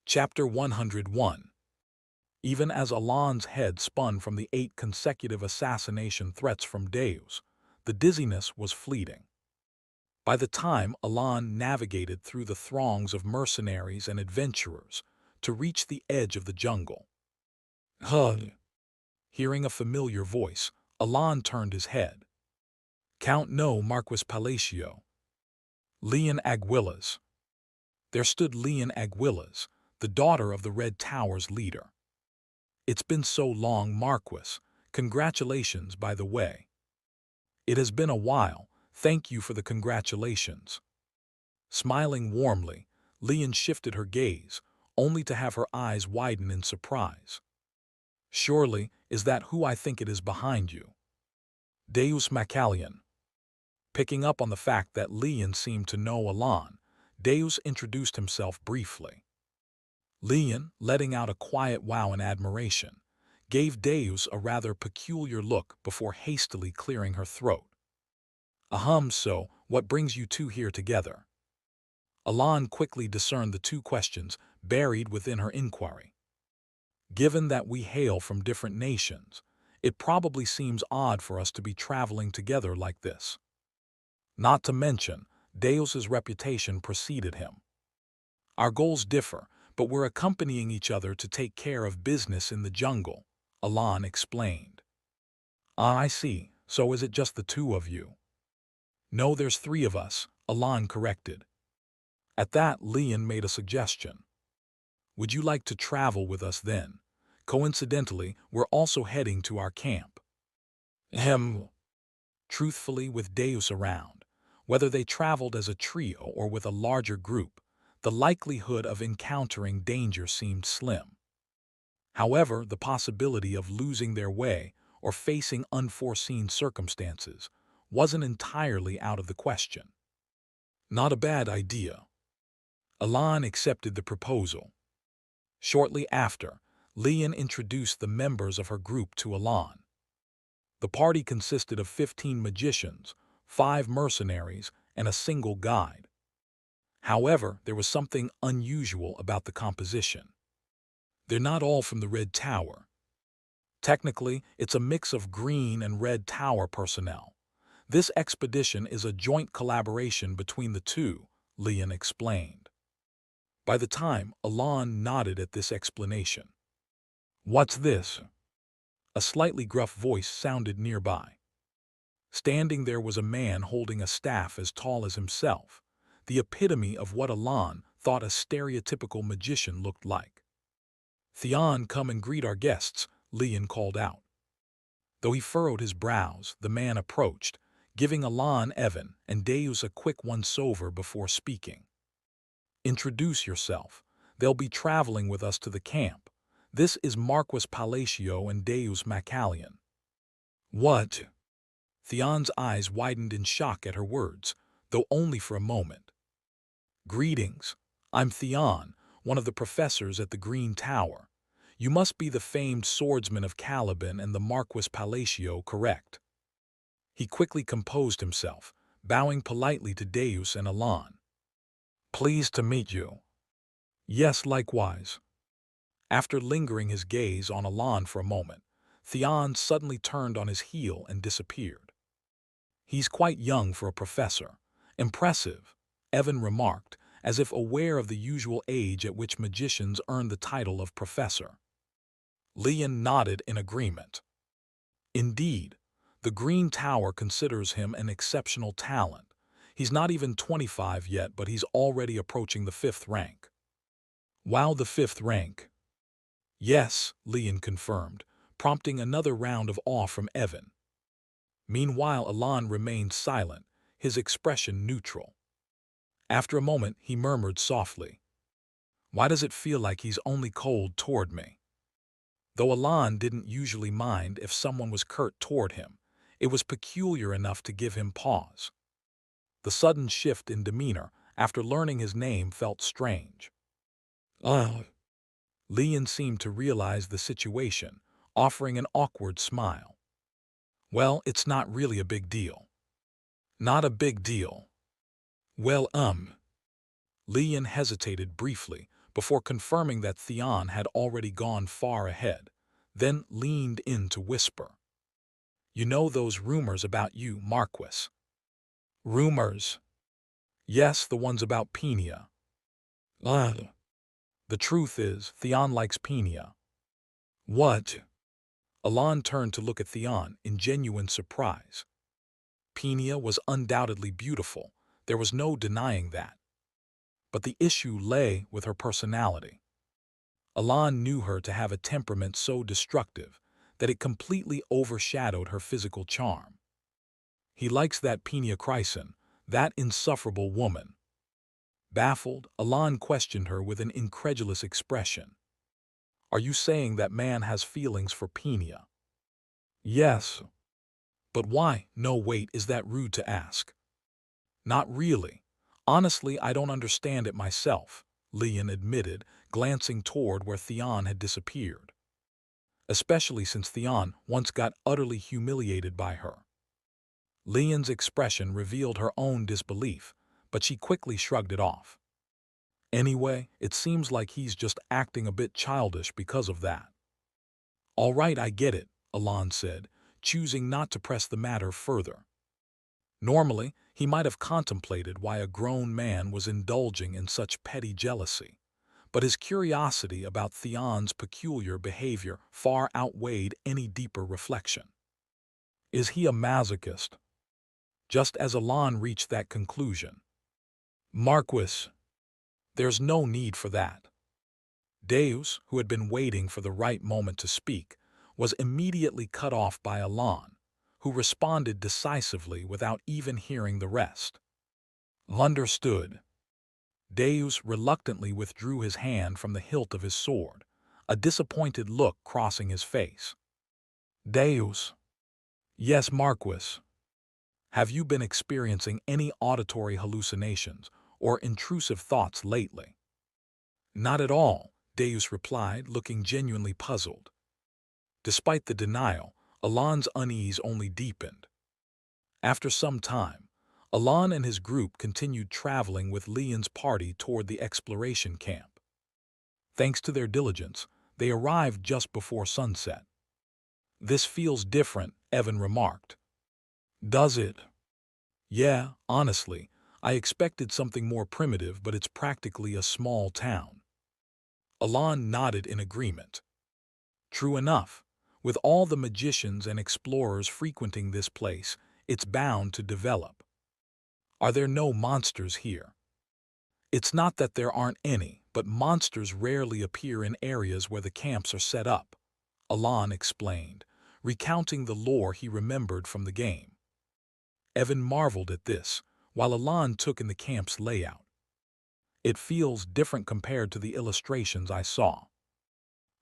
Chapter 101. Even as Alon's head spun from the 8 consecutive assassination threats from Deus, the dizziness was fleeting. By the time Alon navigated through the throngs of mercenaries and adventurers to reach the edge of the jungle, hearing a familiar voice, Alon turned his head. Count No Marquis Palacio. Leon Aguilas. There stood Leon Aguilas, the daughter of the Red Tower's leader. It's been so long, Marquis. Congratulations, by the way. It has been a while. Thank you for the congratulations. Smiling warmly, Leon shifted her gaze, only to have her eyes widen in surprise. Surely, is that who I think it is behind you? Deus Macallion. Picking up on the fact that Leon seemed to know Alon, Deus introduced himself briefly. Leon, letting out a quiet wow in admiration, gave Deus a rather peculiar look before hastily clearing her throat. Ahem, so what brings you two here together? Alon quickly discerned the two questions buried within her inquiry. Given that we hail from different nations, it probably seems odd for us to be traveling together like this. Not to mention, Deus's reputation preceded him. Our goals differ, but we're accompanying each other to take care of business in the jungle, Alon explained. Ah, I see. So is it just the two of you? No, there's 3 of us, Alon corrected. At that, Leon made a suggestion. Would you like to travel with us then? Coincidentally, we're also heading to our camp. Ahem. Truthfully, with Deus around, whether they traveled as a trio or with a larger group, the likelihood of encountering danger seemed slim. However, the possibility of losing their way or facing unforeseen circumstances wasn't entirely out of the question. Not a bad idea. Alon accepted the proposal. Shortly after, Leon introduced the members of her group to Alon. The party consisted of 15 magicians, 5 mercenaries, and a single guide. However, there was something unusual about the composition. They're not all from the Red Tower. Technically, it's a mix of Green and Red Tower personnel. This expedition is a joint collaboration between the two, Leon explained. By the time, Alon nodded at this explanation. What's this? A slightly gruff voice sounded nearby. Standing there was a man holding a staff as tall as himself, the epitome of what Alon thought a stereotypical magician looked like. Theon, come and greet our guests, Leon called out. Though he furrowed his brows, the man approached, giving Alon, Evan, and Deus a quick once-over before speaking. Introduce yourself. They'll be traveling with us to the camp. This is Marquis Palacio and Deus Macallion. What? Theon's eyes widened in shock at her words, though only for a moment. Greetings. I'm Theon, one of the professors at the Green Tower. You must be the famed swordsman of Caliban and the Marquis Palacio, correct? He quickly composed himself, bowing politely to Deus and Alon. Pleased to meet you. Yes, likewise. After lingering his gaze on Alon for a moment, Theon suddenly turned on his heel and disappeared. He's quite young for a professor. Impressive, Evan remarked, as if aware of the usual age at which magicians earn the title of professor. Leon nodded in agreement. Indeed, the Green Tower considers him an exceptional talent. He's not even 25 yet, but he's already approaching the 5th rank. Wow, the 5th rank. Yes, Leon confirmed, prompting another round of awe from Evan. Meanwhile, Alon remained silent, his expression neutral. After a moment, he murmured softly, Why does it feel like he's only cold toward me? Though Alon didn't usually mind if someone was curt toward him, it was peculiar enough to give him pause. The sudden shift in demeanor after learning his name felt strange. Leon seemed to realize the situation, offering an awkward smile. Well, it's not really a big deal. Not a big deal. Well, Leon hesitated briefly, before confirming that Theon had already gone far ahead, then leaned in to whisper. "You know those rumors about you, Marquis?" "Rumors?" "Yes, the ones about Peña." "Ugh." "The truth is, Theon likes Peña." "What?" Alon turned to look at Theon in genuine surprise. Peña was undoubtedly beautiful, there was no denying that. But the issue lay with her personality. Alon knew her to have a temperament so destructive that it completely overshadowed her physical charm. "He likes that Peña Chryson, that insufferable woman." Baffled, Alon questioned her with an incredulous expression. "Are you saying that man has feelings for Peña?" "Yes." "But why? No, wait, is that rude to ask?" "Not really. Honestly, I don't understand it myself," Leon admitted, glancing toward where Theon had disappeared. "Especially since Theon once got utterly humiliated by her." Leon's expression revealed her own disbelief, but she quickly shrugged it off. "Anyway, it seems like he's just acting a bit childish because of that." "All right, I get it," Alon said, choosing not to press the matter further. Normally, he might have contemplated why a grown man was indulging in such petty jealousy, but his curiosity about Theon's peculiar behavior far outweighed any deeper reflection. Is he a masochist? Just as Alon reached that conclusion. "Marquis, there's no need for that." Deus, who had been waiting for the right moment to speak, was immediately cut off by Alon, who responded decisively without even hearing the rest. "Understood." Deus reluctantly withdrew his hand from the hilt of his sword, a disappointed look crossing his face. "Deus." "Yes, Marquis." "Have you been experiencing any auditory hallucinations or intrusive thoughts lately?" "Not at all," Deus replied, looking genuinely puzzled. Despite the denial, Alon's unease only deepened. After some time, Alon and his group continued traveling with Leon's party toward the exploration camp. Thanks to their diligence, they arrived just before sunset. "This feels different," Evan remarked. "Does it?" "Yeah, honestly, I expected something more primitive, but it's practically a small town." Alon nodded in agreement. "True enough. With all the magicians and explorers frequenting this place, it's bound to develop." "Are there no monsters here?" "It's not that there aren't any, but monsters rarely appear in areas where the camps are set up," Alon explained, recounting the lore he remembered from the game. Evan marveled at this, while Alon took in the camp's layout. "It feels different compared to the illustrations I saw."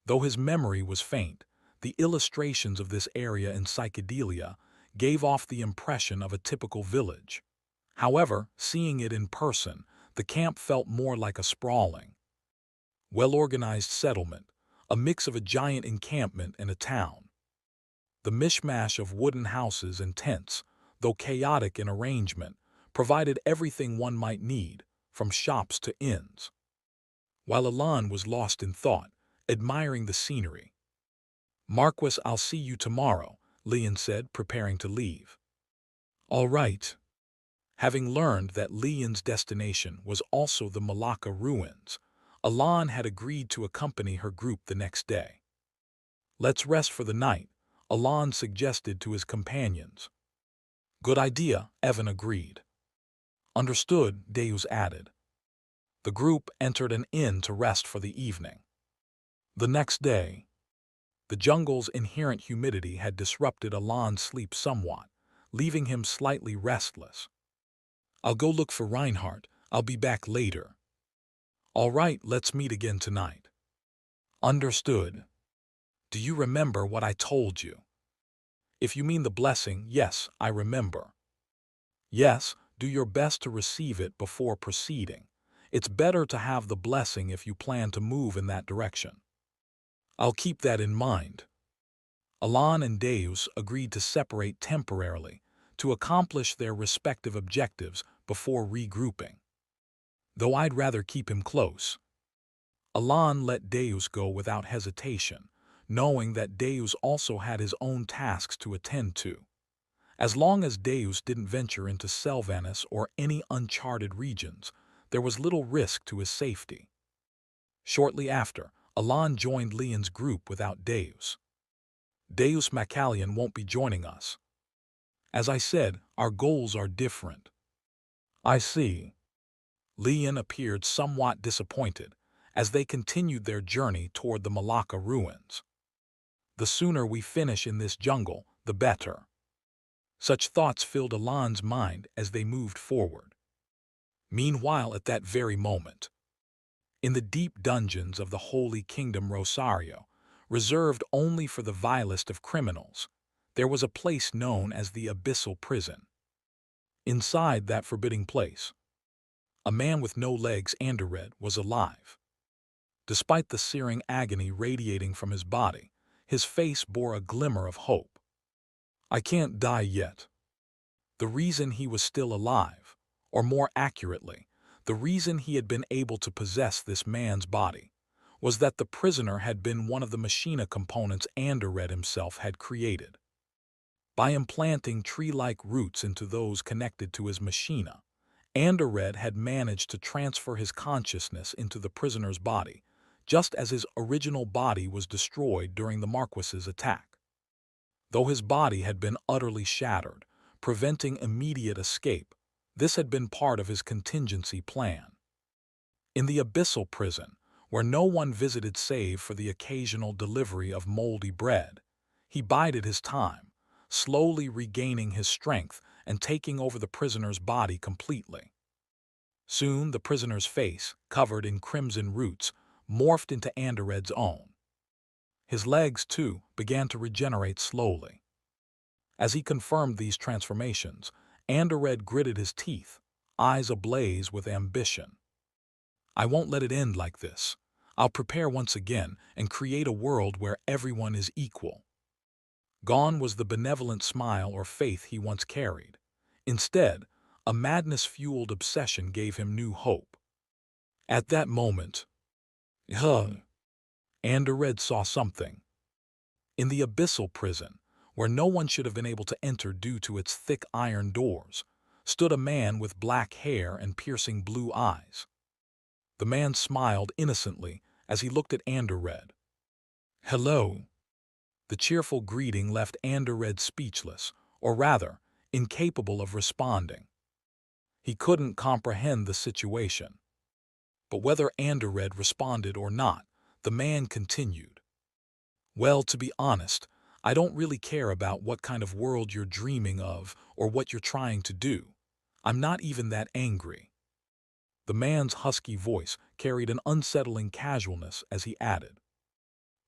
Though his memory was faint, the illustrations of this area in Psychedelia gave off the impression of a typical village. However, seeing it in person, the camp felt more like a sprawling, well-organized settlement, a mix of a giant encampment and a town. The mishmash of wooden houses and tents, though chaotic in arrangement, provided everything one might need, from shops to inns. While Alon was lost in thought, admiring the scenery. "Marquis, I'll see you tomorrow," Leon said, preparing to leave. "All right." Having learned that Leon's destination was also the Malacca ruins, Alon had agreed to accompany her group the next day. "Let's rest for the night," Alon suggested to his companions. "Good idea," Evan agreed. "Understood," Deus added. The group entered an inn to rest for the evening. The next day, the jungle's inherent humidity had disrupted Alon's sleep somewhat, leaving him slightly restless. "I'll go look for Reinhardt. I'll be back later." "All right, let's meet again tonight." "Understood." "Do you remember what I told you?" "If you mean the blessing, yes, I remember." "Yes, do your best to receive it before proceeding. It's better to have the blessing if you plan to move in that direction." "I'll keep that in mind." Alon and Deus agreed to separate temporarily to accomplish their respective objectives before regrouping. "Though I'd rather keep him close." Alan let Deus go without hesitation, knowing that Deus also had his own tasks to attend to. As long as Deus didn't venture into Selvanis or any uncharted regions, there was little risk to his safety. Shortly after, Alan joined Leon's group without Deus. Deus Macallion won't be joining us. As I said, our goals are different. I see. Leon appeared somewhat disappointed as they continued their journey toward the Malacca ruins. The sooner we finish in this jungle, the better. Such thoughts filled Alan's mind as they moved forward. Meanwhile, at that very moment, in the deep dungeons of the Holy Kingdom Rosario, reserved only for the vilest of criminals, there was a place known as the Abyssal Prison. Inside that forbidding place, a man with no legs, Andered, was alive. Despite the searing agony radiating from his body, his face bore a glimmer of hope. I can't die yet. The reason he was still alive, or more accurately, the reason he had been able to possess this man's body, was that the prisoner had been one of the machina components Andered himself had created. By implanting tree-like roots into those connected to his machina, Andered had managed to transfer his consciousness into the prisoner's body, just as his original body was destroyed during the Marquis's attack. Though his body had been utterly shattered, preventing immediate escape, this had been part of his contingency plan. In the Abyssal Prison, where no one visited save for the occasional delivery of moldy bread, he bided his time, slowly regaining his strength and taking over the prisoner's body completely. Soon the prisoner's face, covered in crimson roots, morphed into Andered's own. His legs, too, began to regenerate slowly. As he confirmed these transformations, Andered gritted his teeth, eyes ablaze with ambition. I won't let it end like this. I'll prepare once again and create a world where everyone is equal. Gone was the benevolent smile or faith he once carried. Instead, a madness-fueled obsession gave him new hope. At that moment, Andered saw something. In the Abyssal Prison, where no one should have been able to enter due to its thick iron doors, stood a man with black hair and piercing blue eyes. The man smiled innocently as he looked at Andered. Hello. The cheerful greeting left Andered speechless, or rather, incapable of responding. He couldn't comprehend the situation. But whether Andered responded or not, the man continued. Well, to be honest, I don't really care about what kind of world you're dreaming of or what you're trying to do. I'm not even that angry. The man's husky voice carried an unsettling casualness as he added.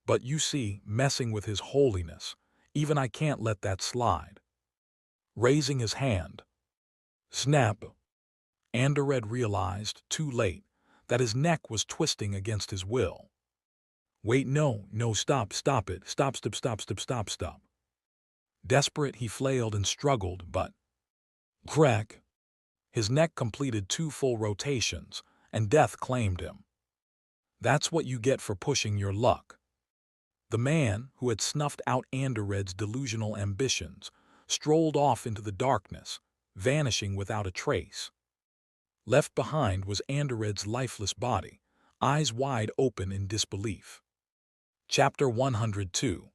But you see, messing with his holiness, even I can't let that slide. Raising his hand. Snap! Andered realized, too late, that his neck was twisting against his will. Wait, no, stop it, stop. Desperate, he flailed and struggled, but... Crack! His neck completed 2 full rotations, and death claimed him. That's what you get for pushing your luck. The man, who had snuffed out Andered's delusional ambitions, strolled off into the darkness, vanishing without a trace. Left behind was Andered's lifeless body, eyes wide open in disbelief. Chapter 102.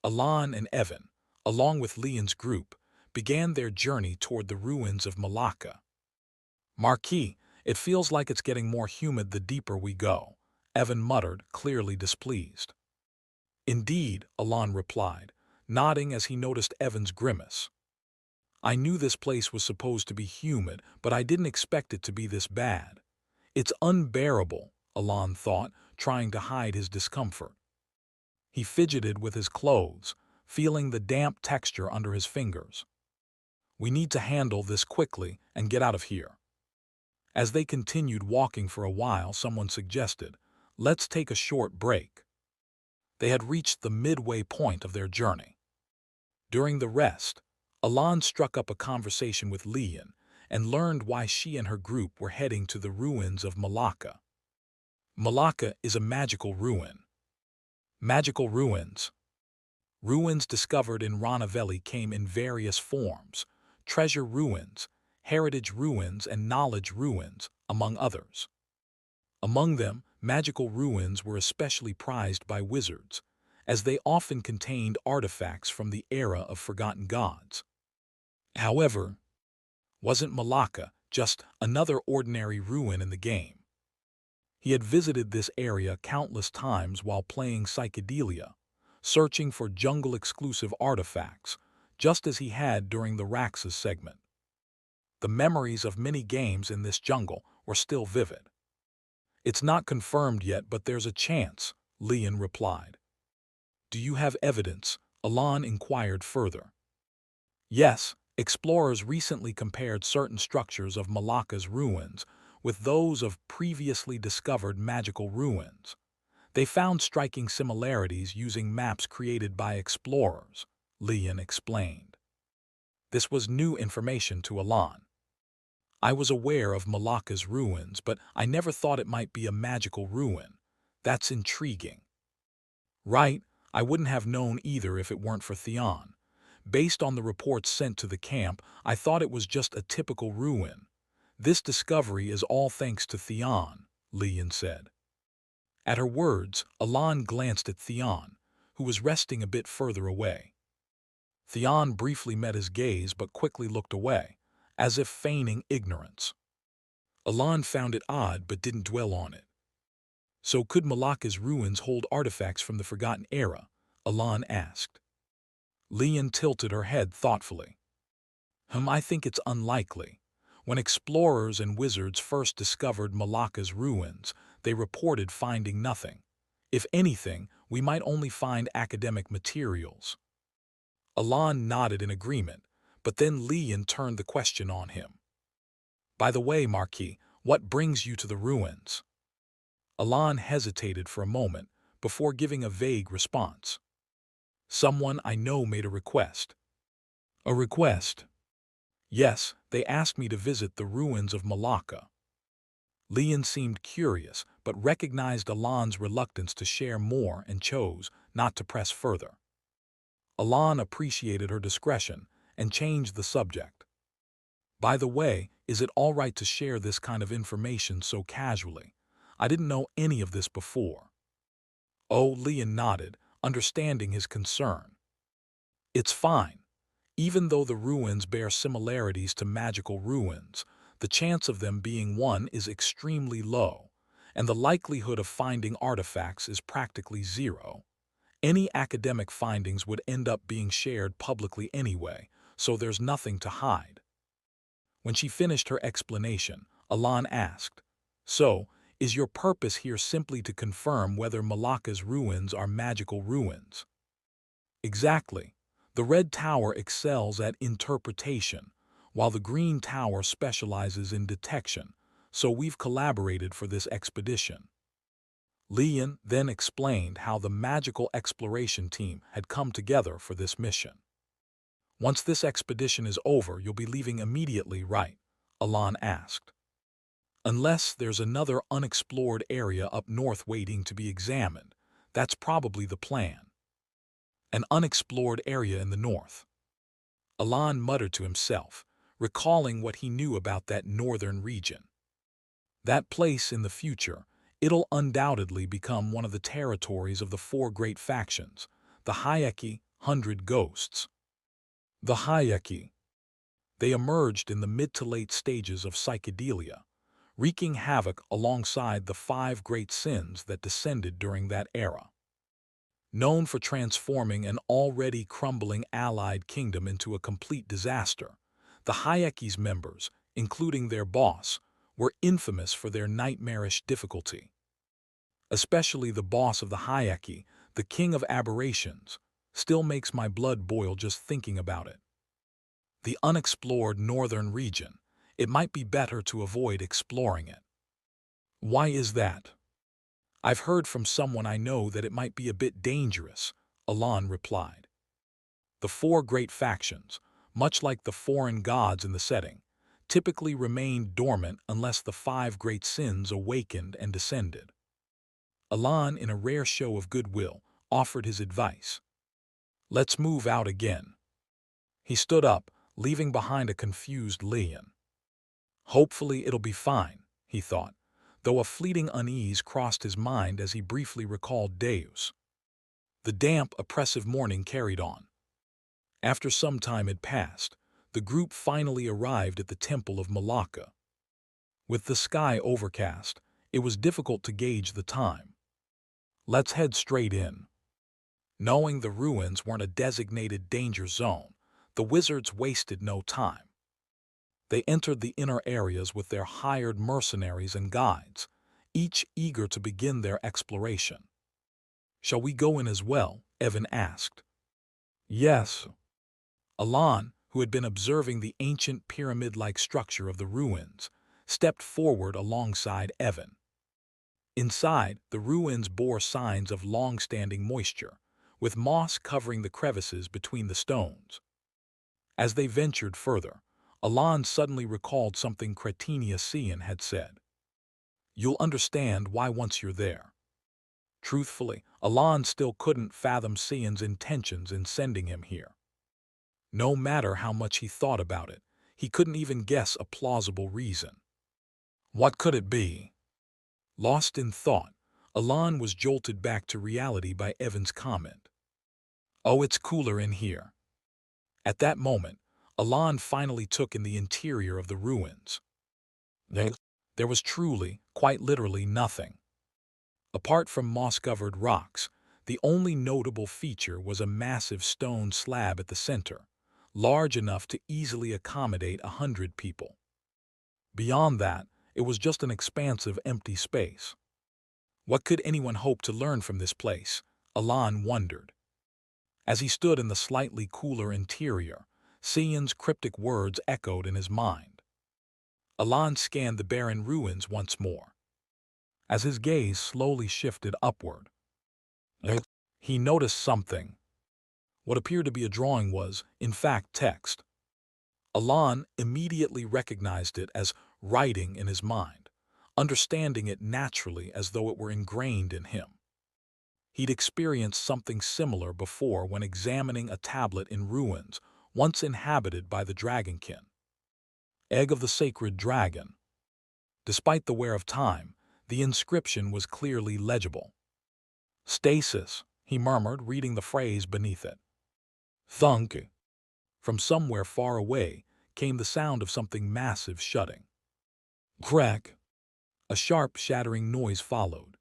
Alan and Evan, along with Leon's group, began their journey toward the ruins of Malacca. Marquis, it feels like it's getting more humid the deeper we go, Evan muttered, clearly displeased. Indeed, Alan replied, nodding as he noticed Evan's grimace. I knew this place was supposed to be humid, but I didn't expect it to be this bad. It's unbearable, Alan thought, trying to hide his discomfort. He fidgeted with his clothes, feeling the damp texture under his fingers. We need to handle this quickly and get out of here. As they continued walking for a while, someone suggested, let's take a short break. They had reached the midway point of their journey. During the rest, Alan struck up a conversation with Leon and learned why she and her group were heading to the ruins of Malacca. Malacca is a magical ruin. Magical ruins. Ruins discovered in Rana Valley came in various forms: treasure ruins, heritage ruins, and knowledge ruins, among others. Among them, magical ruins were especially prized by wizards, as they often contained artifacts from the era of forgotten gods. However, wasn't Malacca just another ordinary ruin in the game? He had visited this area countless times while playing psychedelia, searching for jungle-exclusive artifacts, just as he had during the Raxus segment. The memories of many games in this jungle were still vivid. "It's not confirmed yet, but there's a chance," Leon replied. "Do you have evidence?" Alon inquired further. Yes, explorers recently compared certain structures of Malacca's ruins with those of previously discovered magical ruins. They found striking similarities using maps created by explorers, Leon explained. This was new information to Alon. "I was aware of Malacca's ruins, but I never thought it might be a magical ruin. That's intriguing." "Right, I wouldn't have known either if it weren't for Theon. Based on the reports sent to the camp, I thought it was just a typical ruin. This discovery is all thanks to Theon," Leon said. At her words, Alon glanced at Theon, who was resting a bit further away. Theon briefly met his gaze but quickly looked away, as if feigning ignorance. Alon found it odd but didn't dwell on it. "So could Malacca's ruins hold artifacts from the Forgotten Era?" Alon asked. Leon tilted her head thoughtfully. I think it's unlikely. When explorers and wizards first discovered Malacca's ruins, they reported finding nothing. If anything, we might only find academic materials." Alon nodded in agreement, but then Leon turned the question on him. "By the way, Marquis, what brings you to the ruins?" Alon hesitated for a moment before giving a vague response. "Someone I know made a request." "A request?" "Yes, they asked me to visit the ruins of Malacca." Leon seemed curious, but recognized Alon's reluctance to share more and chose not to press further. Alon appreciated her discretion and changed the subject. "By the way, is it all right to share this kind of information so casually? I didn't know any of this before." Oh, Leon nodded, understanding his concern. "It's fine. Even though the ruins bear similarities to magical ruins, the chance of them being one is extremely low, and the likelihood of finding artifacts is practically zero. Any academic findings would end up being shared publicly anyway, so there's nothing to hide." When she finished her explanation, Alon asked, "So, is your purpose here simply to confirm whether Malacca's ruins are magical ruins?" "Exactly. The Red Tower excels at interpretation, while the Green Tower specializes in detection, so we've collaborated for this expedition." Leon then explained how the magical exploration team had come together for this mission. "Once this expedition is over, you'll be leaving immediately, right?" Alon asked. "Unless there's another unexplored area up north waiting to be examined. That's probably the plan." An unexplored area in the north. Alon muttered to himself, recalling what he knew about that northern region. That place in the future, it'll undoubtedly become one of the territories of the four great factions, the Hayeki, 100 Ghosts. The Hayeki. They emerged in the mid to late stages of psychedelia, wreaking havoc alongside the 5 great sins that descended during that era. Known for transforming an already crumbling allied kingdom into a complete disaster, the Hayeki's members, including their boss, were infamous for their nightmarish difficulty. Especially the boss of the Hayeki, the king of aberrations, still makes my blood boil just thinking about it. The unexplored northern region, it might be better to avoid exploring it. Why is that? I've heard from someone I know that it might be a bit dangerous, Alon replied. The 4 great factions, much like the foreign gods in the setting, typically remained dormant unless the 5 great sins awakened and descended. Alan, in a rare show of goodwill, offered his advice. "Let's move out again." He stood up, leaving behind a confused Leon. Hopefully it'll be fine, he thought, though a fleeting unease crossed his mind as he briefly recalled Deus. The damp, oppressive morning carried on. After some time had passed, the group finally arrived at the Temple of Malacca. With the sky overcast, it was difficult to gauge the time. "Let's head straight in." Knowing the ruins weren't a designated danger zone, the wizards wasted no time. They entered the inner areas with their hired mercenaries and guides, each eager to begin their exploration. "Shall we go in as well?" Evan asked. "Yes." Alan, who had been observing the ancient pyramid-like structure of the ruins, stepped forward alongside Evan. Inside, the ruins bore signs of long-standing moisture, with moss covering the crevices between the stones. As they ventured further, Alan suddenly recalled something Cretinia Cian had said. "You'll understand why once you're there." Truthfully, Alan still couldn't fathom Cian's intentions in sending him here. No matter how much he thought about it, he couldn't even guess a plausible reason. What could it be? Lost in thought, Alan was jolted back to reality by Evan's comment. "Oh, it's cooler in here." At that moment, Alan finally took in the interior of the ruins. There was truly, quite literally, nothing. Apart from moss-covered rocks, the only notable feature was a massive stone slab at the center, large enough to easily accommodate 100 people. Beyond that, it was just an expansive empty space. What could anyone hope to learn from this place? Alan wondered. As he stood in the slightly cooler interior, Cian's cryptic words echoed in his mind. Alan scanned the barren ruins once more. As his gaze slowly shifted upward, he noticed something. What appeared to be a drawing was, in fact, text. Alan immediately recognized it as writing in his mind, understanding it naturally as though it were ingrained in him. He'd experienced something similar before when examining a tablet in ruins once inhabited by the dragonkin. Egg of the sacred dragon. Despite the wear of time, the inscription was clearly legible. "Stasis," he murmured, reading the phrase beneath it. "Thunk." From somewhere far away came the sound of something massive shutting. Crack. A sharp, shattering noise followed.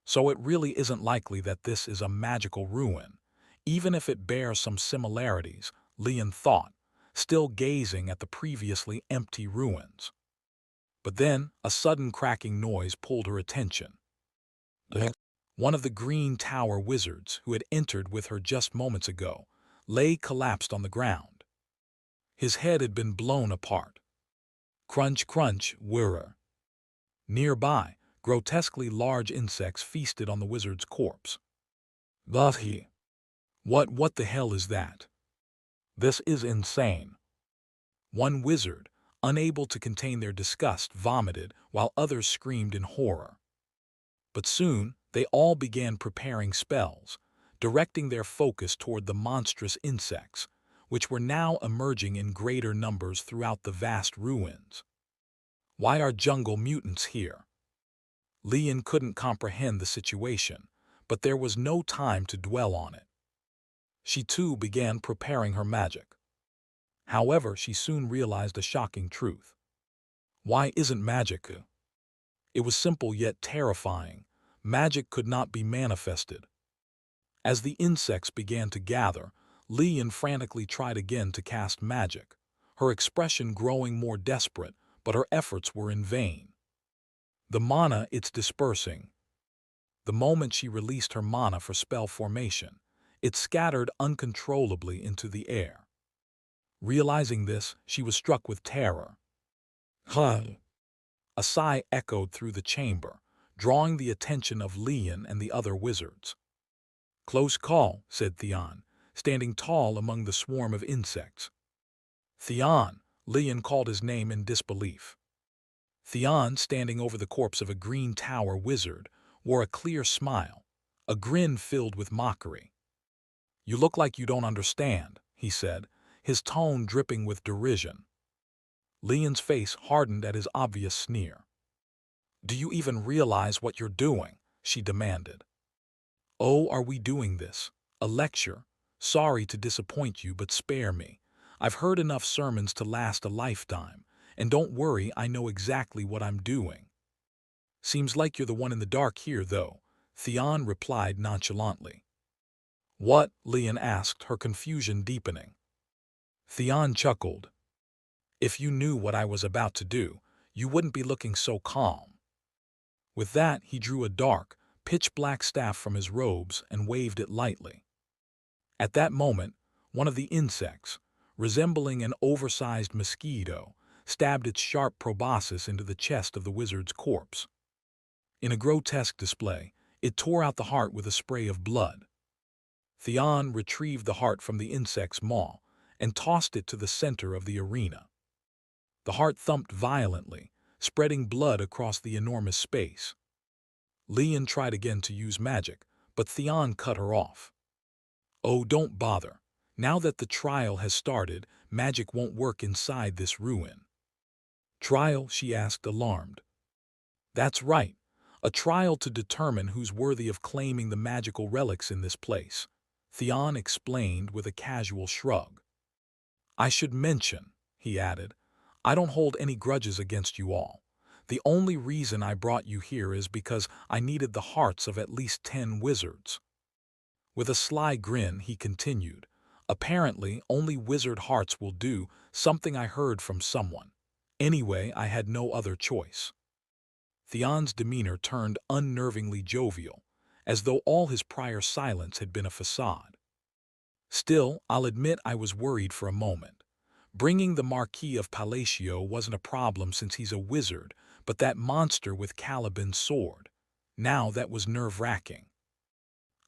So it really isn't likely that this is a magical ruin, even if it bears some similarities, Leon thought, still gazing at the previously empty ruins. But then a sudden cracking noise pulled her attention. One of the Green Tower wizards, who had entered with her just moments ago, lay collapsed on the ground. His head had been blown apart. Crunch, crunch, whirr. Nearby, grotesquely large insects feasted on the wizard's corpse. "He. What the hell is that? This is insane." One wizard, unable to contain their disgust, vomited while others screamed in horror. But soon, they all began preparing spells, directing their focus toward the monstrous insects, which were now emerging in greater numbers throughout the vast ruins. Why are jungle mutants here? Leon couldn't comprehend the situation, but there was no time to dwell on it. She too began preparing her magic. However, she soon realized a shocking truth. Why isn't magic? It was simple yet terrifying. Magic could not be manifested. As the insects began to gather, Leon frantically tried again to cast magic, her expression growing more desperate, but her efforts were in vain. "The mana, it's dispersing." The moment she released her mana for spell formation, it scattered uncontrollably into the air. Realizing this, she was struck with terror. "Huh." A sigh echoed through the chamber, drawing the attention of Leon and the other wizards. "Close call," said Theon, standing tall among the swarm of insects. "Theon," Leon called his name in disbelief. Theon, standing over the corpse of a Green Tower wizard, wore a clear smile, a grin filled with mockery. "You look like you don't understand," he said, his tone dripping with derision. Leon's face hardened at his obvious sneer. "Do you even realize what you're doing?" she demanded. "Oh, are we doing this? A lecture? Sorry to disappoint you, but spare me. I've heard enough sermons to last a lifetime, and don't worry, I know exactly what I'm doing." "Seems like you're the one in the dark here, though," Theon replied nonchalantly. "What?" Leon asked, her confusion deepening. Theon chuckled. "If you knew what I was about to do, you wouldn't be looking so calm." With that, he drew a dark, pitch-black staff from his robes and waved it lightly. At that moment, one of the insects, resembling an oversized mosquito, stabbed its sharp proboscis into the chest of the wizard's corpse. In a grotesque display, it tore out the heart with a spray of blood. Theon retrieved the heart from the insect's maw and tossed it to the center of the arena. The heart thumped violently, spreading blood across the enormous space. Leon tried again to use magic, but Theon cut her off. "Oh, don't bother. Now that the trial has started, magic won't work inside this ruin." "Trial?" she asked, alarmed. "That's right. A trial to determine who's worthy of claiming the magical relics in this place," Theon explained with a casual shrug. "I should mention," he added, "I don't hold any grudges against you all. The only reason I brought you here is because I needed the hearts of at least 10 wizards." With a sly grin, he continued, "Apparently, only wizard hearts will do, something I heard from someone. Anyway, I had no other choice." Theon's demeanor turned unnervingly jovial, as though all his prior silence had been a facade. "Still, I'll admit I was worried for a moment. Bringing the Marquis of Palatio wasn't a problem since he's a wizard, but that monster with Caliban's sword. Now that was nerve-wracking.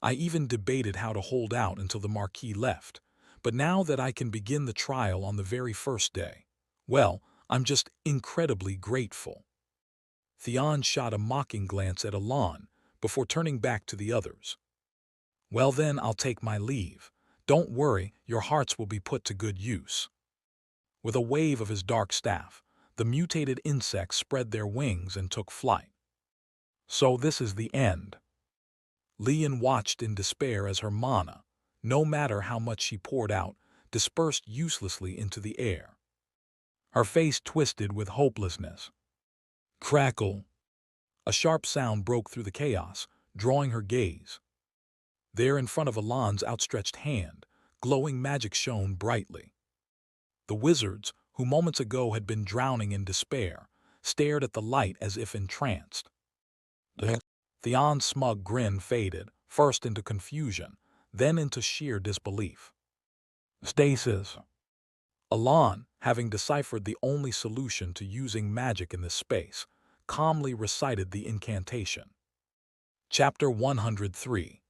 I even debated how to hold out until the Marquis left, but now that I can begin the trial on the very first day, well, I'm just incredibly grateful." Theon shot a mocking glance at Elan before turning back to the others. "Well then, I'll take my leave. Don't worry, your hearts will be put to good use." With a wave of his dark staff, the mutated insects spread their wings and took flight. "So this is the end." Leon watched in despair as her mana, no matter how much she poured out, dispersed uselessly into the air. Her face twisted with hopelessness. Crackle! A sharp sound broke through the chaos, drawing her gaze. There in front of Elan's outstretched hand, glowing magic shone brightly. The wizards, who moments ago had been drowning in despair, stared at the light as if entranced. Theon's smug grin faded, first into confusion, then into sheer disbelief. "Stasis." Elan, having deciphered the only solution to using magic in this space, calmly recited the incantation. Chapter 103.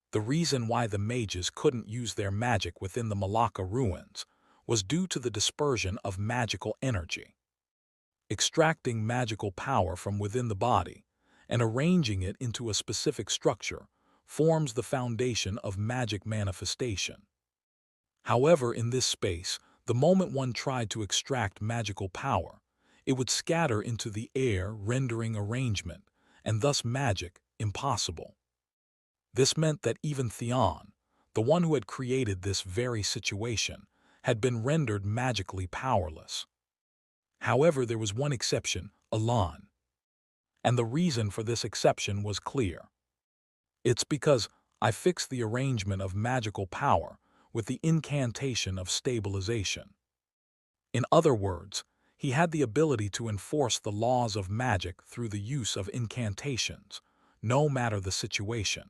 The reason why the mages couldn't use their magic within the Malacca ruins was due to the dispersion of magical energy. Extracting magical power from within the body and arranging it into a specific structure forms the foundation of magic manifestation. However, in this space, the moment one tried to extract magical power, it would scatter into the air, rendering arrangement, and thus magic, impossible. This meant that even Theon, the one who had created this very situation, had been rendered magically powerless. However, there was one exception, Elan. And the reason for this exception was clear. It's because I fixed the arrangement of magical power with the incantation of stabilization. In other words, he had the ability to enforce the laws of magic through the use of incantations, no matter the situation.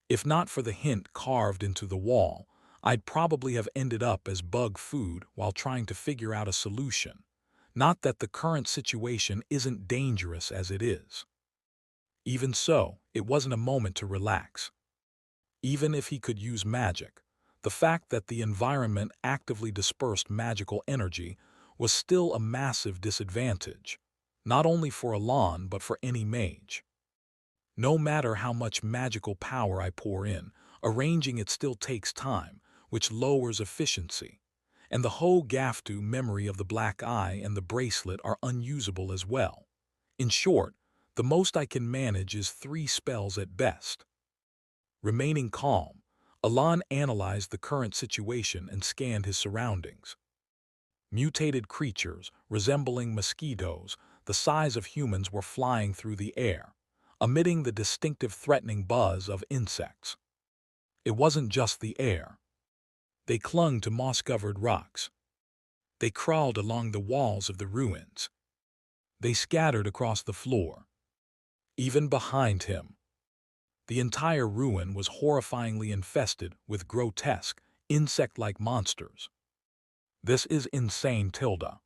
If not for the hint carved into the wall, I'd probably have ended up as bug food while trying to figure out a solution. Not that the current situation isn't dangerous as it is. Even so, it wasn't a moment to relax. Even if he could use magic, the fact that the environment actively dispersed magical energy was still a massive disadvantage, not only for Elan but for any mage. No matter how much magical power I pour in, arranging it still takes time, which lowers efficiency. And the whole Gaftu memory of the black eye and the bracelet are unusable as well. In short, the most I can manage is 3 spells at best. Remaining calm, Alan analyzed the current situation and scanned his surroundings. Mutated creatures, resembling mosquitoes, the size of humans, were flying through the air, emitting the distinctive threatening buzz of insects. It wasn't just the air. They clung to moss-covered rocks. They crawled along the walls of the ruins. They scattered across the floor. Even behind him, the entire ruin was horrifyingly infested with grotesque, insect-like monsters. This is insane, Tilda.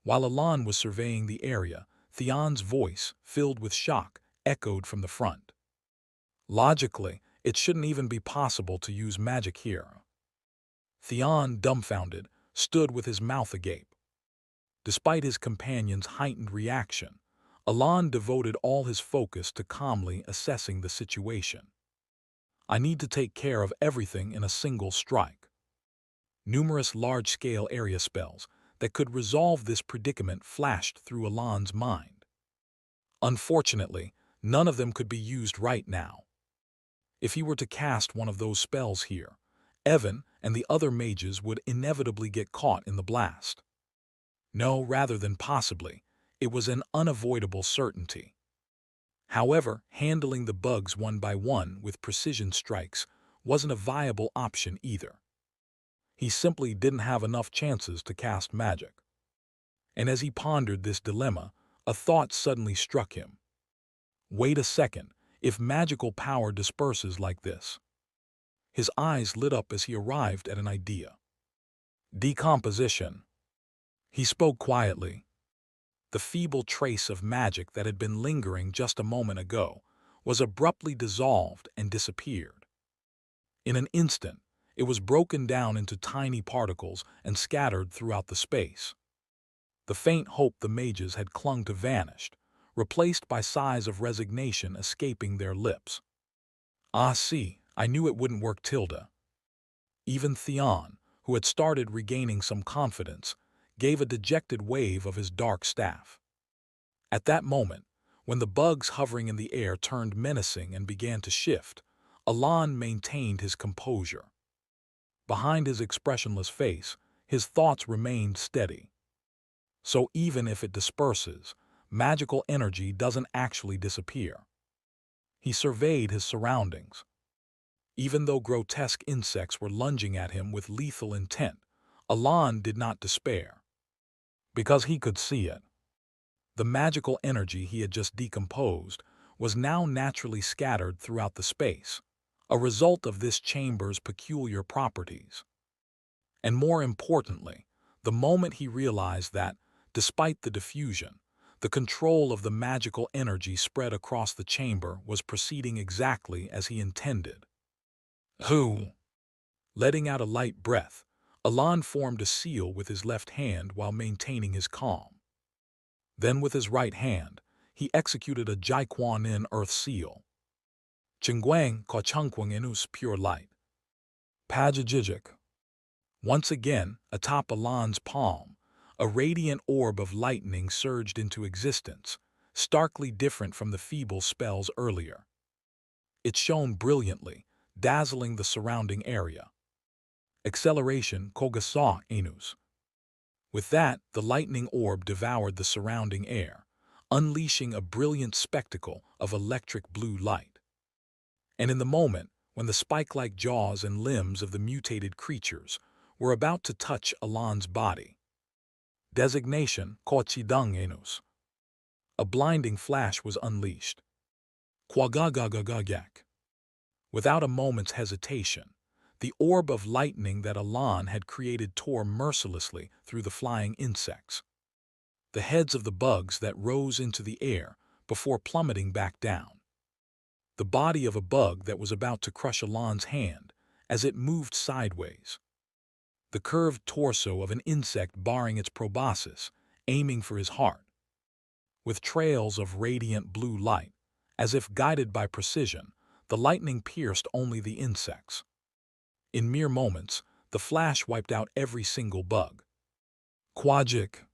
While Alan was surveying the area, Theon's voice, filled with shock, echoed from the front. Logically, it shouldn't even be possible to use magic here. Theon, dumbfounded, stood with his mouth agape. Despite his companion's heightened reaction, Alan devoted all his focus to calmly assessing the situation. I need to take care of everything in a single strike. Numerous large-scale area spells that could resolve this predicament flashed through Alan's mind. Unfortunately, none of them could be used right now. If he were to cast one of those spells here, Evan and the other mages would inevitably get caught in the blast. No, rather than possibly, it was an unavoidable certainty. However, handling the bugs one by one with precision strikes wasn't a viable option either. He simply didn't have enough chances to cast magic. And as he pondered this dilemma, a thought suddenly struck him. Wait a second, if magical power disperses like this? His eyes lit up as he arrived at an idea. Decomposition. He spoke quietly. The feeble trace of magic that had been lingering just a moment ago was abruptly dissolved and disappeared. In an instant, it was broken down into tiny particles and scattered throughout the space. The faint hope the mages had clung to vanished, replaced by sighs of resignation escaping their lips. Ah, see, I knew it wouldn't work, Tilda. Even Theon, who had started regaining some confidence, gave a dejected wave of his dark staff. At that moment, when the bugs hovering in the air turned menacing and began to shift, Alan maintained his composure. Behind his expressionless face, his thoughts remained steady. So even if it disperses, magical energy doesn't actually disappear. He surveyed his surroundings. Even though grotesque insects were lunging at him with lethal intent, Alan did not despair. Because he could see it. The magical energy he had just decomposed was now naturally scattered throughout the space, a result of this chamber's peculiar properties. And more importantly, the moment he realized that, despite the diffusion, the control of the magical energy spread across the chamber was proceeding exactly as he intended. Who? Letting out a light breath, Alan formed a seal with his left hand while maintaining his calm. Then with his right hand, he executed a Jaiquanin earth seal. Chingguang Ka Chungquang Inus pure light. Pajajijik. Once again, atop Alan's palm, a radiant orb of lightning surged into existence, starkly different from the feeble spells earlier. It shone brilliantly, dazzling the surrounding area. Acceleration Kogasa Enus. With that, the lightning orb devoured the surrounding air, unleashing a brilliant spectacle of electric blue light. And in the moment, when the spike-like jaws and limbs of the mutated creatures were about to touch Alan's body. Designation Kochidang Enus. A blinding flash was unleashed. Quagagagagagak. Without a moment's hesitation, the orb of lightning that Alan had created tore mercilessly through the flying insects. The heads of the bugs that rose into the air before plummeting back down. The body of a bug that was about to crush Alan's hand as it moved sideways. The curved torso of an insect barring its proboscis, aiming for his heart. With trails of radiant blue light, As if guided by precision, the lightning pierced only the insects. In mere moments, the flash wiped out every single bug. Quagic.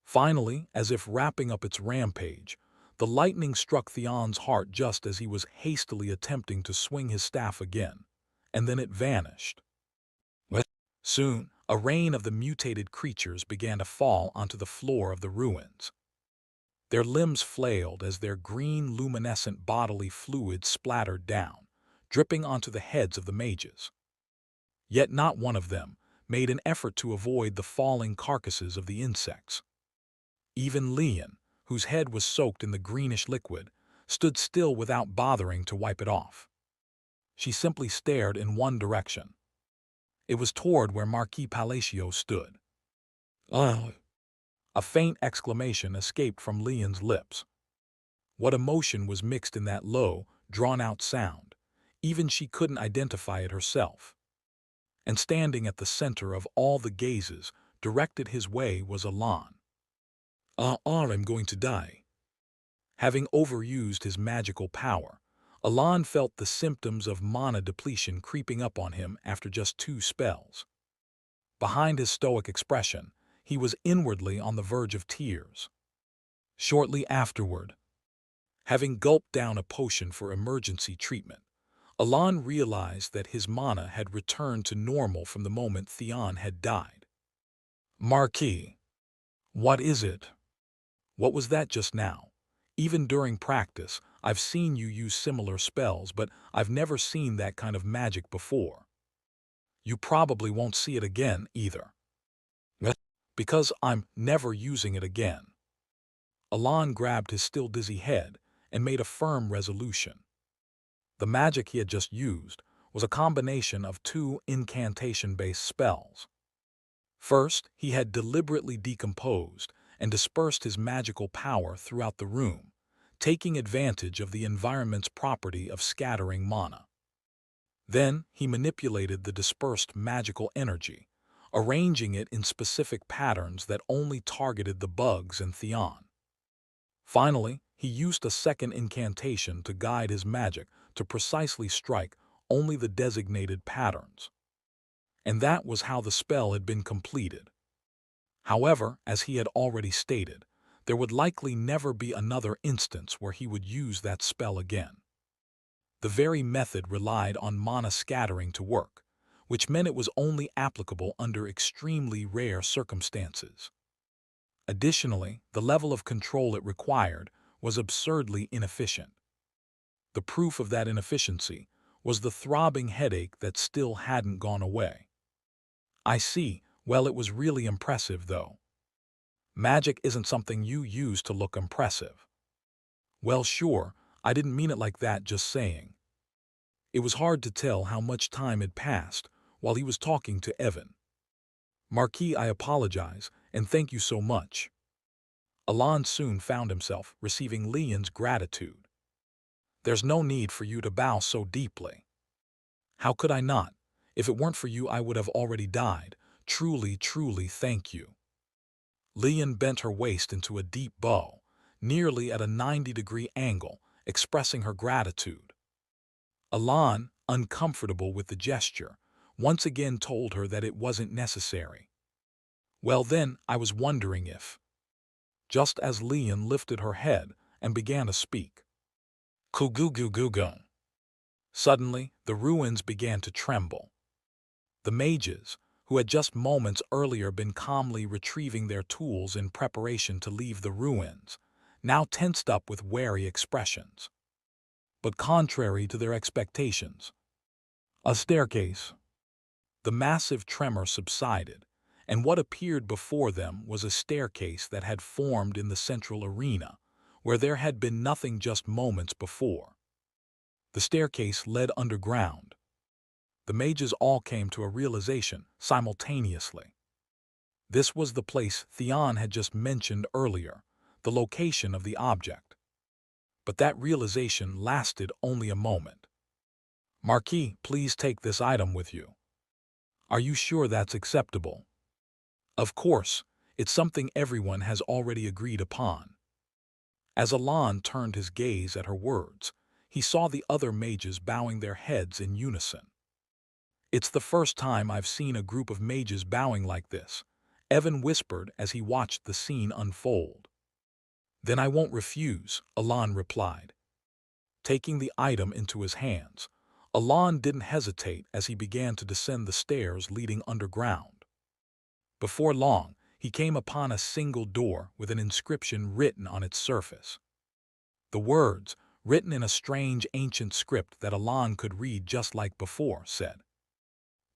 Finally, as if wrapping up its rampage, the lightning struck Theon's heart just as he was hastily attempting to swing his staff again, and then it vanished. Soon, a rain of the mutated creatures began to fall onto the floor of the ruins. Their limbs flailed as their green luminescent bodily fluid splattered down, dripping onto the heads of the mages. Yet not one of them made an effort to avoid the falling carcasses of the insects. Even Leon, whose head was soaked in the greenish liquid, stood still without bothering to wipe it off. She simply stared in one direction. It was toward where Marquis Palacio stood. "Ah!" A faint exclamation escaped from Leon's lips. What emotion was mixed in that low, drawn-out sound? Even she couldn't identify it herself. And standing at the center of all the gazes directed his way was Alon. I'm going to die." Having overused his magical power, Alon felt the symptoms of mana depletion creeping up on him after just 2 spells. Behind his stoic expression, he was inwardly on the verge of tears. Shortly afterward, having gulped down a potion for emergency treatment, Alon realized that his mana had returned to normal from the moment Theon had died. "Marquis, what is it? What was that just now? Even during practice, I've seen you use similar spells, but I've never seen that kind of magic before. You probably won't see it again, either." "Because I'm never using it again." Alon grabbed his still dizzy head and made a firm resolution. The magic he had just used was a combination of 2 incantation-based spells. First, he had deliberately decomposed and dispersed his magical power throughout the room, taking advantage of the environment's property of scattering mana. Then, he manipulated the dispersed magical energy, arranging it in specific patterns that only targeted the bugs and Theon. Finally, he used a second incantation to guide his magic to precisely strike only the designated patterns. And that was how the spell had been completed. However, as he had already stated, there would likely never be another instance where he would use that spell again. The very method relied on mana scattering to work, which meant it was only applicable under extremely rare circumstances. Additionally, the level of control it required was absurdly inefficient. The proof of that inefficiency was the throbbing headache that still hadn't gone away. "I see. Well, it was really impressive, though." "Magic isn't something you use to look impressive." "Well, sure, I didn't mean it like that, just saying." It was hard to tell how much time had passed while he was talking to Evan. "Marquis, I apologize, and thank you so much." Alon soon found himself receiving Leon's gratitude. "There's no need for you to bow so deeply." "How could I not? If it weren't for you, I would have already died. Truly, truly, thank you." Leon bent her waist into a deep bow, nearly at a 90-degree angle, expressing her gratitude. Alon, uncomfortable with the gesture, once again told her that it wasn't necessary. "Well then, I was wondering if—" Just as Leon lifted her head and began to speak. "Ku-gu-gu-gu-gu." Suddenly, the ruins began to tremble. The mages, who had just moments earlier been calmly retrieving their tools in preparation to leave the ruins, now tensed up with wary expressions. But contrary to their expectations, a staircase. The massive tremor subsided, and what appeared before them was a staircase that had formed in the central arena, where there had been nothing just moments before. The staircase led underground. The mages all came to a realization simultaneously. This was the place Theon had just mentioned earlier, the location of the object. But that realization lasted only a moment. "Marquis, please take this item with you." "Are you sure that's acceptable?" "Of course, it's something everyone has already agreed upon." As Alon turned his gaze at her words, he saw the other mages bowing their heads in unison. "It's the first time I've seen a group of mages bowing like this," Evan whispered as he watched the scene unfold. "Then I won't refuse," Alon replied. Taking the item into his hands, Alon didn't hesitate as he began to descend the stairs leading underground. Before long, he came upon a single door with an inscription written on its surface. The words, written in a strange ancient script that Alon could read just like before, said,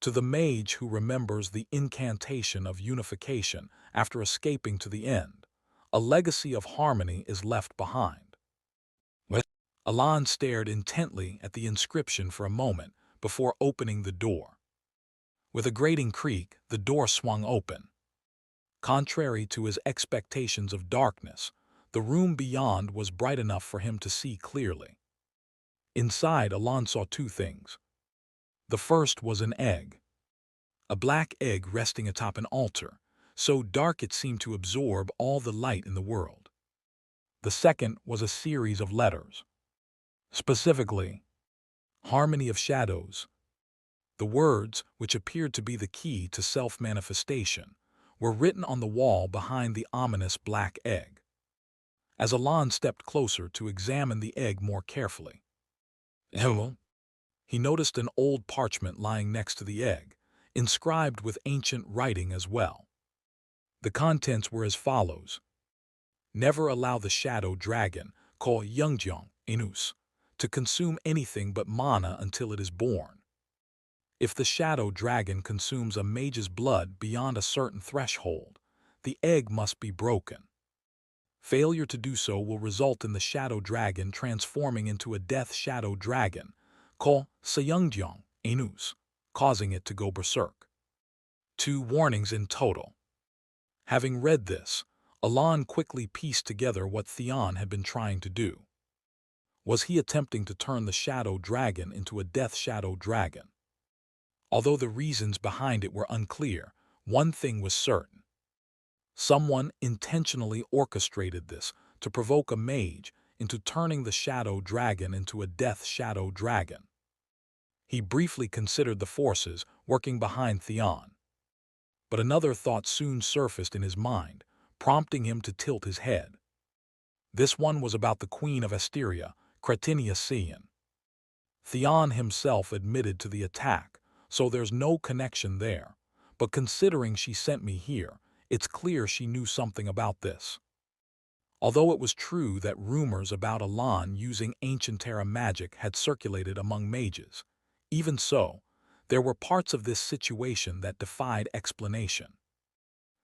"To the mage who remembers the incantation of unification after escaping to the end, a legacy of harmony is left behind." What? Alon stared intently at the inscription for a moment before opening the door. With a grating creak, the door swung open. Contrary to his expectations of darkness, the room beyond was bright enough for him to see clearly. Inside, Alon saw two things. The first was an egg. A black egg resting atop an altar, so dark it seemed to absorb all the light in the world. The second was a series of letters. Specifically, Harmony of Shadows. The words, which appeared to be the key to self-manifestation, were written on the wall behind the ominous black egg. As Alon stepped closer to examine the egg more carefully, he noticed an old parchment lying next to the egg, inscribed with ancient writing as well. The contents were as follows: "Never allow the shadow dragon, called Yungjong Enus, to consume anything but mana until it is born. If the shadow dragon consumes a mage's blood beyond a certain threshold, the egg must be broken. Failure to do so will result in the shadow dragon transforming into a death shadow dragon, called Sayungjong Enus, causing it to go berserk." 2 warnings in total. Having read this, Alon quickly pieced together what Theon had been trying to do. Was he attempting to turn the shadow dragon into a death shadow dragon? Although the reasons behind it were unclear, one thing was certain. Someone intentionally orchestrated this to provoke a mage into turning the shadow dragon into a death shadow dragon. He briefly considered the forces working behind Theon. But another thought soon surfaced in his mind, prompting him to tilt his head. This one was about the Queen of Asteria, Cretinia Cian. Theon himself admitted to the attack, so there's no connection there, but considering she sent me here, it's clear she knew something about this. Although it was true that rumors about Alon using ancient Terra magic had circulated among mages, even so, there were parts of this situation that defied explanation.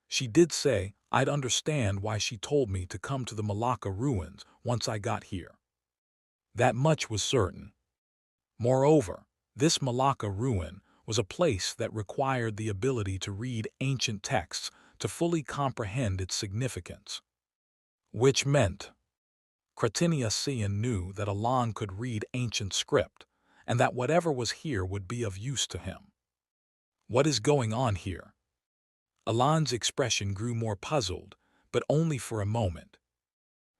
She did say I'd understand why she told me to come to the Malacca ruins once I got here. That much was certain. Moreover, this Malacca ruin was a place that required the ability to read ancient texts to fully comprehend its significance. Which meant Cretinia Cian knew that Alon could read ancient script, and that whatever was here would be of use to him. What is going on here? Alon's expression grew more puzzled, but only for a moment.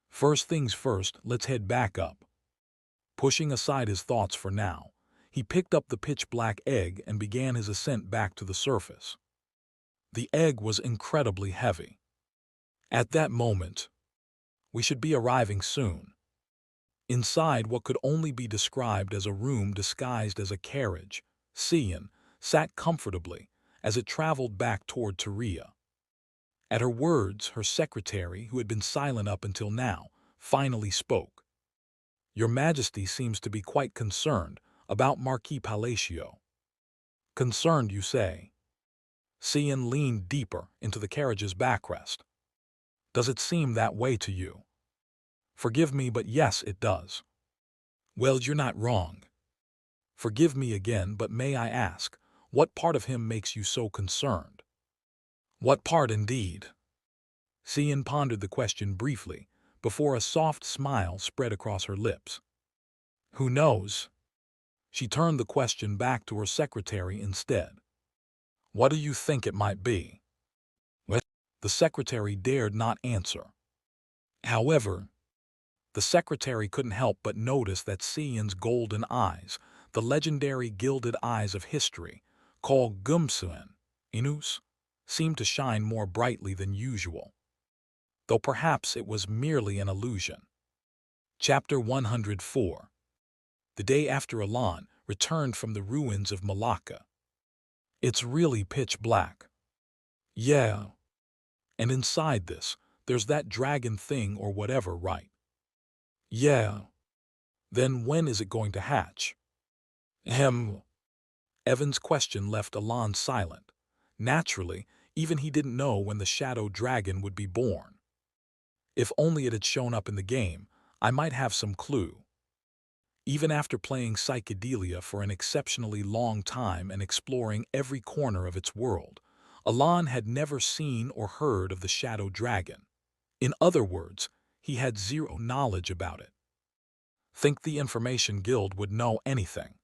First things first, let's head back up. Pushing aside his thoughts for now, he picked up the pitch-black egg and began his ascent back to the surface. The egg was incredibly heavy. At that moment, we should be arriving soon. Inside what could only be described as a room disguised as a carriage, Cian sat comfortably as it traveled back toward Tyria. At her words, her secretary, who had been silent up until now, finally spoke. "Your Majesty seems to be quite concerned about Marquis Palacio." "Concerned, you say?" Cian leaned deeper into the carriage's backrest. "Does it seem that way to you?" "Forgive me, but yes, it does." "Well, you're not wrong. Forgive me again, but may I ask, what part of him makes you so concerned?" "What part indeed?" Cian pondered the question briefly, before a soft smile spread across her lips. "Who knows?" She turned the question back to her secretary instead. "What do you think it might be?" What? The secretary dared not answer. However, The secretary couldn't help but notice that Cian's golden eyes, the legendary gilded eyes of history, called Gumsuen, Inus, seemed to shine more brightly than usual, though perhaps it was merely an illusion. Chapter 104. The day after Alan returned from the ruins of Malacca. It's really pitch black. Yeah. And inside this, there's that dragon thing or whatever, right? Yeah. Then when is it going to hatch? Ahem. Evan's question left Alan silent. Naturally, even he didn't know when the shadow dragon would be born. If only it had shown up in the game, I might have some clue. Even after playing Psychedelia for an exceptionally long time and exploring every corner of its world, Alan had never seen or heard of the shadow dragon. In other words, he had zero knowledge about it. Think the Information Guild would know anything?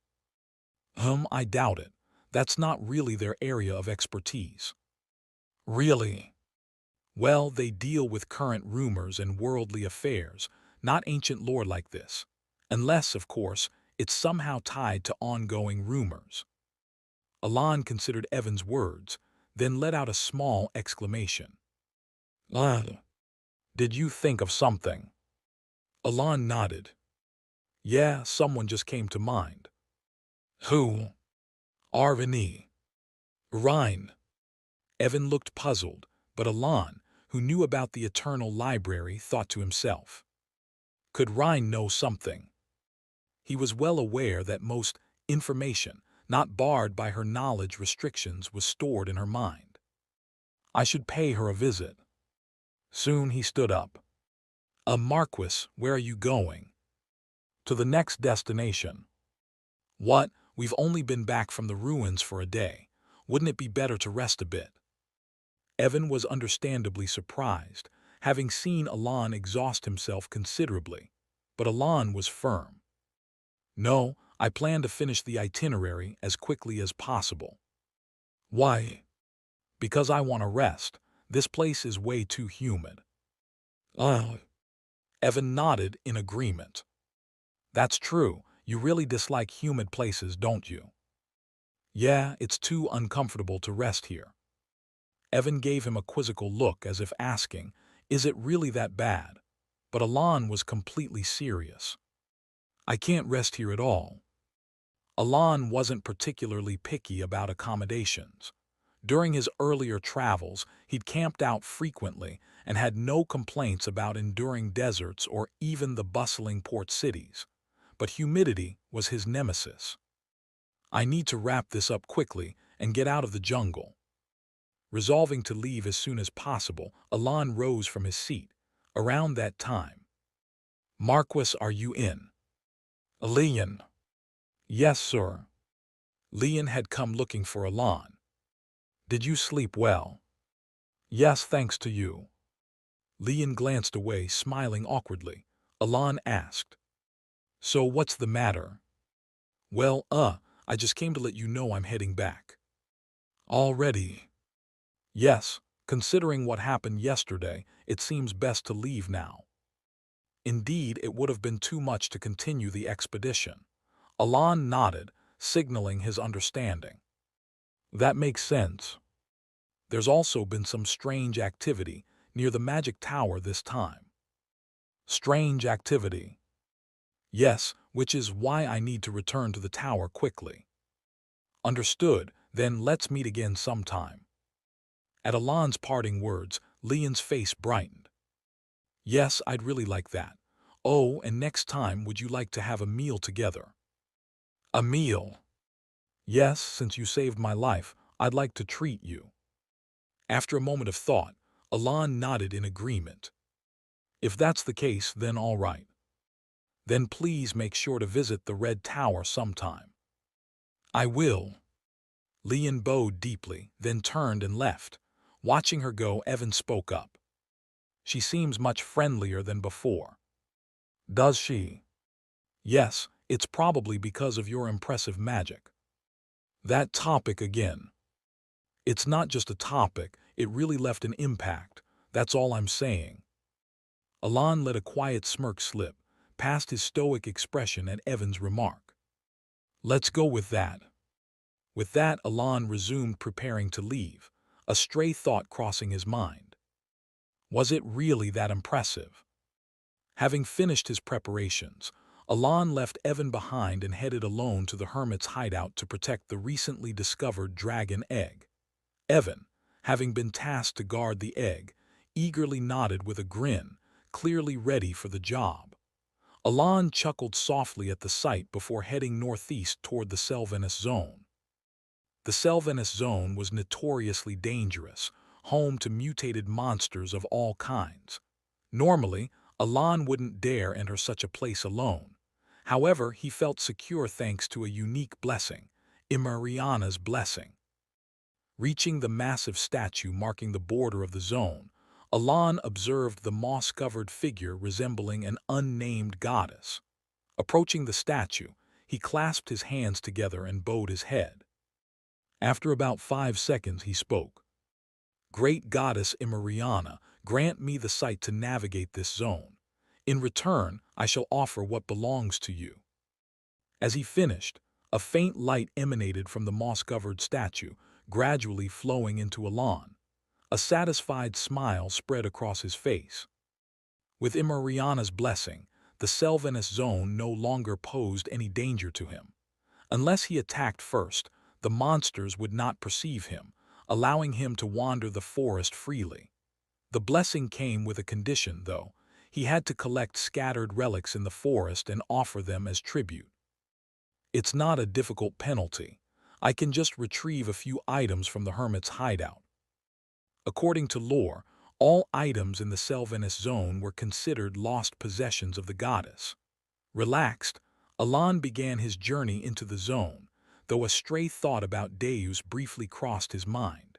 I doubt it. That's not really their area of expertise. Really? Well, they deal with current rumors and worldly affairs, not ancient lore like this. Unless, of course, it's somehow tied to ongoing rumors. Alan considered Evan's words, then let out a small exclamation. Did you think of something? Alan nodded. Yeah, someone just came to mind. Who? Arvini. Rhine. Evan looked puzzled, but Alan, who knew about the Eternal Library, thought to himself. Could Rhine know something? He was well aware that most information, not barred by her knowledge restrictions, was stored in her mind. I should pay her a visit. Soon he stood up. Marquis, where are you going? To the next destination. What? We've only been back from the ruins for a day. Wouldn't it be better to rest a bit? Evan was understandably surprised, having seen Alan exhaust himself considerably, but Alan was firm. No, I plan to finish the itinerary as quickly as possible. Why? Because I want to rest. This place is way too humid. Evan nodded in agreement. That's true. You really dislike humid places, don't you? Yeah, it's too uncomfortable to rest here. Evan gave him a quizzical look as if asking, is it really that bad? But Alan was completely serious. I can't rest here at all. Alan wasn't particularly picky about accommodations. During his earlier travels, he'd camped out frequently and had no complaints about enduring deserts or even the bustling port cities. But humidity was his nemesis. I need to wrap this up quickly and get out of the jungle. Resolving to leave as soon as possible, Alan rose from his seat. Around that time. Marquis, are you in? Leon. Yes, sir. Leon had come looking for Alan. Did you sleep well? Yes, thanks to you. Leon glanced away, smiling awkwardly. Alan asked. So what's the matter? Well, I just came to let you know I'm heading back. Already? Yes, considering what happened yesterday, it seems best to leave now. Indeed, it would have been too much to continue the expedition. Alan nodded, signaling his understanding. That makes sense. There's also been some strange activity near the magic tower this time. Strange activity? Yes, which is why I need to return to the tower quickly. Understood, then let's meet again sometime. At Alan's parting words, Leon's face brightened. Yes, I'd really like that. Oh, and next time would you like to have a meal together? A meal? Yes, since you saved my life, I'd like to treat you. After a moment of thought, Alan nodded in agreement. If that's the case, then all right. Then please make sure to visit the Red Tower sometime. I will. Leon bowed deeply, then turned and left. Watching her go, Evan spoke up. She seems much friendlier than before. Does she? Yes, it's probably because of your impressive magic. That topic again. It's not just a topic, it really left an impact. That's all I'm saying. Alan let a quiet smirk slip, past his stoic expression at Evan's remark. "Let's go with that." With that, Alon resumed preparing to leave, a stray thought crossing his mind. Was it really that impressive? Having finished his preparations, Alon left Evan behind and headed alone to the hermit's hideout to protect the recently discovered dragon egg. Evan, having been tasked to guard the egg, eagerly nodded with a grin, clearly ready for the job. Alon chuckled softly at the sight before heading northeast toward the Selvanus zone. The Selvanus zone was notoriously dangerous, home to mutated monsters of all kinds. Normally, Alon wouldn't dare enter such a place alone. However, he felt secure thanks to a unique blessing, Imariana's blessing. Reaching the massive statue marking the border of the zone, Alon observed the moss-covered figure resembling an unnamed goddess. Approaching the statue, he clasped his hands together and bowed his head. After about 5 seconds, he spoke. "Great goddess Imariana, grant me the sight to navigate this zone. In return, I shall offer what belongs to you." As he finished, a faint light emanated from the moss-covered statue, gradually flowing into Alon. A satisfied smile spread across his face. With Imariana's blessing, the Selvanus zone no longer posed any danger to him. Unless he attacked first, the monsters would not perceive him, allowing him to wander the forest freely. The blessing came with a condition, though. He had to collect scattered relics in the forest and offer them as tribute. "It's not a difficult penalty. I can just retrieve a few items from the hermit's hideout." According to lore, all items in the Selvanus zone were considered lost possessions of the goddess. Relaxed, Alon began his journey into the zone, though a stray thought about Deus briefly crossed his mind.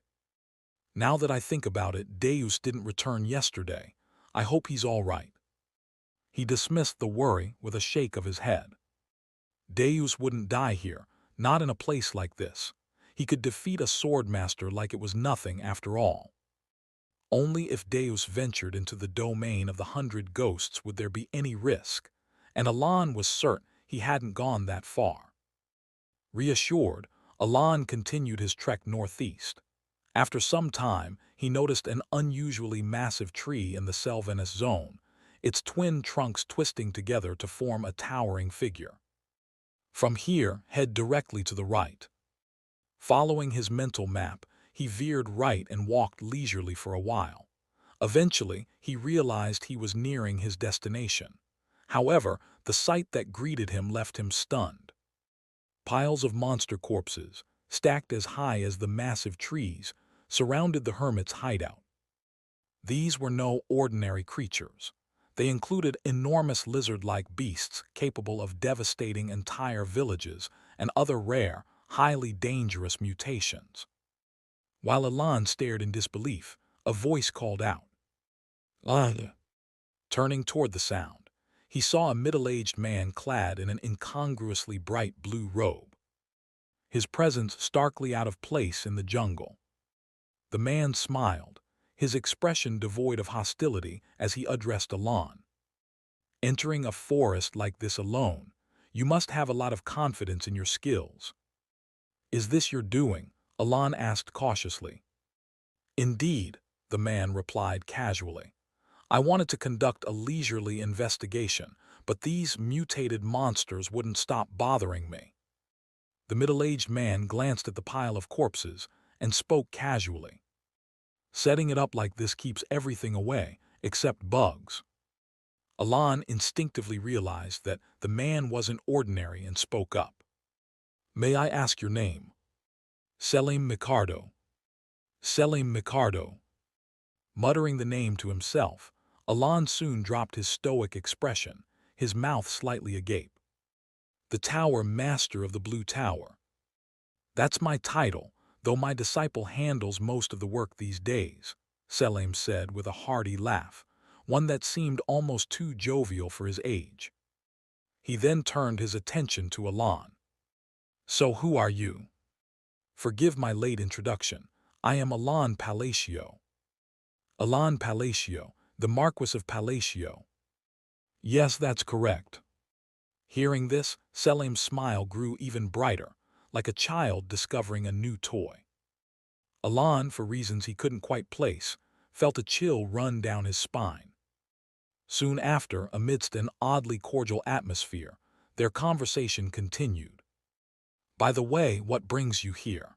"Now that I think about it, Deus didn't return yesterday. I hope he's all right." He dismissed the worry with a shake of his head. Deus wouldn't die here, not in a place like this. He could defeat a swordmaster like it was nothing after all. Only if Deus ventured into the domain of the 100 ghosts would there be any risk, and Alon was certain he hadn't gone that far. Reassured, Alon continued his trek northeast. After some time, he noticed an unusually massive tree in the Selvanus zone, its twin trunks twisting together to form a towering figure. From here, head directly to the right. Following his mental map, he veered right and walked leisurely for a while. Eventually, he realized he was nearing his destination. However, the sight that greeted him left him stunned. Piles of monster corpses, stacked as high as the massive trees, surrounded the hermit's hideout. These were no ordinary creatures. They included enormous lizard-like beasts capable of devastating entire villages and other rare, highly dangerous mutations. While Alon stared in disbelief, a voice called out. Turning toward the sound, he saw a middle-aged man clad in an incongruously bright blue robe. His presence starkly out of place in the jungle. The man smiled, his expression devoid of hostility as he addressed Alon. "Entering a forest like this alone, you must have a lot of confidence in your skills." "Is this your doing?" Alon asked cautiously. "Indeed," the man replied casually. "I wanted to conduct a leisurely investigation, but these mutated monsters wouldn't stop bothering me." The middle-aged man glanced at the pile of corpses and spoke casually. "Setting it up like this keeps everything away, except bugs." Alon instinctively realized that the man wasn't ordinary and spoke up. "May I ask your name?" "Selim Micardo." "Selim Micardo." Muttering the name to himself, Alon soon dropped his stoic expression, his mouth slightly agape. "The Tower Master of the Blue Tower. That's my title, though my disciple handles most of the work these days," Selim said with a hearty laugh, one that seemed almost too jovial for his age. He then turned his attention to Alon. "So who are you?" "Forgive my late introduction. I am Alon Palacio." "Alon Palacio, the Marquis of Palacio." Yes, that's correct. Hearing this, Selim's smile grew even brighter, like a child discovering a new toy. Alan, for reasons he couldn't quite place, felt a chill run down his spine. Soon after, amidst an oddly cordial atmosphere, their conversation continued. By the way, what brings you here?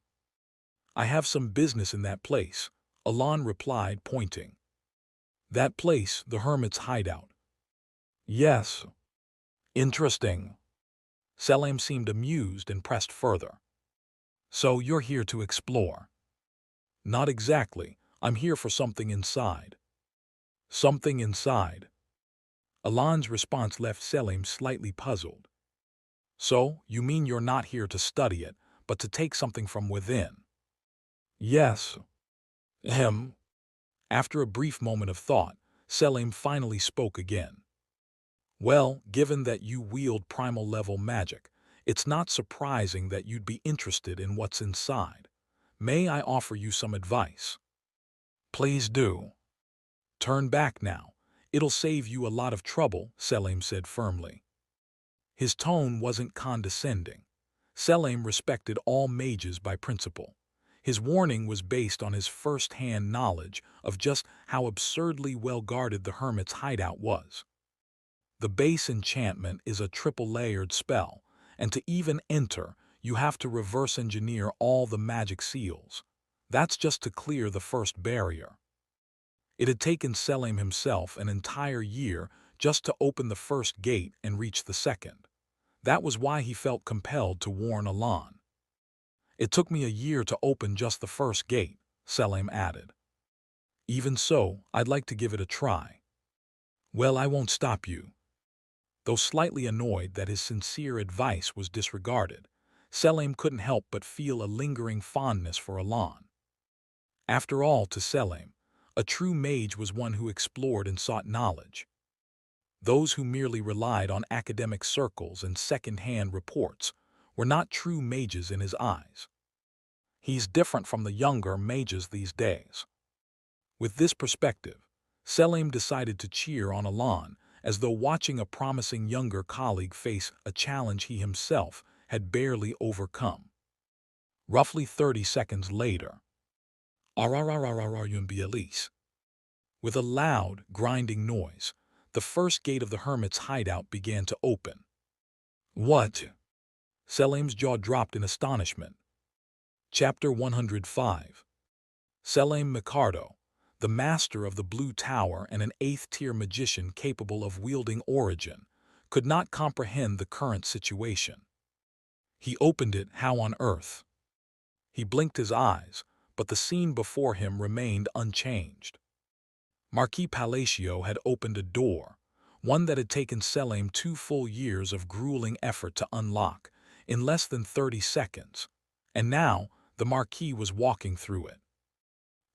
I have some business in that place, Alan replied, pointing. That place, the hermit's hideout. Yes. Interesting. Selim seemed amused and pressed further. So you're here to explore? Not exactly. I'm here for something inside. Something inside. Alan's response left Selim slightly puzzled. So, you mean you're not here to study it, but to take something from within? Yes. Ahem. After a brief moment of thought, Selim finally spoke again. Well, given that you wield primal-level magic, it's not surprising that you'd be interested in what's inside. May I offer you some advice? Please do. Turn back now. It'll save you a lot of trouble, Selim said firmly. His tone wasn't condescending. Selim respected all mages by principle. His warning was based on his first-hand knowledge of just how absurdly well-guarded the hermit's hideout was. The base enchantment is a triple-layered spell, and to even enter, you have to reverse engineer all the magic seals. That's just to clear the first barrier. It had taken Selim himself an entire year just to open the first gate and reach the second. That was why he felt compelled to warn Alan. It took me a year to open just the first gate, Selim added. Even so, I'd like to give it a try. Well, I won't stop you. Though slightly annoyed that his sincere advice was disregarded, Selim couldn't help but feel a lingering fondness for Alan. After all, to Selim, a true mage was one who explored and sought knowledge. Those who merely relied on academic circles and second-hand reports were not true mages in his eyes. He's different from the younger mages these days. With this perspective, Selim decided to cheer on Alan as though watching a promising younger colleague face a challenge he himself had barely overcome. Roughly 30 seconds later, with a loud, grinding noise, the first gate of the hermit's hideout began to open. What? Selim's jaw dropped in astonishment. Chapter 105. Selim Mikardo, the master of the Blue Tower and an 8th-tier magician capable of wielding Origin, could not comprehend the current situation. He opened it, how on earth? He blinked his eyes, but the scene before him remained unchanged. Marquis Palacio had opened a door, one that had taken Selim 2 full years of grueling effort to unlock, in less than 30 seconds, and now the Marquis was walking through it.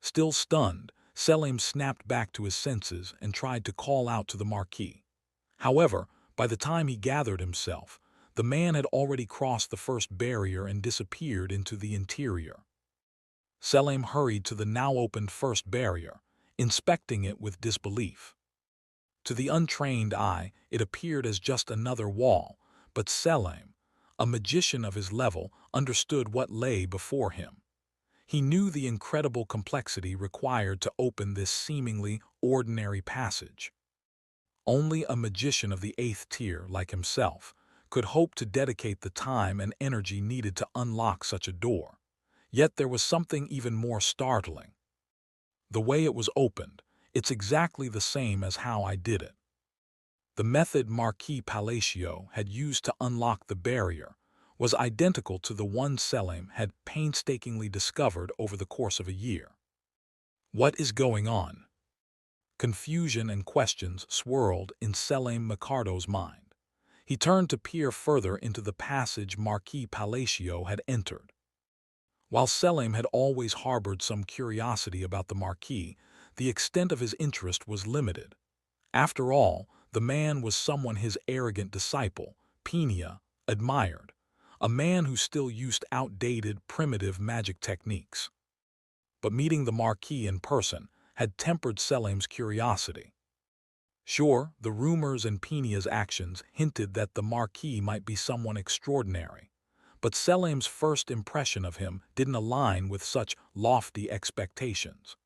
Still stunned, Selim snapped back to his senses and tried to call out to the Marquis. However, by the time he gathered himself, the man had already crossed the first barrier and disappeared into the interior. Selim hurried to the now-opened first barrier, inspecting it with disbelief. To the untrained eye, it appeared as just another wall, but Selim, a magician of his level, understood what lay before him. He knew the incredible complexity required to open this seemingly ordinary passage. Only a magician of the 8th tier, like himself, could hope to dedicate the time and energy needed to unlock such a door. Yet there was something even more startling. The way it was opened, it's exactly the same as how I did it. The method Marquis Palacio had used to unlock the barrier was identical to the one Selim had painstakingly discovered over the course of a year. What is going on? Confusion and questions swirled in Selim Mikardo's mind. He turned to peer further into the passage Marquis Palacio had entered. While Selim had always harbored some curiosity about the Marquis, the extent of his interest was limited. After all, the man was someone his arrogant disciple, Pena, admired, a man who still used outdated, primitive magic techniques. But meeting the Marquis in person had tempered Selim's curiosity. Sure, the rumors and Penia's actions hinted that the Marquis might be someone extraordinary, but Selim's first impression of him didn't align with such lofty expectations.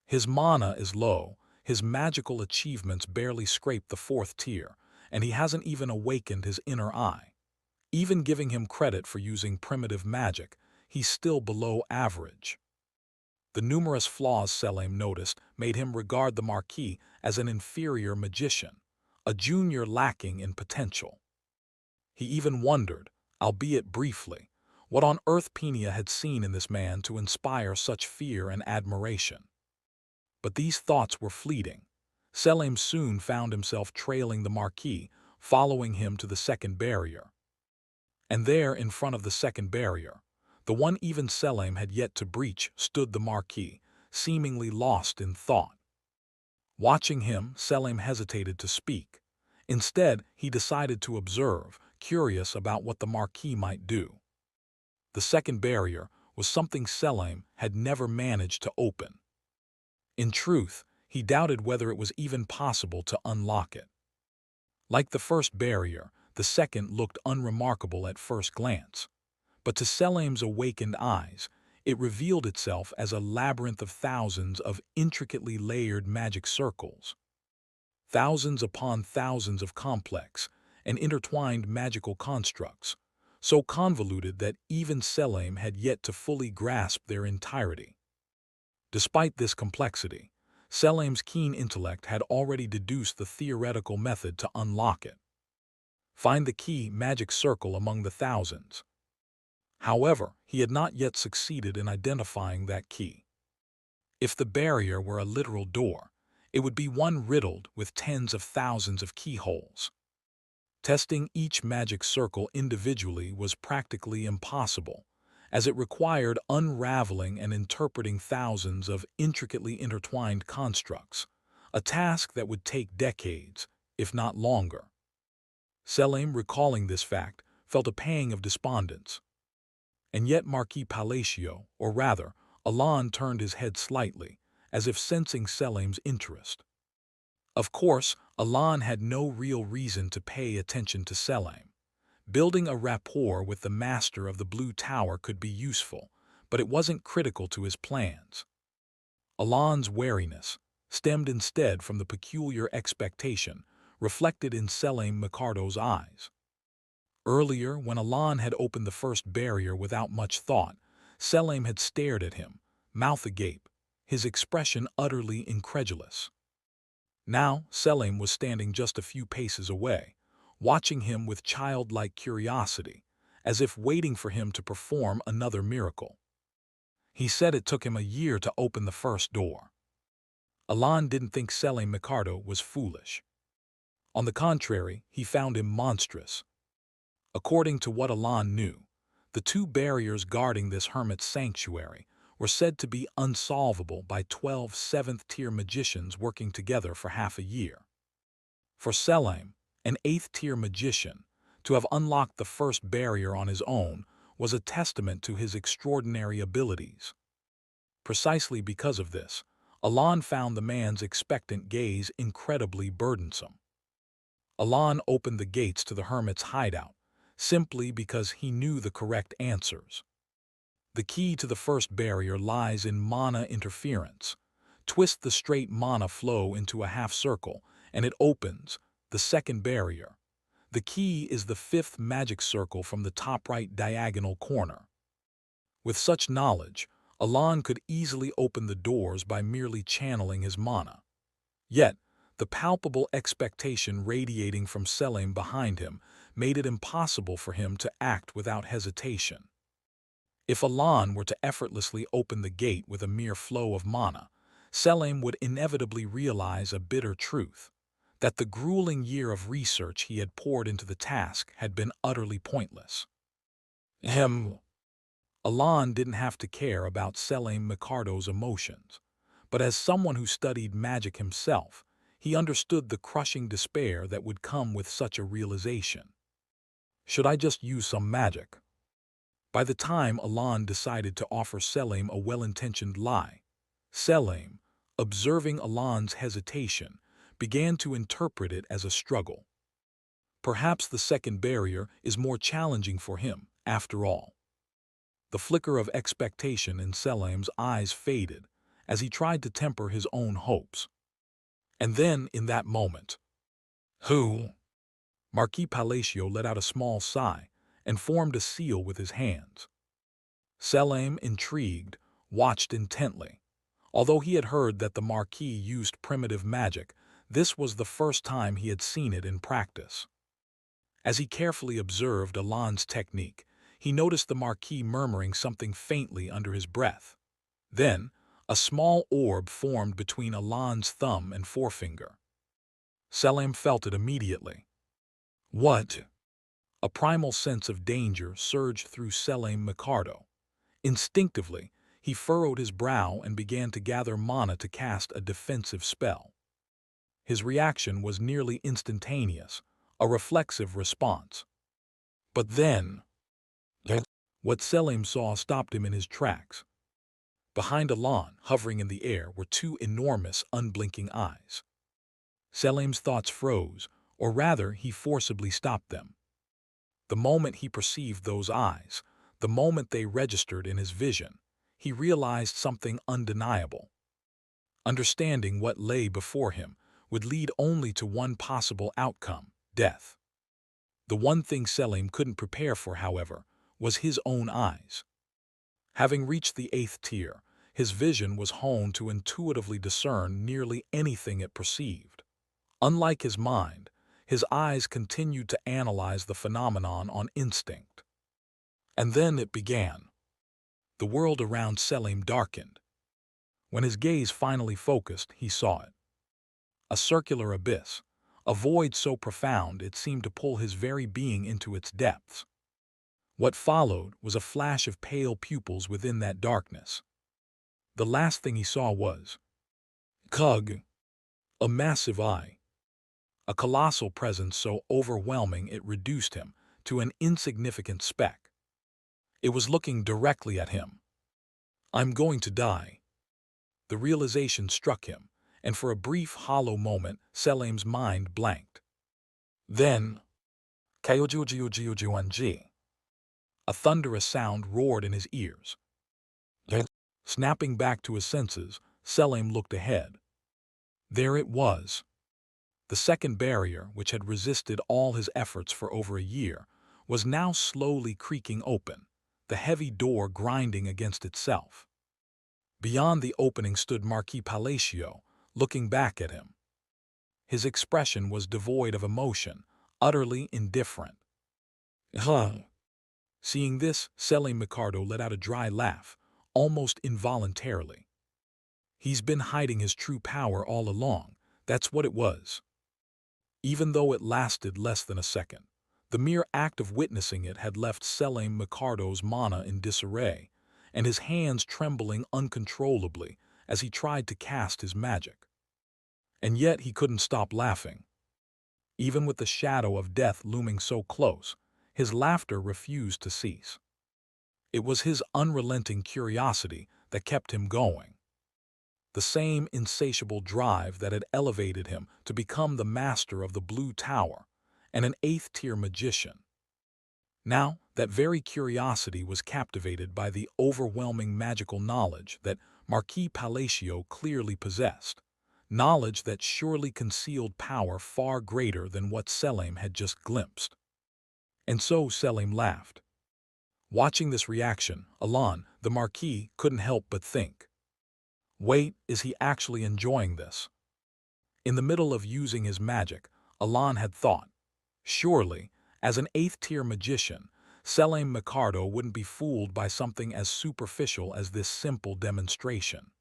His mana is low, his magical achievements barely scrape the fourth tier, and he hasn't even awakened his inner eye. Even giving him credit for using primitive magic, he's still below average. The numerous flaws Selim noticed made him regard the Marquis as an inferior magician, a junior lacking in potential. He even wondered, albeit briefly, what on earth Penia had seen in this man to inspire such fear and admiration. But these thoughts were fleeting. Selim soon found himself trailing the Marquis, following him to the second barrier. And there, in front of the second barrier, the one even Selim had yet to breach, stood the Marquis, seemingly lost in thought. Watching him, Selim hesitated to speak. Instead, he decided to observe, curious about what the Marquis might do. The second barrier was something Selim had never managed to open. In truth, he doubted whether it was even possible to unlock it. Like the first barrier, the second looked unremarkable at first glance. But to Selim's awakened eyes, it revealed itself as a labyrinth of thousands of intricately layered magic circles. Thousands upon thousands of complex and intertwined magical constructs, so convoluted that even Selim had yet to fully grasp their entirety. Despite this complexity, Selim's keen intellect had already deduced the theoretical method to unlock it. Find the key magic circle among the thousands. However, he had not yet succeeded in identifying that key. If the barrier were a literal door, it would be one riddled with tens of thousands of keyholes. Testing each magic circle individually was practically impossible, as it required unraveling and interpreting thousands of intricately intertwined constructs, a task that would take decades, if not longer. Selim, recalling this fact, felt a pang of despondence. And yet Marquis Palacio, or rather, Alon turned his head slightly, as if sensing Selim's interest. Of course, Alon had no real reason to pay attention to Selim. Building a rapport with the master of the Blue Tower could be useful, but it wasn't critical to his plans. Alon's wariness stemmed instead from the peculiar expectation reflected in Selim Micardo's eyes. Earlier, when Alon had opened the first barrier without much thought, Selim had stared at him, mouth agape, his expression utterly incredulous. Now, Selim was standing just a few paces away, watching him with childlike curiosity, as if waiting for him to perform another miracle. He said it took him a year to open the first door. Alon didn't think Selim Micardo was foolish. On the contrary, he found him monstrous. According to what Alon knew, the two barriers guarding this hermit's sanctuary were said to be unsolvable by 12 seventh-tier magicians working together for half a year. For Selim, an eighth-tier magician, to have unlocked the first barrier on his own was a testament to his extraordinary abilities. Precisely because of this, Alon found the man's expectant gaze incredibly burdensome. Alon opened the gates to the hermit's hideout, simply because he knew the correct answers. The key to the first barrier lies in mana interference. Twist the straight mana flow into a half circle, and it opens the second barrier. The key is the fifth magic circle from the top right diagonal corner. With such knowledge, Alon could easily open the doors by merely channeling his mana. Yet, the palpable expectation radiating from Selim behind him made it impossible for him to act without hesitation. If Alon were to effortlessly open the gate with a mere flow of mana, Selim would inevitably realize a bitter truth, that the grueling year of research he had poured into the task had been utterly pointless. Alon didn't have to care about Selim Micardo's emotions, but as someone who studied magic himself, he understood the crushing despair that would come with such a realization. Should I just use some magic? By the time Alon decided to offer Selim a well-intentioned lie, Selim, observing Alon's hesitation, began to interpret it as a struggle. Perhaps the second barrier is more challenging for him, after all. The flicker of expectation in Selim's eyes faded as he tried to temper his own hopes. And then, in that moment, who? Marquis Palacio let out a small sigh and formed a seal with his hands. Selim, intrigued, watched intently. Although he had heard that the Marquis used primitive magic, this was the first time he had seen it in practice. As he carefully observed Alon's technique, he noticed the Marquis murmuring something faintly under his breath. Then, a small orb formed between Alon's thumb and forefinger. Selim felt it immediately. What? A primal sense of danger surged through Selim Micardo. Instinctively, he furrowed his brow and began to gather mana to cast a defensive spell. His reaction was nearly instantaneous, a reflexive response. But then, what Selim saw stopped him in his tracks. Behind Alon, hovering in the air, were two enormous, unblinking eyes. Selim's thoughts froze, or rather, he forcibly stopped them. The moment he perceived those eyes, the moment they registered in his vision, he realized something undeniable. Understanding what lay before him would lead only to one possible outcome: death. The one thing Selim couldn't prepare for, however, was his own eyes. Having reached the 8th tier, his vision was honed to intuitively discern nearly anything it perceived. Unlike his mind, his eyes continued to analyze the phenomenon on instinct. And then it began. The world around Selim darkened. When his gaze finally focused, he saw it. A circular abyss, a void so profound it seemed to pull his very being into its depths. What followed was a flash of pale pupils within that darkness. The last thing he saw was Kug, a massive eye. A colossal presence so overwhelming it reduced him to an insignificant speck. It was looking directly at him. I'm going to die. The realization struck him, and for a brief, hollow moment, Selim's mind blanked. Then, Kayojujujujujuanji. A thunderous sound roared in his ears. Snapping back to his senses, Selim looked ahead. There it was. The second barrier, which had resisted all his efforts for over a year, was now slowly creaking open, the heavy door grinding against itself. Beyond the opening stood Marquis Palacio, looking back at him. His expression was devoid of emotion, utterly indifferent. Seeing this, Selim Micardo let out a dry laugh, almost involuntarily. He's been hiding his true power all along, that's what it was. Even though it lasted less than a second, the mere act of witnessing it had left Selim Micardo's mana in disarray, and his hands trembling uncontrollably as he tried to cast his magic. And yet he couldn't stop laughing. Even with the shadow of death looming so close, his laughter refused to cease. It was his unrelenting curiosity that kept him going. The same insatiable drive that had elevated him to become the master of the Blue Tower and an 8th-tier magician. Now, that very curiosity was captivated by the overwhelming magical knowledge that Marquis Palacio clearly possessed, knowledge that surely concealed power far greater than what Selim had just glimpsed. And so Selim laughed. Watching this reaction, Alon, the Marquis, couldn't help but think. Wait, is he actually enjoying this? In the middle of using his magic, Alon had thought, surely, as an 8th-tier magician, Selim Micardo wouldn't be fooled by something as superficial as this simple demonstration.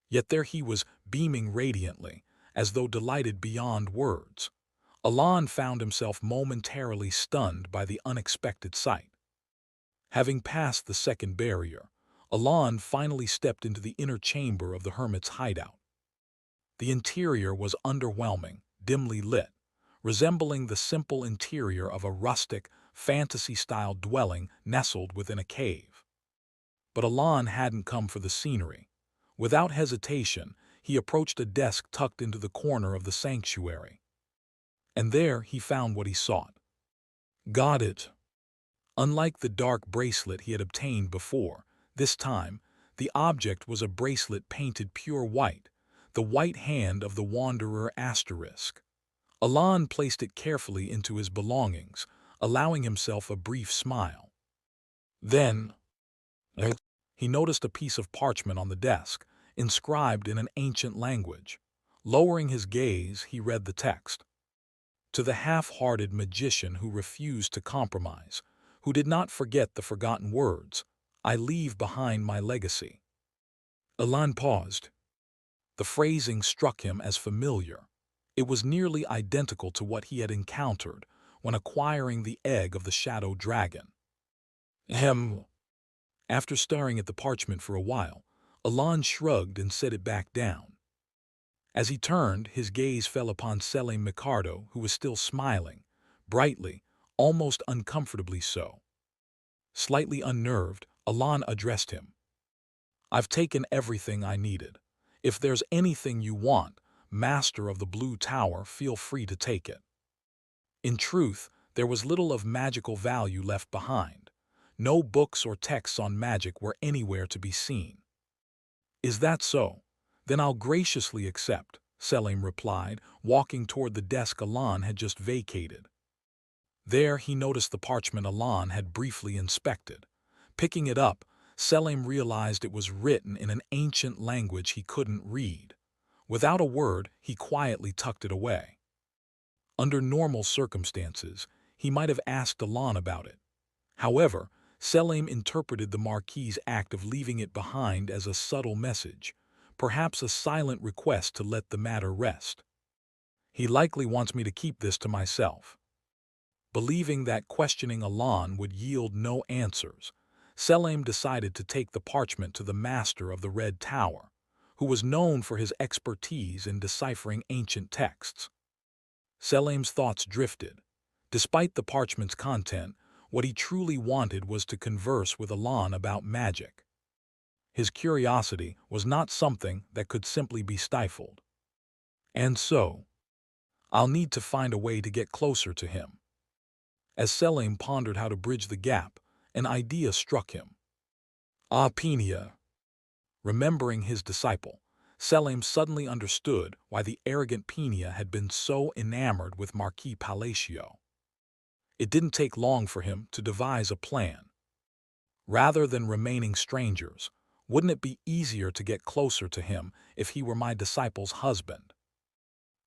Yet there he was, beaming radiantly, as though delighted beyond words. Alon found himself momentarily stunned by the unexpected sight. Having passed the second barrier, Alon finally stepped into the inner chamber of the hermit's hideout. The interior was underwhelming, dimly lit, resembling the simple interior of a rustic, fantasy-style dwelling nestled within a cave. But Alon hadn't come for the scenery. Without hesitation, he approached a desk tucked into the corner of the sanctuary. And there he found what he sought. Got it. Unlike the dark bracelet he had obtained before, this time, the object was a bracelet painted pure white, the white hand of the Wanderer ***. Alan placed it carefully into his belongings, allowing himself a brief smile. Then, he noticed a piece of parchment on the desk, inscribed in an ancient language. Lowering his gaze, he read the text. To the half-hearted magician who refused to compromise, who did not forget the forgotten words, I leave behind my legacy. Alan paused. The phrasing struck him as familiar. It was nearly identical to what he had encountered when acquiring the egg of the shadow dragon. After staring at the parchment for a while, Alan shrugged and set it back down. As he turned, his gaze fell upon Selim Micardo, who was still smiling, brightly, almost uncomfortably so. Slightly unnerved, Alan addressed him. I've taken everything I needed. If there's anything you want, Master of the Blue Tower, feel free to take it. In truth, there was little of magical value left behind. No books or texts on magic were anywhere to be seen. Is that so? Then I'll graciously accept, Selim replied, walking toward the desk Alan had just vacated. There he noticed the parchment Alan had briefly inspected. Picking it up, Selim realized it was written in an ancient language he couldn't read. Without a word, he quietly tucked it away. Under normal circumstances, he might have asked Alan about it. However, Selim interpreted the Marquis's act of leaving it behind as a subtle message, perhaps a silent request to let the matter rest. He likely wants me to keep this to myself. Believing that questioning Alan would yield no answers, Selim decided to take the parchment to the Master of the Red Tower, who was known for his expertise in deciphering ancient texts. Selim's thoughts drifted. Despite the parchment's content, what he truly wanted was to converse with Alan about magic. His curiosity was not something that could simply be stifled. And so, I'll need to find a way to get closer to him. As Selim pondered how to bridge the gap, an idea struck him. Penia. Remembering his disciple, Selim suddenly understood why the arrogant Penia had been so enamored with Marquis Palacio. It didn't take long for him to devise a plan. Rather than remaining strangers, wouldn't it be easier to get closer to him if he were my disciple's husband?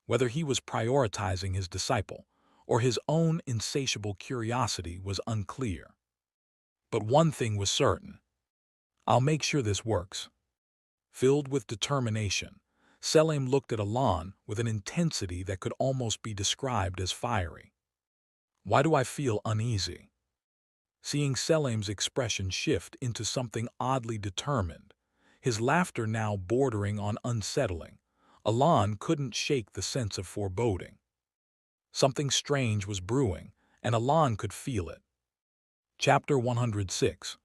Whether he was prioritizing his disciple or his own insatiable curiosity was unclear. But one thing was certain. I'll make sure this works. Filled with determination, Selim looked at Alan with an intensity that could almost be described as fiery. Why do I feel uneasy? Seeing Selim's expression shift into something oddly determined, his laughter now bordering on unsettling, Alan couldn't shake the sense of foreboding. Something strange was brewing, and Alan could feel it. Chapter 106.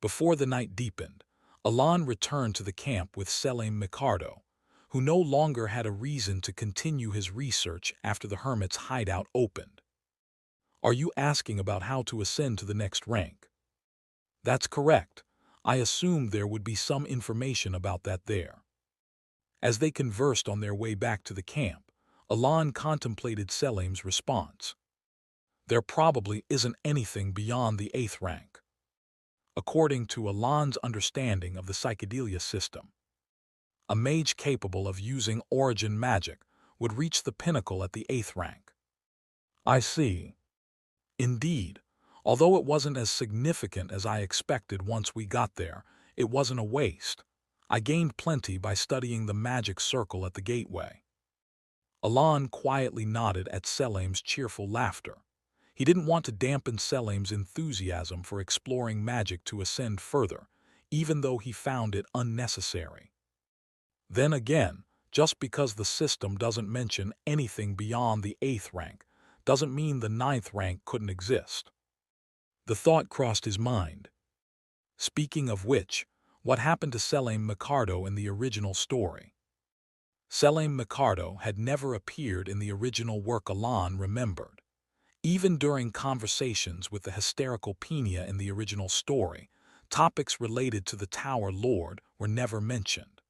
Before the night deepened, Alan returned to the camp with Selim Micardo, who no longer had a reason to continue his research after the hermit's hideout opened. Are you asking about how to ascend to the next rank? That's correct. I assumed there would be some information about that there. As they conversed on their way back to the camp, Alan contemplated Selim's response. There probably isn't anything beyond the 8th rank. According to Alan's understanding of the psychedelia system, a mage capable of using origin magic would reach the pinnacle at the 8th rank. I see. Indeed, although it wasn't as significant as I expected once we got there, it wasn't a waste. I gained plenty by studying the magic circle at the gateway. Alan quietly nodded at Selim's cheerful laughter. He didn't want to dampen Selim's enthusiasm for exploring magic to ascend further, even though he found it unnecessary. Then again, just because the system doesn't mention anything beyond the 8th rank, doesn't mean the 9th rank couldn't exist. The thought crossed his mind. Speaking of which, what happened to Selim Micardo in the original story? Selim Micardo had never appeared in the original work Alan remembered. Even during conversations with the hysterical Pina in the original story, topics related to the Tower Lord were never mentioned.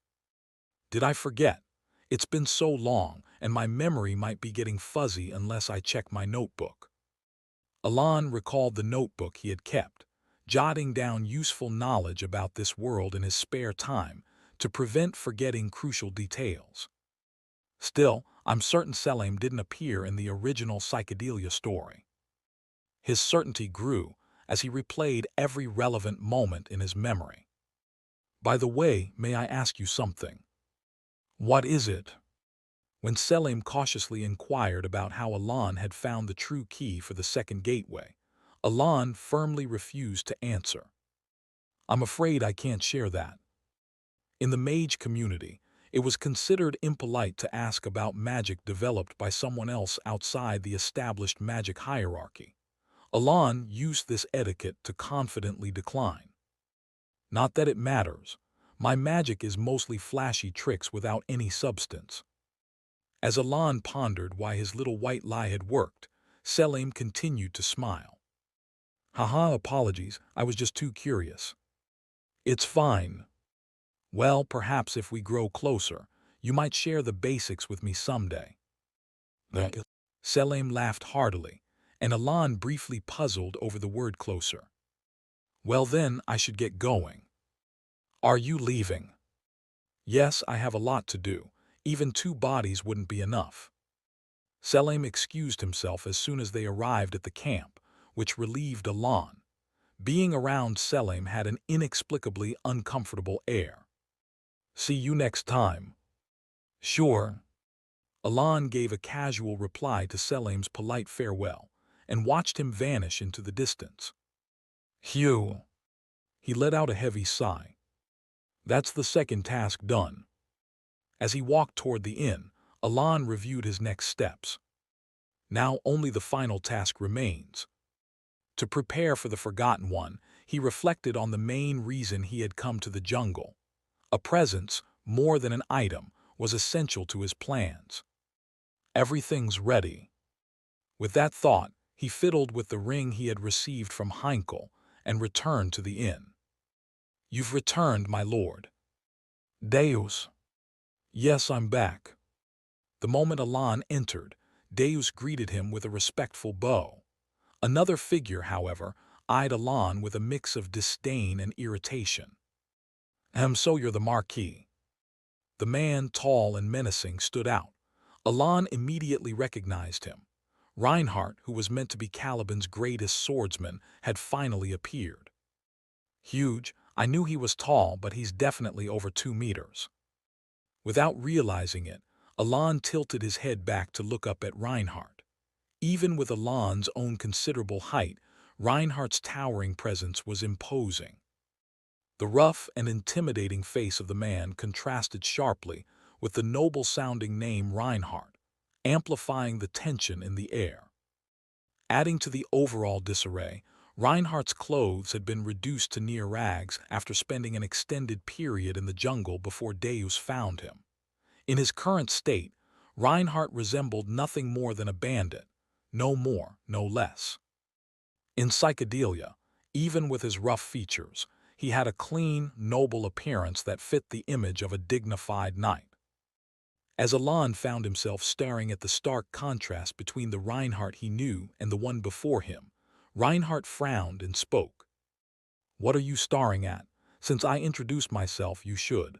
Did I forget? It's been so long, and my memory might be getting fuzzy unless I check my notebook. Alan recalled the notebook he had kept, jotting down useful knowledge about this world in his spare time to prevent forgetting crucial details. Still, I'm certain Selim didn't appear in the original psychedelia story. His certainty grew as he replayed every relevant moment in his memory. By the way, may I ask you something? What is it? When Selim cautiously inquired about how Alan had found the true key for the second gateway, Alan firmly refused to answer. I'm afraid I can't share that. In the mage community, it was considered impolite to ask about magic developed by someone else outside the established magic hierarchy. Alan used this etiquette to confidently decline. Not that it matters. My magic is mostly flashy tricks without any substance. As Alan pondered why his little white lie had worked, Selim continued to smile. Haha, apologies, I was just too curious. It's fine. Well, perhaps if we grow closer, you might share the basics with me someday. Selim laughed heartily, and Alan briefly puzzled over the word closer. Well then, I should get going. Are you leaving? Yes, I have a lot to do. Even 2 bodies wouldn't be enough. Selim excused himself as soon as they arrived at the camp, which relieved Alan. Being around Selim had an inexplicably uncomfortable air. See you next time. Sure. Alan gave a casual reply to Selim's polite farewell and watched him vanish into the distance. Phew. He let out a heavy sigh. That's the second task done. As he walked toward the inn, Alan reviewed his next steps. Now only the final task remains. To prepare for the forgotten one, he reflected on the main reason he had come to the jungle. A presence, more than an item, was essential to his plans. Everything's ready. With that thought, he fiddled with the ring he had received from Heinkel and returned to the inn. You've returned, my lord. Deus. Yes, I'm back. The moment Alan entered, Deus greeted him with a respectful bow. Another figure, however, eyed Alan with a mix of disdain and irritation. So you're the Marquis. The man, tall and menacing, stood out. Alan immediately recognized him. Reinhardt, who was meant to be Caliban's greatest swordsman, had finally appeared. Huge, I knew he was tall, but he's definitely over 2 meters. Without realizing it, Alan tilted his head back to look up at Reinhardt. Even with Alan's own considerable height, Reinhardt's towering presence was imposing. The rough and intimidating face of the man contrasted sharply with the noble-sounding name Reinhardt, amplifying the tension in the air. Adding to the overall disarray, Reinhardt's clothes had been reduced to near rags after spending an extended period in the jungle before Deus found him. In his current state, Reinhardt resembled nothing more than a bandit, no more, no less. In psychedelia, even with his rough features, he had a clean, noble appearance that fit the image of a dignified knight. As Alan found himself staring at the stark contrast between the Reinhardt he knew and the one before him, Reinhardt frowned and spoke. What are you staring at? Since I introduced myself, you should.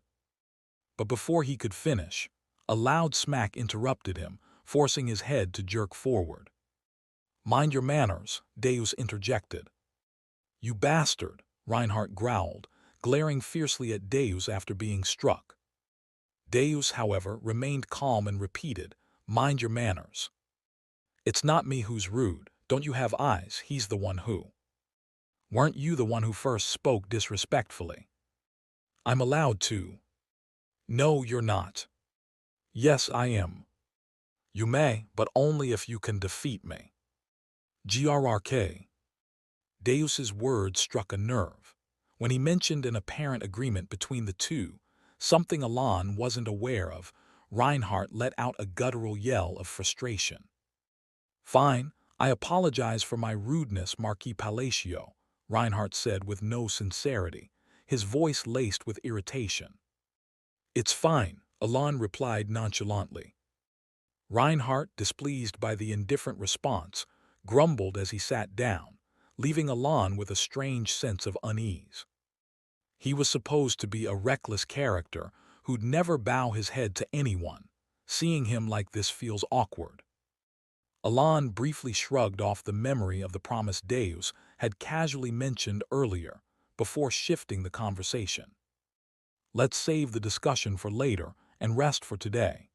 But before he could finish, a loud smack interrupted him, forcing his head to jerk forward. Mind your manners, Deus interjected. You bastard, Reinhardt growled, glaring fiercely at Deus after being struck. Deus, however, remained calm and repeated, Mind your manners. It's not me who's rude. Don't you have eyes? He's the one who. Weren't you the one who first spoke disrespectfully? I'm allowed to. No, you're not. Yes, I am. You may, but only if you can defeat me. GRRK. Deus's words struck a nerve. When he mentioned an apparent agreement between the two, something Alan wasn't aware of, Reinhardt let out a guttural yell of frustration. "Fine, I apologize for my rudeness, Marquis Palacio," Reinhardt said with no sincerity, his voice laced with irritation. "It's fine," Alon replied nonchalantly. Reinhardt, displeased by the indifferent response, grumbled as he sat down, leaving Alon with a strange sense of unease. He was supposed to be a reckless character who'd never bow his head to anyone. Seeing him like this feels awkward. Alon briefly shrugged off the memory of the promise Deus had casually mentioned earlier before shifting the conversation. "Let's save the discussion for later and rest for today."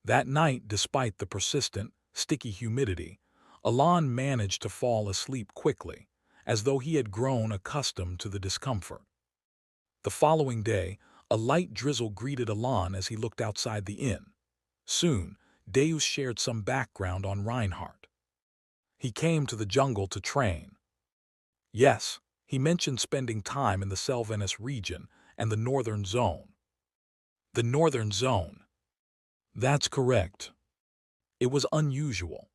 That night, despite the persistent, sticky humidity, Alon managed to fall asleep quickly, as though he had grown accustomed to the discomfort. The following day, a light drizzle greeted Alon as he looked outside the inn. Soon, Deus shared some background on Reinhardt. He came to the jungle to train. Yes, he mentioned spending time in the Selvanis region and the Northern Zone. The Northern Zone. That's correct. It was unusual.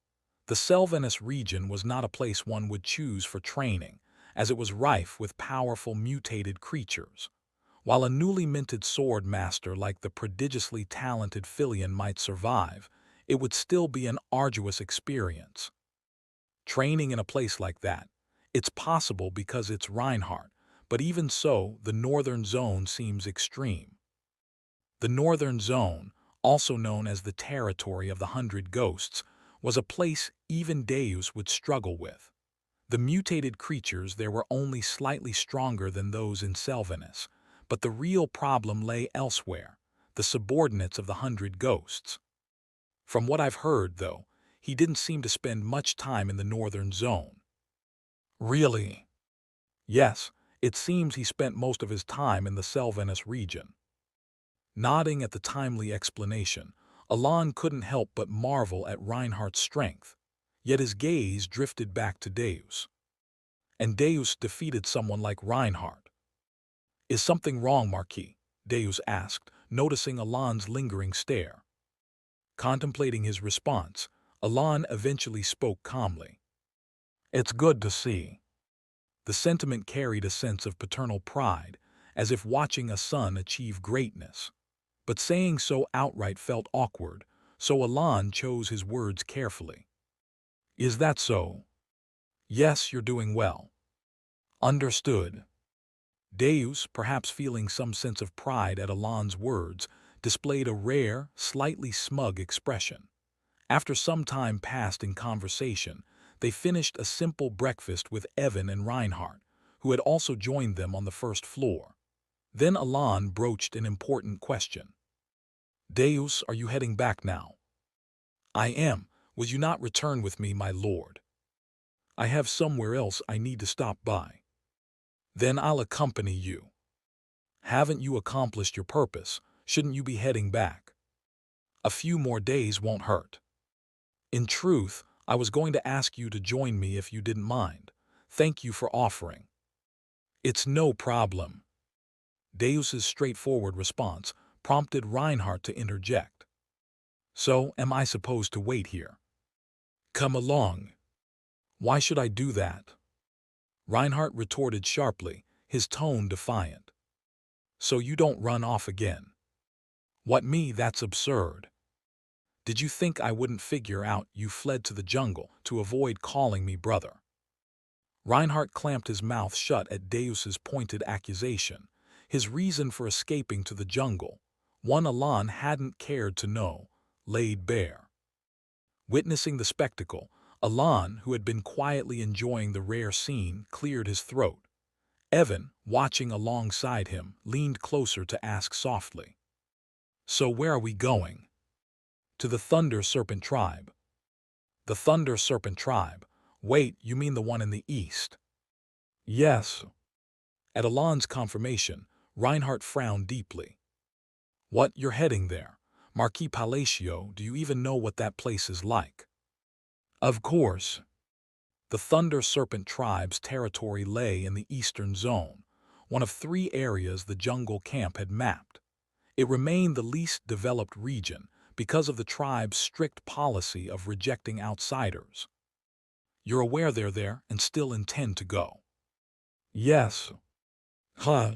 The Selvanis region was not a place one would choose for training, as it was rife with powerful mutated creatures. While a newly minted sword master like the prodigiously talented Filion might survive, it would still be an arduous experience. Training in a place like that, it's possible because it's Reinhardt, but even so, the Northern Zone seems extreme. The Northern Zone, also known as the Territory of the 100 Ghosts, was a place even Deus would struggle with. The mutated creatures there were only slightly stronger than those in Selvanis, but the real problem lay elsewhere, the subordinates of the 100 Ghosts. From what I've heard, though, he didn't seem to spend much time in the Northern Zone. Really? Yes, it seems he spent most of his time in the Selvanis region. Nodding at the timely explanation, Alon couldn't help but marvel at Reinhardt's strength, yet his gaze drifted back to Deus. And Deus defeated someone like Reinhardt. "Is something wrong, Marquis?" Deus asked, noticing Alon's lingering stare. Contemplating his response, Alon eventually spoke calmly. "It's good to see." The sentiment carried a sense of paternal pride, as if watching a son achieve greatness. But saying so outright felt awkward, so Alon chose his words carefully. "Is that so?" "Yes, you're doing well." "Understood." Deus, perhaps feeling some sense of pride at Alon's words, displayed a rare, slightly smug expression. After some time passed in conversation, they finished a simple breakfast with Evan and Reinhardt, who had also joined them on the first floor. Then Alon broached an important question. "Deus, are you heading back now?" "I am. Will you not return with me, my lord?" "I have somewhere else I need to stop by." "Then I'll accompany you." "Haven't you accomplished your purpose? Shouldn't you be heading back?" "A few more days won't hurt." "In truth, I was going to ask you to join me if you didn't mind. Thank you for offering." "It's no problem." Deus's straightforward response prompted Reinhardt to interject. "So, am I supposed to wait here?" "Come along." "Why should I do that?" Reinhardt retorted sharply, his tone defiant. "So you don't run off again." "What me? That's absurd." "Did you think I wouldn't figure out you fled to the jungle to avoid calling me brother?" Reinhardt clamped his mouth shut at Deus's pointed accusation, his reason for escaping to the jungle, one Alon hadn't cared to know, laid bare. Witnessing the spectacle, Alon, who had been quietly enjoying the rare scene, cleared his throat. Evan, watching alongside him, leaned closer to ask softly, "So where are we going?" "To the Thunder Serpent tribe." "The Thunder Serpent tribe? Wait, you mean the one in the east?" "Yes." At Alon's confirmation, Reinhardt frowned deeply. "What, you're heading there? Marquis Palacio, do you even know what that place is like?" "Of course." The Thunder Serpent tribe's territory lay in the Eastern Zone, one of 3 areas the jungle camp had mapped. It remained the least developed region because of the tribe's strict policy of rejecting outsiders. You're aware they're there and still intend to go. Yes. Huh.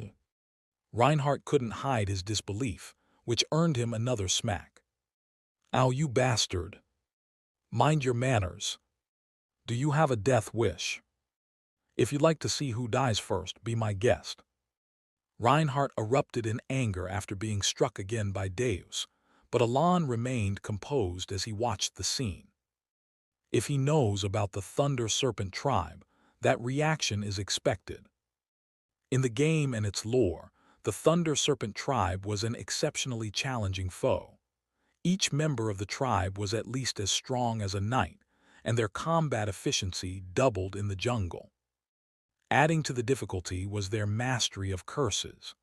Reinhardt couldn't hide his disbelief, which earned him another smack. Ow, you bastard. Mind your manners. Do you have a death wish? If you'd like to see who dies first, be my guest. Reinhardt erupted in anger after being struck again by Deus, but Alon remained composed as he watched the scene. If he knows about the Thunder Serpent tribe, that reaction is expected. In the game and its lore, the Thunder Serpent tribe was an exceptionally challenging foe. Each member of the tribe was at least as strong as a knight, and their combat efficiency doubled in the jungle. Adding to the difficulty was their mastery of curses.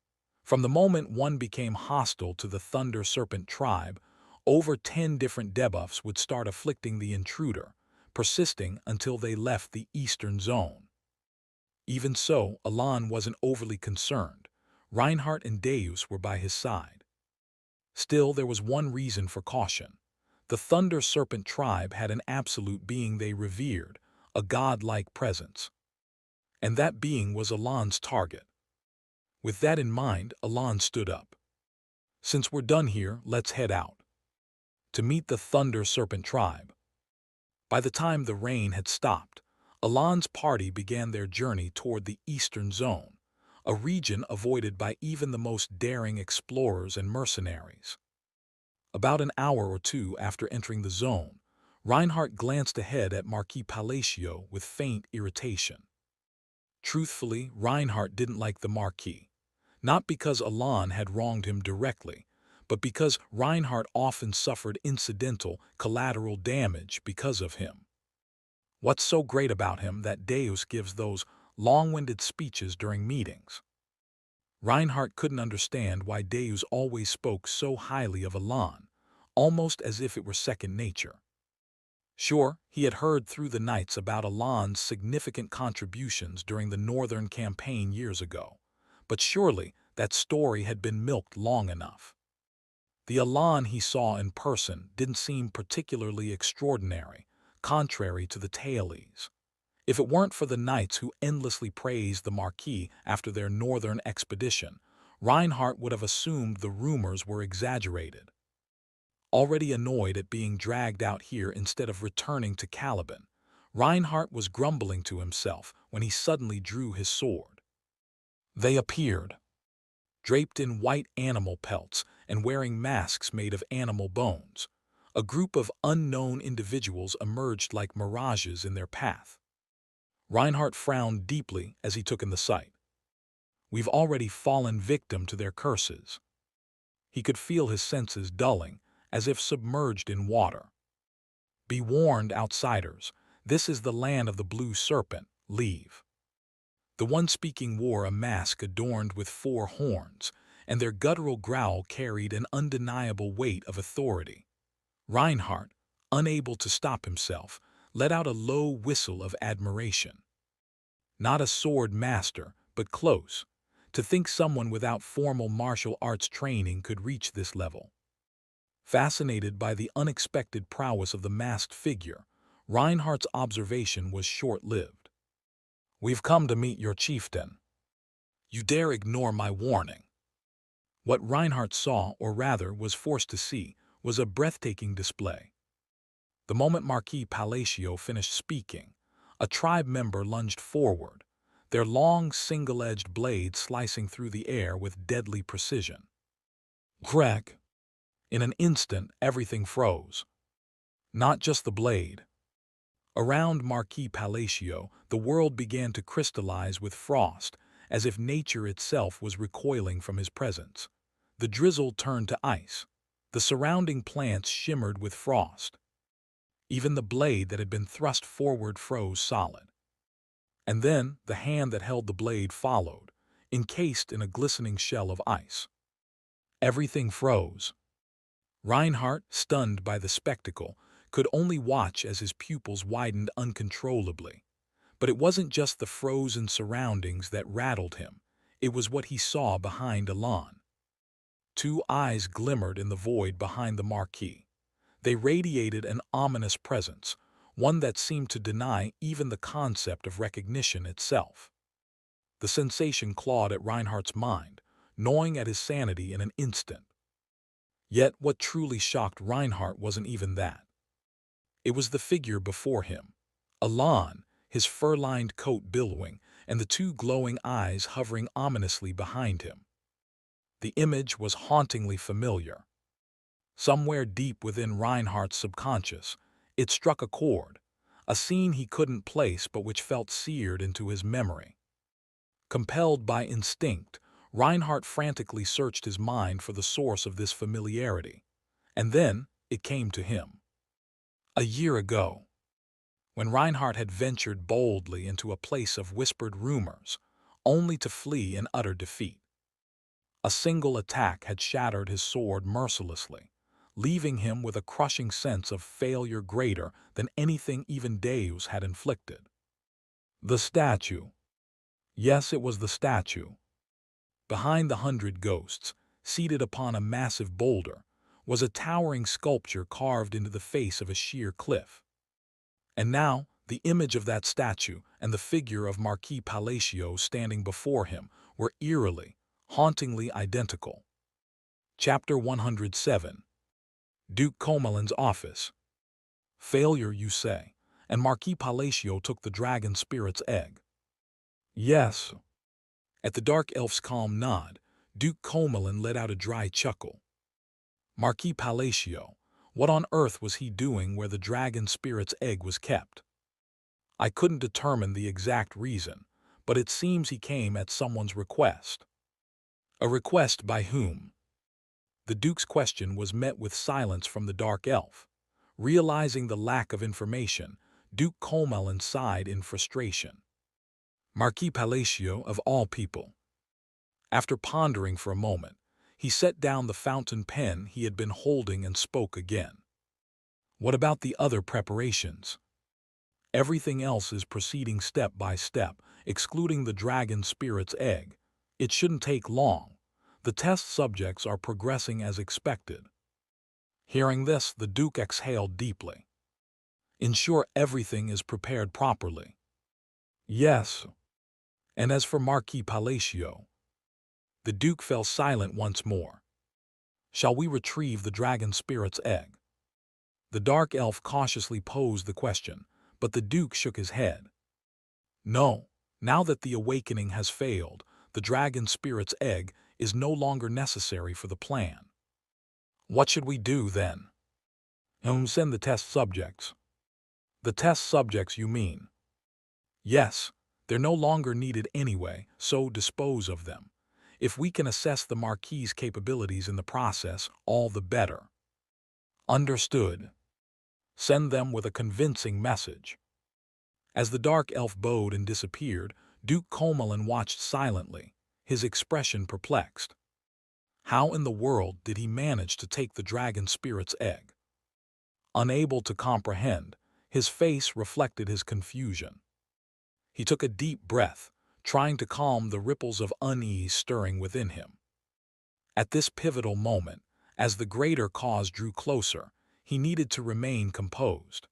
From the moment one became hostile to the Thunder Serpent tribe, over 10 different debuffs would start afflicting the intruder, persisting until they left the eastern zone. Even so, Alon wasn't overly concerned. Reinhardt and Deus were by his side. Still, there was one reason for caution. The Thunder Serpent tribe had an absolute being they revered, a godlike presence. And that being was Alon's target. With that in mind, Alon stood up. Since we're done here, let's head out. To meet the Thunder Serpent tribe. By the time the rain had stopped, Alon's party began their journey toward the eastern zone, a region avoided by even the most daring explorers and mercenaries. About an hour or two after entering the zone, Reinhardt glanced ahead at Marquis Palacio with faint irritation. Truthfully, Reinhardt didn't like the Marquis, not because Alon had wronged him directly, but because Reinhardt often suffered incidental, collateral damage because of him. What's so great about him that Deus gives those long-winded speeches during meetings? Reinhardt couldn't understand why Deus always spoke so highly of Alon, almost as if it were second nature. Sure, he had heard through the nights about Alon's significant contributions during the Northern Campaign years ago, but surely that story had been milked long enough. The Alon he saw in person didn't seem particularly extraordinary, contrary to the tales. If it weren't for the knights who endlessly praised the Marquis after their northern expedition, Reinhardt would have assumed the rumors were exaggerated. Already annoyed at being dragged out here instead of returning to Caliban, Reinhardt was grumbling to himself when he suddenly drew his sword. They appeared, draped in white animal pelts and wearing masks made of animal bones. A group of unknown individuals emerged like mirages in their path. Reinhardt frowned deeply as he took in the sight. We've already fallen victim to their curses. He could feel his senses dulling, as if submerged in water. Be warned, outsiders. This is the land of the Blue Serpent. Leave. The one speaking wore a mask adorned with 4 horns, and their guttural growl carried an undeniable weight of authority. Reinhardt, unable to stop himself, let out a low whistle of admiration. Not a sword master, but close. To think someone without formal martial arts training could reach this level. Fascinated by the unexpected prowess of the masked figure, Reinhardt's observation was short-lived. We've come to meet your chieftain. You dare ignore my warning. What Reinhardt saw, or rather was forced to see, was a breathtaking display. The moment Marquis Palacio finished speaking, a tribe member lunged forward, their long, single-edged blade slicing through the air with deadly precision. Crack! In an instant, everything froze. Not just the blade. Around Marquis Palacio, the world began to crystallize with frost, as if nature itself was recoiling from his presence. The drizzle turned to ice. The surrounding plants shimmered with frost. Even the blade that had been thrust forward froze solid. And then the hand that held the blade followed, encased in a glistening shell of ice. Everything froze. Reinhardt, stunned by the spectacle, could only watch as his pupils widened uncontrollably. But it wasn't just the frozen surroundings that rattled him. It was what he saw behind Alon. Two eyes glimmered in the void behind the marquee. They radiated an ominous presence, one that seemed to deny even the concept of recognition itself. The sensation clawed at Reinhardt's mind, gnawing at his sanity in an instant. Yet what truly shocked Reinhardt wasn't even that. It was the figure before him. Alon, his fur-lined coat billowing, and the two glowing eyes hovering ominously behind him. The image was hauntingly familiar. Somewhere deep within Reinhardt's subconscious, it struck a chord, a scene he couldn't place but which felt seared into his memory. Compelled by instinct, Reinhardt frantically searched his mind for the source of this familiarity. And then it came to him. A year ago, when Reinhardt had ventured boldly into a place of whispered rumors, only to flee in utter defeat. A single attack had shattered his sword mercilessly, leaving him with a crushing sense of failure greater than anything even Deus had inflicted. The statue. Yes, it was the statue. Behind the 100 ghosts, seated upon a massive boulder, was a towering sculpture carved into the face of a sheer cliff. And now, the image of that statue and the figure of Marquis Palacio standing before him were eerily, hauntingly identical. Chapter 107. Duke Comelin's office. Failure, you say, and Marquis Palacio took the dragon spirit's egg. Yes. At the dark elf's calm nod, Duke Comelin let out a dry chuckle. Marquis Palacio, what on earth was he doing where the dragon spirit's egg was kept? I couldn't determine the exact reason, but it seems he came at someone's request. A request by whom? The Duke's question was met with silence from the dark elf. Realizing the lack of information, Duke Comelin sighed in frustration. Marquis Palacio, of all people. After pondering for a moment, he set down the fountain pen he had been holding and spoke again. What about the other preparations? Everything else is proceeding step by step, excluding the dragon spirit's egg. It shouldn't take long. The test subjects are progressing as expected. Hearing this, the Duke exhaled deeply. Ensure everything is prepared properly. Yes. And as for Marquis Palacio, the Duke fell silent once more. Shall we retrieve the dragon spirit's egg? The dark elf cautiously posed the question, but the Duke shook his head. No, now that the awakening has failed, the dragon spirit's egg is no longer necessary for the plan. What should we do then? Send the test subjects. The test subjects, you mean? Yes, they're no longer needed anyway, so dispose of them. If we can assess the Marquis's capabilities in the process, all the better. Understood. Send them with a convincing message. As the dark elf bowed and disappeared, Duke Comelin watched silently, his expression perplexed. How in the world did he manage to take the dragon spirit's egg? Unable to comprehend, his face reflected his confusion. He took a deep breath, trying to calm the ripples of unease stirring within him. At this pivotal moment, as the greater cause drew closer, he needed to remain composed.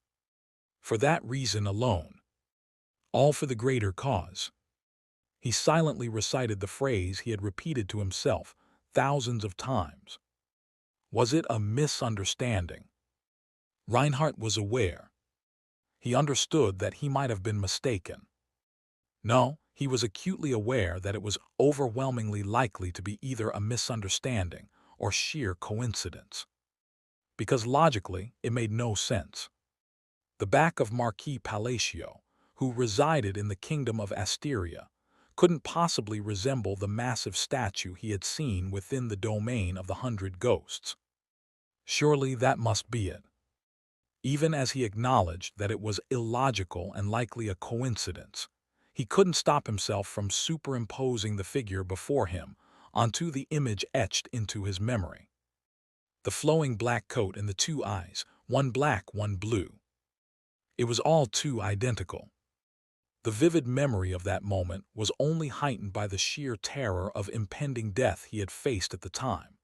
For that reason alone. All for the greater cause. He silently recited the phrase he had repeated to himself thousands of times. Was it a misunderstanding? Reinhardt was aware. He understood that he might have been mistaken. No, he was acutely aware that it was overwhelmingly likely to be either a misunderstanding or sheer coincidence. Because logically, it made no sense. The back of Marquis Palacio, who resided in the kingdom of Asteria, couldn't possibly resemble the massive statue he had seen within the domain of the 100 ghosts. Surely that must be it. Even as he acknowledged that it was illogical and likely a coincidence, he couldn't stop himself from superimposing the figure before him onto the image etched into his memory. The flowing black coat and the two eyes, one black, one blue. It was all too identical. The vivid memory of that moment was only heightened by the sheer terror of impending death he had faced at the time.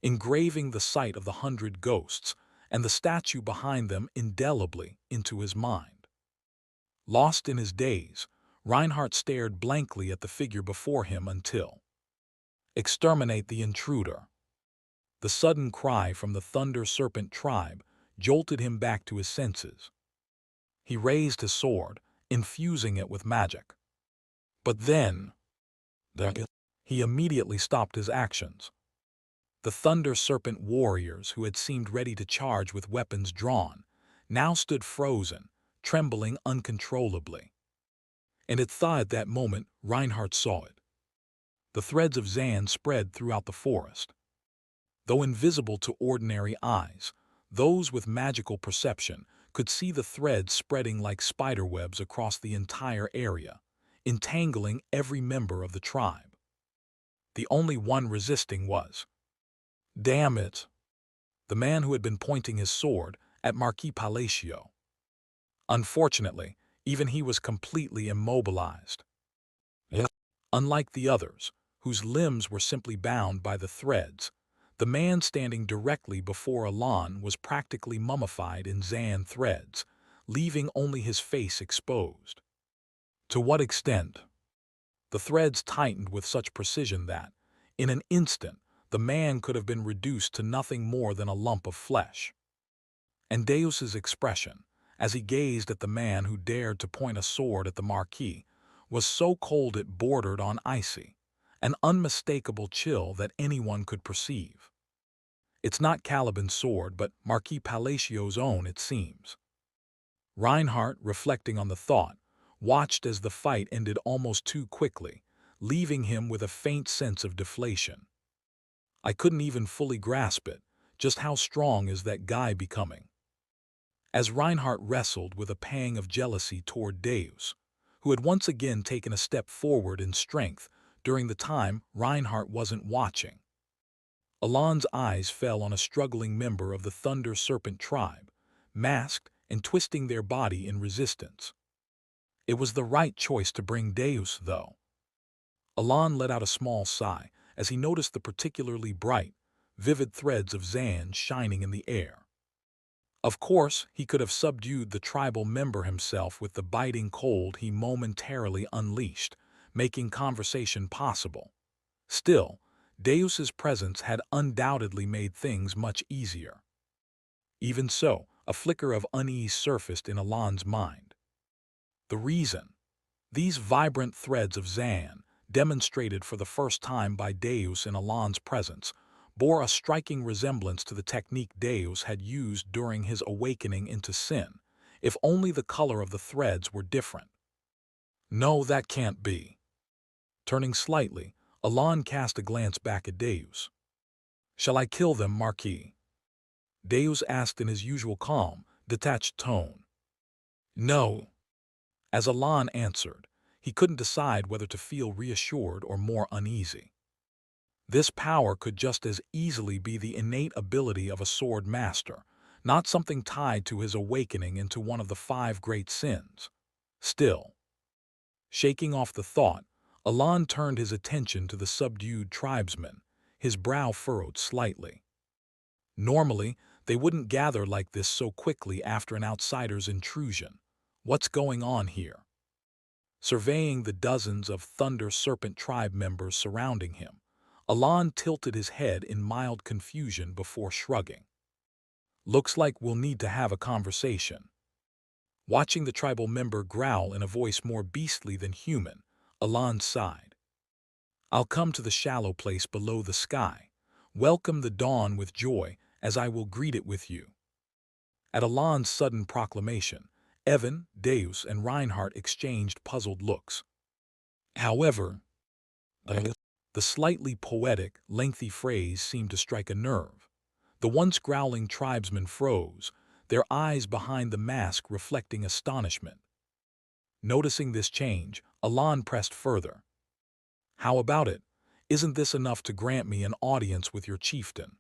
engraving the sight of the 100 ghosts and the statue behind them indelibly into his mind. Lost in his daze, Reinhardt stared blankly at the figure before him until "Exterminate the intruder." The sudden cry from the Thunder Serpent tribe jolted him back to his senses. He raised his sword, infusing it with magic. But then, he immediately stopped his actions. The Thunder Serpent warriors, who had seemed ready to charge with weapons drawn, now stood frozen, trembling uncontrollably. And at that moment, Reinhardt saw it. The threads of Zan spread throughout the forest. Though invisible to ordinary eyes, those with magical perception could see the threads spreading like spiderwebs across the entire area, entangling every member of the tribe. The only one resisting was, damn it, the man who had been pointing his sword at Marquis Palacio. Unfortunately, even he was completely immobilized. Unlike the others, whose limbs were simply bound by the threads, the man standing directly before Alon was practically mummified in Zan threads, leaving only his face exposed. To what extent? The threads tightened with such precision that, in an instant, the man could have been reduced to nothing more than a lump of flesh. And Deus's expression, as he gazed at the man who dared to point a sword at the Marquis, was so cold it bordered on icy, an unmistakable chill that anyone could perceive. It's not Caliban's sword, but Marquis Palacio's own, it seems. Reinhardt, reflecting on the thought, watched as the fight ended almost too quickly, leaving him with a faint sense of deflation. I couldn't even fully grasp it. Just how strong is that guy becoming? As Reinhardt wrestled with a pang of jealousy toward Deus, who had once again taken a step forward in strength during the time Reinhardt wasn't watching. Alon's eyes fell on a struggling member of the Thunder Serpent tribe, masked and twisting their body in resistance. It was the right choice to bring Deus, though. Alon let out a small sigh as he noticed the particularly bright, vivid threads of Zan shining in the air. Of course, he could have subdued the tribal member himself with the biting cold he momentarily unleashed, making conversation possible. Still, Deus's presence had undoubtedly made things much easier. Even so, a flicker of unease surfaced in Alon's mind. The reason? These vibrant threads of Zan, demonstrated for the first time by Deus in Alon's presence, bore a striking resemblance to the technique Deus had used during his awakening into sin, if only the color of the threads were different. No, that can't be. Turning slightly, Alon cast a glance back at Deus. Shall I kill them, Marquis? Deus asked in his usual calm, detached tone. No. As Alon answered, he couldn't decide whether to feel reassured or more uneasy. This power could just as easily be the innate ability of a sword master, not something tied to his awakening into one of the 5 great sins. Still, shaking off the thought, Alon turned his attention to the subdued tribesmen, his brow furrowed slightly. Normally, they wouldn't gather like this so quickly after an outsider's intrusion. What's going on here? Surveying the dozens of Thunder Serpent tribe members surrounding him, Alon tilted his head in mild confusion before shrugging. Looks like we'll need to have a conversation. Watching the tribal member growl in a voice more beastly than human, Alon sighed. I'll come to the shallow place below the sky, welcome the dawn with joy as I will greet it with you. At Alon's sudden proclamation, Evan, Deus, and Reinhardt exchanged puzzled looks. However, the slightly poetic, lengthy phrase seemed to strike a nerve. The once growling tribesmen froze, their eyes behind the mask reflecting astonishment. Noticing this change, Alon pressed further. How about it? Isn't this enough to grant me an audience with your chieftain?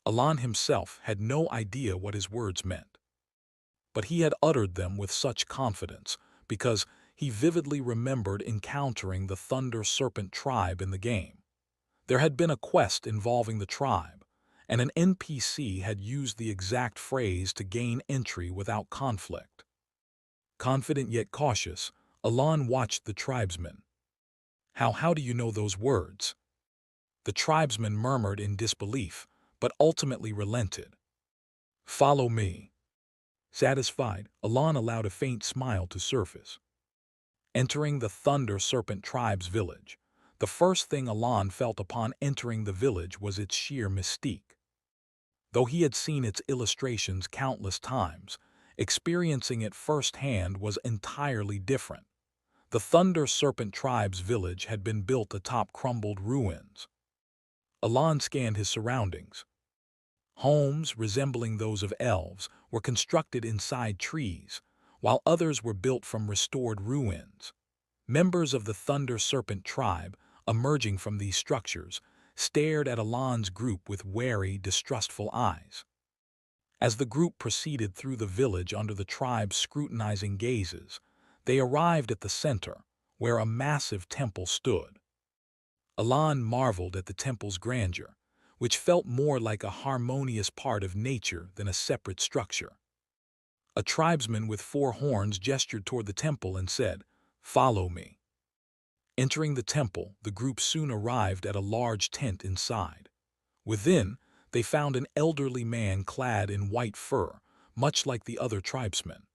Alon himself had no idea what his words meant. But he had uttered them with such confidence because he vividly remembered encountering the Thunder Serpent tribe in the game. There had been a quest involving the tribe, and an NPC had used the exact phrase to gain entry without conflict. Confident yet cautious, Alon watched the tribesman. How do you know those words?" The tribesman murmured in disbelief, but ultimately relented. "Follow me." Satisfied, Alon allowed a faint smile to surface. Entering the Thunder Serpent tribe's village, the first thing Alon felt upon entering the village was its sheer mystique. Though he had seen its illustrations countless times, experiencing it firsthand was entirely different. The Thunder Serpent tribe's village had been built atop crumbled ruins. Alon scanned his surroundings. Homes resembling those of elves were constructed inside trees, while others were built from restored ruins. Members of the Thunder Serpent tribe, emerging from these structures, stared at Alon's group with wary, distrustful eyes. As the group proceeded through the village under the tribe's scrutinizing gazes, they arrived at the center, where a massive temple stood. Alon marveled at the temple's grandeur, which felt more like a harmonious part of nature than a separate structure. A tribesman with 4 horns gestured toward the temple and said, "Follow me." Entering the temple, the group soon arrived at a large tent inside. Within, they found an elderly man clad in white fur, much like the other tribesmen.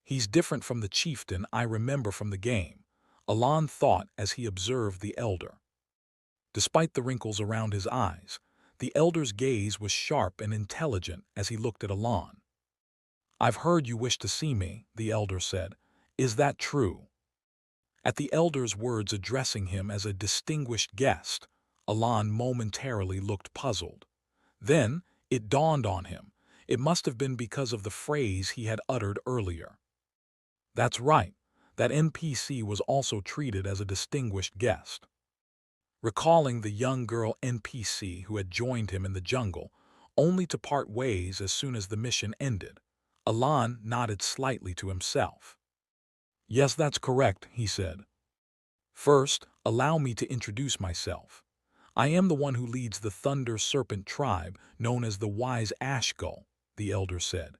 "He's different from the chieftain I remember from the game," Alon thought as he observed the elder. Despite the wrinkles around his eyes, the elder's gaze was sharp and intelligent as he looked at Alon. "I've heard you wish to see me," the elder said. "Is that true?" At the elder's words addressing him as a distinguished guest, Alon momentarily looked puzzled. Then it dawned on him. It must have been because of the phrase he had uttered earlier. That's right, that NPC was also treated as a distinguished guest. Recalling the young girl NPC who had joined him in the jungle, only to part ways as soon as the mission ended, Alon nodded slightly to himself. "Yes, that's correct," he said. "First, allow me to introduce myself. I am the one who leads the Thunder Serpent tribe, known as the Wise Ash Gull," the elder said.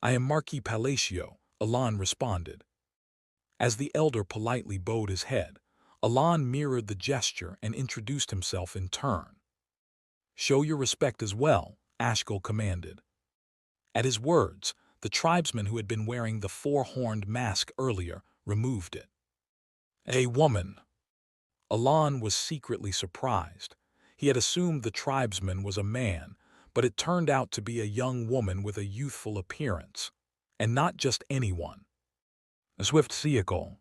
"I am Marquis Palacio," Alon responded. As the elder politely bowed his head, Alon mirrored the gesture and introduced himself in turn. "Show your respect as well," Ashgull commanded. At his words, the tribesman who had been wearing the 4-horned mask earlier removed it. "A woman." Alon was secretly surprised. He had assumed the tribesman was a man, but it turned out to be a young woman with a youthful appearance. And not just anyone. "A Swift Seacle."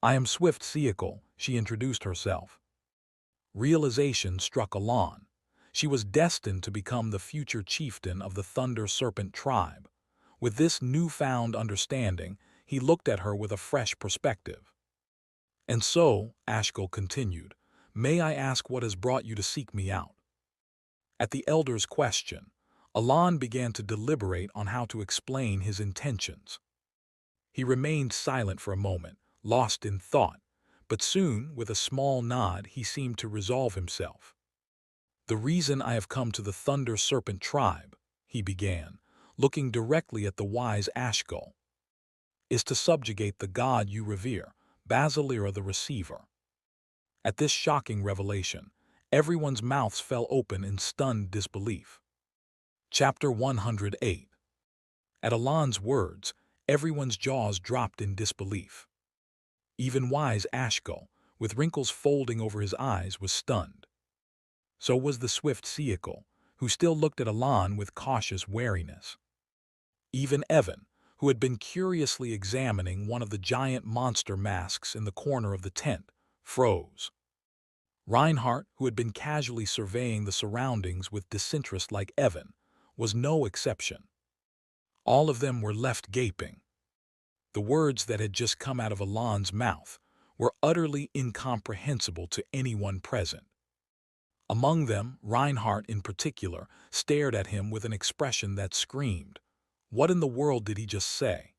"I am Swift Seacle," she introduced herself. Realization struck Alon. She was destined to become the future chieftain of the Thunder Serpent tribe. With this newfound understanding, he looked at her with a fresh perspective. "And so," Ashgull continued, "may I ask what has brought you to seek me out?" At the elder's question, Alon began to deliberate on how to explain his intentions. He remained silent for a moment, lost in thought, but soon, with a small nod, he seemed to resolve himself. "The reason I have come to the Thunder Serpent tribe," he began, looking directly at the wise Ashgull, "is to subjugate the god you revere, Basilira the Receiver." At this shocking revelation, everyone's mouths fell open in stunned disbelief. Chapter 108. At Alon's words, everyone's jaws dropped in disbelief. Even wise Ashgull, with wrinkles folding over his eyes, was stunned. So was the Swift Seacle, who still looked at Alon with cautious wariness. Even Evan, who had been curiously examining one of the giant monster masks in the corner of the tent, froze. Reinhardt, who had been casually surveying the surroundings with disinterest like Evan, was no exception. All of them were left gaping. The words that had just come out of Alon's mouth were utterly incomprehensible to anyone present. Among them, Reinhardt in particular stared at him with an expression that screamed, "What in the world did he just say?"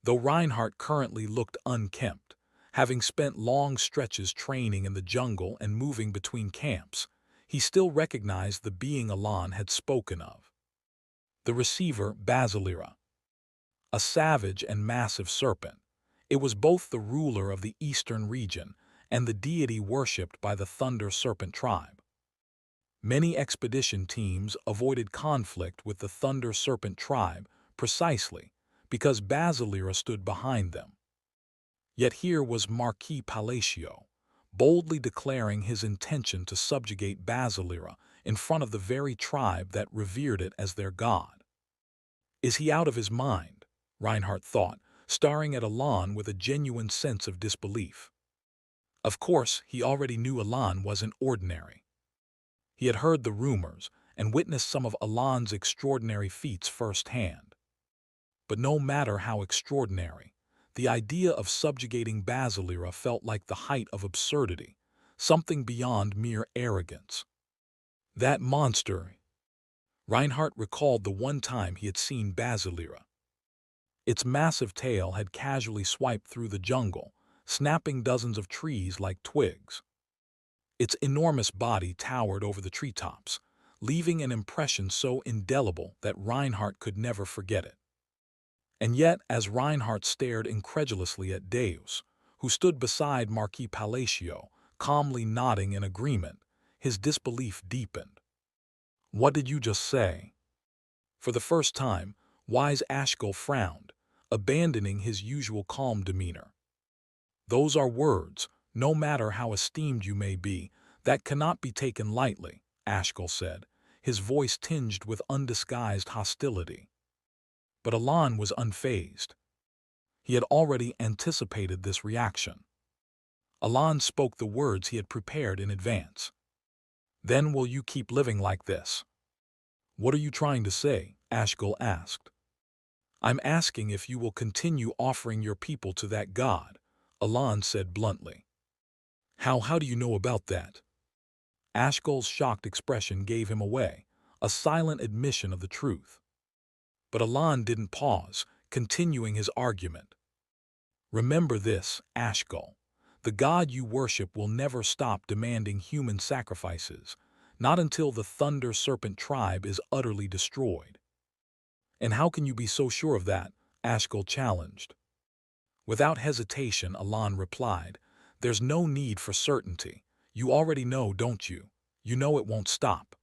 Though Reinhardt currently looked unkempt, Having spent long stretches training in the jungle and moving between camps, he still recognized the being Alan had spoken of. The receiver Basilira, a savage and massive serpent. It was both the ruler of the eastern region and the deity worshipped by the Thunder Serpent tribe. Many expedition teams avoided conflict with the Thunder Serpent tribe precisely because Basilira stood behind them. Yet here was Marquis Palacio, boldly declaring his intention to subjugate Basilira in front of the very tribe that revered it as their god. Is he out of his mind? Reinhardt thought, staring at Alan with a genuine sense of disbelief. Of course, he already knew Alan wasn't ordinary. He had heard the rumors and witnessed some of Alan's extraordinary feats firsthand. But no matter how extraordinary, the idea of subjugating Basilira felt like the height of absurdity, something beyond mere arrogance. That monster! Reinhardt recalled the one time he had seen Basilira. Its massive tail had casually swiped through the jungle, snapping dozens of trees like twigs. Its enormous body towered over the treetops, leaving an impression so indelible that Reinhardt could never forget it. And yet, as Reinhardt stared incredulously at Deus, who stood beside Marquis Palacio, calmly nodding in agreement, his disbelief deepened. "What did you just say?" For the first time, wise Ashkel frowned, abandoning his usual calm demeanor. "Those are words, no matter how esteemed you may be, that cannot be taken lightly," Ashkel said, his voice tinged with undisguised hostility. But Alan was unfazed. He had already anticipated this reaction. Alan spoke the words he had prepared in advance. "Then will you keep living like this?" "What are you trying to say?" Ashkel asked. "I'm asking if you will continue offering your people to that god," Alan said bluntly. How do you know about that?" Ashkel's shocked expression gave him away, a silent admission of the truth. But Alan didn't pause, continuing his argument. "Remember this, Ashkel. The god you worship will never stop demanding human sacrifices, not until the Thunder Serpent tribe is utterly destroyed." "And how can you be so sure of that?" Ashkel challenged. Without hesitation, Alan replied, "There's no need for certainty. You already know, don't you? You know it won't stop."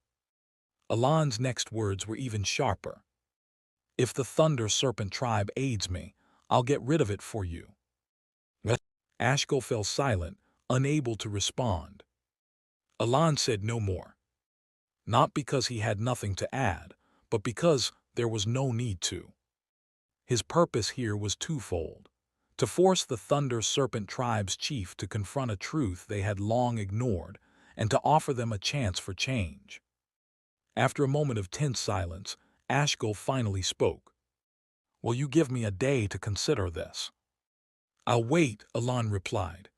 Alan's next words were even sharper. "If the Thunder Serpent tribe aids me, I'll get rid of it for you." Ashkel fell silent, unable to respond. Alan said no more. Not because he had nothing to add, but because there was no need to. His purpose here was twofold: to force the Thunder Serpent tribe's chief to confront a truth they had long ignored, and to offer them a chance for change. After a moment of tense silence, Ashkel finally spoke. "Will you give me a day to consider this?" "I'll wait," Alan replied.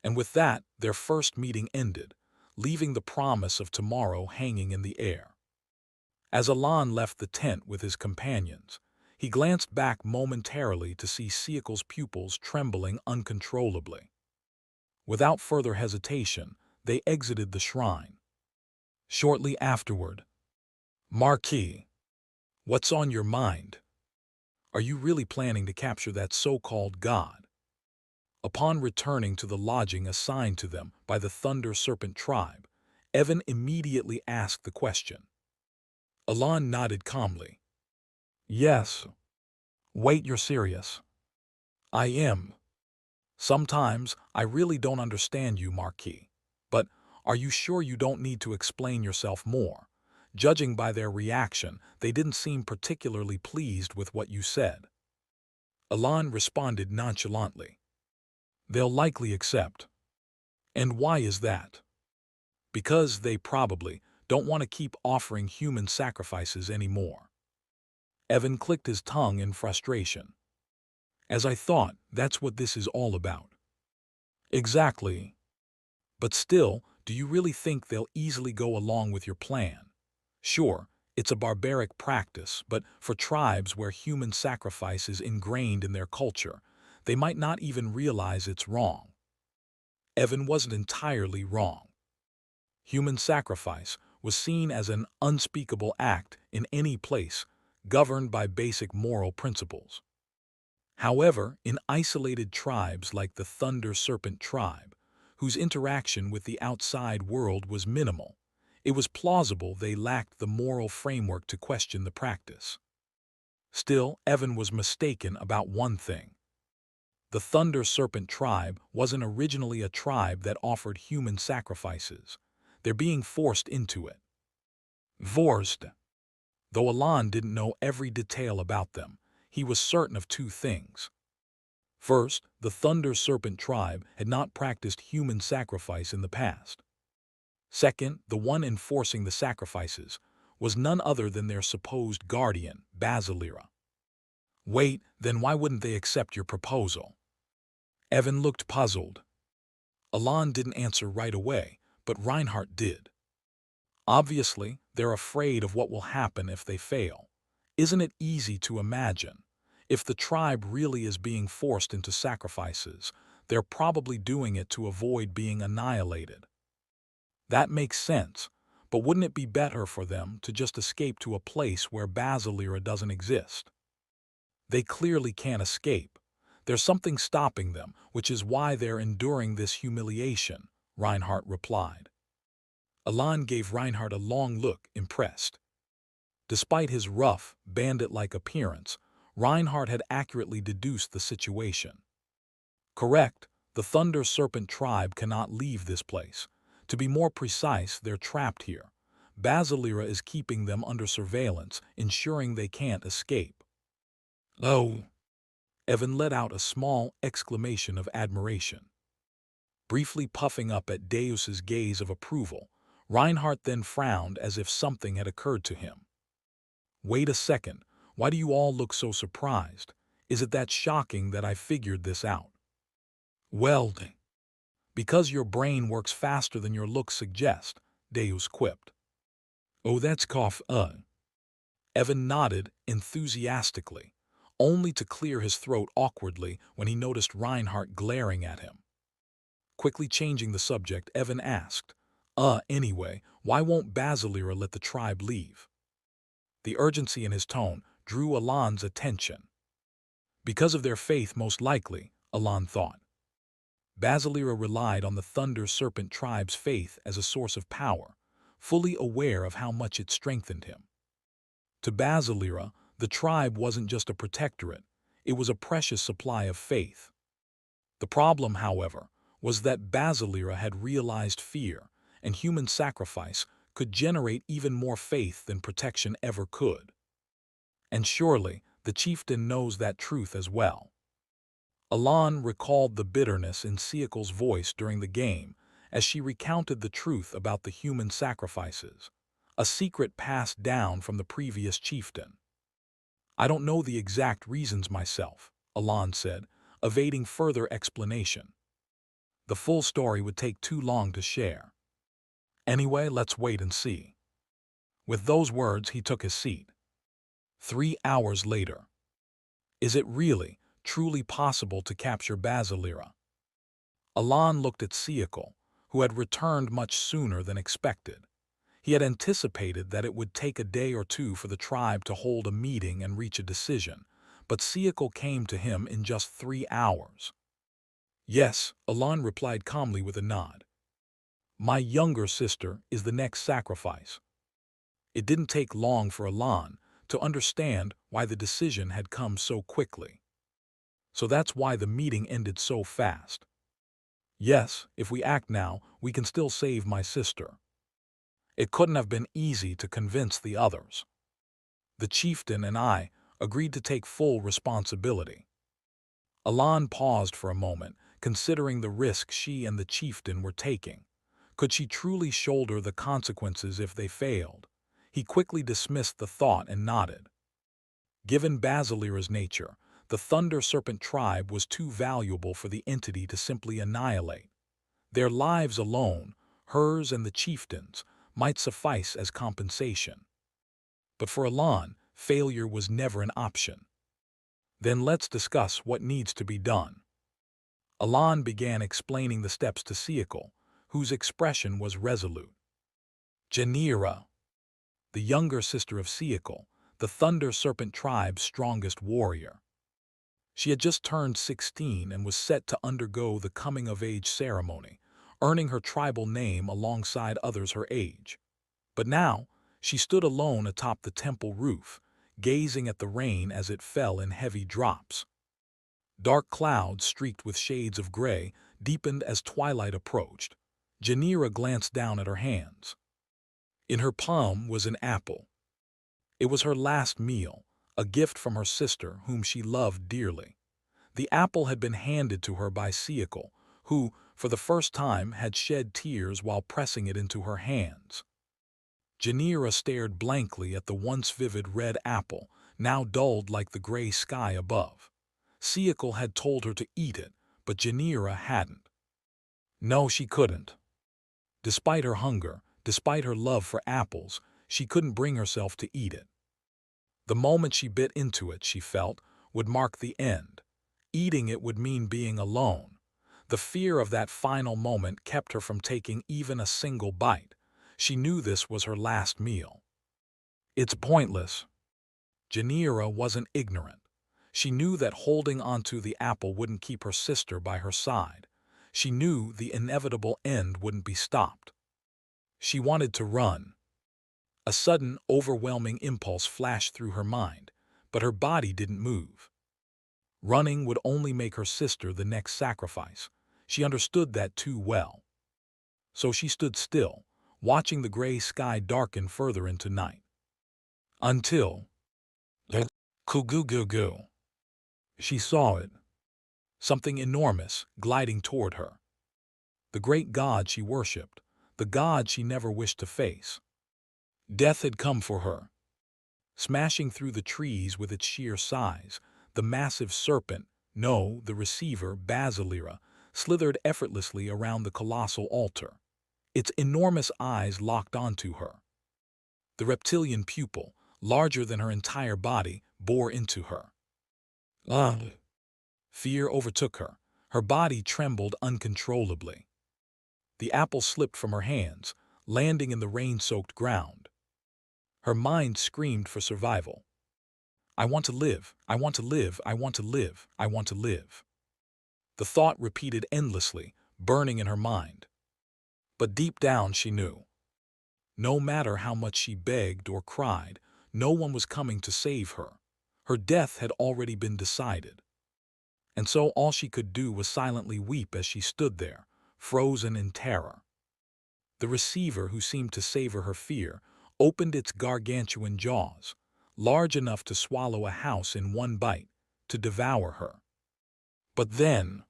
And with that, their first meeting ended, leaving the promise of tomorrow hanging in the air. As Alan left the tent with his companions, he glanced back momentarily to see Siakel's pupils trembling uncontrollably. Without further hesitation, they exited the shrine. Shortly afterward, "Marquis, what's on your mind? Are you really planning to capture that so-called god?" Upon returning to the lodging assigned to them by the Thunder Serpent tribe, Evan immediately asked the question. Alan nodded calmly. "Yes." "Wait, you're serious?" "I am. Sometimes I really don't understand you, Marquis. But are you sure you don't need to explain yourself more? Judging by their reaction, they didn't seem particularly pleased with what you said." Alan responded nonchalantly. "They'll likely accept." "And why is that?" "Because they probably don't want to keep offering human sacrifices anymore." Evan clicked his tongue in frustration. "As I thought, that's what this is all about." "Exactly. But still, do you really think they'll easily go along with your plan? Sure, it's a barbaric practice, but for tribes where human sacrifice is ingrained in their culture, They might not even realize it's wrong. Evan wasn't entirely wrong. Human sacrifice was seen as an unspeakable act in any place, governed by basic moral principles. However, in isolated tribes like the Thunder Serpent tribe, whose interaction with the outside world was minimal, it was plausible they lacked the moral framework to question the practice. Still, Evan was mistaken about one thing. The Thunder Serpent tribe wasn't originally a tribe that offered human sacrifices. They're being forced into it. Forced. Though Alan didn't know every detail about them, he was certain of two things. First, the Thunder Serpent tribe had not practiced human sacrifice in the past. Second, the one enforcing the sacrifices was none other than their supposed guardian, Basilira. Wait, then why wouldn't they accept your proposal? Evan looked puzzled. Alan didn't answer right away, but Reinhardt did. Obviously, they're afraid of what will happen if they fail. Isn't it easy to imagine? If the tribe really is being forced into sacrifices, they're probably doing it to avoid being annihilated. That makes sense, but wouldn't it be better for them to just escape to a place where Basilira doesn't exist? They clearly can't escape. There's something stopping them, which is why they're enduring this humiliation, Reinhardt replied. Alan gave Reinhardt a long look, impressed. Despite his rough, bandit-like appearance, Reinhardt had accurately deduced the situation. Correct, the Thunder Serpent tribe cannot leave this place. To be more precise, they're trapped here. Basilira is keeping them under surveillance, ensuring they can't escape. Oh! Evan let out a small exclamation of admiration. Briefly puffing up at Deus's gaze of approval, Reinhardt then frowned as if something had occurred to him. Wait a second, why do you all look so surprised? Is it that shocking that I figured this out? Well, because your brain works faster than your looks suggest, Deus quipped. Oh, that's Evan nodded enthusiastically, only to clear his throat awkwardly when he noticed Reinhardt glaring at him. Quickly changing the subject, Evan asked, anyway, why won't Basilira let the tribe leave? The urgency in his tone drew Alan's attention. Because of their faith, most likely, Alan thought. Basilira relied on the Thunder Serpent tribe's faith as a source of power, fully aware of how much it strengthened him. To Basilira, the tribe wasn't just a protectorate, it was a precious supply of faith. The problem, however, was that Basilira had realized fear, and human sacrifice could generate even more faith than protection ever could. And surely, the chieftain knows that truth as well. Alan recalled the bitterness in Siakal's voice during the game as she recounted the truth about the human sacrifices, a secret passed down from the previous chieftain. I don't know the exact reasons myself, Alan said, evading further explanation. The full story would take too long to share. Anyway, let's wait and see. With those words, he took his seat. 3 hours later. Is it really, truly possible to capture Basilira? Alan looked at Siakal, who had returned much sooner than expected. He had anticipated that it would take a day or two for the tribe to hold a meeting and reach a decision, but Siakal came to him in just 3 hours. Yes, Alan replied calmly with a nod. My younger sister is the next sacrifice. It didn't take long for Alan to understand why the decision had come so quickly. So that's why the meeting ended so fast. Yes, if we act now, we can still save my sister. It couldn't have been easy to convince the others. The chieftain and I agreed to take full responsibility. Alan paused for a moment, considering the risk she and the chieftain were taking. Could she truly shoulder the consequences if they failed? He quickly dismissed the thought and nodded. Given Basilira's nature, the Thunder Serpent tribe was too valuable for the entity to simply annihilate. Their lives alone, hers and the chieftain's, might suffice as compensation. But for Alan, failure was never an option. Then let's discuss what needs to be done. Alan began explaining the steps to Siakal, whose expression was resolute. Janira, the younger sister of Siakal, the Thunder Serpent tribe's strongest warrior. She had just turned 16 and was set to undergo the coming-of-age ceremony, earning her tribal name alongside others her age. But now, she stood alone atop the temple roof, gazing at the rain as it fell in heavy drops. Dark clouds, streaked with shades of gray, deepened as twilight approached. Janira glanced down at her hands. In her palm was an apple. It was her last meal, a gift from her sister whom she loved dearly. The apple had been handed to her by Siakal, who, for the first time, had shed tears while pressing it into her hands. Janira stared blankly at the once vivid red apple, now dulled like the gray sky above. Siakal had told her to eat it, but Janira hadn't. No, she couldn't. Despite her hunger, despite her love for apples, she couldn't bring herself to eat it. The moment she bit into it, she felt, would mark the end. Eating it would mean being alone. The fear of that final moment kept her from taking even a single bite. She knew this was her last meal. It's pointless. Janira wasn't ignorant. She knew that holding onto the apple wouldn't keep her sister by her side. She knew the inevitable end wouldn't be stopped. She wanted to run. A sudden, overwhelming impulse flashed through her mind, but her body didn't move. Running would only make her sister the next sacrifice. She understood that too well. So she stood still, watching the gray sky darken further into night. Until... Kugu-gu-gu. She saw it. Something enormous, gliding toward her. The great god she worshipped, the god she never wished to face. Death had come for her. Smashing through the trees with its sheer size, the massive serpent, no, the receiver, Basilira, slithered effortlessly around the colossal altar. Its enormous eyes locked onto her. The reptilian pupil, larger than her entire body, bore into her. Fear overtook her. Her body trembled uncontrollably. The apple slipped from her hands, landing in the rain-soaked ground. Her mind screamed for survival. I want to live, I want to live, I want to live, I want to live. The thought repeated endlessly, burning in her mind. But deep down she knew. No matter how much she begged or cried, no one was coming to save her. Her death had already been decided. And so all she could do was silently weep as she stood there, frozen in terror. The receiver, who seemed to savor her fear, opened its gargantuan jaws, large enough to swallow a house in one bite, to devour her. But then,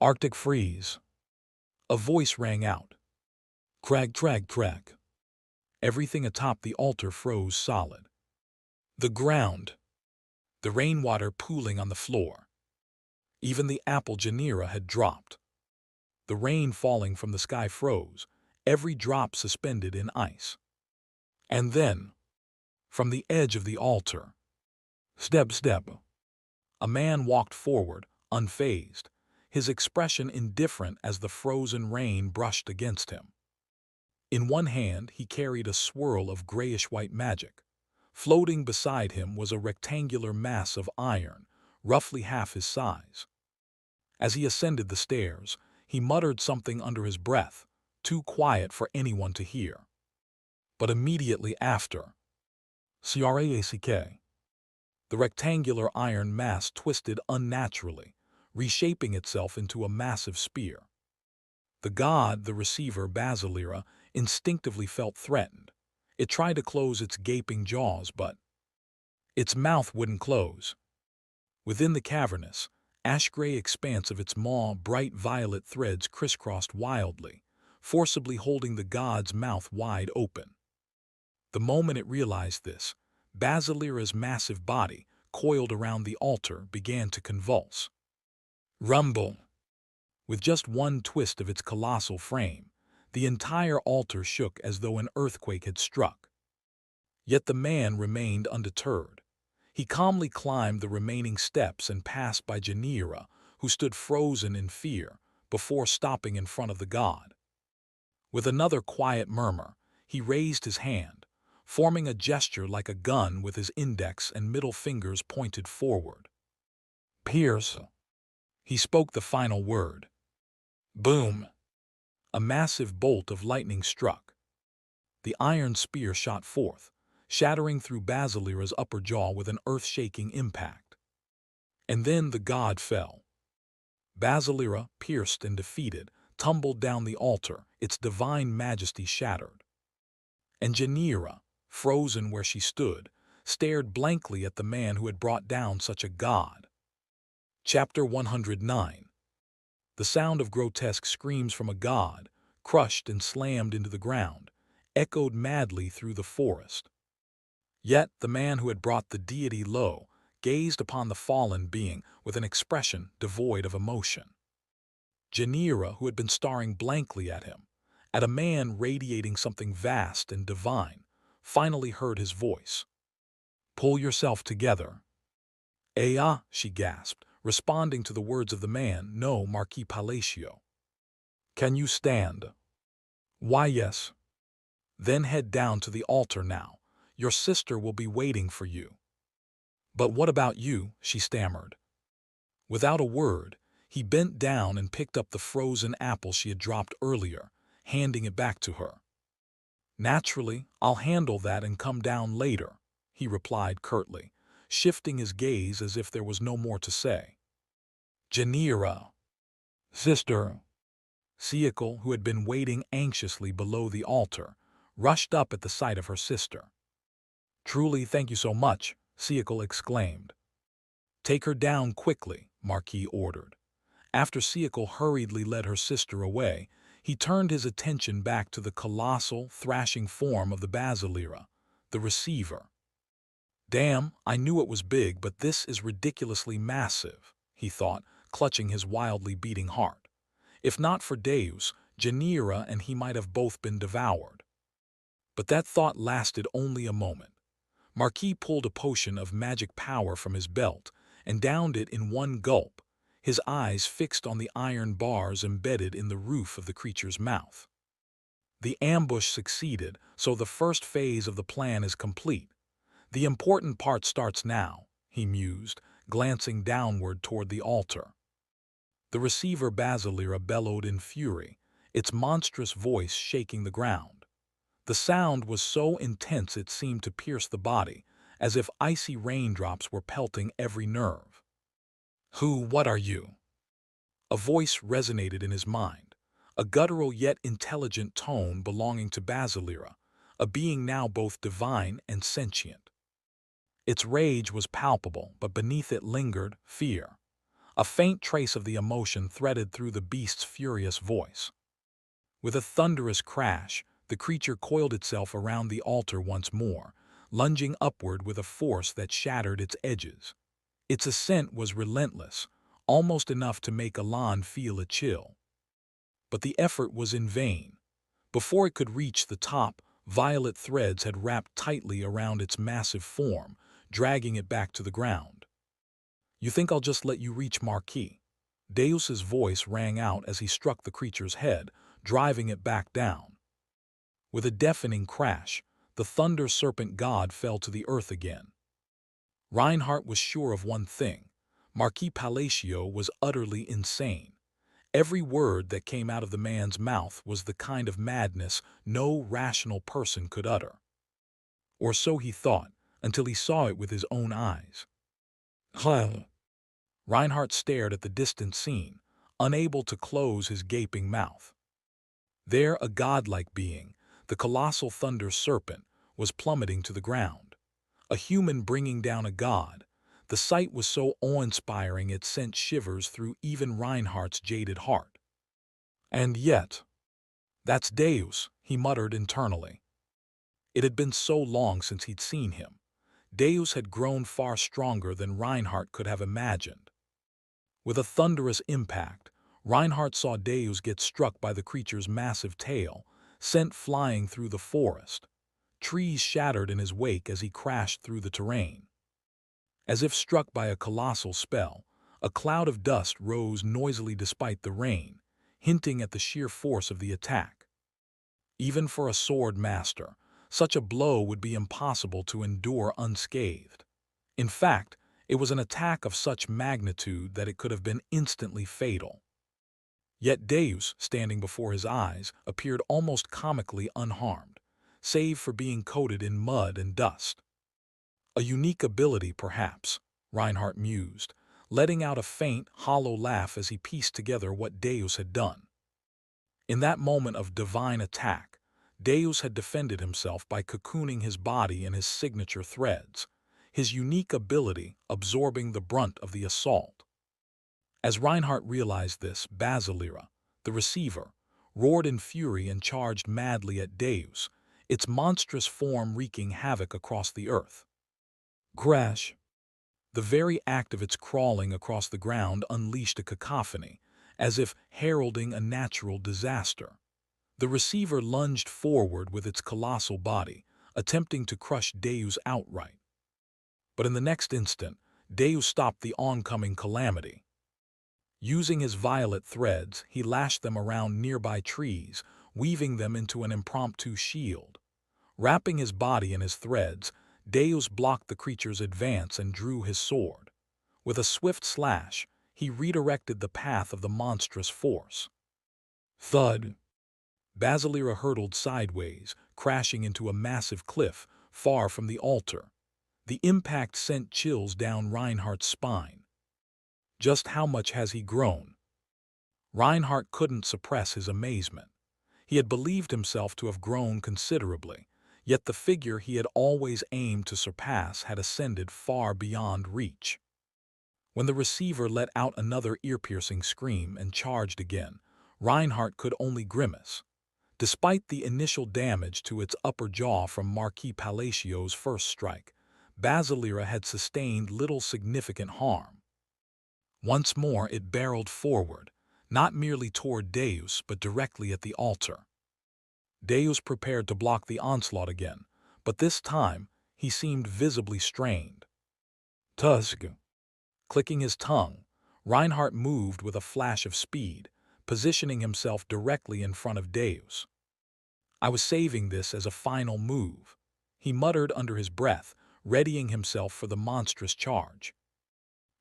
Arctic freeze. A voice rang out. Crag, crag, crag. Everything atop the altar froze solid. The ground, the rainwater pooling on the floor. Even the apple Janira had dropped. The rain falling from the sky froze, every drop suspended in ice. And then, from the edge of the altar, step, step, a man walked forward, unfazed, his expression indifferent as the frozen rain brushed against him. In one hand he carried a swirl of grayish-white magic. Floating beside him was a rectangular mass of iron, roughly half his size. As he ascended the stairs, he muttered something under his breath, too quiet for anyone to hear. But immediately after, CRACK, the rectangular iron mass twisted unnaturally, reshaping itself into a massive spear. The god, the receiver, Basilira, instinctively felt threatened. It tried to close its gaping jaws, but its mouth wouldn't close. Within the cavernous, ash-gray expanse of its maw, bright violet threads crisscrossed wildly, forcibly holding the god's mouth wide open. The moment it realized this, Basilira's massive body, coiled around the altar, began to convulse. Rumble! With just one twist of its colossal frame, the entire altar shook as though an earthquake had struck. Yet the man remained undeterred. He calmly climbed the remaining steps and passed by Janira, who stood frozen in fear, before stopping in front of the god. With another quiet murmur, he raised his hand, forming a gesture like a gun with his index and middle fingers pointed forward. "Pierce." He spoke the final word. Boom! A massive bolt of lightning struck. The iron spear shot forth, shattering through Basilira's upper jaw with an earth-shaking impact. And then the god fell. Basilira, pierced and defeated, tumbled down the altar, its divine majesty shattered. And Janira, frozen where she stood, stared blankly at the man who had brought down such a god. Chapter 109. The sound of grotesque screams from a god, crushed and slammed into the ground, echoed madly through the forest. Yet the man who had brought the deity low gazed upon the fallen being with an expression devoid of emotion. Janira, who had been staring blankly at him, at a man radiating something vast and divine, finally heard his voice. "Pull yourself together." "Ah," she gasped, responding to the words of the man. "No, Marquis Palacio." "Can you stand?" "Why, yes." "Then head down to the altar now. Your sister will be waiting for you." "But what about you?" she stammered. Without a word, he bent down and picked up the frozen apple she had dropped earlier, handing it back to her. "Naturally, I'll handle that and come down later," he replied curtly, shifting his gaze as if there was no more to say. "Janira." "Sister." Siakal, who had been waiting anxiously below the altar, rushed up at the sight of her sister. "Truly, thank you so much," Siakal exclaimed. "Take her down quickly," Marquis ordered. After Siakal hurriedly led her sister away, he turned his attention back to the colossal, thrashing form of the Basilira, the receiver. "Damn, I knew it was big, but this is ridiculously massive," he thought, clutching his wildly beating heart. If not for Deus, Janira and he might have both been devoured. But that thought lasted only a moment. Marquis pulled a potion of magic power from his belt and downed it in one gulp, his eyes fixed on the iron bars embedded in the roof of the creature's mouth. The ambush succeeded, so the first phase of the plan is complete. The important part starts now, he mused, glancing downward toward the altar. The receiver Basilira bellowed in fury, its monstrous voice shaking the ground. The sound was so intense it seemed to pierce the body, as if icy raindrops were pelting every nerve. What are you?" A voice resonated in his mind, a guttural yet intelligent tone belonging to Basilira, a being now both divine and sentient. Its rage was palpable, but beneath it lingered fear. A faint trace of the emotion threaded through the beast's furious voice. With a thunderous crash, the creature coiled itself around the altar once more, lunging upward with a force that shattered its edges. Its ascent was relentless, almost enough to make Alan feel a chill. But the effort was in vain. Before it could reach the top, violet threads had wrapped tightly around its massive form, dragging it back to the ground. "You think I'll just let you reach Marquis?" Deus's voice rang out as he struck the creature's head, driving it back down. With a deafening crash, the thunder serpent god fell to the earth again. Reinhardt was sure of one thing: Marquis Palacio was utterly insane. Every word that came out of the man's mouth was the kind of madness no rational person could utter. Or so he thought, until he saw it with his own eyes. Reinhardt stared at the distant scene, unable to close his gaping mouth. There, a godlike being, the colossal thunder serpent, was plummeting to the ground. A human bringing down a god. The sight was so awe-inspiring it sent shivers through even Reinhardt's jaded heart. And yet, "That's Deus," he muttered internally. It had been so long since he'd seen him. Deus had grown far stronger than Reinhardt could have imagined. With a thunderous impact, Reinhardt saw Deus get struck by the creature's massive tail, sent flying through the forest. Trees shattered in his wake as he crashed through the terrain. As if struck by a colossal spell, a cloud of dust rose noisily despite the rain, hinting at the sheer force of the attack. Even for a sword master, such a blow would be impossible to endure unscathed. In fact, it was an attack of such magnitude that it could have been instantly fatal. Yet Deus, standing before his eyes, appeared almost comically unharmed, save for being coated in mud and dust. A unique ability, perhaps, Reinhardt mused, letting out a faint, hollow laugh as he pieced together what Deus had done. In that moment of divine attack, Deus had defended himself by cocooning his body in his signature threads, his unique ability absorbing the brunt of the assault. As Reinhardt realized this, Basilira, the receiver, roared in fury and charged madly at Deus, its monstrous form wreaking havoc across the earth. Crash! The very act of its crawling across the ground unleashed a cacophony, as if heralding a natural disaster. The receiver lunged forward with its colossal body, attempting to crush Deus outright. But in the next instant, Deus stopped the oncoming calamity. Using his violet threads, he lashed them around nearby trees, weaving them into an impromptu shield. Wrapping his body in his threads, Deus blocked the creature's advance and drew his sword. With a swift slash, he redirected the path of the monstrous force. Thud! Basilira hurtled sideways, crashing into a massive cliff far from the altar. The impact sent chills down Reinhardt's spine. Just how much has he grown? Reinhardt couldn't suppress his amazement. He had believed himself to have grown considerably, yet the figure he had always aimed to surpass had ascended far beyond reach. When the receiver let out another ear-piercing scream and charged again, Reinhardt could only grimace. Despite the initial damage to its upper jaw from Marquis Palacio's first strike, Basilira had sustained little significant harm. Once more it barreled forward, not merely toward Deus but directly at the altar. Deus prepared to block the onslaught again, but this time he seemed visibly strained. Tusk! Clicking his tongue, Reinhardt moved with a flash of speed, positioning himself directly in front of Deus. I was saving this as a final move, he muttered under his breath, readying himself for the monstrous charge.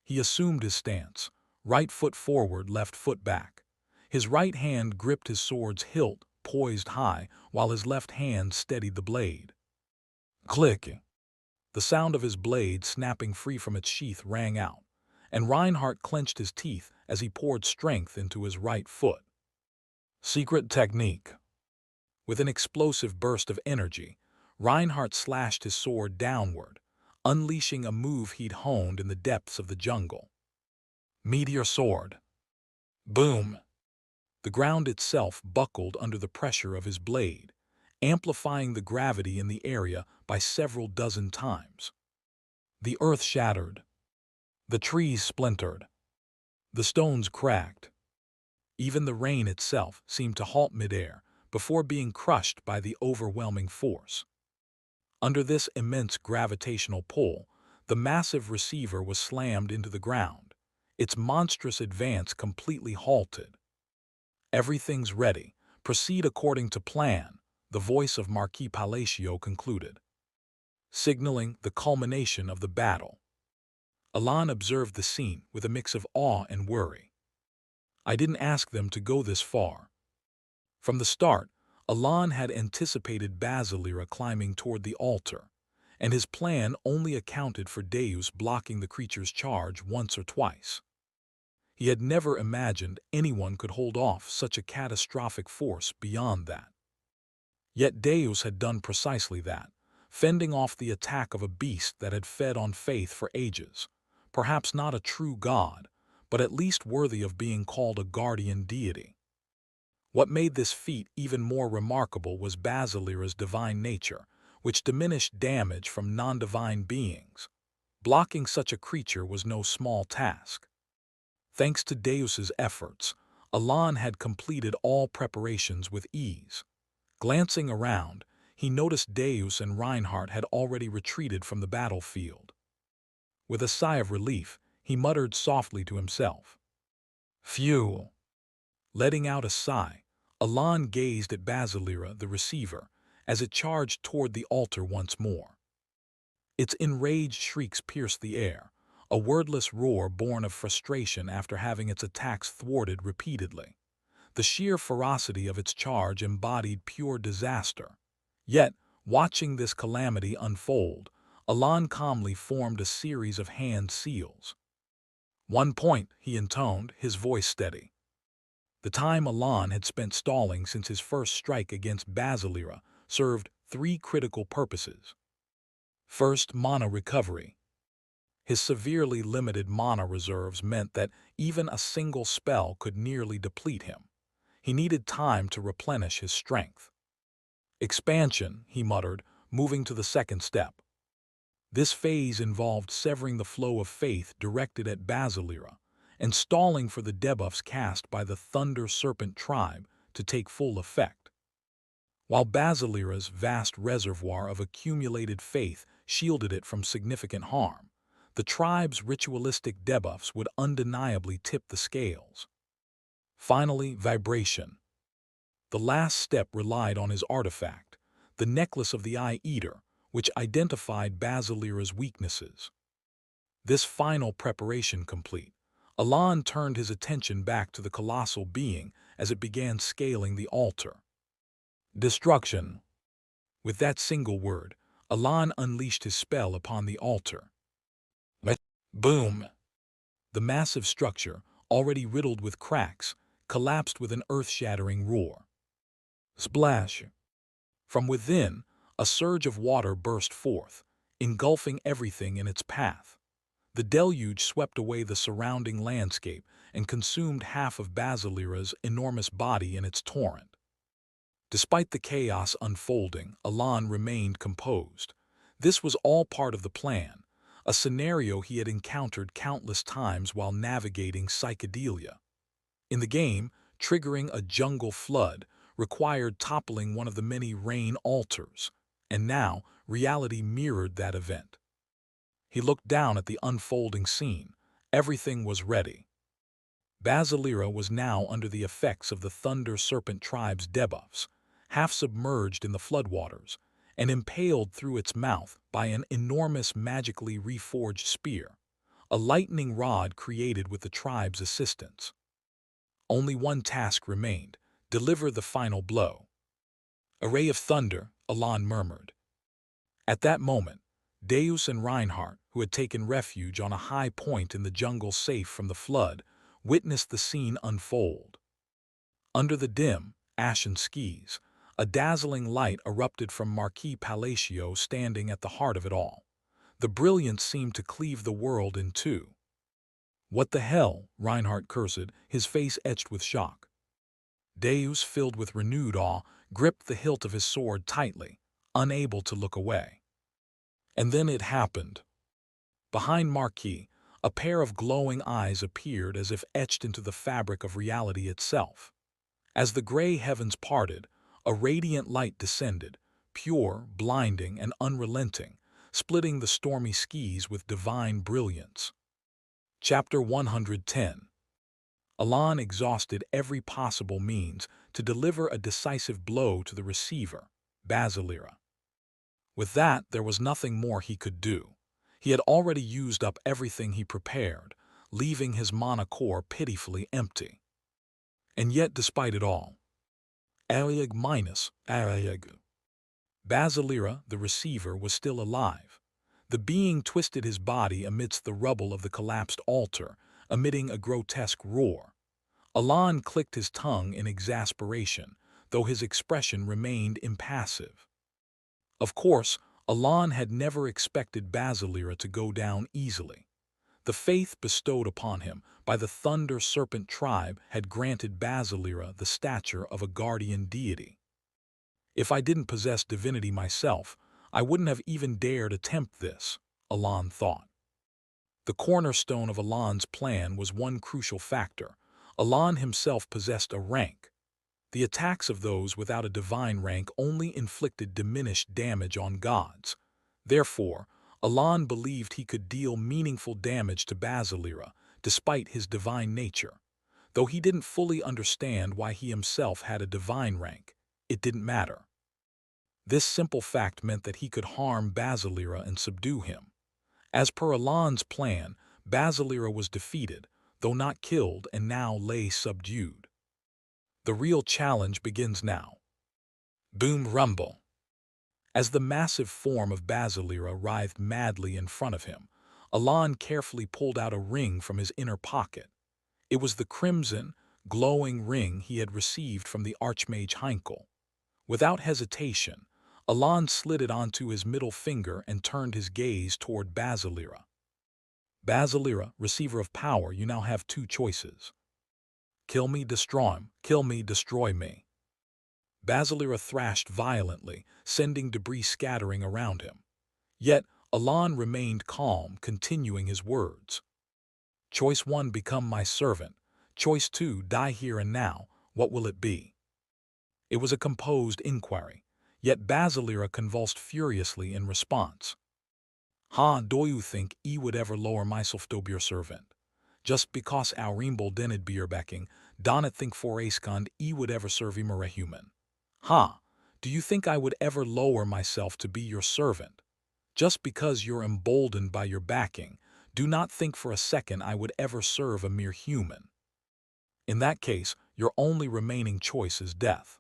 He assumed his stance, right foot forward, left foot back. His right hand gripped his sword's hilt, poised high, while his left hand steadied the blade. Click! The sound of his blade snapping free from its sheath rang out, and Reinhardt clenched his teeth as he poured strength into his right foot. Secret technique. With an explosive burst of energy, Reinhardt slashed his sword downward, unleashing a move he'd honed in the depths of the jungle. Meteor sword. Boom! The ground itself buckled under the pressure of his blade, amplifying the gravity in the area by several dozen times. The earth shattered. The trees splintered. The stones cracked. Even the rain itself seemed to halt midair before being crushed by the overwhelming force. Under this immense gravitational pull, the massive receiver was slammed into the ground, its monstrous advance completely halted. Everything's ready. Proceed according to plan, the voice of Marquis Palacio concluded, signaling the culmination of the battle. Alan observed the scene with a mix of awe and worry. I didn't ask them to go this far. From the start, Alan had anticipated Basilira climbing toward the altar, and his plan only accounted for Deus blocking the creature's charge once or twice. He had never imagined anyone could hold off such a catastrophic force beyond that. Yet Deus had done precisely that, fending off the attack of a beast that had fed on faith for ages, perhaps not a true god, but at least worthy of being called a guardian deity. What made this feat even more remarkable was Basilira's divine nature, which diminished damage from non-divine beings. Blocking such a creature was no small task. Thanks to Deus's efforts, Alan had completed all preparations with ease. Glancing around, he noticed Deus and Reinhardt had already retreated from the battlefield. With a sigh of relief, he muttered softly to himself. Phew! Letting out a sigh, Alon gazed at Basilira, the receiver, as it charged toward the altar once more. Its enraged shrieks pierced the air, a wordless roar born of frustration after having its attacks thwarted repeatedly. The sheer ferocity of its charge embodied pure disaster. Yet, watching this calamity unfold, Alon calmly formed a series of hand seals. 1 point, he intoned, his voice steady. The time Alon had spent stalling since his first strike against Basilira served 3 critical purposes. First, mana recovery. His severely limited mana reserves meant that even a single spell could nearly deplete him. He needed time to replenish his strength. Expansion, he muttered, moving to the second step. This phase involved severing the flow of faith directed at Basilira and stalling for the debuffs cast by the Thunder Serpent tribe to take full effect. While Basilira's vast reservoir of accumulated faith shielded it from significant harm, the tribe's ritualistic debuffs would undeniably tip the scales. Finally, vibration. The last step relied on his artifact, the Necklace of the Eye Eater, which identified Basilira's weaknesses. This final preparation complete, Alon turned his attention back to the colossal being as it began scaling the altar. Destruction. With that single word, Alon unleashed his spell upon the altar. Boom! The massive structure, already riddled with cracks, collapsed with an earth-shattering roar. Splash! From within, a surge of water burst forth, engulfing everything in its path. The deluge swept away the surrounding landscape and consumed half of Basilira's enormous body in its torrent. Despite the chaos unfolding, Alon remained composed. This was all part of the plan, a scenario he had encountered countless times while navigating psychedelia. In the game, triggering a jungle flood required toppling one of the many rain altars, and now reality mirrored that event. He looked down at the unfolding scene. Everything was ready. Basilira was now under the effects of the Thunder Serpent tribe's debuffs, half submerged in the floodwaters, and impaled through its mouth by an enormous magically reforged spear, a lightning rod created with the tribe's assistance. Only one task remained: deliver the final blow. "A ray of thunder," Alon murmured. At that moment, Deus and Reinhardt, who had taken refuge on a high point in the jungle safe from the flood, witnessed the scene unfold. Under the dim, ashen skies, a dazzling light erupted from Marquis Palacio standing at the heart of it all. The brilliance seemed to cleave the world in two. "What the hell?" Reinhardt cursed, his face etched with shock. Deus, filled with renewed awe, gripped the hilt of his sword tightly, unable to look away. And then it happened. Behind Marquis, a pair of glowing eyes appeared as if etched into the fabric of reality itself. As the gray heavens parted, a radiant light descended, pure, blinding, and unrelenting, splitting the stormy skies with divine brilliance. Chapter 110. Alon exhausted every possible means to deliver a decisive blow to the receiver, Basilira. With that, there was nothing more he could do. He had already used up everything he prepared, leaving his mana core pitifully empty. And yet, despite it all, Basilira, the receiver, was still alive. The being twisted his body amidst the rubble of the collapsed altar, emitting a grotesque roar. Alon clicked his tongue in exasperation, though his expression remained impassive. Of course, Alon had never expected Basilira to go down easily. The faith bestowed upon him by the Thunder Serpent tribe had granted Basilira the stature of a guardian deity. "If I didn't possess divinity myself, I wouldn't have even dared attempt this," Alon thought. The cornerstone of Alon's plan was one crucial factor. Alon himself possessed a rank. The attacks of those without a divine rank only inflicted diminished damage on gods. Therefore, Alan believed he could deal meaningful damage to Basilira, despite his divine nature. Though he didn't fully understand why he himself had a divine rank, it didn't matter. This simple fact meant that he could harm Basilira and subdue him. As per Alan's plan, Basilira was defeated, though not killed, and now lay subdued. The real challenge begins now. Boom rumble. As the massive form of Basilira writhed madly in front of him, Alan carefully pulled out a ring from his inner pocket. It was the crimson, glowing ring he had received from the Archmage Heinkel. Without hesitation, Alan slid it onto his middle finger and turned his gaze toward Basilira. Basilira, receiver of power, you now have two choices. Kill me, destroy him. Kill me, destroy me. Basilira thrashed violently, sending debris scattering around him. Yet, Alan remained calm, continuing his words. Choice 1, become my servant. Choice 2, die here and now. What will it be? It was a composed inquiry, yet Basilira convulsed furiously in response. Do you think I would ever lower myself to be your servant? Just because our rimbol denid be your backing, don't think for askond I would ever serve him or a human. Do you think I would ever lower myself to be your servant? Just because you're emboldened by your backing, do not think for a second I would ever serve a mere human. In that case, your only remaining choice is death.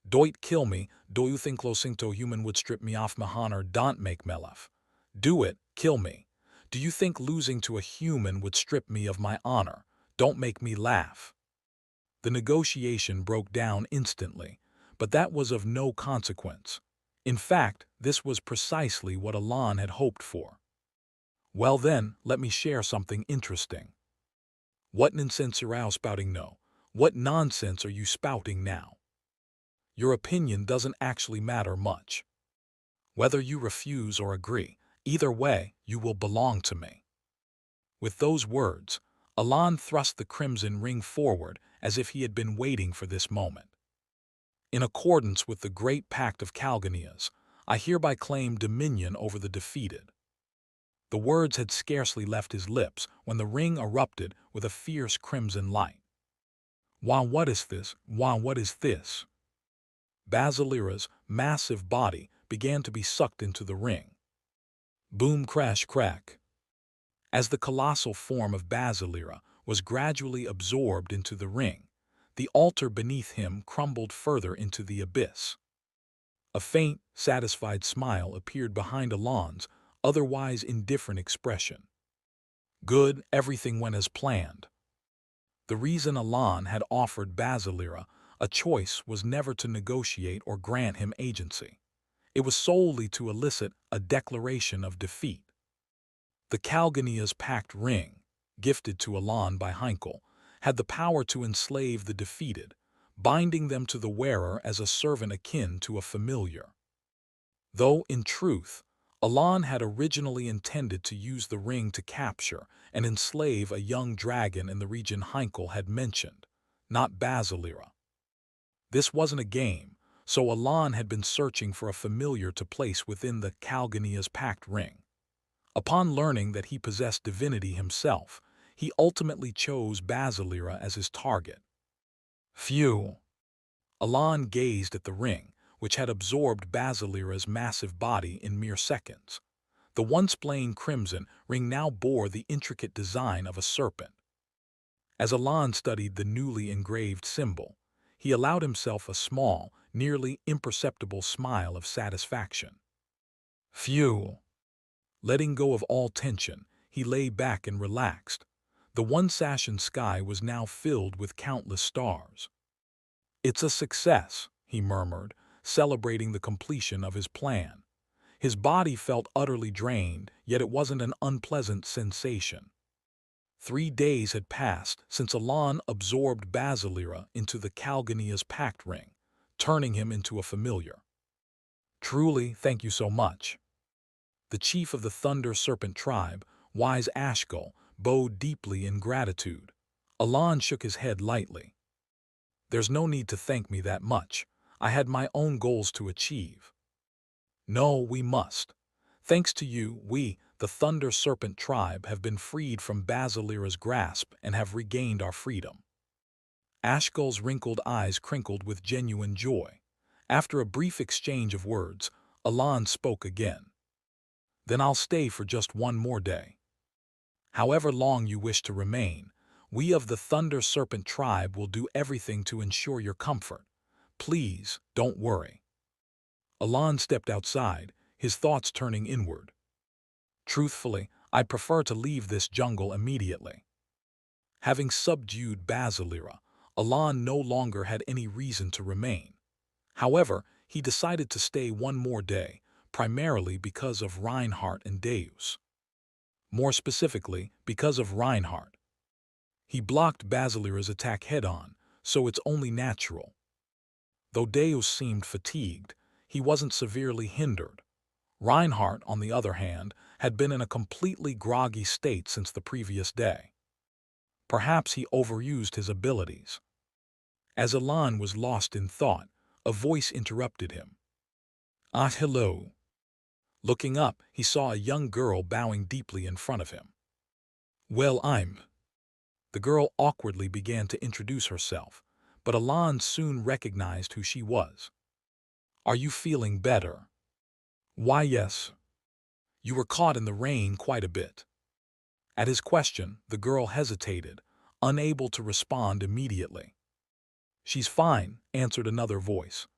Doit kill me, do you think losing to a human would strip me off my honor, don't make me laugh. Do it, kill me. Do you think losing to a human would strip me of my honor? Don't make me laugh. The negotiation broke down instantly, but that was of no consequence. In fact, this was precisely what Alan had hoped for. Well then, let me share something interesting. What nonsense are you spouting now? What nonsense are you spouting now? Your opinion doesn't actually matter much. Whether you refuse or agree, either way, you will belong to me. With those words, Alan thrust the crimson ring forward as if he had been waiting for this moment. In accordance with the great pact of Calganias, I hereby claim dominion over the defeated. The words had scarcely left his lips when the ring erupted with a fierce crimson light. What is this? What is this? Basilira's massive body began to be sucked into the ring. Boom, crash, crack. As the colossal form of Basilira was gradually absorbed into the ring, the altar beneath him crumbled further into the abyss. A faint, satisfied smile appeared behind Alan's otherwise indifferent expression. Good, everything went as planned. The reason Alan had offered Basilira a choice was never to negotiate or grant him agency. It was solely to elicit a declaration of defeat. The Calgania's packed ring, gifted to Alan by Heinkel, had the power to enslave the defeated, binding them to the wearer as a servant akin to a familiar. Though, in truth, Alan had originally intended to use the ring to capture and enslave a young dragon in the region Heinkel had mentioned, not Basilira. This wasn't a game, so Alan had been searching for a familiar to place within the Calgania's packed ring. Upon learning that he possessed divinity himself, he ultimately chose Basilira as his target. Phew! Alan gazed at the ring, which had absorbed Basilira's massive body in mere seconds. The once plain crimson ring now bore the intricate design of a serpent. As Alan studied the newly engraved symbol, he allowed himself a small, nearly imperceptible smile of satisfaction. Phew! Letting go of all tension, he lay back and relaxed. The one-sashen sky was now filled with countless stars. It's a success, he murmured, celebrating the completion of his plan. His body felt utterly drained, yet it wasn't an unpleasant sensation. 3 days had passed since Alan absorbed Basilira into the Calgania's packed ring, turning him into a familiar. Truly, thank you so much. The chief of the Thunder Serpent tribe, wise Ashgal, bowed deeply in gratitude. Alan shook his head lightly. There's no need to thank me that much. I had my own goals to achieve. No, we must. Thanks to you, we, the Thunder Serpent tribe, have been freed from Basilira's grasp and have regained our freedom. Ashgull's wrinkled eyes crinkled with genuine joy. After a brief exchange of words, Alan spoke again. Then I'll stay for just one more day. However long you wish to remain, we of the Thunder Serpent tribe will do everything to ensure your comfort. Please, don't worry. Alan stepped outside, his thoughts turning inward. Truthfully, I'd prefer to leave this jungle immediately. Having subdued Basilira, Alan no longer had any reason to remain. However, he decided to stay one more day, primarily because of Reinhardt and Deus. More specifically, because of Reinhardt. He blocked Basilira's attack head-on, so it's only natural. Though Deus seemed fatigued, he wasn't severely hindered. Reinhardt, on the other hand, had been in a completely groggy state since the previous day. Perhaps he overused his abilities. As Alan was lost in thought, a voice interrupted him. Ah, hello. Looking up, he saw a young girl bowing deeply in front of him. Well, The girl awkwardly began to introduce herself, but Alan soon recognized who she was. Are you feeling better? Why, yes. You were caught in the rain quite a bit. At his question, the girl hesitated, unable to respond immediately. She's fine, answered another voice.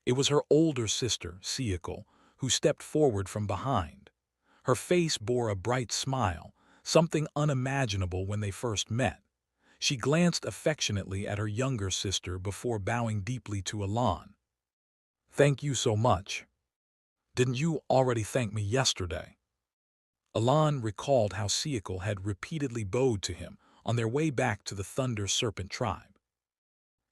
It was her older sister, Siakal, who stepped forward from behind. Her face bore a bright smile, something unimaginable when they first met. She glanced affectionately at her younger sister before bowing deeply to Alan. Thank you so much. Didn't you already thank me yesterday? Alan recalled how Siakal had repeatedly bowed to him on their way back to the Thunder Serpent tribe.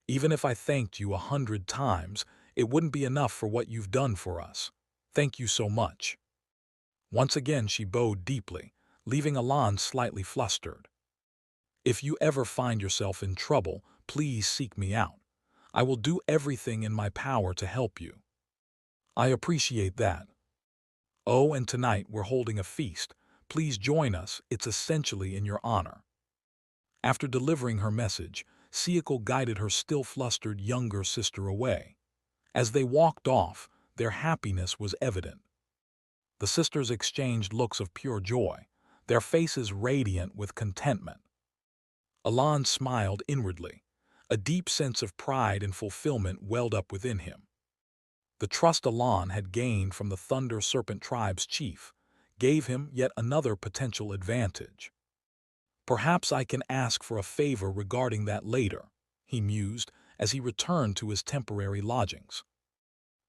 Even if I thanked you 100 times, it wouldn't be enough for what you've done for us. Thank you so much. Once again she bowed deeply, leaving Alan slightly flustered. If you ever find yourself in trouble, please seek me out. I will do everything in my power to help you. I appreciate that. Oh, and tonight we're holding a feast. Please join us, it's essentially in your honor. After delivering her message, Siakal guided her still flustered younger sister away. As they walked off, their happiness was evident. The sisters exchanged looks of pure joy, their faces radiant with contentment. Alan smiled inwardly. A deep sense of pride and fulfillment welled up within him. The trust Alan had gained from the Thunder Serpent tribe's chief gave him yet another potential advantage. Perhaps I can ask for a favor regarding that later, he mused as he returned to his temporary lodgings.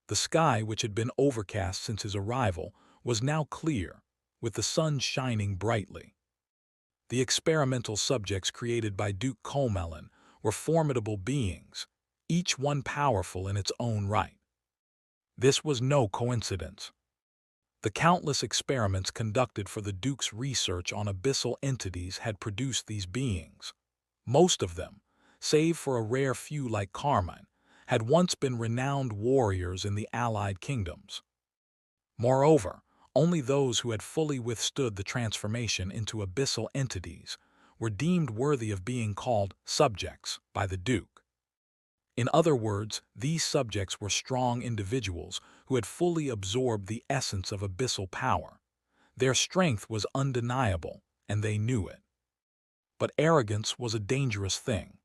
The sky, which had been overcast since his arrival, was now clear, with the sun shining brightly. The experimental subjects created by Duke Comelin were formidable beings, each one powerful in its own right. This was no coincidence. The countless experiments conducted for the Duke's research on abyssal entities had produced these beings. Most of them, save for a rare few like Carmine, had once been renowned warriors in the allied kingdoms. Moreover, only those who had fully withstood the transformation into abyssal entities were deemed worthy of being called subjects by the Duke. In other words, these subjects were strong individuals who had fully absorbed the essence of abyssal power. Their strength was undeniable, and they knew it. But arrogance was a dangerous thing.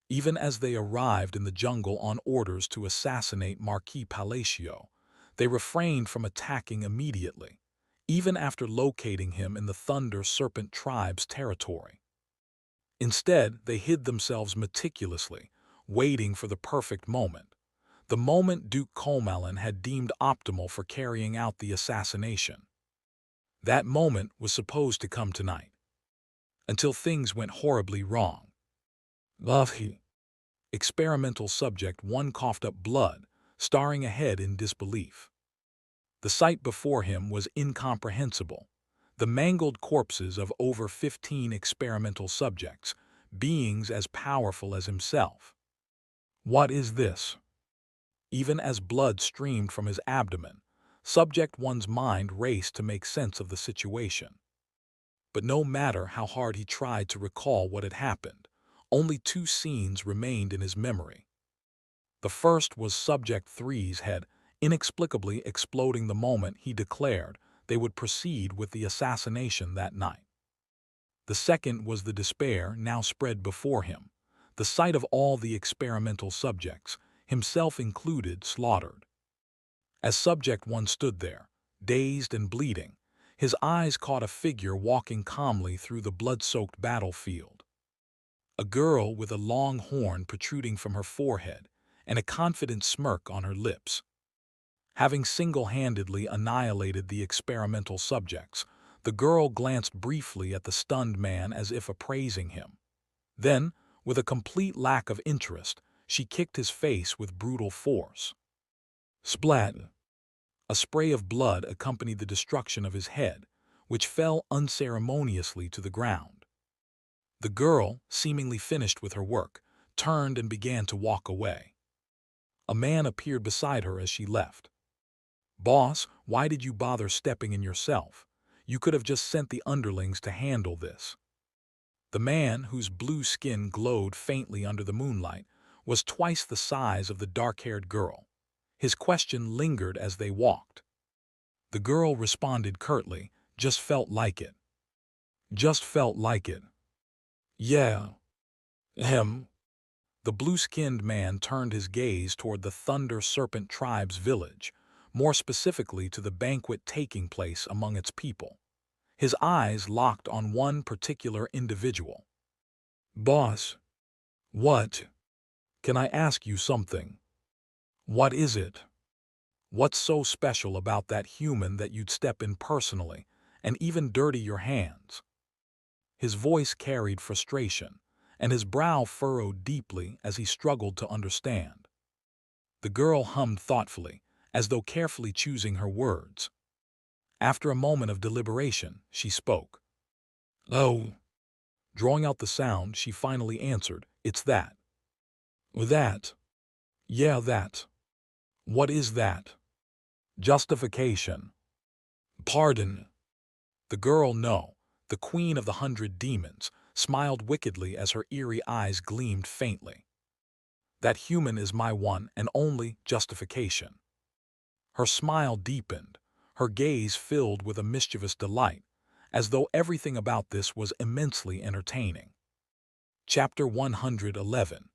Even as they arrived in the jungle on orders to assassinate Marquis Palacio, they refrained from attacking immediately, even after locating him in the Thunder Serpent tribe's territory. Instead, they hid themselves meticulously, waiting for the perfect moment, the moment Duke Comelin had deemed optimal for carrying out the assassination. That moment was supposed to come tonight, until things went horribly wrong. Experimental Subject 1 coughed up blood, staring ahead in disbelief. The sight before him was incomprehensible. The mangled corpses of over 15 experimental subjects, beings as powerful as himself. What is this? Even as blood streamed from his abdomen, Subject one's mind raced to make sense of the situation. But no matter how hard he tried to recall what had happened, only two scenes remained in his memory. The first was Subject Three's head inexplicably exploding the moment he declared they would proceed with the assassination that night. The second was the despair now spread before him, the sight of all the experimental subjects, himself included, slaughtered. As Subject One stood there, dazed and bleeding, his eyes caught a figure walking calmly through the blood-soaked battlefield. A girl with a long horn protruding from her forehead and a confident smirk on her lips. Having single-handedly annihilated the experimental subjects, the girl glanced briefly at the stunned man as if appraising him. Then, with a complete lack of interest, she kicked his face with brutal force. Splat! A spray of blood accompanied the destruction of his head, which fell unceremoniously to the ground. The girl, seemingly finished with her work, turned and began to walk away. A man appeared beside her as she left. "Boss, why did you bother stepping in yourself? You could have just sent the underlings to handle this." The man, whose blue skin glowed faintly under the moonlight, was twice the size of the dark-haired girl. His question lingered as they walked. The girl responded curtly, "Just felt like it." "Just felt like it." "Yeah. Him." The blue-skinned man turned his gaze toward the Thunder Serpent tribe's village, more specifically to the banquet taking place among its people. His eyes locked on one particular individual. "Boss, what? Can I ask you something?" "What is it?" "What's so special about that human that you'd step in personally and even dirty your hands?" His voice carried frustration, and his brow furrowed deeply as he struggled to understand. The girl hummed thoughtfully, as though carefully choosing her words. After a moment of deliberation, she spoke. "Oh." Drawing out the sound, she finally answered, "It's that." "That?" "Yeah, that." "What is that?" "Justification." "Pardon." The girl, no, the queen of the 100 demons, smiled wickedly as her eerie eyes gleamed faintly. "That human is my one and only justification." Her smile deepened, her gaze filled with a mischievous delight, as though everything about this was immensely entertaining. Chapter 111.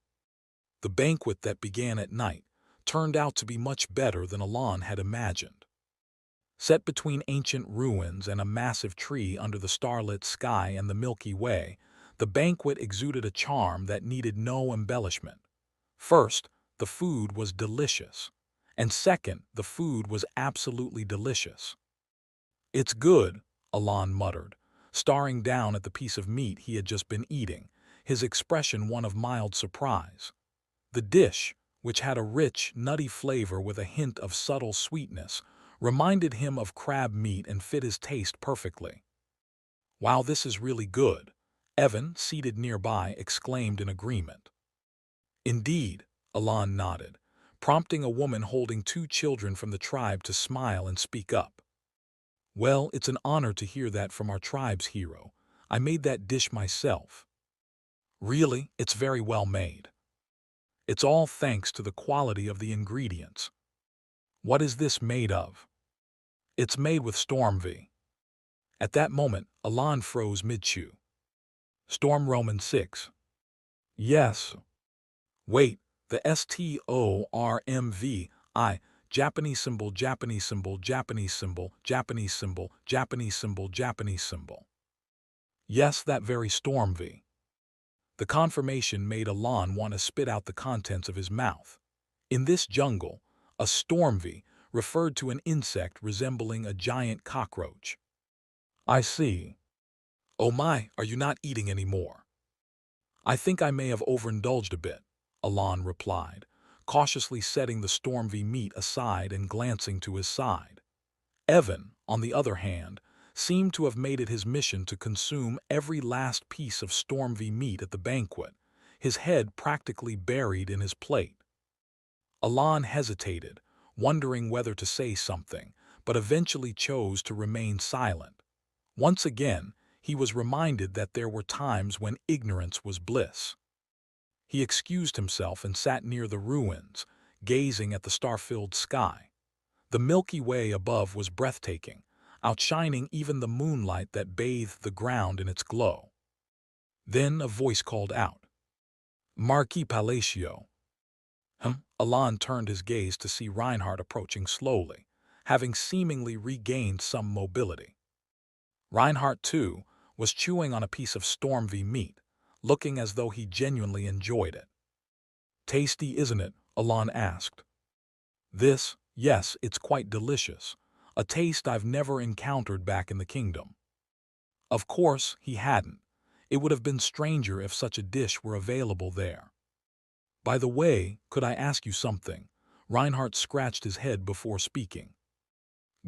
The banquet that began at night turned out to be much better than Alon had imagined. Set between ancient ruins and a massive tree under the starlit sky and the Milky Way, the banquet exuded a charm that needed no embellishment. First, the food was delicious. And second, the food was absolutely delicious. "It's good," Alon muttered, staring down at the piece of meat he had just been eating, his expression one of mild surprise. The dish, which had a rich, nutty flavor with a hint of subtle sweetness, reminded him of crab meat and fit his taste perfectly. "Wow, this is really good," Evan, seated nearby, exclaimed in agreement. "Indeed," Alon nodded, prompting a woman holding 2 children from the tribe to smile and speak up. "Well, it's an honor to hear that from our tribe's hero. I made that dish myself." "Really, it's very well made." "It's all thanks to the quality of the ingredients." "What is this made of?" "It's made with Stormv." At that moment, Alon froze mid-chew. "Storm Roman 6. "Yes." "Wait, the STORMVI, Japanese symbol, Japanese symbol, Japanese symbol, Japanese symbol, Japanese symbol, Japanese symbol." "Yes, that very Stormv." The confirmation made Alon want to spit out the contents of his mouth. In this jungle, a Stormv referred to an insect resembling a giant cockroach. "I see." "Oh my, are you not eating anymore?" "I think I may have overindulged a bit," Alon replied, cautiously setting the Stormv meat aside and glancing to his side. Evan, on the other hand, seemed to have made it his mission to consume every last piece of Stormv meat at the banquet, his head practically buried in his plate. Alon hesitated, wondering whether to say something, but eventually chose to remain silent. Once again, he was reminded that there were times when ignorance was bliss. He excused himself and sat near the ruins, gazing at the star-filled sky. The Milky Way above was breathtaking, outshining even the moonlight that bathed the ground in its glow. Then a voice called out, "Marquis Palacio." Alon turned his gaze to see Reinhardt approaching slowly, having seemingly regained some mobility. Reinhardt, too, was chewing on a piece of stormvy meat, looking as though he genuinely enjoyed it. "Tasty, isn't it?" Alon asked. Yes, it's quite delicious. A taste I've never encountered back in the kingdom." Of course, he hadn't. It would have been stranger if such a dish were available there. "By the way, could I ask you something?" Reinhardt scratched his head before speaking.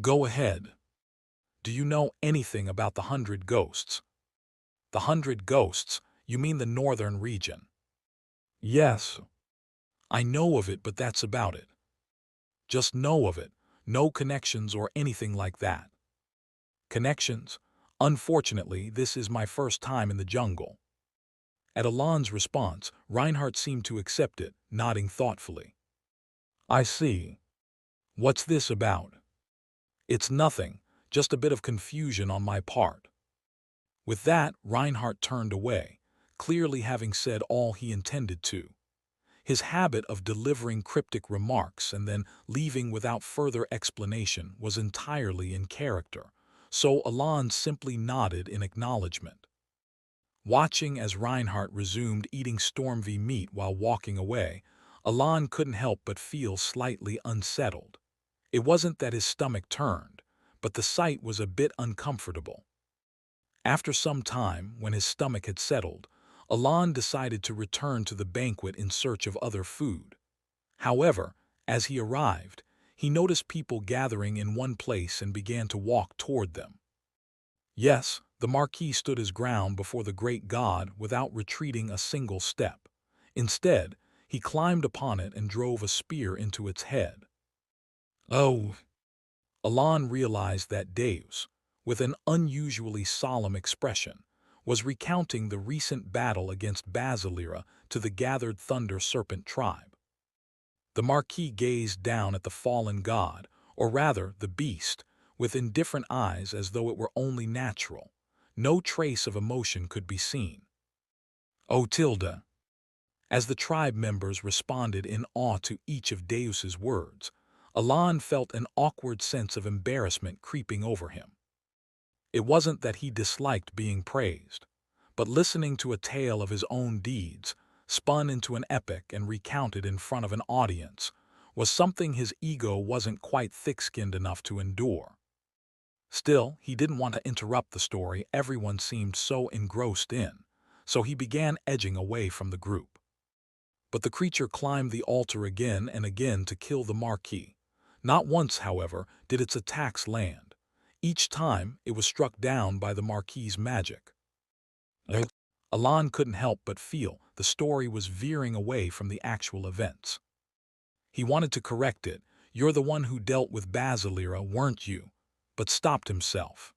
"Go ahead. Do you know anything about the 100 Ghosts?" "The 100 Ghosts? You mean the northern region?" "Yes. I know of it, but that's about it. Just know of it, no connections or anything like that." "Connections? Unfortunately, this is my first time in the jungle." At Alon's response, Reinhardt seemed to accept it, nodding thoughtfully. "I see. What's this about?" "It's nothing, just a bit of confusion on my part." With that, Reinhardt turned away, clearly having said all he intended to. His habit of delivering cryptic remarks and then leaving without further explanation was entirely in character, so Alon simply nodded in acknowledgement. Watching as Reinhardt resumed eating stormvy meat while walking away, Alon couldn't help but feel slightly unsettled. It wasn't that his stomach turned, but the sight was a bit uncomfortable. After some time, when his stomach had settled, Alon decided to return to the banquet in search of other food. However, as he arrived, he noticed people gathering in one place and began to walk toward them. Yes, the Marquis stood his ground before the great god without retreating a single step. Instead, he climbed upon it and drove a spear into its head. "Oh!" Alon realized that Deus, with an unusually solemn expression, was recounting the recent battle against Basilira to the gathered Thunder Serpent tribe. The Marquis gazed down at the fallen god, or rather the beast, with indifferent eyes as though it were only natural. No trace of emotion could be seen. "Oh, Tilda." As the tribe members responded in awe to each of Deus's words, Alon felt an awkward sense of embarrassment creeping over him. It wasn't that he disliked being praised, but listening to a tale of his own deeds, spun into an epic and recounted in front of an audience, was something his ego wasn't quite thick-skinned enough to endure. Still, he didn't want to interrupt the story everyone seemed so engrossed in, so he began edging away from the group. But the creature climbed the altar again and again to kill the Marquis. Not once, however, did its attacks land. Each time, it was struck down by the Marquis's magic. Alon couldn't help but feel the story was veering away from the actual events. He wanted to correct it. "You're the one who dealt with Basilira, weren't you?" but stopped himself.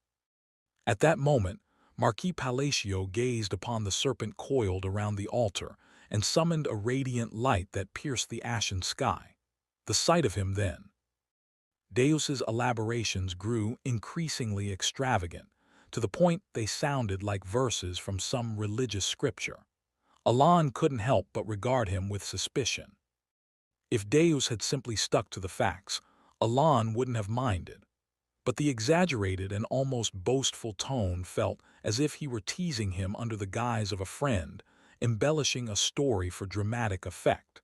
At that moment, Marquis Palacio gazed upon the serpent coiled around the altar and summoned a radiant light that pierced the ashen sky. The sight of him then. Deus's elaborations grew increasingly extravagant, to the point they sounded like verses from some religious scripture. Alon couldn't help but regard him with suspicion. If Deus had simply stuck to the facts, Alon wouldn't have minded. But the exaggerated and almost boastful tone felt as if he were teasing him under the guise of a friend, embellishing a story for dramatic effect.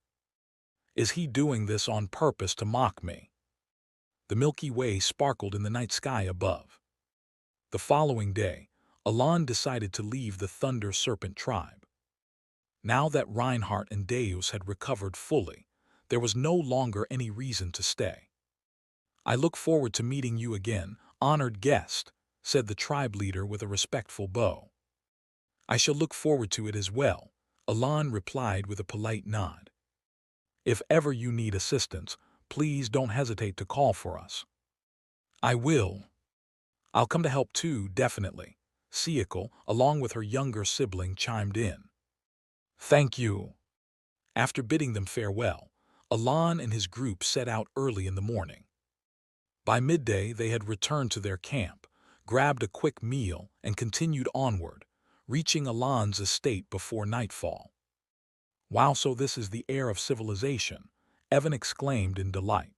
"Is he doing this on purpose to mock me?" The Milky Way sparkled in the night sky above. The following day, Alon decided to leave the Thunder Serpent tribe. Now that Reinhardt and Deus had recovered fully, there was no longer any reason to stay. "I look forward to meeting you again, honored guest," said the tribe leader with a respectful bow. "I shall look forward to it as well," Alon replied with a polite nod. "If ever you need assistance, please don't hesitate to call for us." I will. I'll come to help too, definitely. Siakal, along with her younger sibling, chimed in. Thank you. After bidding them farewell, Alan and his group set out early in the morning. By midday, they had returned to their camp, grabbed a quick meal, and continued onward, reaching Alan's estate before nightfall. Wow, so this is the air of civilization, Evan exclaimed in delight.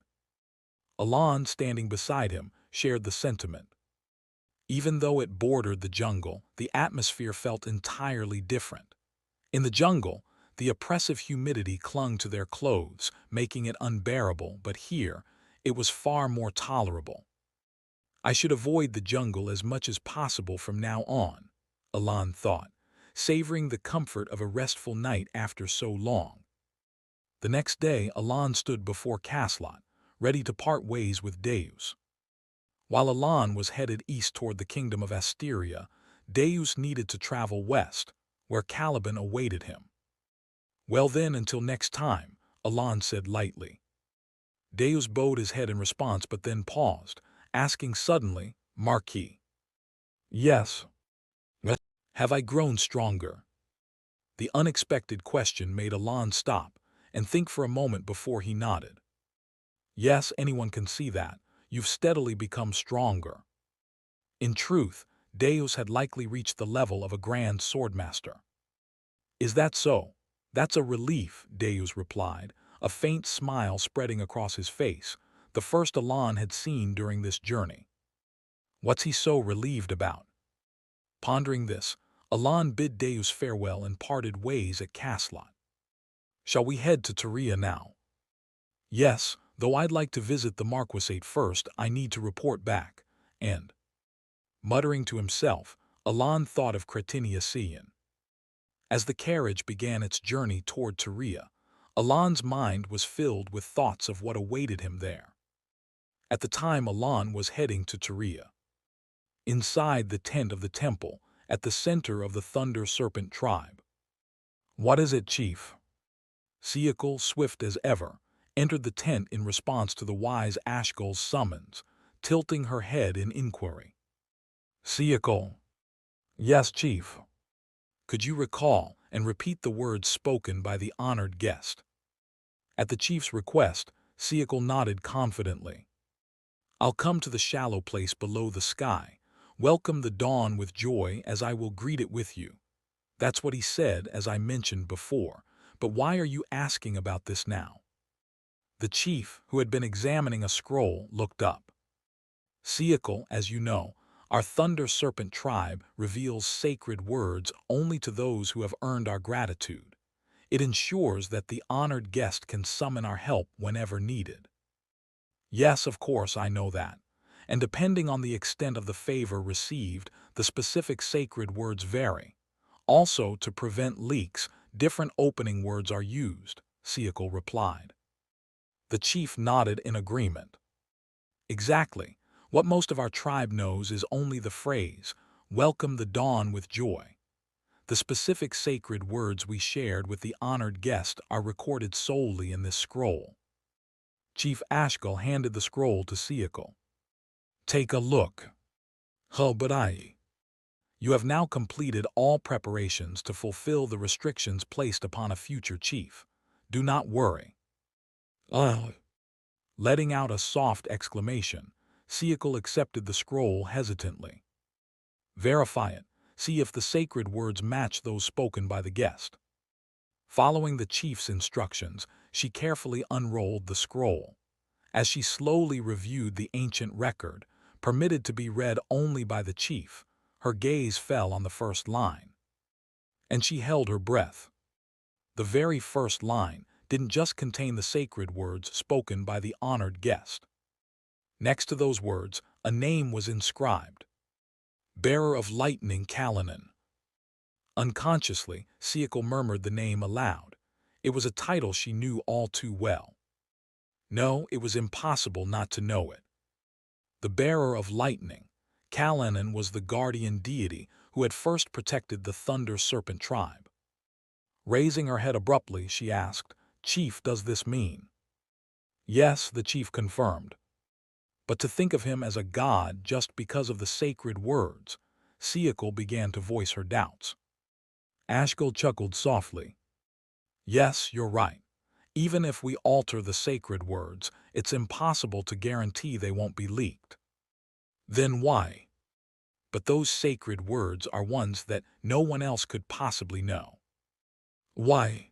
Alan, standing beside him, shared the sentiment. Even though it bordered the jungle, the atmosphere felt entirely different. In the jungle, the oppressive humidity clung to their clothes, making it unbearable, but here, it was far more tolerable. I should avoid the jungle as much as possible from now on, Alan thought, savoring the comfort of a restful night after so long. The next day, Alan stood before Caslot, ready to part ways with Deus. While Alan was headed east toward the kingdom of Asteria, Deus needed to travel west, where Caliban awaited him. Well then, until next time, Alan said lightly. Deus bowed his head in response but then paused, asking suddenly, Marquis. Yes. Have I grown stronger? The unexpected question made Alan stop and think for a moment before he nodded. Yes, anyone can see that. You've steadily become stronger. In truth, Deus had likely reached the level of a grand swordmaster. Is that so? That's a relief, Deus replied, a faint smile spreading across his face, the first Alan had seen during this journey. What's he so relieved about? Pondering this, Alan bid Deus farewell and parted ways at Caslot. Shall we head to Tyria now? Yes, though I'd like to visit the Marquisate first, I need to report back, and, muttering to himself, Alan thought of Cretiniacian. As the carriage began its journey toward Tyria, Alan's mind was filled with thoughts of what awaited him there. At the time, Alan was heading to Tyria. Inside the tent of the temple, at the center of the Thunder Serpent tribe. What is it, Chief? Siakal, swift as ever, entered the tent in response to the wise Ashgal's summons, tilting her head in inquiry. Siakal. Yes, Chief. Could you recall and repeat the words spoken by the honored guest? At the chief's request, Siakal nodded confidently. I'll come to the shallow place below the sky, welcome the dawn with joy as I will greet it with you. That's what he said, as I mentioned before, but why are you asking about this now? The chief, who had been examining a scroll, looked up. Siakal, as you know, our Thunder Serpent tribe reveals sacred words only to those who have earned our gratitude. It ensures that the honored guest can summon our help whenever needed. Yes, of course, I know that. And depending on the extent of the favor received, the specific sacred words vary. Also, to prevent leaks, different opening words are used, Siakal replied. The chief nodded in agreement. Exactly. What most of our tribe knows is only the phrase, welcome the dawn with joy. The specific sacred words we shared with the honored guest are recorded solely in this scroll. Chief Ashgal handed the scroll to Siakal. Take a look. Hubadai. You have now completed all preparations to fulfill the restrictions placed upon a future chief. Do not worry. Letting out a soft exclamation, Siakal accepted the scroll hesitantly. Verify it. See if the sacred words match those spoken by the guest. Following the chief's instructions, she carefully unrolled the scroll. As she slowly reviewed the ancient record, permitted to be read only by the chief, her gaze fell on the first line. And she held her breath. The very first line didn't just contain the sacred words spoken by the honored guest. Next to those words, a name was inscribed. Bearer of Lightning Kalanen. Unconsciously, Siakal murmured the name aloud. It was a title she knew all too well. No, it was impossible not to know it. The Bearer of Lightning, Kalanen was the guardian deity who had first protected the Thunder Serpent tribe. Raising her head abruptly, she asked, Chief, does this mean? Yes, the chief confirmed. But to think of him as a god just because of the sacred words, Siakal began to voice her doubts. Ashgal chuckled softly. Yes, you're right. Even if we alter the sacred words, it's impossible to guarantee they won't be leaked. Then why? But those sacred words are ones that no one else could possibly know. Why?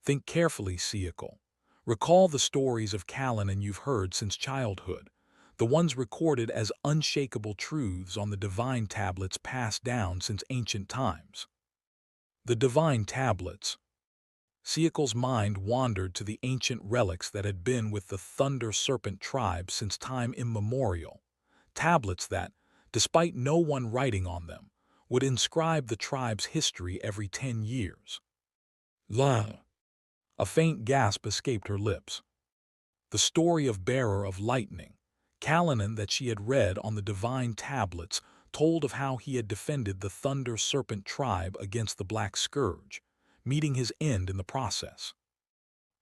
Think carefully, Siakal. Recall the stories of Callan you've heard since childhood, the ones recorded as unshakable truths on the divine tablets passed down since ancient times. The divine tablets. Siakal's mind wandered to the ancient relics that had been with the Thunder Serpent tribe since time immemorial, tablets that, despite no one writing on them, would inscribe the tribe's history every 10 years. La! A faint gasp escaped her lips. The story of Bearer of Lightning, Callan that she had read on the divine tablets, told of how he had defended the Thunder Serpent tribe against the Black Scourge, meeting his end in the process.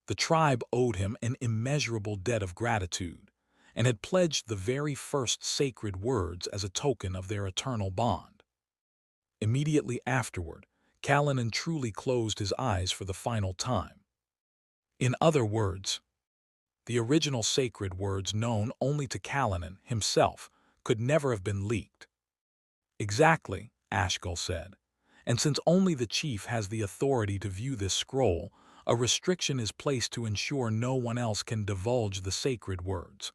The tribe owed him an immeasurable debt of gratitude, and had pledged the very first sacred words as a token of their eternal bond. Immediately afterward, Callan truly closed his eyes for the final time. In other words, the original sacred words known only to Callan himself could never have been leaked. Exactly, Ashgal said. And since only the chief has the authority to view this scroll, a restriction is placed to ensure no one else can divulge the sacred words.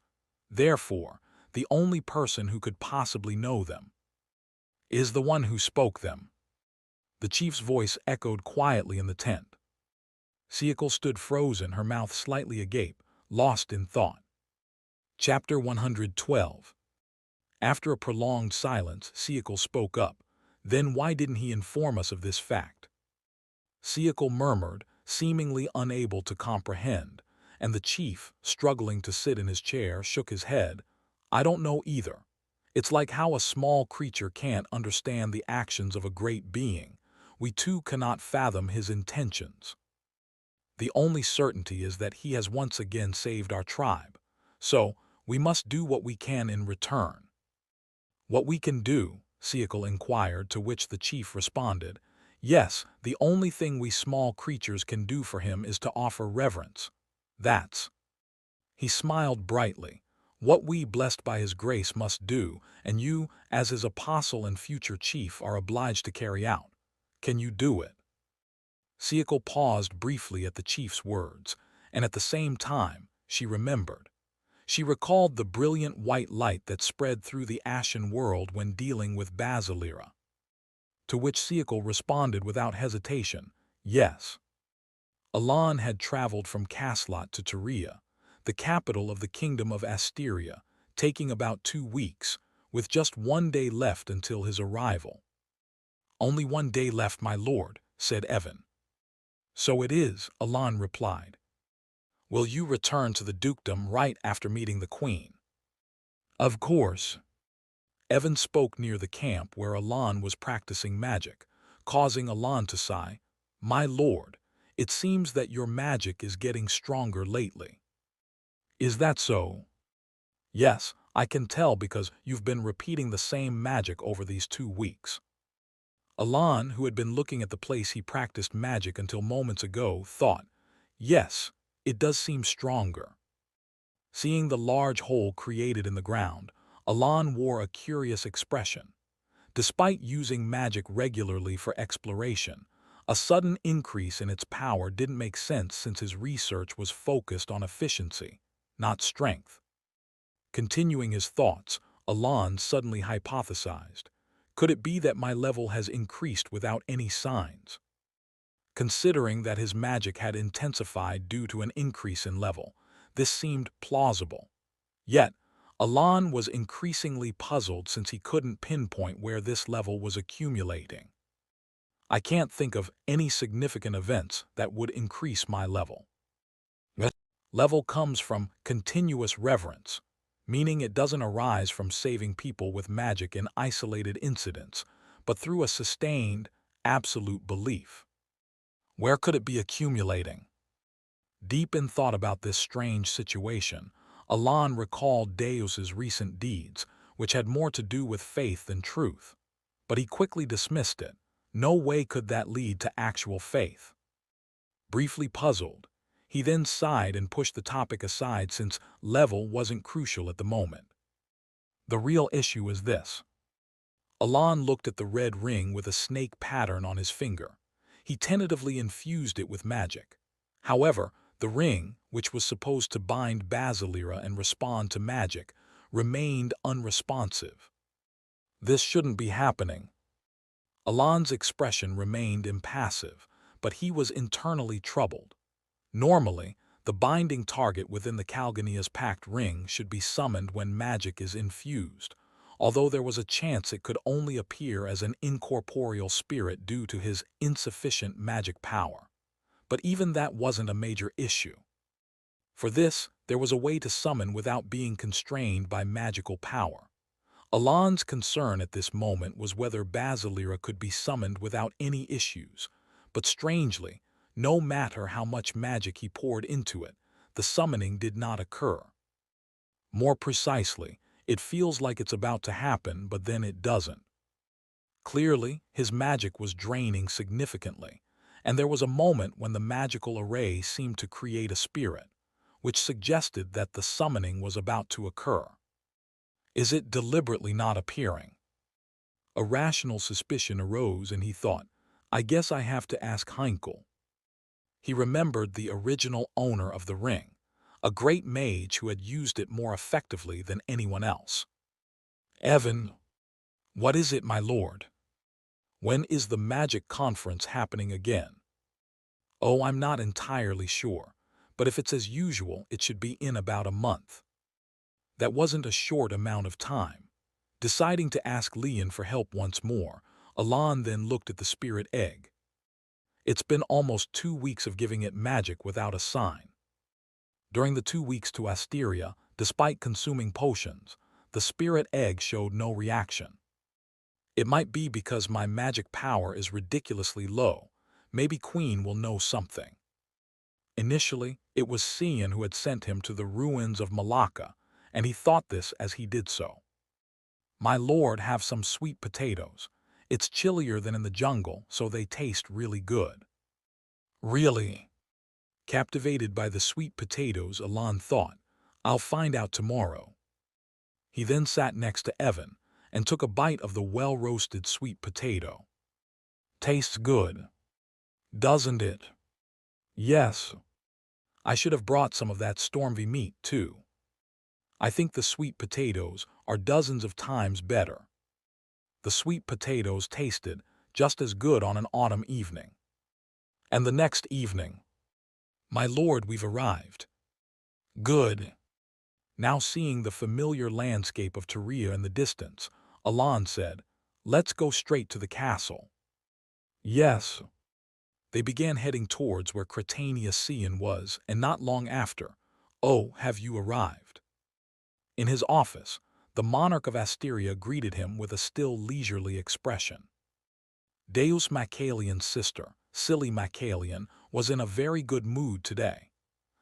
Therefore, the only person who could possibly know them is the one who spoke them. The chief's voice echoed quietly in the tent. Siakal stood frozen, her mouth slightly agape, lost in thought. Chapter 112. After a prolonged silence, Siakal spoke up. Then why didn't he inform us of this fact? Siakal murmured, seemingly unable to comprehend, and the chief, struggling to sit in his chair, shook his head. I don't know either. It's like how a small creature can't understand the actions of a great being. We too cannot fathom his intentions. The only certainty is that he has once again saved our tribe. So, we must do what we can in return. What we can do? Siakal inquired, to which the chief responded, yes, the only thing we small creatures can do for him is to offer reverence. That's. He smiled brightly. What we, blessed by his grace, must do, and you, as his apostle and future chief, are obliged to carry out. Can you do it? Siakal paused briefly at the chief's words, and at the same time, she remembered. She recalled the brilliant white light that spread through the ashen world when dealing with Basilira. To which Siakal responded without hesitation, yes. Alan had traveled from Kaslat to Turia, the capital of the Kingdom of Asteria, taking about 2 weeks, with just 1 day left until his arrival. Only 1 day left, my lord, said Evan. So it is, Alan replied. Will you return to the dukedom right after meeting the queen? Of course. Evan spoke near the camp where Alan was practicing magic, causing Alan to sigh. My lord, it seems that your magic is getting stronger lately. Is that so? Yes, I can tell because you've been repeating the same magic over these 2 weeks. Alan, who had been looking at the place he practiced magic until moments ago, thought, yes, it does seem stronger. Seeing the large hole created in the ground, Alan wore a curious expression. Despite using magic regularly for exploration, a sudden increase in its power didn't make sense since his research was focused on efficiency, not strength. Continuing his thoughts, Alan suddenly hypothesized. Could it be that my level has increased without any signs? Considering that his magic had intensified due to an increase in level, this seemed plausible. Yet, Alan was increasingly puzzled since he couldn't pinpoint where this level was accumulating. I can't think of any significant events that would increase my level. Level comes from continuous reverence, meaning it doesn't arise from saving people with magic in isolated incidents, but through a sustained, absolute belief. Where could it be accumulating? Deep in thought about this strange situation, Alon recalled Deus's recent deeds, which had more to do with faith than truth. But he quickly dismissed it. No way could that lead to actual faith. Briefly puzzled, he then sighed and pushed the topic aside since level wasn't crucial at the moment. The real issue is this. Alon looked at the red ring with a snake pattern on his finger. He tentatively infused it with magic. However, the ring, which was supposed to bind Basilira and respond to magic, remained unresponsive. This shouldn't be happening. Alon's expression remained impassive, but he was internally troubled. Normally, the binding target within the Kalgania's pact ring should be summoned when magic is infused, although there was a chance it could only appear as an incorporeal spirit due to his insufficient magic power. But even that wasn't a major issue. For this, there was a way to summon without being constrained by magical power. Alon's concern at this moment was whether Basilira could be summoned without any issues, but strangely, no matter how much magic he poured into it, the summoning did not occur. More precisely, it feels like it's about to happen, but then it doesn't. Clearly, his magic was draining significantly, and there was a moment when the magical array seemed to create a spirit, which suggested that the summoning was about to occur. Is it deliberately not appearing? A rational suspicion arose and he thought, I guess I have to ask Heinkel. He remembered the original owner of the ring, a great mage who had used it more effectively than anyone else. Evan, what is it, my lord? When is the magic conference happening again? Oh, I'm not entirely sure, but if it's as usual, it should be in about a month. That wasn't a short amount of time. Deciding to ask Leon for help once more, Alon then looked at the spirit egg. It's been almost 2 weeks of giving it magic without a sign. During the 2 weeks to Asteria, despite consuming potions, the spirit egg showed no reaction. It might be because my magic power is ridiculously low. Maybe Queen will know something. Initially, it was Cian who had sent him to the ruins of Malacca, and he thought this as he did so. My lord, have some sweet potatoes. It's chillier than in the jungle, so they taste really good. Really? Captivated by the sweet potatoes, Alon thought, I'll find out tomorrow. He then sat next to Evan and took a bite of the well-roasted sweet potato. Tastes good, doesn't it? Yes. I should have brought some of that Stormvy meat, too. I think the sweet potatoes are dozens of times better. The sweet potatoes tasted just as good on an autumn evening. And the next evening, my lord, we've arrived. Good. Now seeing the familiar landscape of Tyria in the distance, Alon said, let's go straight to the castle. Yes. They began heading towards where Cretania Cian was, and not long after, oh, have you arrived? In his office, the monarch of Asteria greeted him with a still leisurely expression. Deus Macalian's sister, Silly Macalian, was in a very good mood today.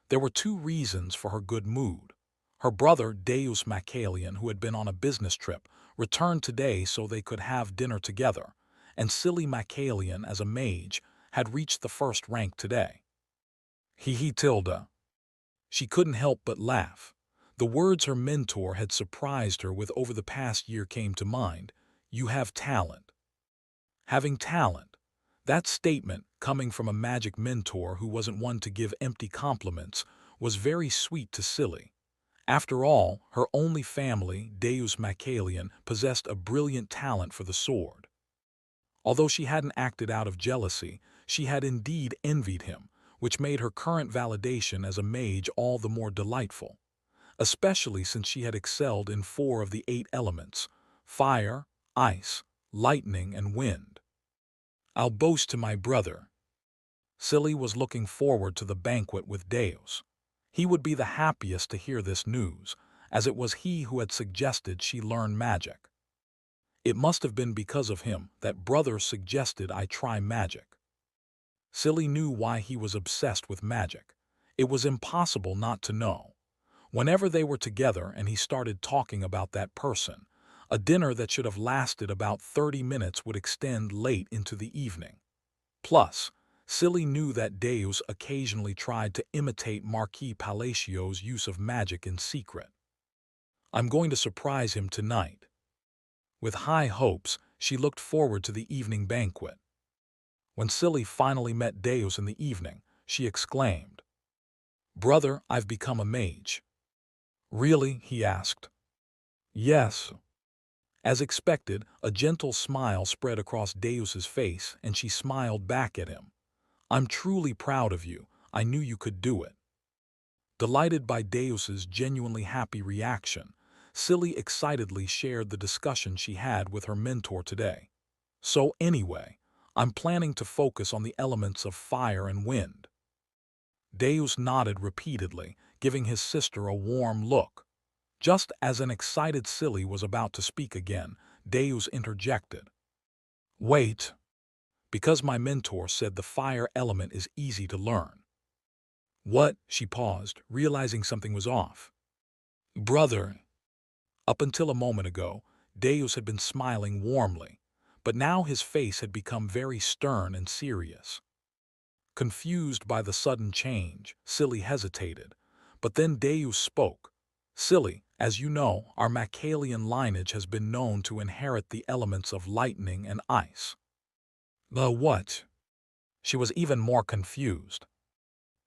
There were 2 reasons for her good mood. Her brother, Deus Macalian, who had been on a business trip, returned today so they could have dinner together, and Silly Macalian, as a mage, had reached the 1st rank today. Tilda. She couldn't help but laugh. The words her mentor had surprised her with over the past year came to mind. You have talent. Having talent. That statement, coming from a magic mentor who wasn't one to give empty compliments, was very sweet to Silly. After all, her only family, Deus Macalian, possessed a brilliant talent for the sword. Although she hadn't acted out of jealousy, she had indeed envied him, which made her current validation as a mage all the more delightful, especially since she had excelled in 4 of the 8 elements: fire, ice, lightning, and wind. I'll boast to my brother. Silly was looking forward to the banquet with Deus. He would be the happiest to hear this news, as it was he who had suggested she learn magic. It must have been because of him that brother suggested I try magic. Silly knew why he was obsessed with magic. It was impossible not to know. Whenever they were together and he started talking about that person, a dinner that should have lasted about 30 minutes would extend late into the evening. Plus, Silly knew that Deus occasionally tried to imitate Marquis Palacio's use of magic in secret. I'm going to surprise him tonight. With high hopes, she looked forward to the evening banquet. When Silly finally met Deus in the evening, she exclaimed, "Brother, I've become a mage." "Really?" he asked. "Yes." As expected, a gentle smile spread across Deus's face, and she smiled back at him. "I'm truly proud of you. I knew you could do it." Delighted by Deus's genuinely happy reaction, Silly excitedly shared the discussion she had with her mentor today. "So anyway, I'm planning to focus on the elements of fire and wind." Deus nodded repeatedly, giving his sister a warm look. Just as an excited Silly was about to speak again, Deus interjected. "Wait, because my mentor said the fire element is easy to learn." "What?" She paused, realizing something was off. "Brother." Up until a moment ago, Deus had been smiling warmly, but now his face had become very stern and serious. Confused by the sudden change, Silly hesitated, but then Deus spoke. "Silly, as you know, our Macalian lineage has been known to inherit the elements of lightning and ice." "The what?" She was even more confused.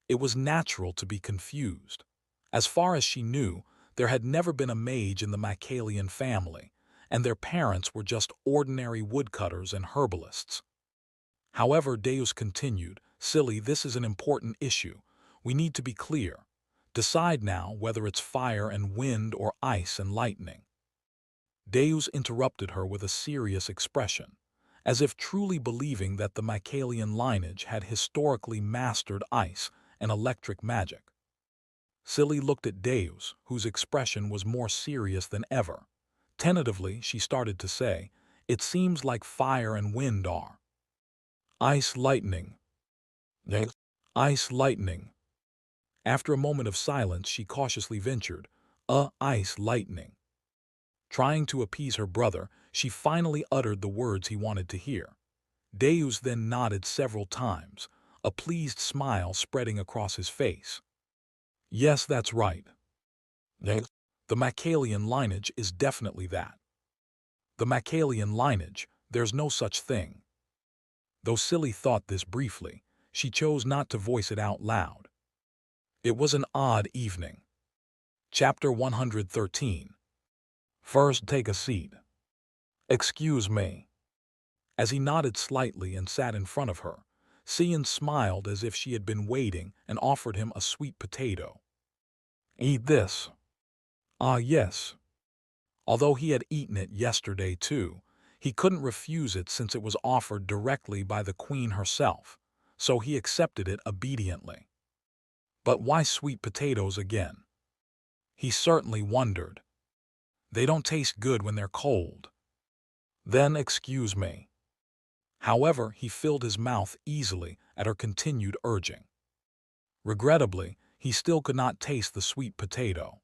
It was natural to be confused. As far as she knew, there had never been a mage in the Macalian family, and their parents were just ordinary woodcutters and herbalists. However, Deus continued, "Silly, this is an important issue. We need to be clear. Decide now whether it's fire and wind or ice and lightning." Deus interrupted her with a serious expression, as if truly believing that the Macalian lineage had historically mastered ice and electric magic. Silly looked at Deus, whose expression was more serious than ever. Tentatively, she started to say, "It seems like fire and wind are." "Ice lightning." "Yes." "Ice lightning." After a moment of silence, she cautiously ventured, "Ice lightning." Trying to appease her brother, she finally uttered the words he wanted to hear. Deus then nodded several times, a pleased smile spreading across his face. "Yes, that's right. Yes. The Macalian lineage is definitely that." The Macalian lineage, there's no such thing. Though Silly thought this briefly, she chose not to voice it out loud. It was an odd evening. Chapter 113. "First, take a seat." "Excuse me." As he nodded slightly and sat in front of her, Cian smiled as if she had been waiting and offered him a sweet potato. "Eat this." "Ah, yes." Although he had eaten it yesterday too, he couldn't refuse it since it was offered directly by the queen herself, so he accepted it obediently. But why sweet potatoes again? He certainly wondered. They don't taste good when they're cold. Then excuse me. However, he filled his mouth easily at her continued urging. Regrettably, he still could not taste the sweet potato.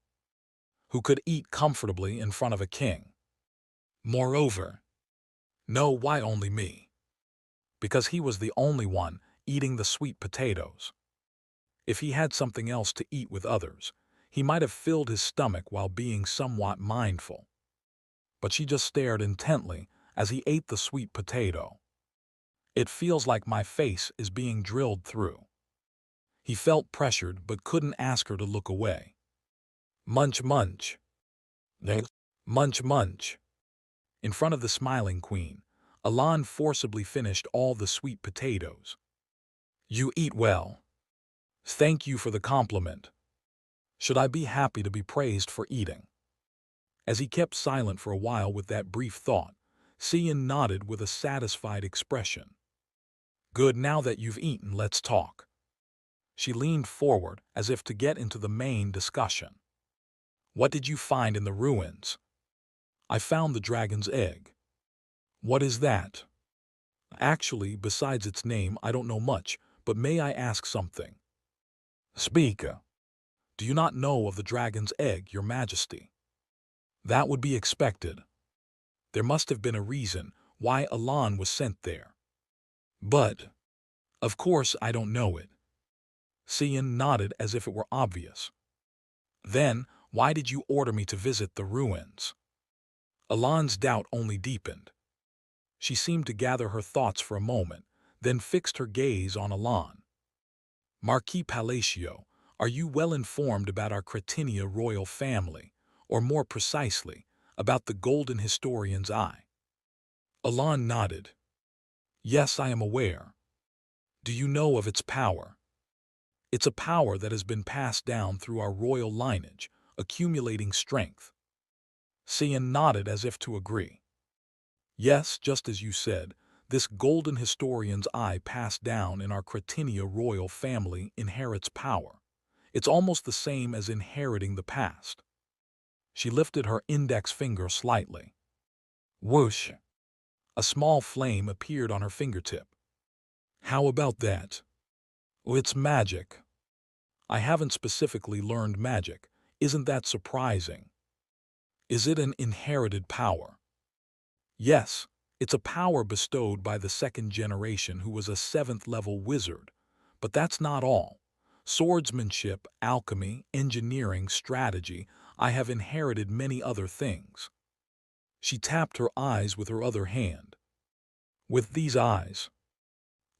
Who could eat comfortably in front of a king? Moreover, no, why only me? Because he was the only one eating the sweet potatoes. If he had something else to eat with others, he might have filled his stomach while being somewhat mindful. But she just stared intently as he ate the sweet potato. "It feels like my face is being drilled through." He felt pressured but couldn't ask her to look away. "Munch, munch." "Yes." "Munch, munch." In front of the smiling queen, Alan forcibly finished all the sweet potatoes. "You eat well." "Thank you for the compliment. Should I be happy to be praised for eating?" As he kept silent for a while with that brief thought, Cian nodded with a satisfied expression. "Good, now that you've eaten, let's talk." She leaned forward as if to get into the main discussion. "What did you find in the ruins?" "I found the dragon's egg." "What is that?" "Actually, besides its name, I don't know much, but may I ask something?" "Speak." "Do Do you not know of the dragon's egg, your majesty? That would be expected. There must have been a reason why Alan was sent there. But, of course, I don't know it. Cian nodded as if it were obvious. Then, why did you order me to visit the ruins? Alan's doubt only deepened. She seemed to gather her thoughts for a moment, then fixed her gaze on Alan. Marquis Palacio, are you well informed about our Cretinia royal family, or more precisely, about the Golden Historian's Eye? Alan nodded. Yes, I am aware. Do you know of its power? It's a power that has been passed down through our royal lineage, accumulating strength. Cian nodded as if to agree. Yes, just as you said, this Golden Historian's Eye passed down in our Cretinia royal family inherits power. It's almost the same as inheriting the past. She lifted her index finger slightly. Whoosh! A small flame appeared on her fingertip. How about that? Oh, it's magic. I haven't specifically learned magic. Isn't that surprising? Is it an inherited power? Yes, it's a power bestowed by the second generation who was a 7th-level wizard. But that's not all. Swordsmanship, alchemy, engineering, strategy, I have inherited many other things. She tapped her eyes with her other hand. With these eyes,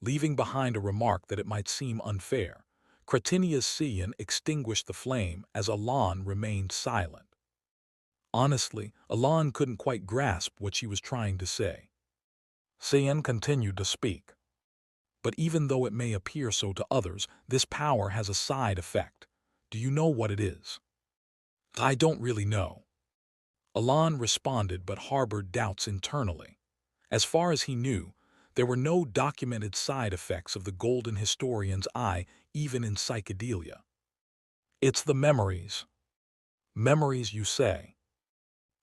leaving behind a remark that it might seem unfair, Cretinia's Cian extinguished the flame as Alan remained silent. Honestly, Alan couldn't quite grasp what she was trying to say. Cian continued to speak. But even though it may appear so to others, this power has a side effect. Do you know what it is? I don't really know. Alan responded but harbored doubts internally. As far as he knew, there were no documented side effects of the Golden Historian's Eye, even in psychedelia. It's the memories. Memories, you say?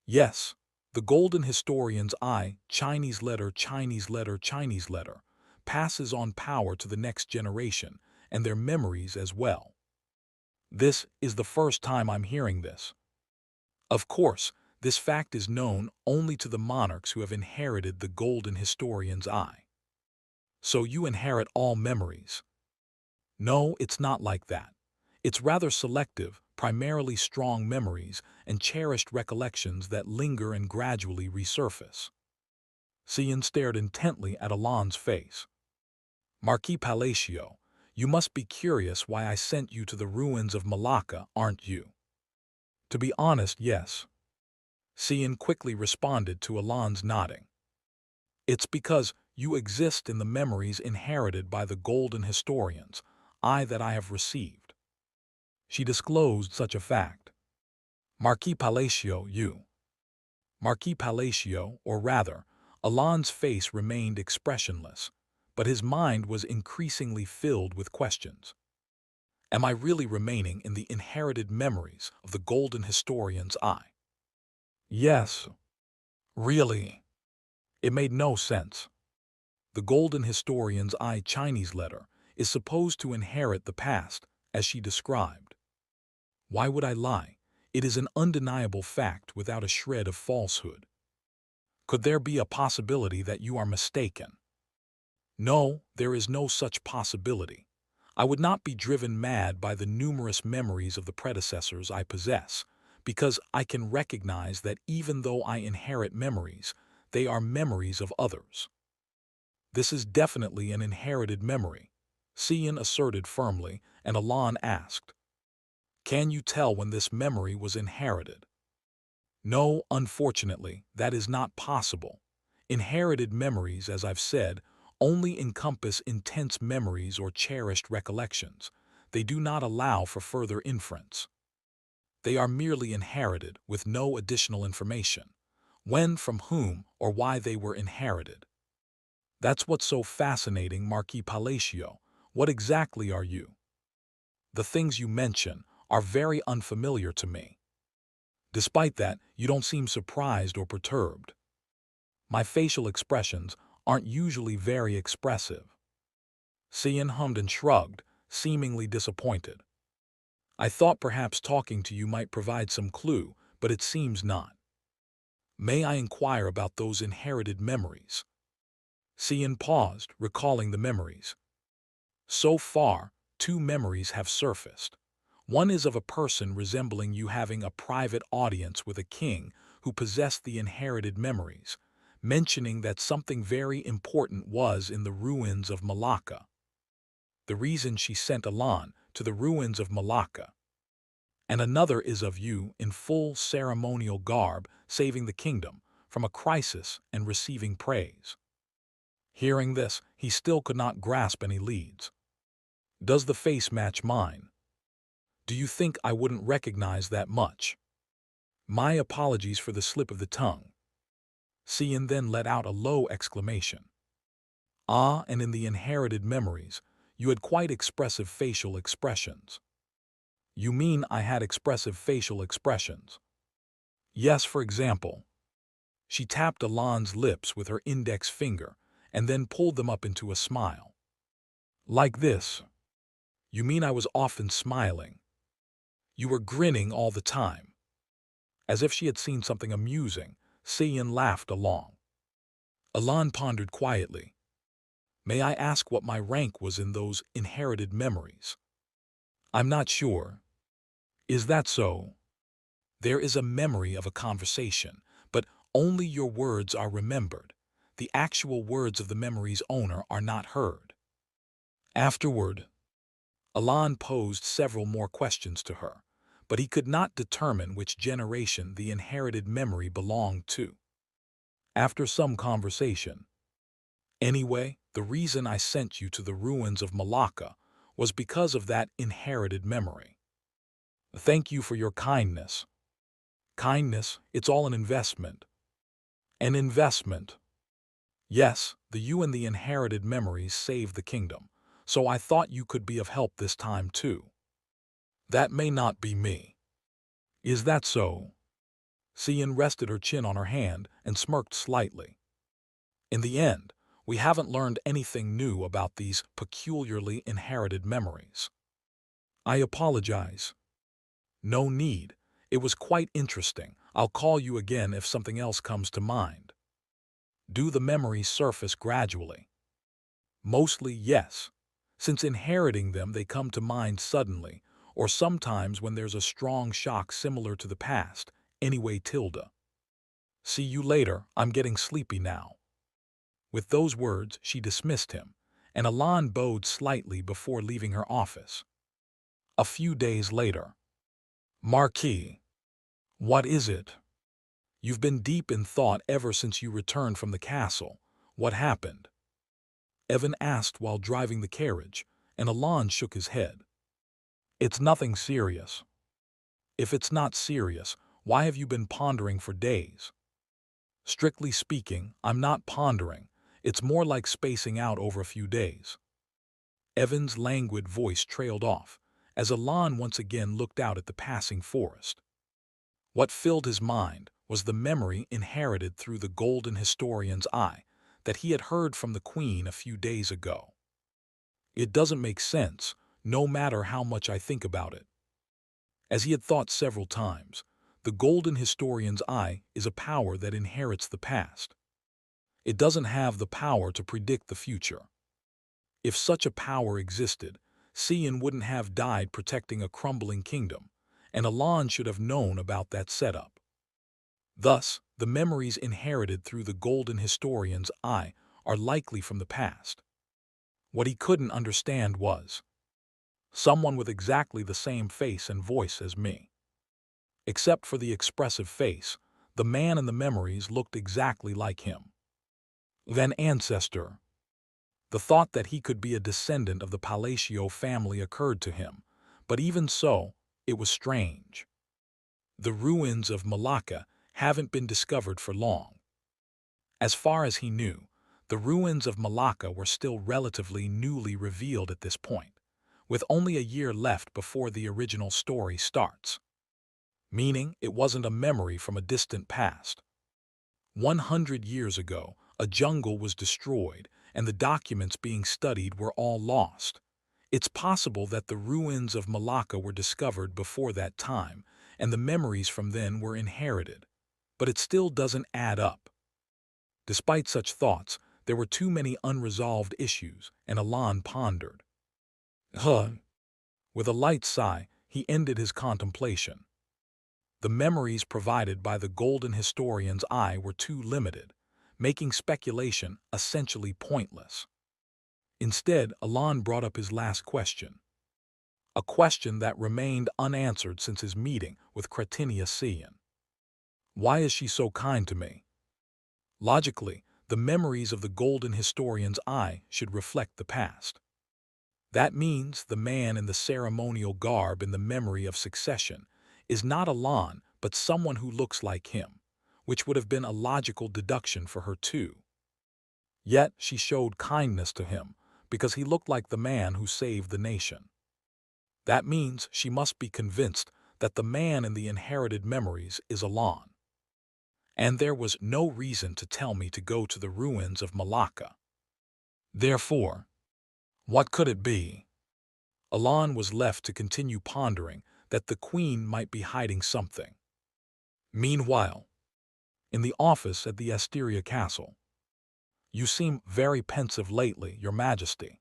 Yes, the Golden Historian's Eye, Chinese letter, Chinese letter, Chinese letter, passes on power to the next generation, and their memories as well. This is the first time I'm hearing this. Of course, this fact is known only to the monarchs who have inherited the Golden Historian's Eye. So you inherit all memories. No, it's not like that. It's rather selective, primarily strong memories and cherished recollections that linger and gradually resurface. Cian stared intently at Alan's face. Marquis Palacio, you must be curious why I sent you to the ruins of Malacca, aren't you? To be honest, yes. Cian quickly responded to Alan's nodding. It's because you exist in the memories inherited by the Golden Historians, that I have received. She disclosed such a fact. Marquis Palacio, you. Marquis Palacio, or rather, Alan's face remained expressionless, but his mind was increasingly filled with questions. Am I really remaining in the inherited memories of the Golden Historian's Eye? Yes. Really? It made no sense. The Golden Historian's Eye Chinese letter is supposed to inherit the past, as she described. Why would I lie? It is an undeniable fact without a shred of falsehood. Could there be a possibility that you are mistaken? No, there is no such possibility. I would not be driven mad by the numerous memories of the predecessors I possess, because I can recognize that even though I inherit memories, they are memories of others. This is definitely an inherited memory, Cian asserted firmly, and Alan asked, can you tell when this memory was inherited? No, unfortunately, that is not possible. Inherited memories, as I've said, only encompass intense memories or cherished recollections. They do not allow for further inference. They are merely inherited with no additional information. When, from whom, or why they were inherited. That's what's so fascinating, Marquis Palacio. What exactly are you? The things you mention are very unfamiliar to me. Despite that, you don't seem surprised or perturbed. My facial expressions aren't usually very expressive. Cian hummed and shrugged, seemingly disappointed. I thought perhaps talking to you might provide some clue, but it seems not. May I inquire about those inherited memories? Cian paused, recalling the memories. So far, two memories have surfaced. One is of a person resembling you having a private audience with a king who possessed the inherited memories, mentioning that something very important was in the ruins of Malacca. The reason she sent Alan to the ruins of Malacca. And another is of you in full ceremonial garb saving the kingdom from a crisis and receiving praise. Hearing this, he still could not grasp any leads. Does the face match mine? Do you think I wouldn't recognize that much? My apologies for the slip of the tongue. Cian then let out a low exclamation. Ah, and in the inherited memories, you had quite expressive facial expressions. You mean I had expressive facial expressions? Yes, for example. She tapped Alan's lips with her index finger and then pulled them up into a smile. Like this. You mean I was often smiling? You were grinning all the time. As if she had seen something amusing, Cian laughed along. Alan pondered quietly. May I ask what my rank was in those inherited memories? I'm not sure. Is that so? There is a memory of a conversation, but only your words are remembered. The actual words of the memory's owner are not heard. Afterward, Alan posed several more questions to her, but he could not determine which generation the inherited memory belonged to. After some conversation, anyway, the reason I sent you to the ruins of Malacca was because of that inherited memory. Thank you for your kindness. Kindness, it's all an investment. An investment. Yes, the you and the inherited memories saved the kingdom, so I thought you could be of help this time too. That may not be me. Is that so? Cian rested her chin on her hand and smirked slightly. In the end, we haven't learned anything new about these peculiarly inherited memories. I apologize. No need. It was quite interesting. I'll call you again if something else comes to mind. Do the memories surface gradually? Mostly yes. Since inheriting them, they come to mind suddenly, or sometimes when there's a strong shock similar to the past. Anyway, Tilda. See you later, I'm getting sleepy now. With those words, she dismissed him, and Alan bowed slightly before leaving her office. A few days later. Marquis. What is it? You've been deep in thought ever since you returned from the castle. What happened? Evan asked while driving the carriage, and Alan shook his head. It's nothing serious. If it's not serious, why have you been pondering for days? Strictly speaking, I'm not pondering. It's more like spacing out over a few days. Evan's languid voice trailed off, as Alan once again looked out at the passing forest. What filled his mind was the memory inherited through the golden historian's eye that he had heard from the Queen a few days ago. It doesn't make sense, no matter how much I think about it. As he had thought several times, the golden historian's eye is a power that inherits the past. It doesn't have the power to predict the future. If such a power existed, Cian wouldn't have died protecting a crumbling kingdom, and Alan should have known about that setup. Thus, the memories inherited through the golden historian's eye are likely from the past. What he couldn't understand was someone with exactly the same face and voice as me. Except for the expressive face, the man in the memories looked exactly like him. An ancestor. The thought that he could be a descendant of the Palacio family occurred to him, but even so, it was strange. The ruins of Malacca haven't been discovered for long. As far as he knew, the ruins of Malacca were still relatively newly revealed at this point, with only a year left before the original story starts. Meaning it wasn't a memory from a distant past. 100 years ago, a jungle was destroyed, and the documents being studied were all lost. It's possible that the ruins of Malacca were discovered before that time, and the memories from then were inherited. But it still doesn't add up. Despite such thoughts, there were too many unresolved issues, and Alon pondered. Huh. With a light sigh, he ended his contemplation. The memories provided by the golden historian's eye were too limited, making speculation essentially pointless. Instead, Alon brought up his last question, a question that remained unanswered since his meeting with Cretinia Cian. Why is she so kind to me? Logically, the memories of the golden historian's eye should reflect the past. That means the man in the ceremonial garb in the memory of succession is not Alon, but someone who looks like him, which would have been a logical deduction for her too. Yet she showed kindness to him because he looked like the man who saved the nation. That means she must be convinced that the man in the inherited memories is Alon. And there was no reason to tell me to go to the ruins of Malacca. Therefore, what could it be? Alon was left to continue pondering that the queen might be hiding something. Meanwhile, in the office at the Asteria Castle, you seem very pensive lately, Your Majesty.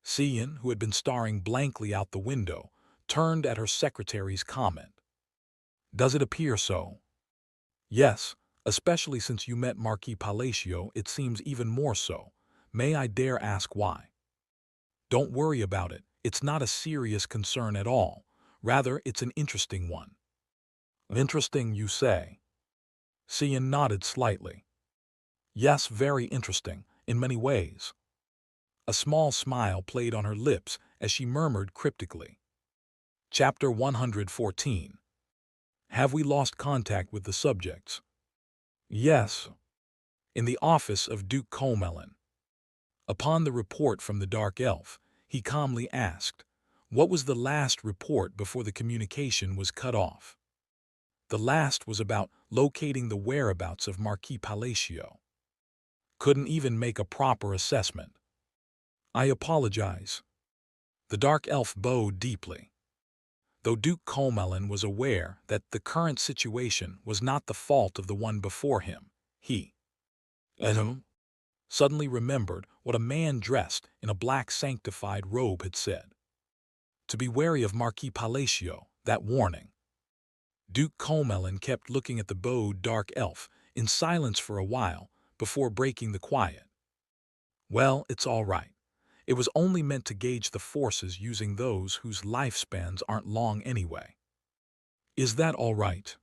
Cian, who had been staring blankly out the window, turned at her secretary's comment. Does it appear so? Yes, especially since you met Marquis Palacio, it seems even more so. May I dare ask why? Don't worry about it. It's not a serious concern at all. Rather, it's an interesting one. Interesting, you say? Cian nodded slightly. Yes, very interesting, in many ways. A small smile played on her lips as she murmured cryptically. Chapter 114. Have we lost contact with the subjects? Yes. In the office of Duke Comelin. Upon the report from the Dark Elf, he calmly asked, what was the last report before the communication was cut off? The last was about locating the whereabouts of Marquis Palacio. Couldn't even make a proper assessment. I apologize. The Dark Elf bowed deeply. Though Duke Comelin was aware that the current situation was not the fault of the one before him, he suddenly remembered what a man dressed in a black sanctified robe had said. To be wary of Marquis Palacio, that warning. Duke Comelin kept looking at the bowed Dark Elf in silence for a while before breaking the quiet. Well, it's all right. It was only meant to gauge the forces using those whose lifespans aren't long anyway. Is that all right?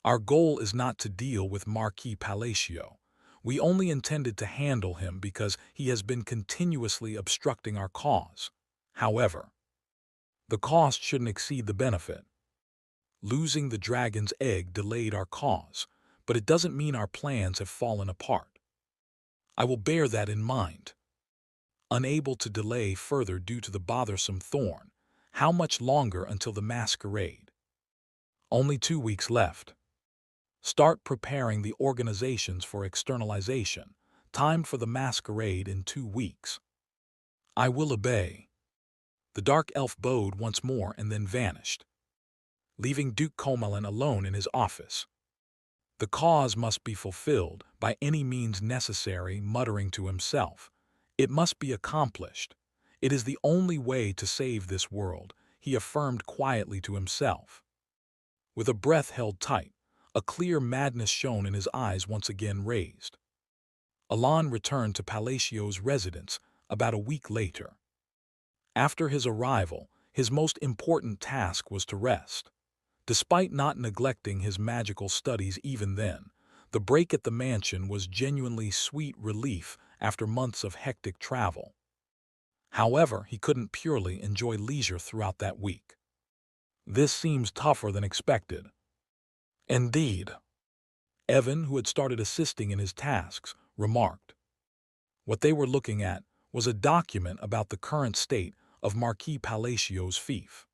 Our goal is not to deal with Marquis Palacio. We only intended to handle him because he has been continuously obstructing our cause. However, the cost shouldn't exceed the benefit. Losing the dragon's egg delayed our cause, but it doesn't mean our plans have fallen apart. I will bear that in mind. Unable to delay further due to the bothersome thorn, how much longer until the masquerade? Only 2 weeks left. Start preparing the organizations for externalization. Time for the masquerade in 2 weeks. I will obey. The Dark Elf bowed once more and then vanished, leaving Duke Comelin alone in his office. The cause must be fulfilled by any means necessary, muttering to himself. It must be accomplished. It is the only way to save this world, he affirmed quietly to himself. With a breath held tight, a clear madness shone in his eyes once again raised. Alon returned to Palacio's residence about a week later. After his arrival, his most important task was to rest. Despite not neglecting his magical studies even then, the break at the mansion was genuinely sweet relief after months of hectic travel. However, he couldn't purely enjoy leisure throughout that week. This seems tougher than expected. Indeed. Evan, who had started assisting in his tasks, remarked. What they were looking at was a document about the current state of Marquis Palacio's fief.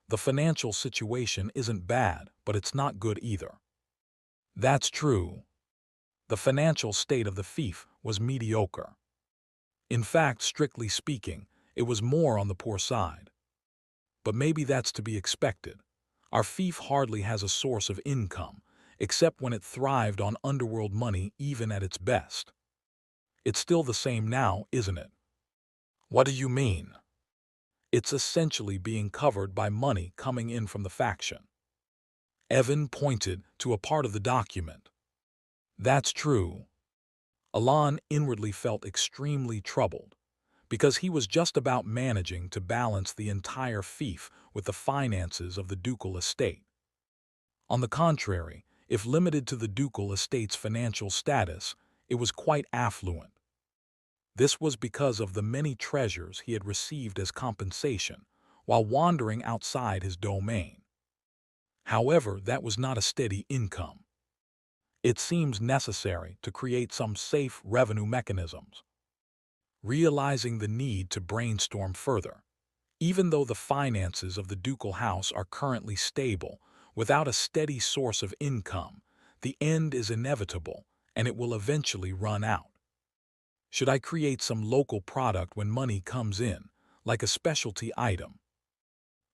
The financial situation isn't bad, but it's not good either. That's true. The financial state of the fief was mediocre. In fact, strictly speaking, It was more on the poor side. But maybe that's to be expected. Our fief hardly has a source of income, except when it thrived on underworld money even at its best. It's still the same now, isn't it? What do you mean? It's essentially being covered by money coming in from the faction. Evan pointed to a part of the document. That's true. Alon inwardly felt extremely troubled, because he was just about managing to balance the entire fief with the finances of the ducal estate. On the contrary, if limited to the ducal estate's financial status, it was quite affluent. This was because of the many treasures he had received as compensation while wandering outside his domain. However, that was not a steady income. It seems necessary to create some safe revenue mechanisms. Realizing the need to brainstorm further, even though the finances of the ducal house are currently stable, without a steady source of income, the end is inevitable and it will eventually run out. Should I create some local product when money comes in, like a specialty item?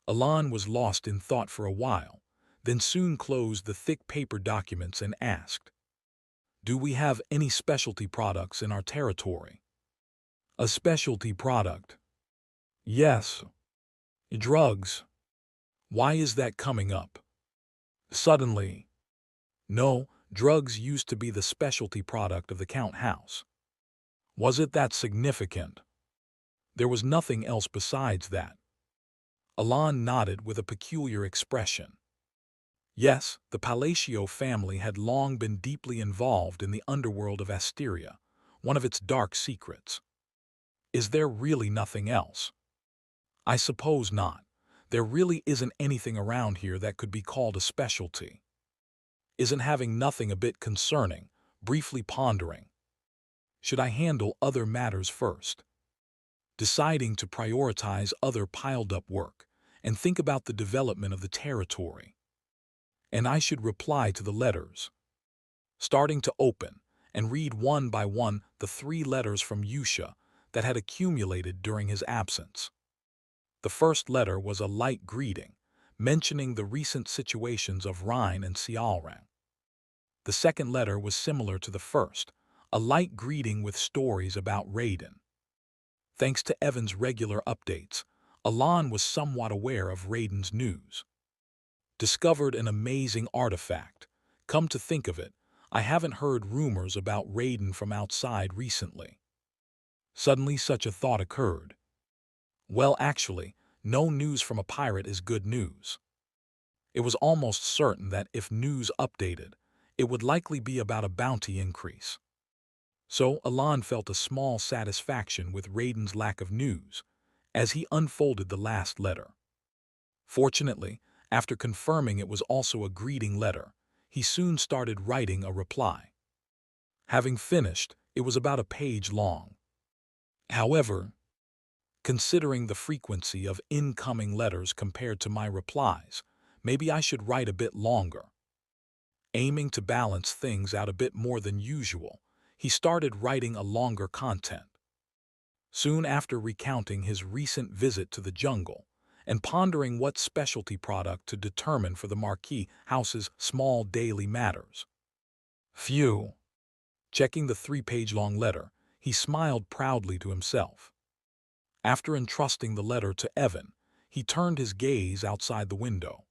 Alon was lost in thought for a while, then soon closed the thick paper documents and asked, "Do we have any specialty products in our territory?" "A specialty product?" "Yes. Drugs." "Why is that coming up suddenly?" "No, drugs used to be the specialty product of the Count House." "Was it that significant?" "There was nothing else besides that." Alon nodded with a peculiar expression. Yes, the Palacio family had long been deeply involved in the underworld of Asteria, one of its dark secrets. Is there really nothing else? I suppose not. There really isn't anything around here that could be called a specialty. Isn't having nothing a bit concerning, briefly pondering? Should I handle other matters first? Deciding to prioritize other piled-up work and think about the development of the territory. And I should reply to the letters. Starting to open and read one by one the 3 letters from Yusha that had accumulated during his absence. The first letter was a light greeting, mentioning the recent situations of Rhine and Sialrang. The second letter was similar to the first, a light greeting with stories about Raiden. Thanks to Evan's regular updates, Alon was somewhat aware of Raiden's news. Discovered an amazing artifact. Come to think of it, I haven't heard rumors about Raiden from outside recently. Suddenly such a thought occurred. Well, actually, no news from a pirate is good news. It was almost certain that if news updated, it would likely be about a bounty increase. So Alon felt a small satisfaction with Raiden's lack of news as he unfolded the last letter. Fortunately, after confirming it was also a greeting letter, he soon started writing a reply. Having finished, it was about a page long. However, considering the frequency of incoming letters compared to my replies, maybe I should write a bit longer. Aiming to balance things out a bit more than usual, he started writing a longer content. Soon after recounting his recent visit to the jungle and pondering what specialty product to determine for the Marquis House's small daily matters. Phew! Checking the 3-page-long letter, he smiled proudly to himself. After entrusting the letter to Evan, he turned his gaze outside the window.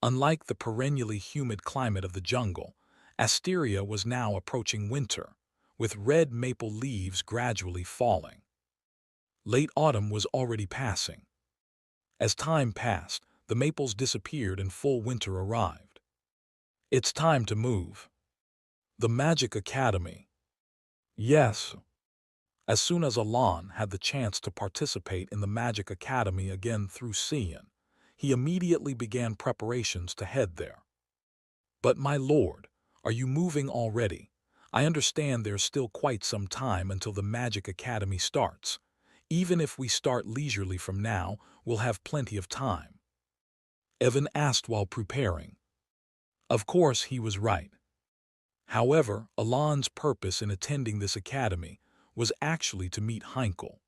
Unlike the perennially humid climate of the jungle, Asteria was now approaching winter, with red maple leaves gradually falling. Late autumn was already passing. As time passed, the maples disappeared and full winter arrived. It's time to move. The Magic Academy. Yes. As soon as Alon had the chance to participate in the Magic Academy again through Cian, he immediately began preparations to head there. But my lord, are you moving already? I understand there's still quite some time until the Magic Academy starts. Even if we start leisurely from now, we'll have plenty of time. Evan asked while preparing. Of course, he was right. However, Alon's purpose in attending this academy was actually to meet Heinkel.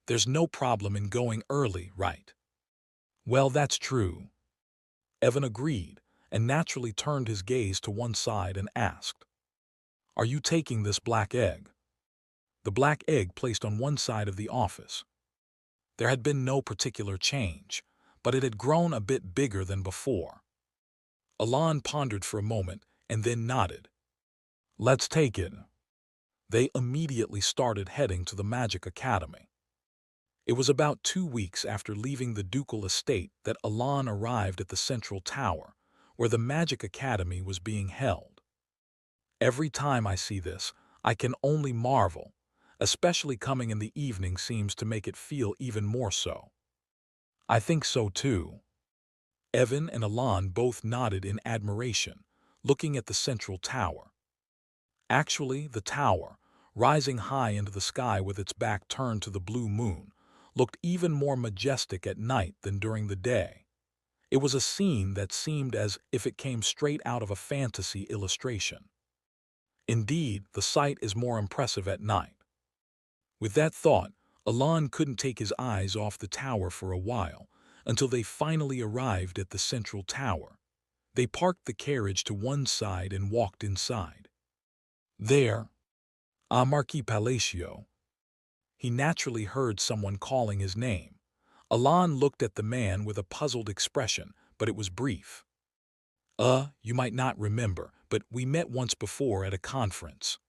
There's no problem in going early, right? Well, that's true. Evan agreed, and naturally turned his gaze to one side and asked, "Are you taking this black egg?" The black egg placed on one side of the office. There had been no particular change, but it had grown a bit bigger than before. Alon pondered for a moment and then nodded. "Let's take it." They immediately started heading to the Magic Academy. It was about 2 weeks after leaving the ducal estate that Alon arrived at the central tower, where the Magic Academy was being held. Every time I see this, I can only marvel, especially coming in the evening seems to make it feel even more so. I think so too. Evan and Alon both nodded in admiration, looking at the central tower. Actually, the tower, rising high into the sky with its back turned to the blue moon, looked even more majestic at night than during the day. It was a scene that seemed as if it came straight out of a fantasy illustration. Indeed, the sight is more impressive at night. With that thought, Alon couldn't take his eyes off the tower for a while, until they finally arrived at the central tower. They parked the carriage to one side and walked inside. There, Marquis Palacio. He naturally heard someone calling his name. Alon looked at the man with a puzzled expression, but it was brief. You might not remember, but we met once before at a conference."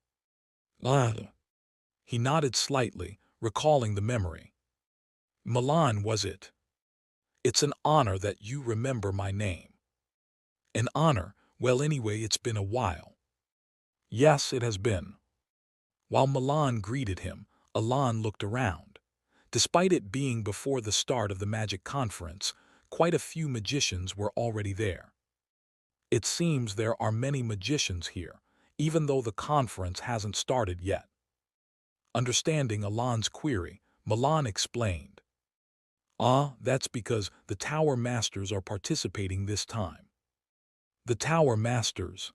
He nodded slightly, recalling the memory. "Milan, was it? It's an honor that you remember my name." "An honor? Well, anyway, it's been a while." "Yes, it has been." While Milan greeted him, Alon looked around. Despite it being before the start of the magic conference, quite a few magicians were already there. It seems there are many magicians here, even though the conference hasn't started yet. Understanding Alon's query, Milan explained. That's because the Tower Masters are participating this time." "The Tower Masters?"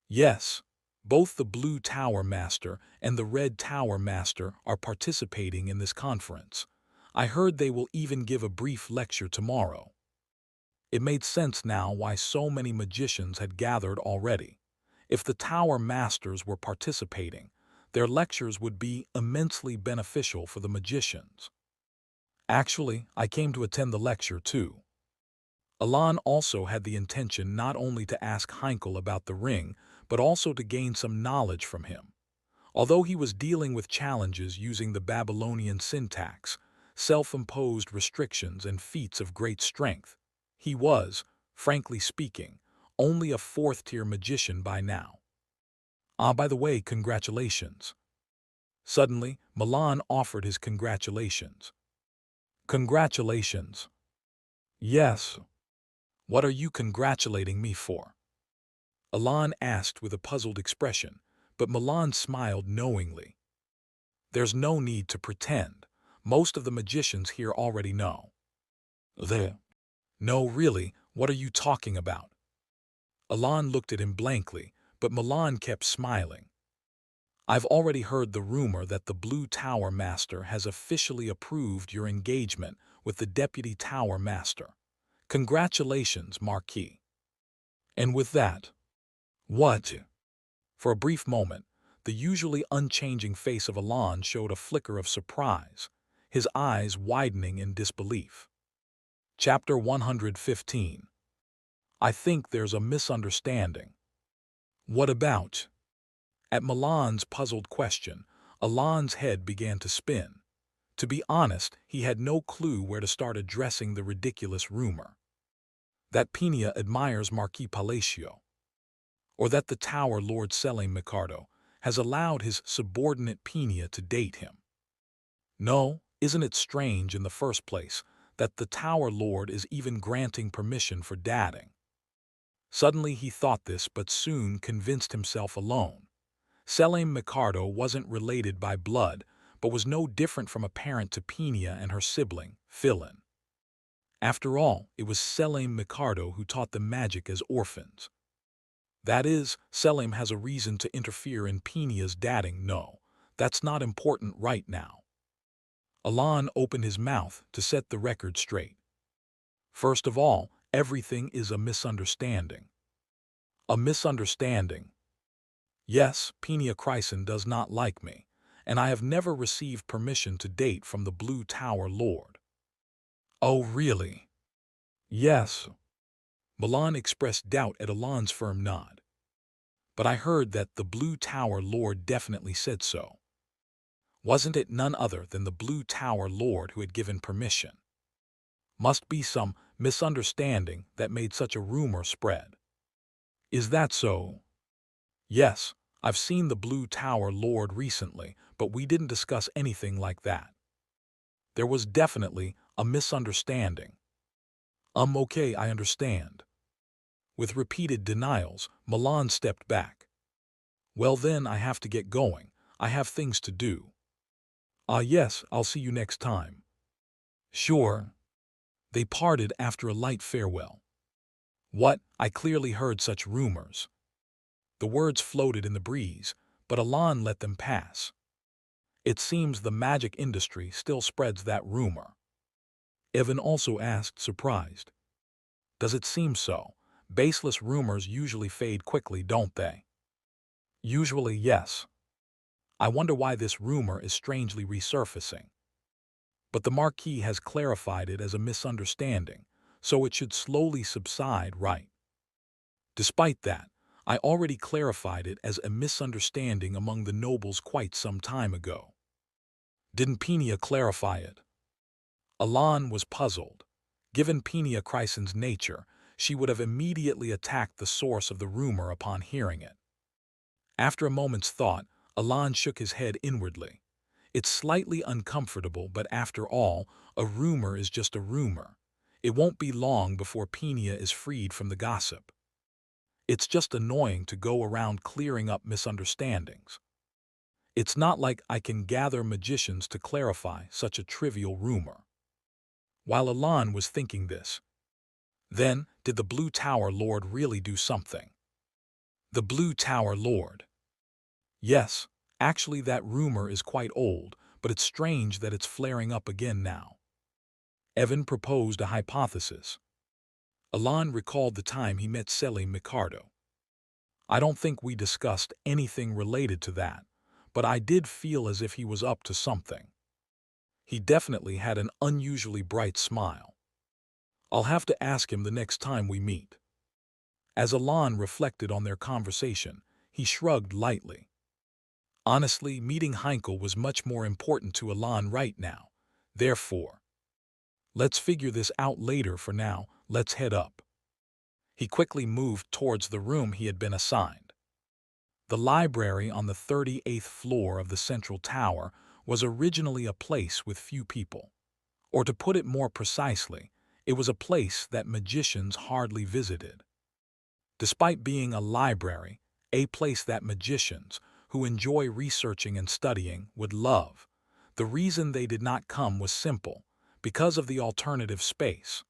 "Yes. Both the Blue Tower Master and the Red Tower Master are participating in this conference. I heard they will even give a brief lecture tomorrow." It made sense now why so many magicians had gathered already. If the Tower Masters were participating, their lectures would be immensely beneficial for the magicians. "Actually, I came to attend the lecture too." Alon also had the intention not only to ask Heinkel about the ring, but also to gain some knowledge from him. Although he was dealing with challenges using the Babylonian syntax, self-imposed restrictions and feats of great strength, he was, frankly speaking, only a fourth-tier magician by now. By the way, congratulations." Suddenly, Milan offered his congratulations. "Congratulations?" "Yes." "What are you congratulating me for?" Alon asked with a puzzled expression, but Milan smiled knowingly. "There's no need to pretend. Most of the magicians here already know." "There." "No, really, what are you talking about?" Alon looked at him blankly, but Milan kept smiling. "I've already heard the rumor that the Blue Tower Master has officially approved your engagement with the Deputy Tower Master. Congratulations, Marquis." "And with that?" "What?" For a brief moment, the usually unchanging face of Alon showed a flicker of surprise, his eyes widening in disbelief. Chapter 115. I think there's a misunderstanding. "What about?" At Milan's puzzled question, Alon's head began to spin. To be honest, he had no clue where to start addressing the ridiculous rumor. That Pina admires Marquis Palacio, or that the Tower Lord Selim Micardo has allowed his subordinate Pina to date him. No, isn't it strange in the first place that the Tower Lord is even granting permission for dating? Suddenly he thought this, but soon convinced himself alone. Selim Micardo wasn't related by blood, but was no different from a parent to Pina and her sibling, Philin. After all, it was Selim Micardo who taught them magic as orphans. That is, Selim has a reason to interfere in Pina's dating. No, that's not important right now. Alon opened his mouth to set the record straight. First of all, everything is a misunderstanding. A misunderstanding. Yes, Peña Chryson does not like me, and I have never received permission to date from the Blue Tower Lord. Oh, really? Yes. Milan expressed doubt at Alon's firm nod. But I heard that the Blue Tower Lord definitely said so. Wasn't it none other than the Blue Tower Lord who had given permission? Must be some misunderstanding that made such a rumor spread. Is that so? Yes, I've seen the Blue Tower Lord recently, but we didn't discuss anything like that. There was definitely a misunderstanding. Okay, I understand. With repeated denials, Milan stepped back. Well then, I have to get going. I have things to do. Yes, I'll see you next time. Sure. They parted after a light farewell. What? I clearly heard such rumors. The words floated in the breeze, but Alon let them pass. It seems the magic industry still spreads that rumor. Evan also asked, surprised. Does it seem so? Baseless rumors usually fade quickly, don't they? Usually, yes. I wonder why this rumor is strangely resurfacing. But the Marquis has clarified it as a misunderstanding, so it should slowly subside, right? Despite that, I already clarified it as a misunderstanding among the nobles quite some time ago. Didn't Peña clarify it? Alon was puzzled. Given Peña Chryson's nature, she would have immediately attacked the source of the rumor upon hearing it. After a moment's thought, Alon shook his head inwardly. It's slightly uncomfortable, but after all, a rumor is just a rumor. It won't be long before Peña is freed from the gossip. It's just annoying to go around clearing up misunderstandings. It's not like I can gather magicians to clarify such a trivial rumor. While Alon was thinking this, then, did the Blue Tower Lord really do something? The Blue Tower Lord. Yes, actually that rumor is quite old, but it's strange that it's flaring up again now. Evan proposed a hypothesis. Alon recalled the time he met Selim Micardo. I don't think we discussed anything related to that, but I did feel as if he was up to something. He definitely had an unusually bright smile. I'll have to ask him the next time we meet. As Alon reflected on their conversation, he shrugged lightly. Honestly, meeting Heinkel was much more important to Alon right now. Therefore, let's figure this out later. For now, let's head up. He quickly moved towards the room he had been assigned. The library on the 38th floor of the central tower was originally a place with few people. Or to put it more precisely, it was a place that magicians hardly visited. Despite being a library, a place that magicians, who enjoy researching and studying, would love, the reason they did not come was simple: because of the alternative space.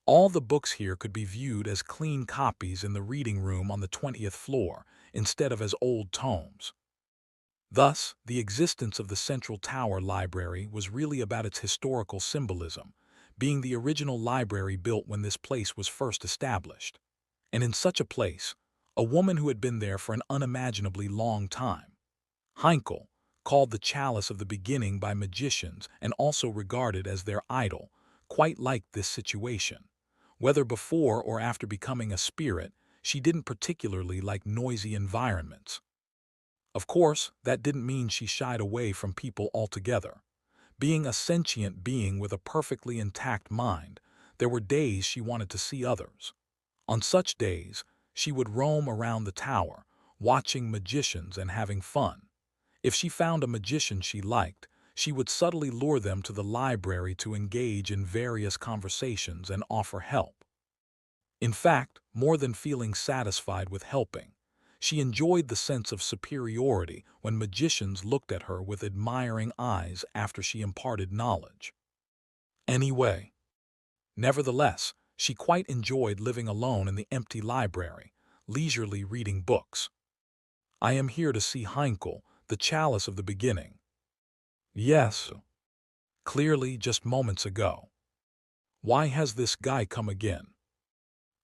All the books here could be viewed as clean copies in the reading room on the 20th floor, instead of as old tomes. Thus, the existence of the Central Tower Library was really about its historical symbolism, being the original library built when this place was first established. And in such a place, a woman who had been there for an unimaginably long time. Heinkel, called the chalice of the beginning by magicians and also regarded as their idol, quite liked this situation. Whether before or after becoming a spirit, she didn't particularly like noisy environments. Of course, that didn't mean she shied away from people altogether. Being a sentient being with a perfectly intact mind, there were days she wanted to see others. On such days, she would roam around the tower, watching magicians and having fun. If she found a magician she liked, she would subtly lure them to the library to engage in various conversations and offer help. In fact, more than feeling satisfied with helping, she enjoyed the sense of superiority when magicians looked at her with admiring eyes after she imparted knowledge. Anyway, nevertheless, she quite enjoyed living alone in the empty library, leisurely reading books. I am here to see Heinkel, the chalice of the beginning. Yes. Clearly just moments ago. Why has this guy come again?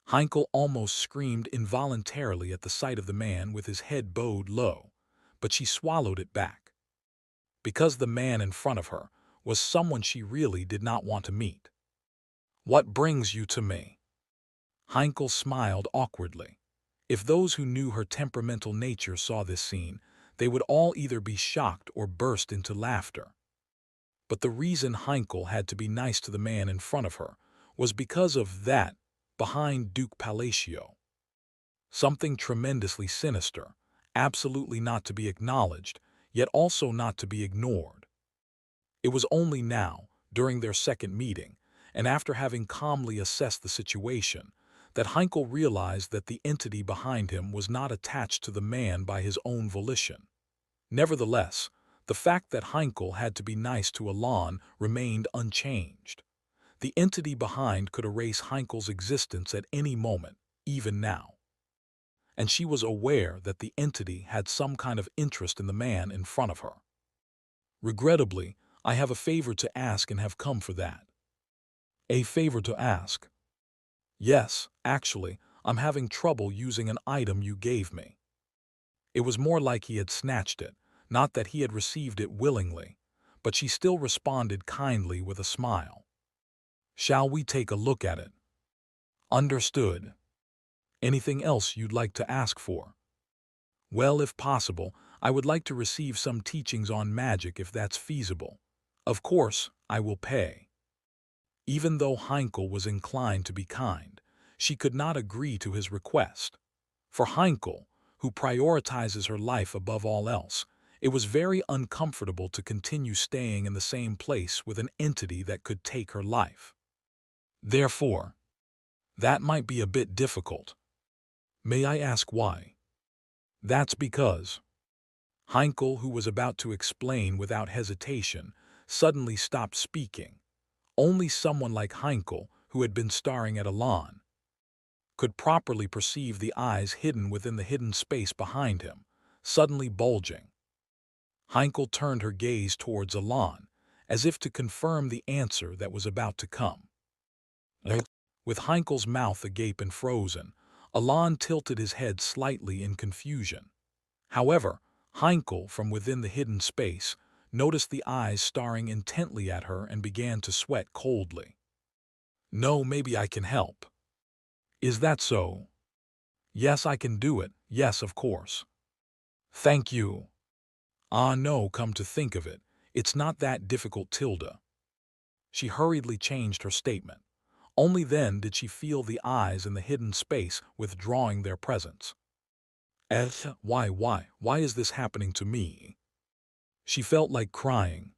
Heinkel almost screamed involuntarily at the sight of the man with his head bowed low, but she swallowed it back. Because the man in front of her was someone she really did not want to meet. What brings you to me? Heinkel smiled awkwardly. If those who knew her temperamental nature saw this scene, they would all either be shocked or burst into laughter. But the reason Heinkel had to be nice to the man in front of her was because of that behind Duke Palacio. Something tremendously sinister, absolutely not to be acknowledged, yet also not to be ignored. It was only now, during their second meeting, and after having calmly assessed the situation, that Heinkel realized that the entity behind him was not attached to the man by his own volition. Nevertheless, the fact that Heinkel had to be nice to Alon remained unchanged. The entity behind could erase Heinkel's existence at any moment, even now. And she was aware that the entity had some kind of interest in the man in front of her. Regrettably, I have a favor to ask and have come for that. A favor to ask? Yes, actually, I'm having trouble using an item you gave me. It was more like he had snatched it, not that he had received it willingly, but she still responded kindly with a smile. Shall we take a look at it? Understood. Anything else you'd like to ask for? Well, if possible, I would like to receive some teachings on magic if that's feasible. Of course, I will pay. Even though Heinkel was inclined to be kind, she could not agree to his request. For Heinkel, who prioritizes her life above all else, it was very uncomfortable to continue staying in the same place with an entity that could take her life. Therefore, that might be a bit difficult. May I ask why? That's because Heinkel, who was about to explain without hesitation, suddenly stopped speaking. Only someone like Heinkel, who had been staring at Alon, could properly perceive the eyes hidden within the hidden space behind him, suddenly bulging. Heinkel turned her gaze towards Alon, as if to confirm the answer that was about to come. With Heinkel's mouth agape and frozen, Alon tilted his head slightly in confusion. However, Heinkel, from within the hidden space, noticed the eyes staring intently at her and began to sweat coldly. No, maybe I can help. Is that so? Yes, I can do it. Yes, of course. Thank you. Ah, no, come to think of it, it's not that difficult, Tilda. She hurriedly changed her statement. Only then did she feel the eyes in the hidden space withdrawing their presence. Why is this happening to me? She felt like crying.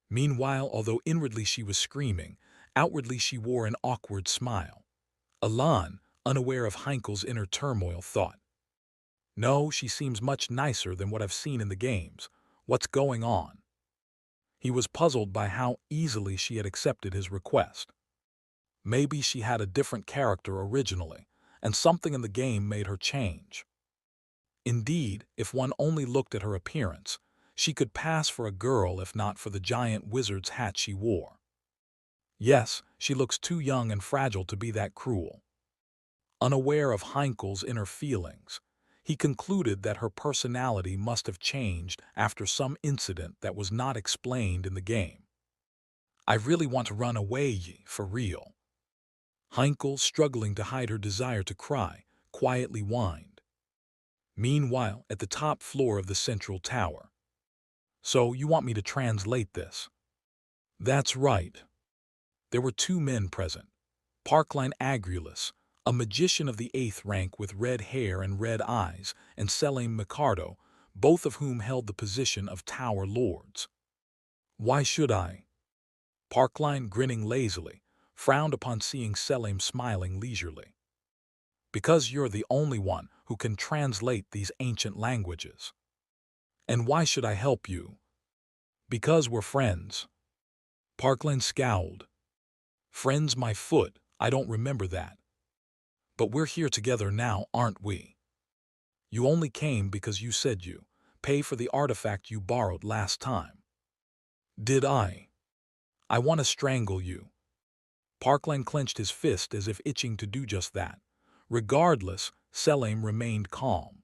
Meanwhile, although inwardly she was screaming, outwardly she wore an awkward smile. Alon, unaware of Heinkel's inner turmoil, thought, "No, she seems much nicer than what I've seen in the games. What's going on?" He was puzzled by how easily she had accepted his request. Maybe she had a different character originally, and something in the game made her change. Indeed, if one only looked at her appearance, she could pass for a girl if not for the giant wizard's hat she wore. Yes, she looks too young and fragile to be that cruel. Unaware of Heinkel's inner feelings, he concluded that her personality must have changed after some incident that was not explained in the game. I really want to run away, for real. Heinkel, struggling to hide her desire to cry, quietly whined. Meanwhile, at the top floor of the central tower. So you want me to translate this? That's right. There were two men present. Parkline Agrulus, a magician of the 8th rank with red hair and red eyes, and Selim Micardo, both of whom held the position of Tower Lords. Why should I? Parkline, grinning lazily, frowned upon seeing Selim smiling leisurely. Because you're the only one who can translate these ancient languages. And why should I help you? Because we're friends. Parkland scowled. Friends, my foot, I don't remember that. But we're here together now, aren't we? You only came because you said you pay for the artifact you borrowed last time. Did I? I want to strangle you. Parkland clenched his fist as if itching to do just that. Regardless, Selim remained calm.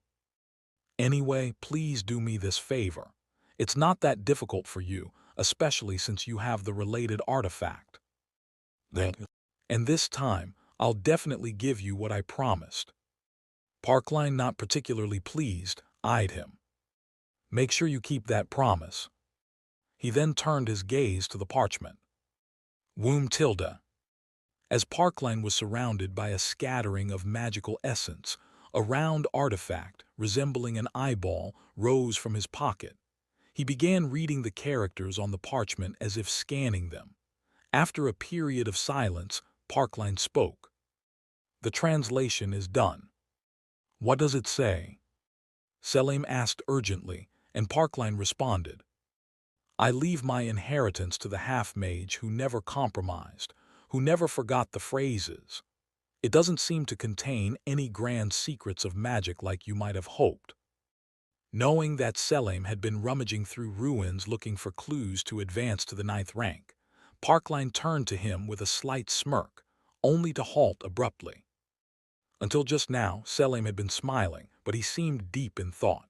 Anyway, please do me this favor. It's not that difficult for you, especially since you have the related artifact. And this time, I'll definitely give you what I promised. Parkline, not particularly pleased, eyed him. Make sure you keep that promise. He then turned his gaze to the parchment. Womb tilde. As Parkline was surrounded by a scattering of magical essence, a round artifact, resembling an eyeball, rose from his pocket. He began reading the characters on the parchment as if scanning them. After a period of silence, Parkline spoke. The translation is done. What does it say? Selim asked urgently, and Parkline responded. I leave my inheritance to the half-mage who never compromised, who never forgot the phrases. It doesn't seem to contain any grand secrets of magic like you might have hoped. Knowing that Selim had been rummaging through ruins looking for clues to advance to the 9th rank, Parkline turned to him with a slight smirk, only to halt abruptly. Until just now, Selim had been smiling, but he seemed deep in thought.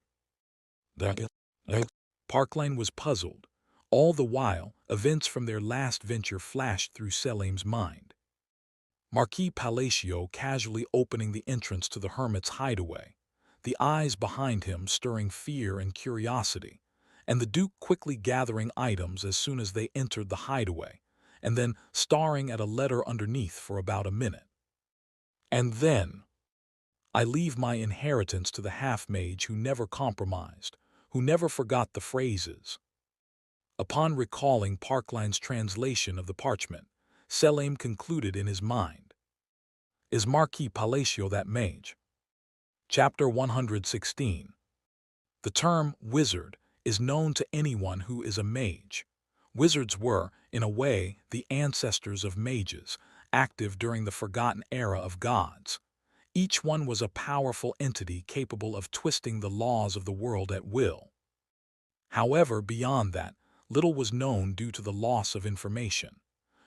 Parkline was puzzled. All the while, events from their last venture flashed through Selim's mind. Marquis Palacio casually opening the entrance to the hermit's hideaway, the eyes behind him stirring fear and curiosity, and the Duke quickly gathering items as soon as they entered the hideaway, and then staring at a letter underneath for about a minute. And then, I leave my inheritance to the half-mage who never compromised, who never forgot the phrases. Upon recalling Parkline's translation of the parchment, Selim concluded in his mind. Is Marquis Palacio that mage? Chapter 116. The term wizard is known to anyone who is a mage. Wizards were, in a way, the ancestors of mages, active during the forgotten era of gods. Each one was a powerful entity capable of twisting the laws of the world at will. However, beyond that, little was known due to the loss of information.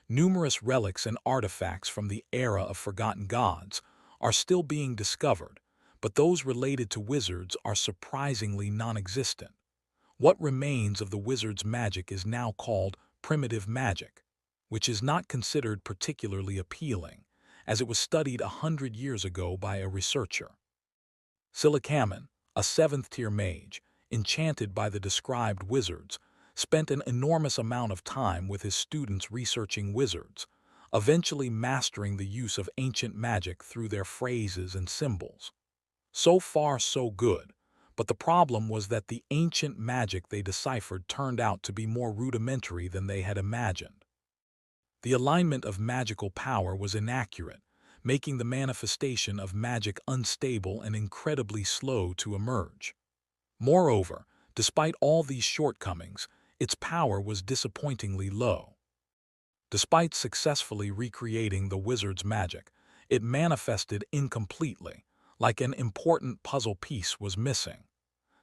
Numerous relics and artifacts from the era of forgotten gods are still being discovered, but those related to wizards are surprisingly non-existent. What remains of the wizard's magic is now called primitive magic, which is not considered particularly appealing, as it was studied 100 years ago by a researcher. Silicamen, a 7th-tier mage, enchanted by the described wizards, spent an enormous amount of time with his students researching wizards, eventually mastering the use of ancient magic through their phrases and symbols. So far, so good, but the problem was that the ancient magic they deciphered turned out to be more rudimentary than they had imagined. The alignment of magical power was inaccurate, making the manifestation of magic unstable and incredibly slow to emerge. Moreover, despite all these shortcomings, its power was disappointingly low. Despite successfully recreating the wizard's magic, it manifested incompletely, like an important puzzle piece was missing.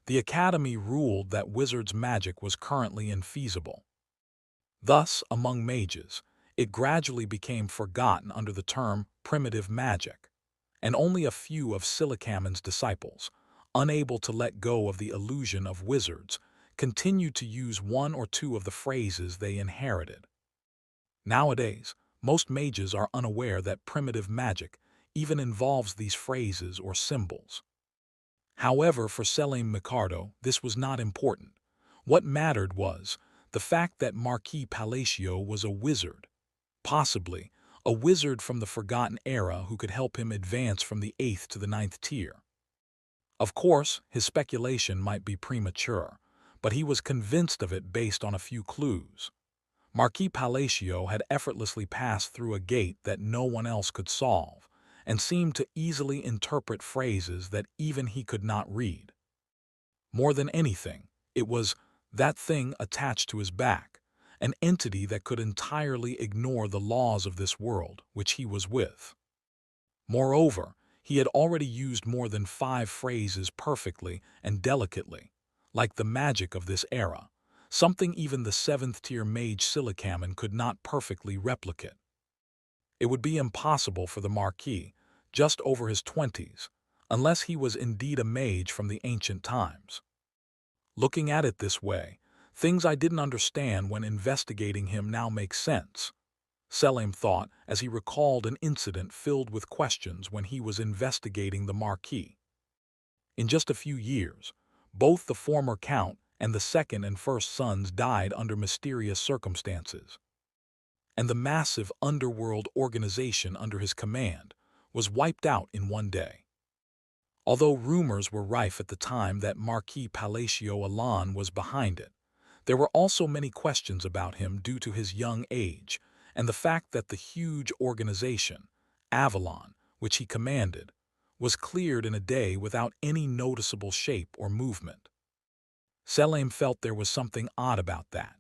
The Academy ruled that wizard's magic was currently infeasible. Thus, among mages, it gradually became forgotten under the term primitive magic, and only a few of Silicamen's disciples, unable to let go of the illusion of wizards, continued to use one or two of the phrases they inherited. Nowadays, most mages are unaware that primitive magic even involves these phrases or symbols. However, for Selim Micardo, this was not important. What mattered was the fact that Marquis Palacio was a wizard, possibly a wizard from the Forgotten Era who could help him advance from the 8th to the 9th tier. Of course, his speculation might be premature, but he was convinced of it based on a few clues. Marquis Palacio had effortlessly passed through a gate that no one else could solve, and seemed to easily interpret phrases that even he could not read. More than anything, it was that thing attached to his back, an entity that could entirely ignore the laws of this world which he was with. Moreover, he had already used more than 5 phrases perfectly and delicately, like the magic of this era, something even the 7th-tier mage Silicaman could not perfectly replicate. It would be impossible for the Marquis, just over his 20s, unless he was indeed a mage from the ancient times. Looking at it this way, things I didn't understand when investigating him now make sense, Selim thought as he recalled an incident filled with questions when he was investigating the Marquis. In just a few years, both the former count and the second and first sons died under mysterious circumstances, and the massive underworld organization under his command was wiped out in one day. Although rumors were rife at the time that Marquis Palacio Alan was behind it, there were also many questions about him due to his young age and the fact that the huge organization, Avalon, which he commanded, was cleared in a day without any noticeable shape or movement. Selim felt there was something odd about that.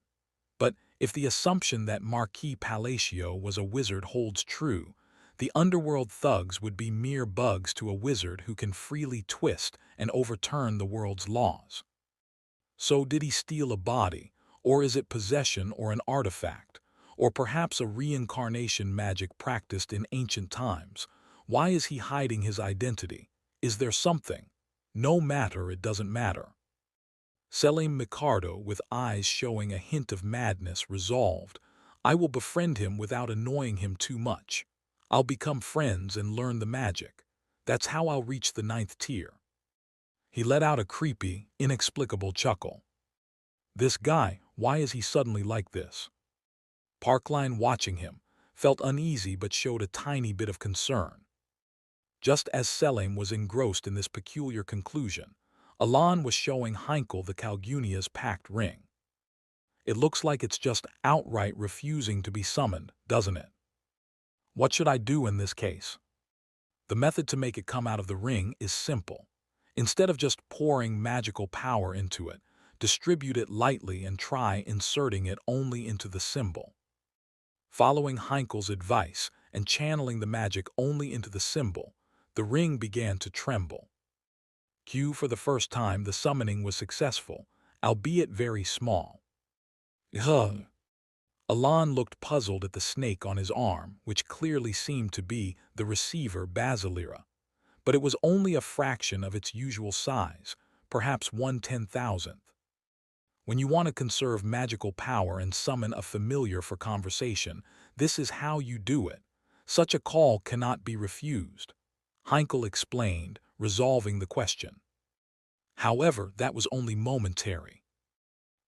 But if the assumption that Marquis Palacio was a wizard holds true, the underworld thugs would be mere bugs to a wizard who can freely twist and overturn the world's laws. So did he steal a body, or is it possession or an artifact, or perhaps a reincarnation magic practiced in ancient times? Why is he hiding his identity? Is there something? No matter, it doesn't matter. Selim Micardo, with eyes showing a hint of madness, resolved, I will befriend him without annoying him too much. I'll become friends and learn the magic. That's how I'll reach the 9th tier. He let out a creepy, inexplicable chuckle. This guy, why is he suddenly like this? Parkline, watching him, felt uneasy but showed a tiny bit of concern. Just as Selim was engrossed in this peculiar conclusion, Alan was showing Heinkel the Calgunia's packed ring. It looks like it's just outright refusing to be summoned, doesn't it? What should I do in this case? The method to make it come out of the ring is simple. Instead of just pouring magical power into it, distribute it lightly and try inserting it only into the symbol. Following Heinkel's advice and channeling the magic only into the symbol, the ring began to tremble. For the first time, the summoning was successful, albeit very small. Alan looked puzzled at the snake on his arm, which clearly seemed to be the receiver Basilira. But it was only a fraction of its usual size, perhaps 1/10,000th. When you want to conserve magical power and summon a familiar for conversation, this is how you do it. Such a call cannot be refused, Heinkel explained, resolving the question. However, that was only momentary.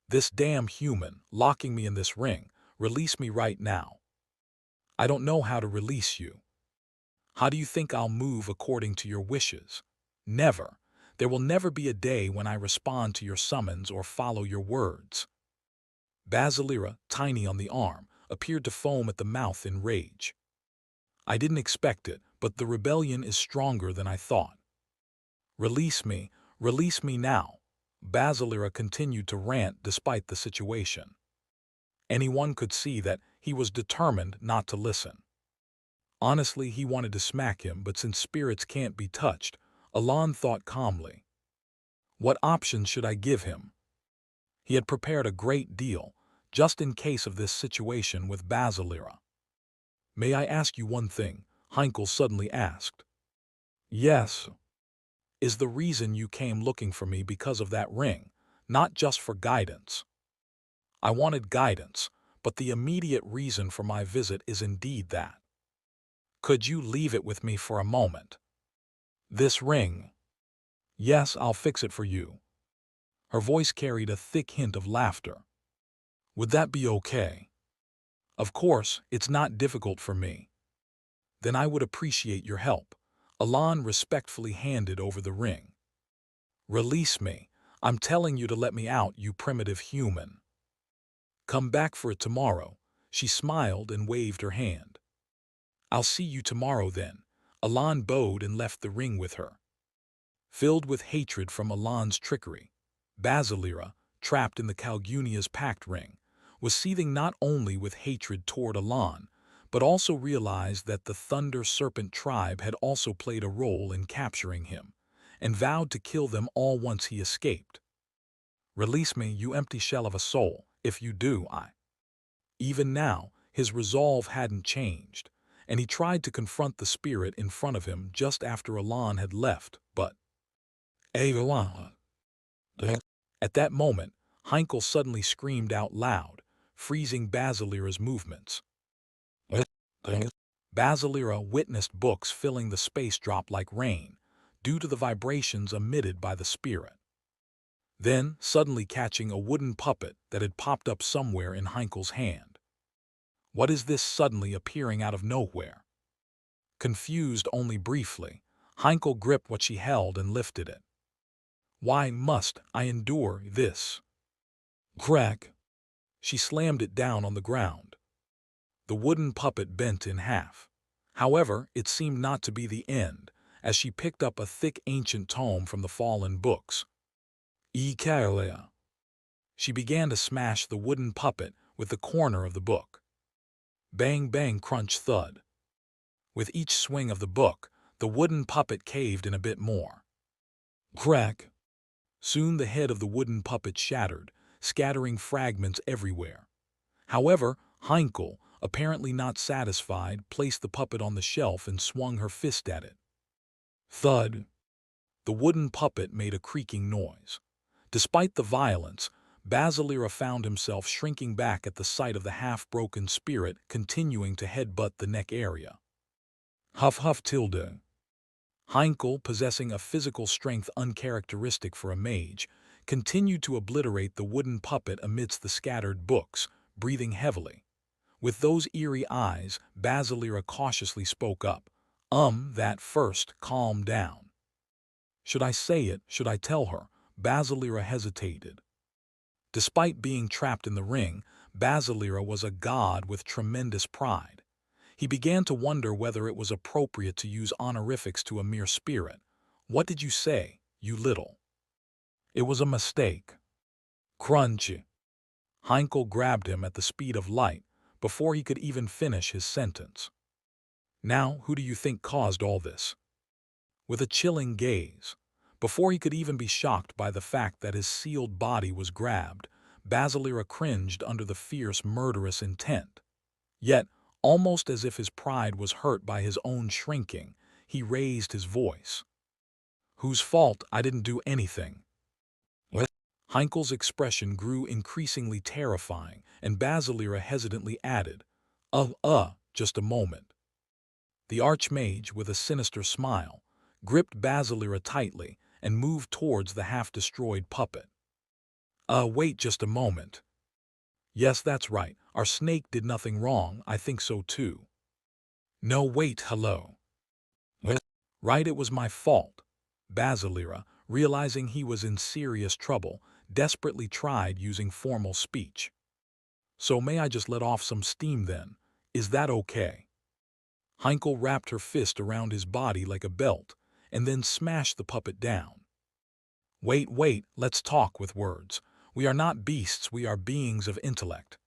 This damn human, locking me in this ring, release me right now. I don't know how to release you. How do you think I'll move according to your wishes? Never. There will never be a day when I respond to your summons or follow your words. Basilira, tiny on the arm, appeared to foam at the mouth in rage. I didn't expect it, but the rebellion is stronger than I thought. Release me now. Basilira continued to rant despite the situation. Anyone could see that he was determined not to listen. Honestly, he wanted to smack him, but since spirits can't be touched, Alan thought calmly. What options should I give him? He had prepared a great deal, just in case of this situation with Basilira. May I ask you one thing? Heinkel suddenly asked. Yes. Is the reason you came looking for me because of that ring, not just for guidance? I wanted guidance, but the immediate reason for my visit is indeed that. Could you leave it with me for a moment? This ring. Yes, I'll fix it for you. Her voice carried a thick hint of laughter. Would that be okay? Of course, it's not difficult for me. Then I would appreciate your help. Alan respectfully handed over the ring. Release me. I'm telling you to let me out, you primitive human. Come back for it tomorrow. She smiled and waved her hand. I'll see you tomorrow then. Alan bowed and left the ring with her. Filled with hatred from Alan's trickery, Basilira, trapped in the Calgunia's pact ring, was seething not only with hatred toward Alan, but also realized that the Thunder Serpent tribe had also played a role in capturing him, and vowed to kill them all once he escaped. Release me, you empty shell of a soul. If you do, I. Even now, his resolve hadn't changed, and he tried to confront the spirit in front of him just after Alon had left, but... Alon. At that moment, Heinkel suddenly screamed out loud, freezing Basilira's movements. Basilira witnessed books filling the space drop like rain, due to the vibrations emitted by the spirit. Then, suddenly catching a wooden puppet that had popped up somewhere in Heinkel's hand. What is this suddenly appearing out of nowhere? Confused only briefly, Heinkel gripped what she held and lifted it. Why must I endure this? Crack! She slammed it down on the ground. The wooden puppet bent in half. However, it seemed not to be the end, as she picked up a thick ancient tome from the fallen books. Ikalia. She began to smash the wooden puppet with the corner of the book. Bang, bang, crunch, thud. With each swing of the book, the wooden puppet caved in a bit more. Crack! Soon the head of the wooden puppet shattered, scattering fragments everywhere. However, Heinkel, apparently not satisfied, placed the puppet on the shelf and swung her fist at it. Thud! The wooden puppet made a creaking noise. Despite the violence, Basilira found himself shrinking back at the sight of the half-broken spirit continuing to headbutt the neck area. Huff huff tilde. Heinkel, possessing a physical strength uncharacteristic for a mage, continued to obliterate the wooden puppet amidst the scattered books, breathing heavily. With those eerie eyes, Basilira cautiously spoke up. That first, calm down. Should I say it? Should I tell her? Basilira hesitated. Despite being trapped in the ring, Basilira was a god with tremendous pride. He began to wonder whether it was appropriate to use honorifics to a mere spirit. What did you say, you little? It was a mistake. Crunch. Heinkel grabbed him at the speed of light before he could even finish his sentence. Now, who do you think caused all this? With a chilling gaze, before he could even be shocked by the fact that his sealed body was grabbed, Basilira cringed under the fierce, murderous intent. Yet, almost as if his pride was hurt by his own shrinking, he raised his voice. Whose fault? I didn't do anything. What? Heinkel's expression grew increasingly terrifying, and Basilira hesitantly added, just a moment. The Archmage, with a sinister smile, gripped Basilira tightly and moved towards the half-destroyed puppet. Wait just a moment. Yes, that's right. Our snake did nothing wrong. I think so too. No, wait, hello. What? Right, it was my fault. Basilira, realizing he was in serious trouble, desperately tried using formal speech. So may I just let off some steam then? Is that okay? Heinkel wrapped her fist around his body like a belt, and then smashed the puppet down. Wait, let's talk with words. We are not beasts, we are beings of intellect.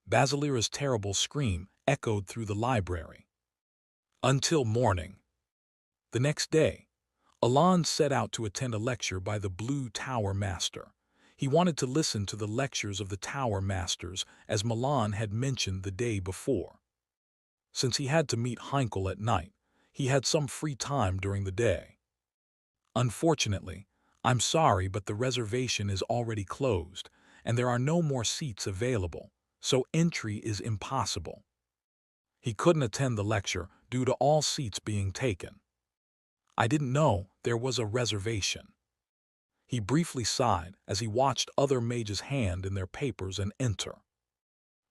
Basilira's terrible scream echoed through the library. Until morning. The next day, Alon set out to attend a lecture by the Blue Tower Master. He wanted to listen to the lectures of the Tower Masters, as Milan had mentioned the day before. Since he had to meet Heinkel at night, he had some free time during the day. Unfortunately, I'm sorry, but the reservation is already closed, and there are no more seats available, so entry is impossible. He couldn't attend the lecture due to all seats being taken. I didn't know there was a reservation. He briefly sighed as he watched other mages hand in their papers and enter.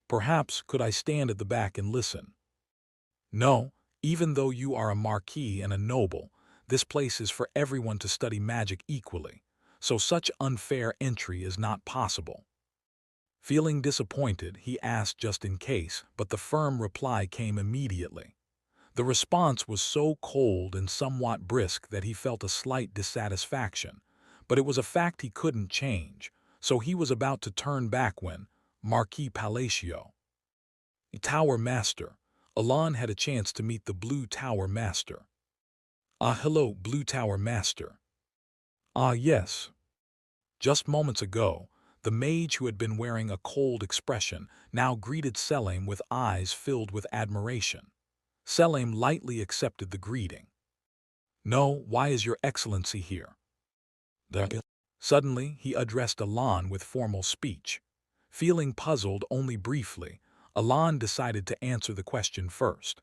Perhaps could I stand at the back and listen? No, even though you are a marquis and a noble, this place is for everyone to study magic equally, so such unfair entry is not possible. Feeling disappointed, he asked just in case, but the firm reply came immediately. The response was so cold and somewhat brisk that he felt a slight dissatisfaction, but it was a fact he couldn't change, so he was about to turn back when, Marquis Palacio, Tower Master, Alon had a chance to meet the Blue Tower Master. Hello, Blue Tower Master. Yes. Just moments ago, the mage who had been wearing a cold expression now greeted Selim with eyes filled with admiration. Selim lightly accepted the greeting. "No, why is your excellency here?" Suddenly, he addressed Alan with formal speech. Feeling puzzled only briefly, Alan decided to answer the question first.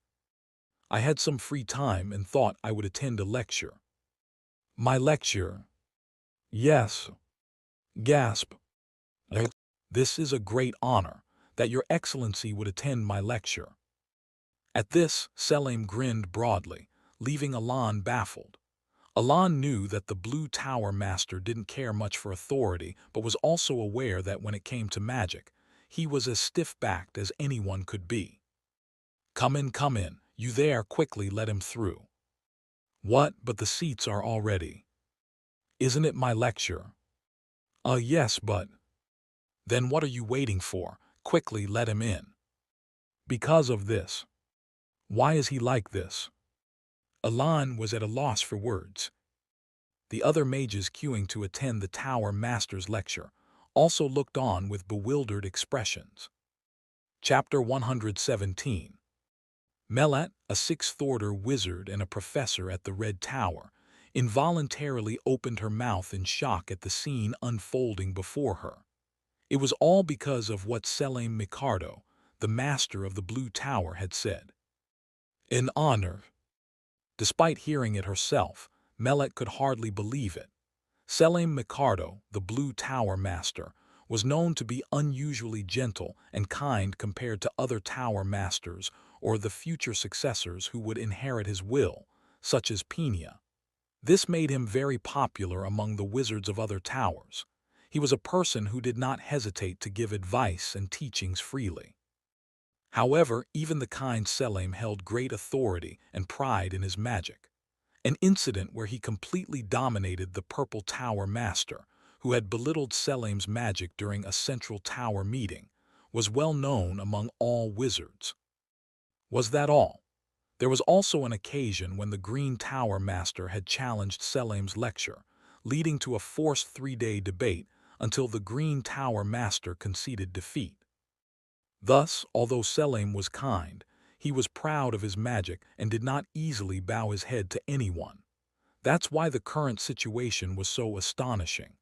"I had some free time and thought I would attend a lecture." "My lecture?" "Yes." Gasp. "This is a great honor, that your excellency would attend my lecture." At this, Selim grinned broadly, leaving Alan baffled. Alan knew that the Blue Tower Master didn't care much for authority, but was also aware that when it came to magic, he was as stiff-backed as anyone could be. Come in, you there, quickly let him through." "What, but the seats are already." "Isn't it my lecture?" Yes, but..." "Then what are you waiting for? Quickly let him in." "Because of this." "Why is he like this?" Alan was at a loss for words. The other mages queuing to attend the Tower Master's lecture also looked on with bewildered expressions. Chapter 117. Melat, a sixth-order wizard and a professor at the Red Tower, involuntarily opened her mouth in shock at the scene unfolding before her. It was all because of what Selim Micardo, the master of the Blue Tower, had said. "In honor." Despite hearing it herself, Melat could hardly believe it. Selim Micardo, the Blue Tower Master, was known to be unusually gentle and kind compared to other Tower Masters or the future successors who would inherit his will, such as Pena. This made him very popular among the wizards of other towers. He was a person who did not hesitate to give advice and teachings freely. However, even the kind Selim held great authority and pride in his magic. An incident where he completely dominated the Purple Tower Master, who had belittled Selim's magic during a central tower meeting, was well known among all wizards. Was that all? There was also an occasion when the Green Tower Master had challenged Selim's lecture, leading to a forced three-day debate until the Green Tower Master conceded defeat. Thus, although Selim was kind, he was proud of his magic and did not easily bow his head to anyone. That's why the current situation was so astonishing.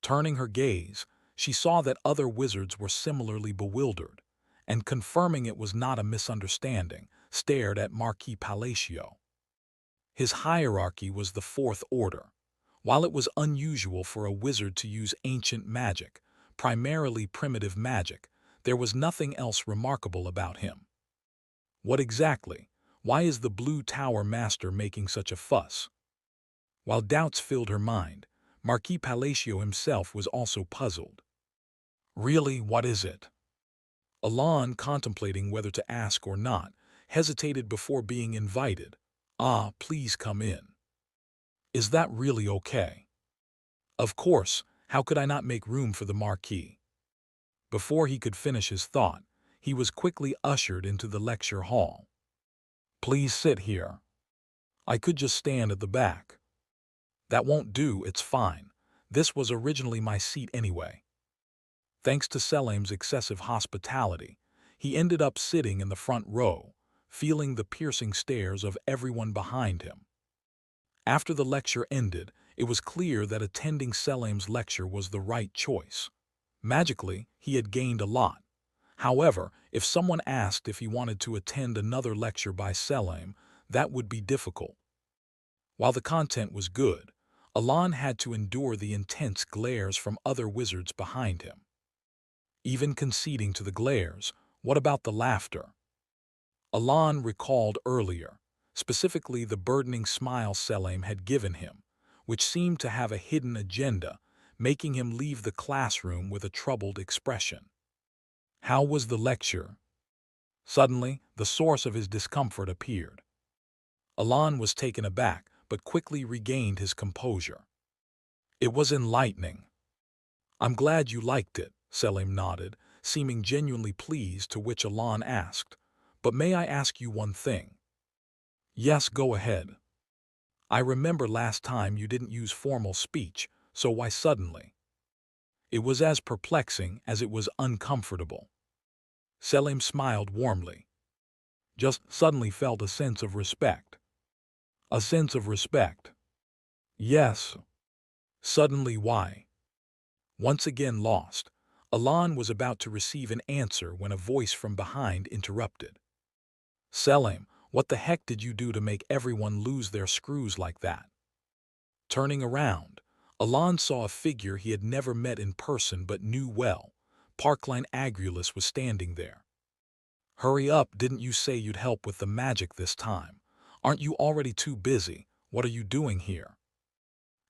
Turning her gaze, she saw that other wizards were similarly bewildered, and confirming it was not a misunderstanding, stared at Marquis Palacio. His hierarchy was the Fourth Order. While it was unusual for a wizard to use ancient magic, primarily primitive magic, there was nothing else remarkable about him. What exactly? Why is the Blue Tower Master making such a fuss? While doubts filled her mind, Marquis Palacio himself was also puzzled. Really, what is it? Alan, contemplating whether to ask or not, hesitated before being invited. Please come in." "Is that really okay?" "Of course, how could I not make room for the Marquis?" Before he could finish his thought, he was quickly ushered into the lecture hall. "Please sit here." "I could just stand at the back." "That won't do, it's fine. This was originally my seat anyway." Thanks to Selim's excessive hospitality, he ended up sitting in the front row, feeling the piercing stares of everyone behind him. After the lecture ended, it was clear that attending Selim's lecture was the right choice. Magically, he had gained a lot. However, if someone asked if he wanted to attend another lecture by Selim, that would be difficult. While the content was good, Alan had to endure the intense glares from other wizards behind him. Even conceding to the glares, what about the laughter? Alan recalled earlier, specifically the burdening smile Selim had given him, which seemed to have a hidden agenda, making him leave the classroom with a troubled expression. How was the lecture? Suddenly, the source of his discomfort appeared. Alan was taken aback, but quickly regained his composure. "It was enlightening." "I'm glad you liked it," Selim nodded, seeming genuinely pleased, to which Alan asked, "But may I ask you one thing?" "Yes, go ahead." "I remember last time you didn't use formal speech, so why suddenly?" It was as perplexing as it was uncomfortable. Selim smiled warmly. Just suddenly felt a sense of respect. A sense of respect. Yes. Suddenly why? Once again lost, Alan was about to receive an answer when a voice from behind interrupted. Selim, what the heck did you do to make everyone lose their screws like that? Turning around, Alan saw a figure he had never met in person but knew well. Parkline Agulus was standing there. Hurry up, didn't you say you'd help with the magic this time? Aren't you already too busy? What are you doing here?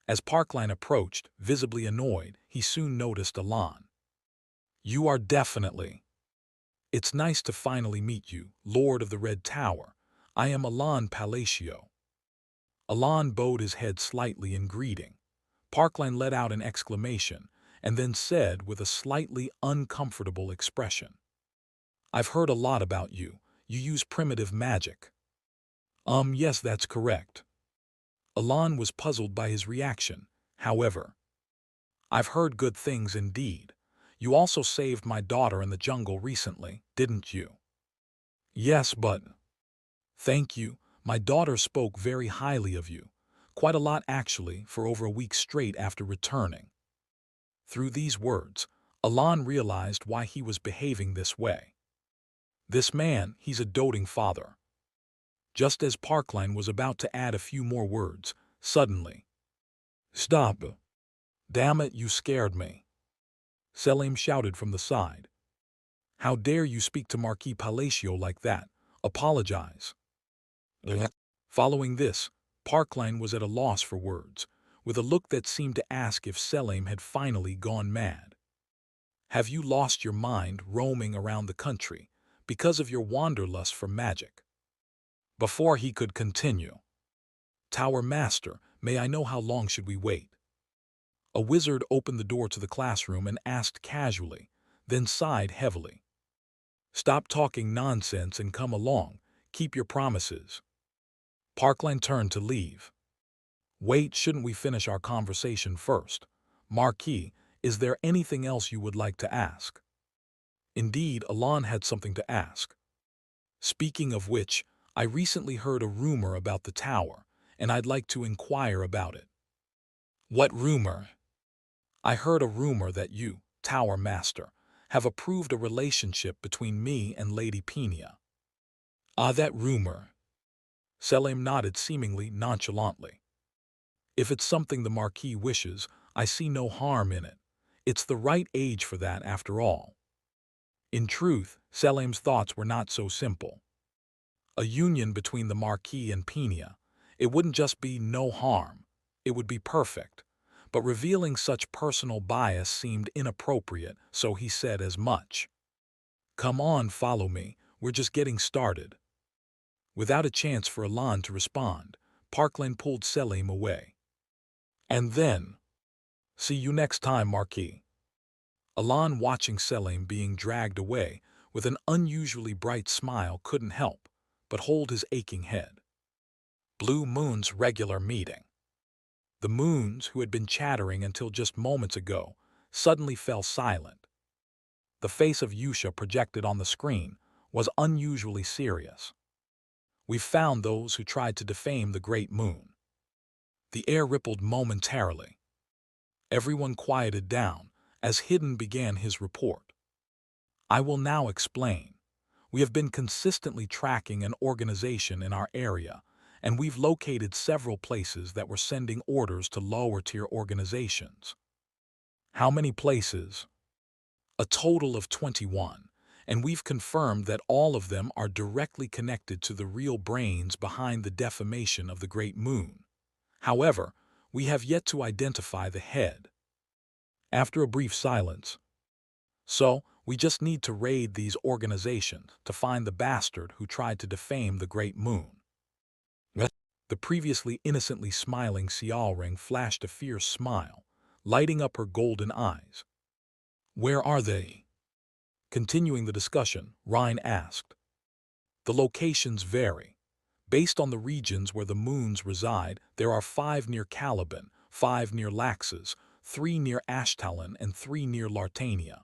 As Parkline approached, visibly annoyed, he soon noticed Alan. You are definitely. It's nice to finally meet you, Lord of the Red Tower. I am Alan Palacio. Alan bowed his head slightly in greeting. Parkline let out an exclamation, and then said with a slightly uncomfortable expression. I've heard a lot about you. You use primitive magic. Yes, that's correct. Alan was puzzled by his reaction. However, I've heard good things indeed. You also saved my daughter in the jungle recently, didn't you? Yes, but... Thank you. My daughter spoke very highly of you. Quite a lot, actually, for over a week straight after returning. Through these words, Alan realized why he was behaving this way. This man, he's a doting father. Just as Parkline was about to add a few more words, suddenly. Stop. Damn it, you scared me. Selim shouted from the side. How dare you speak to Marquis Palacio like that? Apologize. Following this, Parkline was at a loss for words, with a look that seemed to ask if Selim had finally gone mad. Have you lost your mind roaming around the country because of your wanderlust for magic? Before he could continue, Tower Master, may I know how long should we wait? A wizard opened the door to the classroom and asked casually, then sighed heavily. Stop talking nonsense and come along. Keep your promises. Parkline turned to leave. Wait, shouldn't we finish our conversation first? Marquis, is there anything else you would like to ask? Indeed, Alan had something to ask. Speaking of which, I recently heard a rumor about the tower, and I'd like to inquire about it. What rumor? I heard a rumor that you, Tower Master, have approved a relationship between me and Lady Pena. Ah, that rumor. Selim nodded seemingly nonchalantly. If it's something the Marquis wishes, I see no harm in it. It's the right age for that after all. In truth, Selim's thoughts were not so simple. A union between the Marquis and Pena, it wouldn't just be no harm, it would be perfect. But revealing such personal bias seemed inappropriate, so he said as much. Come on, follow me, we're just getting started. Without a chance for Alan to respond, Parkline pulled Selim away. And then, see you next time, Marquis. Alan, watching Selim being dragged away with an unusually bright smile, couldn't help but hold his aching head. Blue Moon's regular meeting. The Moons, who had been chattering until just moments ago, suddenly fell silent. The face of Yusha projected on the screen was unusually serious. We found those who tried to defame the Great Moon. The air rippled momentarily. Everyone quieted down as Hidden began his report. I will now explain. We have been consistently tracking an organization in our area, and we've located several places that were sending orders to lower-tier organizations. How many places? A total of 21, and we've confirmed that all of them are directly connected to the real brains behind the defamation of the Great Moon. However, we have yet to identify the head. After a brief silence, so we just need to raid these organizations to find the bastard who tried to defame the Great Moon. The previously innocently smiling Xiaoring flashed a fierce smile, lighting up her golden eyes. Where are they? Continuing the discussion, Rhine asked. The locations vary. Based on the regions where the moons reside, there are 5 near Caliban, 5 near Laxus, 3 near Ashtalon and 3 near Lartania.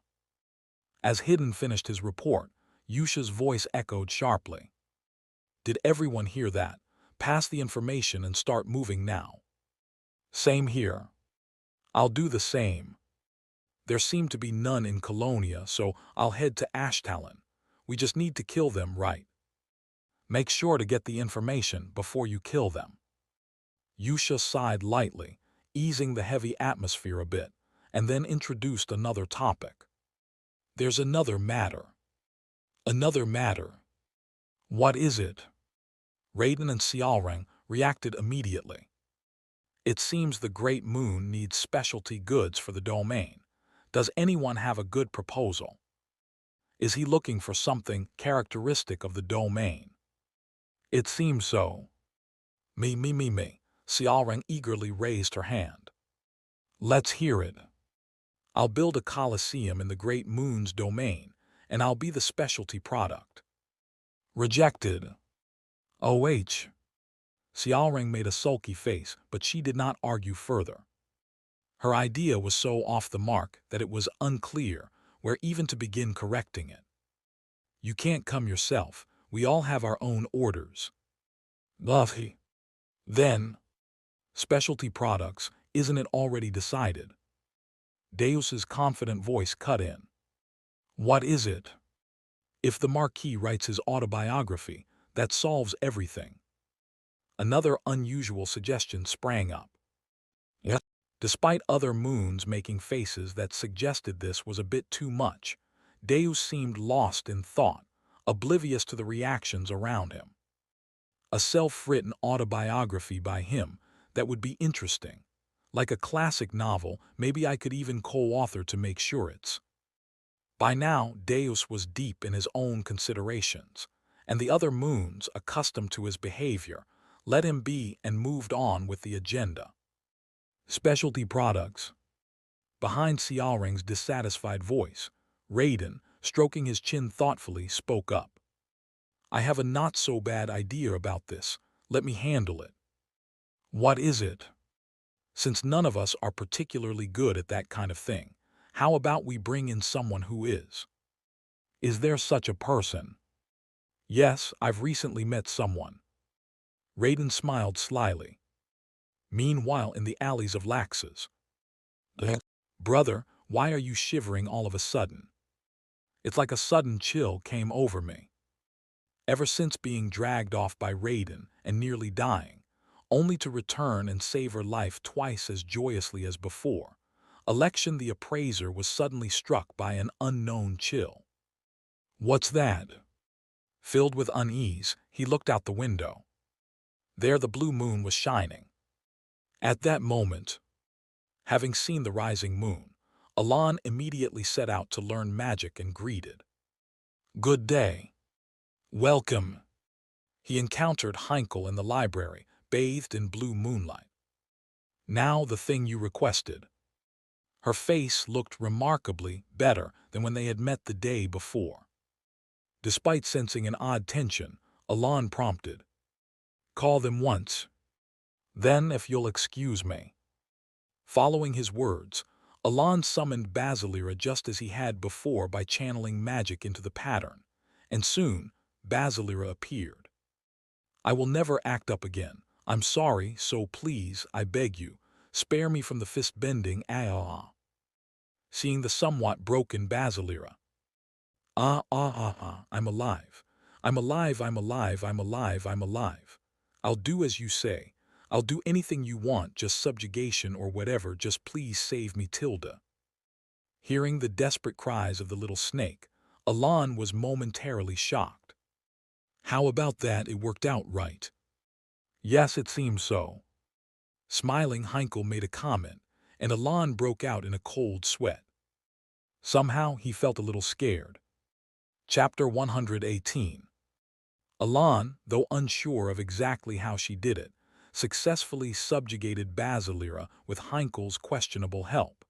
As Hidden finished his report, Yusha's voice echoed sharply. Did everyone hear that? Pass the information and start moving now. Same here. I'll do the same. There seem to be none in Colonia, so I'll head to Ashtalon. We just need to kill them, right? Make sure to get the information before you kill them. Yusha sighed lightly, easing the heavy atmosphere a bit, and then introduced another topic. There's another matter. Another matter. What is it? Raiden and Xiaoreng reacted immediately. It seems the Great Moon needs specialty goods for the domain. Does anyone have a good proposal? Is he looking for something characteristic of the domain? It seems so. Me. Xiaoreng eagerly raised her hand. Let's hear it. I'll build a coliseum in the Great Moon's domain, and I'll be the specialty product. Rejected. OH. Xiaoreng made a sulky face, but she did not argue further. Her idea was so off the mark that it was unclear where even to begin correcting it. You can't come yourself. We all have our own orders. Buffy. Then, specialty products, isn't it already decided? Deus's confident voice cut in. What is it? If the Marquis writes his autobiography, that solves everything. Another unusual suggestion sprang up. Yes. Despite other moons making faces that suggested this was a bit too much, Deus seemed lost in thought, oblivious to the reactions around him. A self-written autobiography by him that would be interesting. Like a classic novel, maybe I could even co-author to make sure it's. By now, Deus was deep in his own considerations, and the other moons, accustomed to his behavior, let him be and moved on with the agenda. Specialty products. Behind Xiaoreng's dissatisfied voice, Raiden, stroking his chin thoughtfully, spoke up. I have a not-so-bad idea about this. Let me handle it. What is it? Since none of us are particularly good at that kind of thing, how about we bring in someone who is? Is there such a person? Yes, I've recently met someone. Raiden smiled slyly. Meanwhile, in the alleys of Laxus. Brother, why are you shivering all of a sudden? It's like a sudden chill came over me. Ever since being dragged off by Raiden and nearly dying, only to return and savor life twice as joyously as before, Election the Appraiser was suddenly struck by an unknown chill. What's that? Filled with unease, he looked out the window. There the blue moon was shining. At that moment, having seen the rising moon, Alon immediately set out to learn magic and greeted. Good day. Welcome. He encountered Heinkel in the library, bathed in blue moonlight. Now the thing you requested. Her face looked remarkably better than when they had met the day before. Despite sensing an odd tension, Alon prompted. Call them once. Then, if you'll excuse me. Following his words, Alon summoned Basilira just as he had before by channeling magic into the pattern, and soon Basilira appeared. I will never act up again. I'm sorry, so please, I beg you, spare me from the fist-bending Seeing the somewhat broken Basilira. I'm alive. I'm alive, I'm alive, I'm alive, I'm alive. I'll do as you say. I'll do anything you want, just subjugation or whatever, just please save me, Tilda. Hearing the desperate cries of the little snake, Alon was momentarily shocked. How about that, it worked out right? Yes, it seems so. Smiling, Heinkel made a comment, and Alon broke out in a cold sweat. Somehow he felt a little scared. Chapter 118. Alon, though unsure of exactly how she did it, successfully subjugated Basilira with Heinkel's questionable help.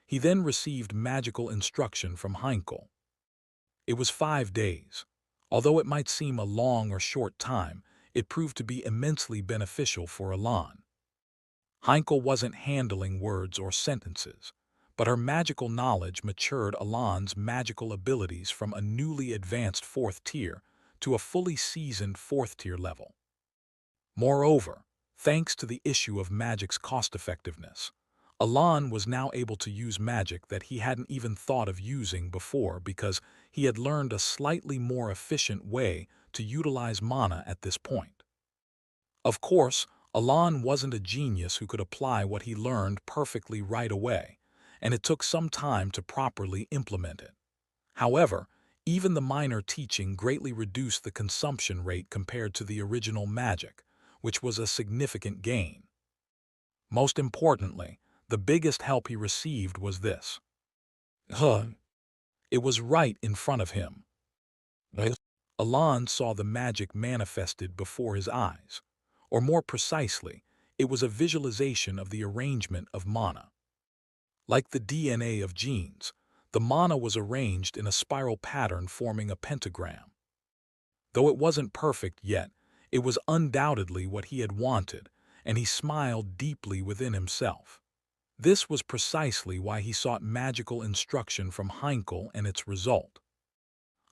He then received magical instruction from Heinkel. It was 5 days. Although it might seem a long or short time, it proved to be immensely beneficial for Alon. Heinkel wasn't handling words or sentences, but her magical knowledge matured Alon's magical abilities from a newly advanced 4th tier to a fully seasoned 4th tier level. Moreover, thanks to the issue of magic's cost-effectiveness, Alon was now able to use magic that he hadn't even thought of using before because he had learned a slightly more efficient way to utilize mana at this point. Of course, Alon wasn't a genius who could apply what he learned perfectly right away, and it took some time to properly implement it. However, even the minor teaching greatly reduced the consumption rate compared to the original magic, which was a significant gain. Most importantly, the biggest help he received was this. It was right in front of him. Alon saw the magic manifested before his eyes. Or more precisely, it was a visualization of the arrangement of mana. Like the DNA of genes, the mana was arranged in a spiral pattern forming a pentagram. Though it wasn't perfect yet, it was undoubtedly what he had wanted, and he smiled deeply within himself. This was precisely why he sought magical instruction from Heinkel and its result.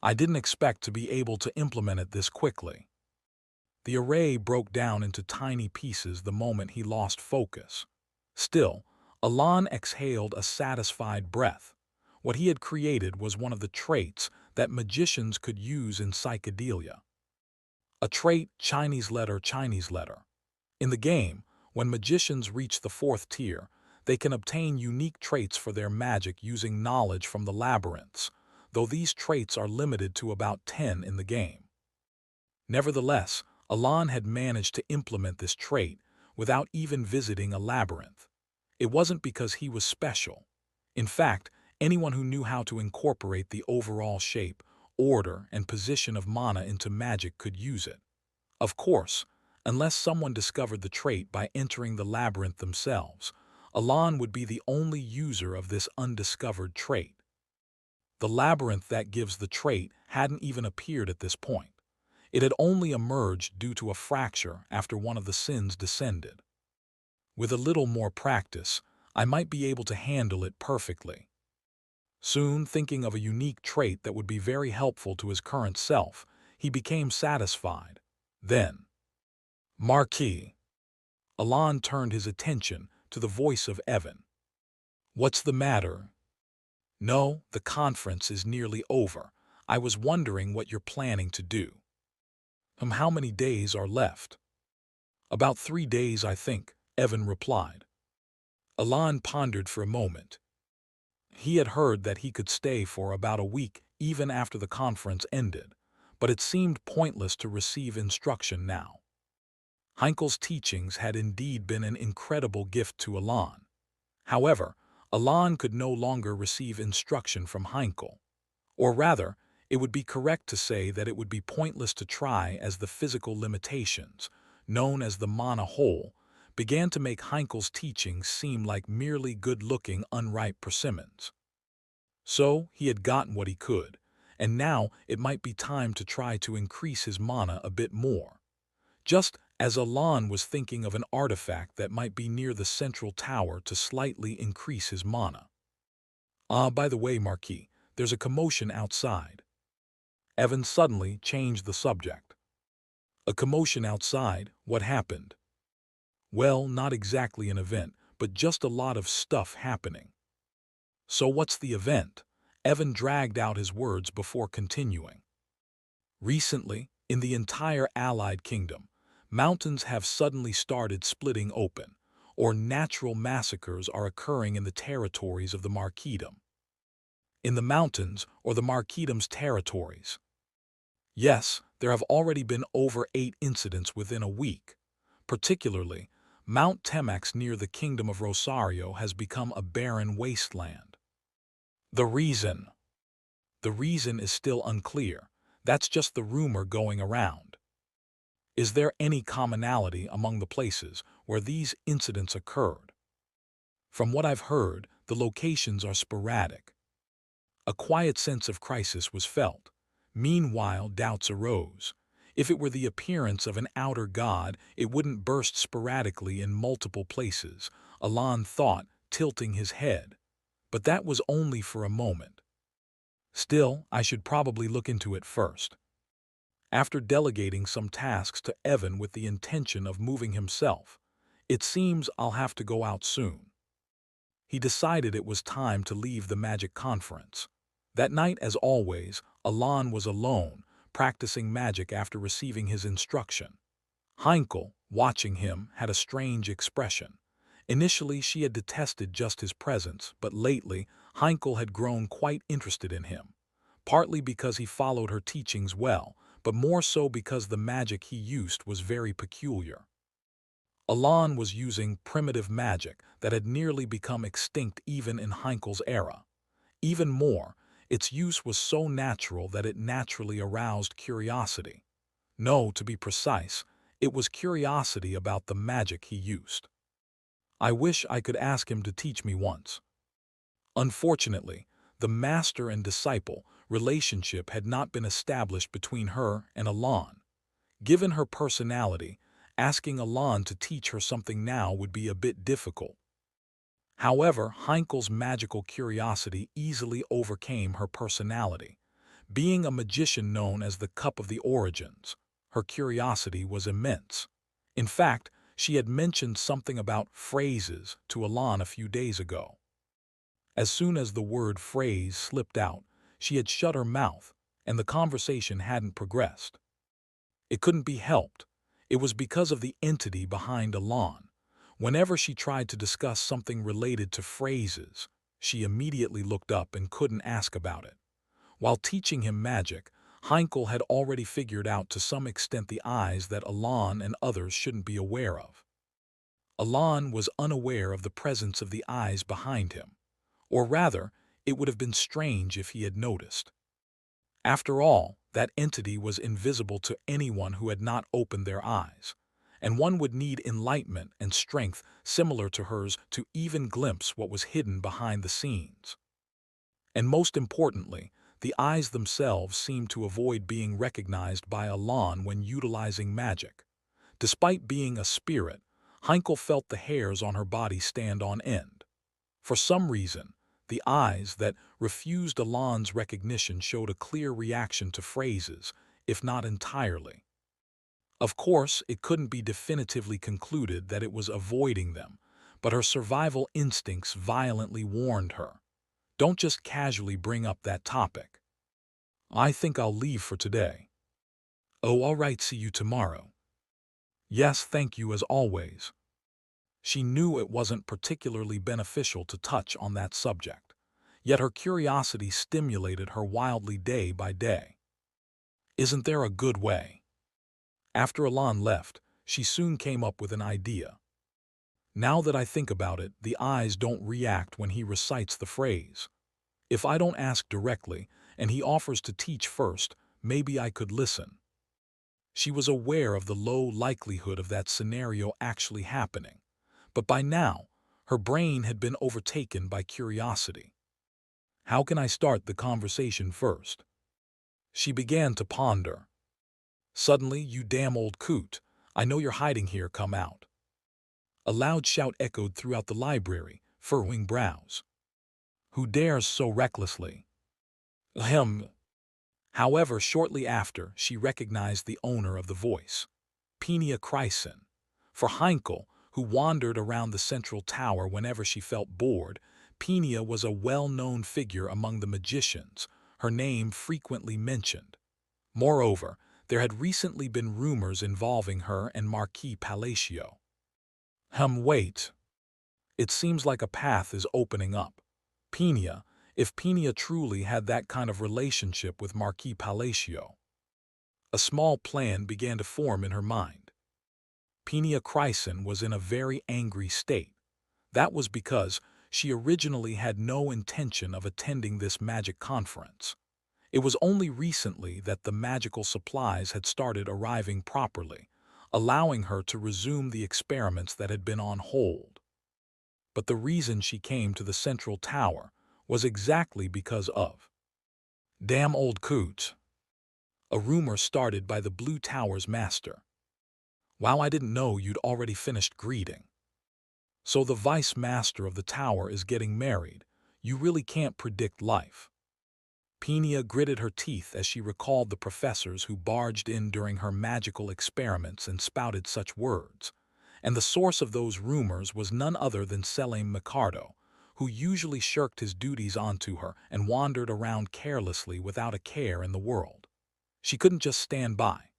I didn't expect to be able to implement it this quickly. The array broke down into tiny pieces the moment he lost focus. Still, Alon exhaled a satisfied breath. What he had created was one of the traits that magicians could use in psychedelia. A trait, Chinese letter. In the game, when magicians reach the 4th tier, they can obtain unique traits for their magic using knowledge from the labyrinths, though these traits are limited to about 10 in the game. Nevertheless, Alon had managed to implement this trait without even visiting a labyrinth. It wasn't because he was special. In fact, anyone who knew how to incorporate the overall shape, order, and position of mana into magic could use it. Of course, unless someone discovered the trait by entering the labyrinth themselves, Alon would be the only user of this undiscovered trait. The labyrinth that gives the trait hadn't even appeared at this point. It had only emerged due to a fracture after one of the sins descended. With a little more practice, I might be able to handle it perfectly. Soon, thinking of a unique trait that would be very helpful to his current self, he became satisfied. Then, Marquis. Alon turned his attention to the voice of Evan. What's the matter? No, the conference is nearly over. I was wondering what you're planning to do. How many days are left? About 3 days, I think, Evan replied. Alon pondered for a moment. He had heard that he could stay for about a week even after the conference ended, but it seemed pointless to receive instruction now. Heinkel's teachings had indeed been an incredible gift to Alon. However, Alon could no longer receive instruction from Heinkel. Or rather, it would be correct to say that it would be pointless to try as the physical limitations, known as the mana hole, began to make Heinkel's teachings seem like merely good-looking, unripe persimmons. So he had gotten what he could, and now it might be time to try to increase his mana a bit more. Just as Alon was thinking of an artifact that might be near the central tower to slightly increase his mana. By the way, Marquis, there's a commotion outside. Evan suddenly changed the subject. A commotion outside? What happened? Well, not exactly an event, but just a lot of stuff happening. So what's the event? Evan dragged out his words before continuing. Recently, in the entire Allied Kingdom, mountains have suddenly started splitting open, or natural massacres are occurring in the territories of the Marquisdom. In the mountains, or the Marquisdom's territories. Yes, there have already been over 8 incidents within a week. Particularly, Mount Temax near the Kingdom of Rosario has become a barren wasteland. The reason? The reason is still unclear. That's just the rumor going around. Is there any commonality among the places where these incidents occurred? From what I've heard, the locations are sporadic. A quiet sense of crisis was felt. Meanwhile, doubts arose. If it were the appearance of an outer god, it wouldn't burst sporadically in multiple places, Alon thought, tilting his head. But that was only for a moment. Still, I should probably look into it first. After delegating some tasks to Evan with the intention of moving himself, it seems I'll have to go out soon. He decided it was time to leave the magic conference. That night, as always, Alon was alone, practicing magic after receiving his instruction. Heinkel, watching him, had a strange expression. Initially, she had detested just his presence, but lately, Heinkel had grown quite interested in him. Partly because he followed her teachings well, but more so because the magic he used was very peculiar. Alon was using primitive magic that had nearly become extinct even in Heinkel's era. Even more, its use was so natural that it naturally aroused curiosity. No, to be precise, it was curiosity about the magic he used. I wish I could ask him to teach me once. Unfortunately, the master and disciple relationship had not been established between her and Alon. Given her personality, asking Alon to teach her something now would be a bit difficult. However, Heinkel's magical curiosity easily overcame her personality. Being a magician known as the Cup of the Origins, her curiosity was immense. In fact, she had mentioned something about phrases to Alon a few days ago. As soon as the word phrase slipped out, she had shut her mouth, and the conversation hadn't progressed. It couldn't be helped. It was because of the entity behind Alon. Whenever she tried to discuss something related to phrases, she immediately looked up and couldn't ask about it. While teaching him magic, Heinkel had already figured out to some extent the eyes that Alon and others shouldn't be aware of. Alon was unaware of the presence of the eyes behind him. Or rather, it would have been strange if he had noticed. After all, that entity was invisible to anyone who had not opened their eyes, and one would need enlightenment and strength similar to hers to even glimpse what was hidden behind the scenes. And most importantly, the eyes themselves seemed to avoid being recognized by Alon when utilizing magic. Despite being a spirit, Heinkel felt the hairs on her body stand on end. For some reason, the eyes that refused Alon's recognition showed a clear reaction to phrases, if not entirely. Of course, it couldn't be definitively concluded that it was avoiding them, but her survival instincts violently warned her. Don't just casually bring up that topic. I think I'll leave for today. Oh, all right, see you tomorrow. Yes, thank you as always. She knew it wasn't particularly beneficial to touch on that subject, yet her curiosity stimulated her wildly day by day. Isn't there a good way? After Alon left, she soon came up with an idea. Now that I think about it, the eyes don't react when he recites the phrase. If I don't ask directly, and he offers to teach first, maybe I could listen. She was aware of the low likelihood of that scenario actually happening, but by now, her brain had been overtaken by curiosity. How can I start the conversation first? She began to ponder. Suddenly, you damn old coot, I know you're hiding here, come out. A loud shout echoed throughout the library, furrowing brows. Who dares so recklessly? Ahem. However, shortly after, she recognized the owner of the voice, Peenia Chryson. For Heinkel, who wandered around the central tower whenever she felt bored, Peenia was a well-known figure among the magicians, her name frequently mentioned. Moreover, there had recently been rumors involving her and Marquis Palacio. Wait. It seems like a path is opening up. Peenia, if Peenia truly had that kind of relationship with Marquis Palacio. A small plan began to form in her mind. Peenia Chryson was in a very angry state. That was because she originally had no intention of attending this magic conference. It was only recently that the magical supplies had started arriving properly, allowing her to resume the experiments that had been on hold. But the reason she came to the central tower was exactly because of damn old coot. A rumor started by the Blue Tower's master. Wow, I didn't know you'd already finished greeting. So the vice master of the tower is getting married. You really can't predict life. Peenia gritted her teeth as she recalled the professors who barged in during her magical experiments and spouted such words. And the source of those rumors was none other than Selim Micardo, who usually shirked his duties onto her and wandered around carelessly without a care in the world. She couldn't just stand by.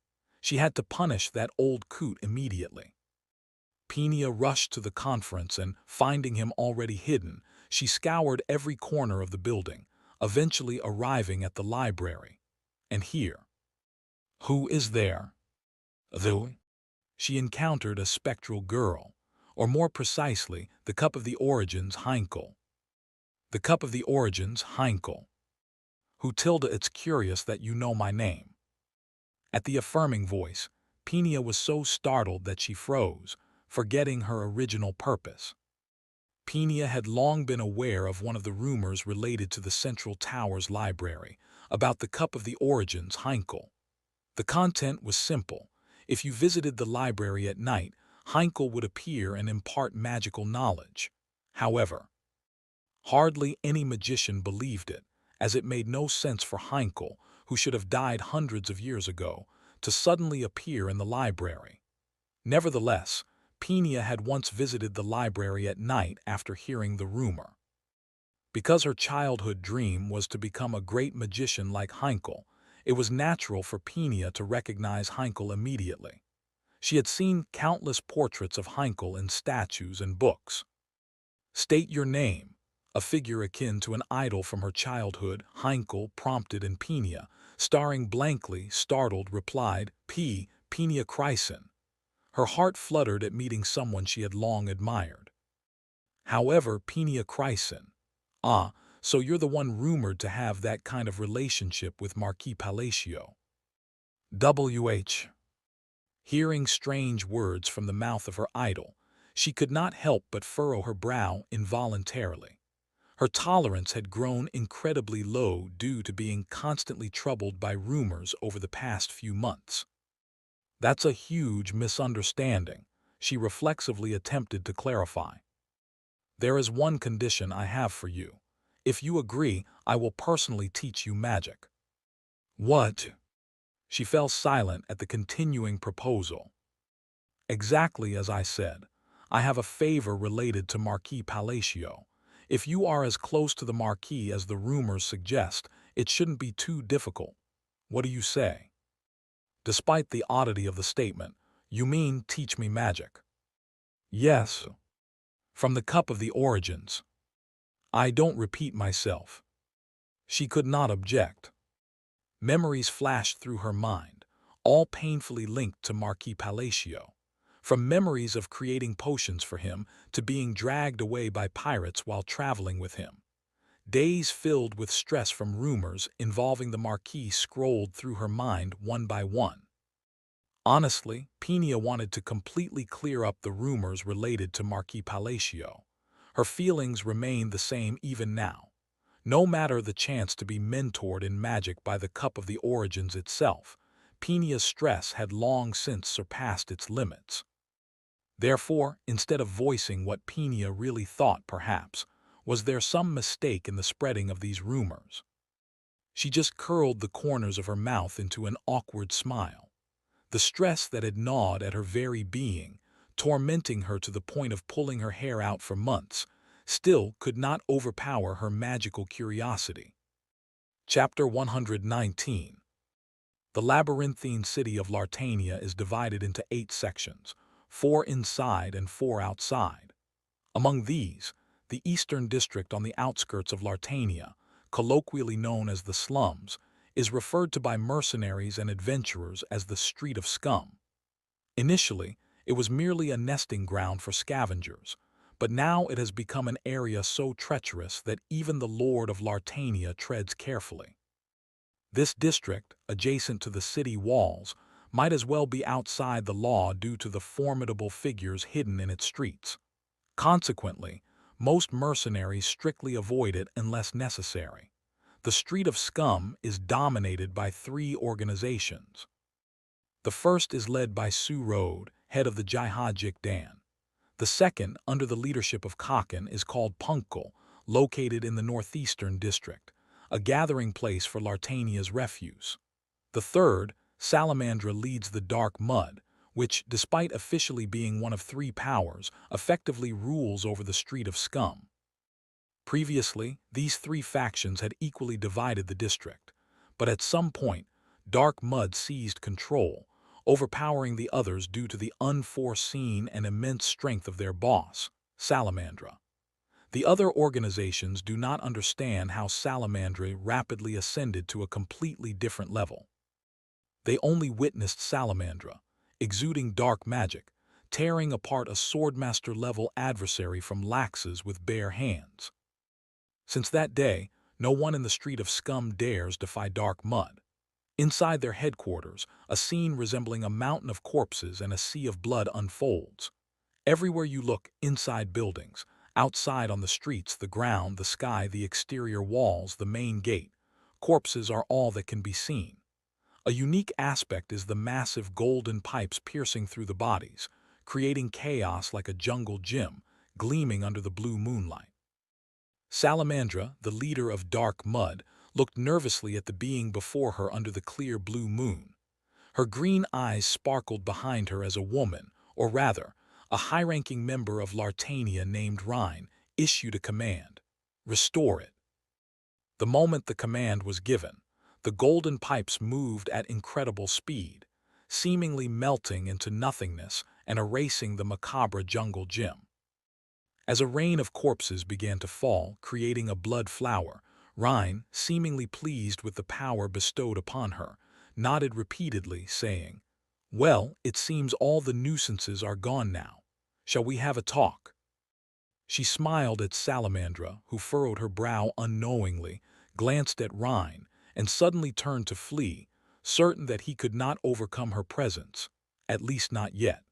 She had to punish that old coot immediately. Peenia rushed to the conference and, finding him already hidden, she scoured every corner of the building, eventually arriving at the library. And here, who is there? Though she encountered a spectral girl, or more precisely, the Cup of the Origins Heinkel. The Cup of the Origins Heinkel. Who tilde it's curious that you know my name. At the affirming voice, Peenia was so startled that she froze, forgetting her original purpose. Peenia had long been aware of one of the rumors related to the Central Tower's library, about the Cup of the Origins Heinkel. The content was simple. If you visited the library at night, Heinkel would appear and impart magical knowledge. However, hardly any magician believed it, as it made no sense for Heinkel, who should have died hundreds of years ago, to suddenly appear in the library. Nevertheless, Peenia had once visited the library at night after hearing the rumor. Because her childhood dream was to become a great magician like Heinkel, it was natural for Peenia to recognize Heinkel immediately. She had seen countless portraits of Heinkel in statues and books. State your name, a figure akin to an idol from her childhood, Heinkel prompted, and Peenia, staring blankly, startled, replied, Peenia Chryson. Her heart fluttered at meeting someone she had long admired. However, Peenia Chryson. Ah, so you're the one rumored to have that kind of relationship with Marquis Palacio. W.H. Hearing strange words from the mouth of her idol, she could not help but furrow her brow involuntarily. Her tolerance had grown incredibly low due to being constantly troubled by rumors over the past few months. That's a huge misunderstanding, she reflexively attempted to clarify. There is one condition I have for you. If you agree, I will personally teach you magic. What? She fell silent at the continuing proposal. Exactly as I said, I have a favor related to Marquis Palacio. If you are as close to the Marquis as the rumors suggest, it shouldn't be too difficult. What do you say? Despite the oddity of the statement, you mean teach me magic? Yes. From the Cup of the Origins. I don't repeat myself. She could not object. Memories flashed through her mind, all painfully linked to Marquis Palacio. From memories of creating potions for him to being dragged away by pirates while traveling with him. Days filled with stress from rumors involving the Marquis scrolled through her mind one by one. Honestly, Peenia wanted to completely clear up the rumors related to Marquis Palacio. Her feelings remained the same even now. No matter the chance to be mentored in magic by the Cup of the Origins itself, Peenia's stress had long since surpassed its limits. Therefore, instead of voicing what Peenia really thought, perhaps, was there some mistake in the spreading of these rumors? She just curled the corners of her mouth into an awkward smile. The stress that had gnawed at her very being, tormenting her to the point of pulling her hair out for months, still could not overpower her magical curiosity. Chapter 119. The labyrinthine city of Lartania is divided into 8 sections, 4 inside and 4 outside. Among these, the eastern district on the outskirts of Lartania, colloquially known as the slums, is referred to by mercenaries and adventurers as the Street of Scum. Initially, it was merely a nesting ground for scavengers, but now it has become an area so treacherous that even the Lord of Lartania treads carefully. This district, adjacent to the city walls, might as well be outside the law due to the formidable figures hidden in its streets. Consequently, most mercenaries strictly avoid it unless necessary. The Street of Scum is dominated by three organizations. The first is led by Sue Road, head of the Jihadjik Dan. The second, under the leadership of Kakin, is called Punkal, located in the northeastern district, a gathering place for Lartania's refuse. The third, Salamandra, leads the Dark Mud, which, despite officially being one of three powers, effectively rules over the Street of Scum. Previously, these three factions had equally divided the district, but at some point, Dark Mud seized control, overpowering the others due to the unforeseen and immense strength of their boss, Salamandra. The other organizations do not understand how Salamandra rapidly ascended to a completely different level. They only witnessed Salamandra, exuding dark magic, tearing apart a Swordmaster-level adversary from laxes with bare hands. Since that day, no one in the Street of Scum dares defy Dark Mud. Inside their headquarters, a scene resembling a mountain of corpses and a sea of blood unfolds. Everywhere you look, inside buildings, outside on the streets, the ground, the sky, the exterior walls, the main gate, corpses are all that can be seen. A unique aspect is the massive golden pipes piercing through the bodies, creating chaos like a jungle gym, gleaming under the blue moonlight. Salamandra, the leader of Dark Mud, looked nervously at the being before her under the clear blue moon. Her green eyes sparkled behind her as a woman, or rather, a high-ranking member of Lartania named Rhine, issued a command. Restore it. The moment the command was given, the golden pipes moved at incredible speed, seemingly melting into nothingness and erasing the macabre jungle gym. As a rain of corpses began to fall, creating a blood flower, Rhine, seemingly pleased with the power bestowed upon her, nodded repeatedly, saying, "Well, it seems all the nuisances are gone now. Shall we have a talk?" She smiled at Salamandra, who furrowed her brow unknowingly, glanced at Rhine, and suddenly turned to flee, certain that he could not overcome her presence, at least not yet.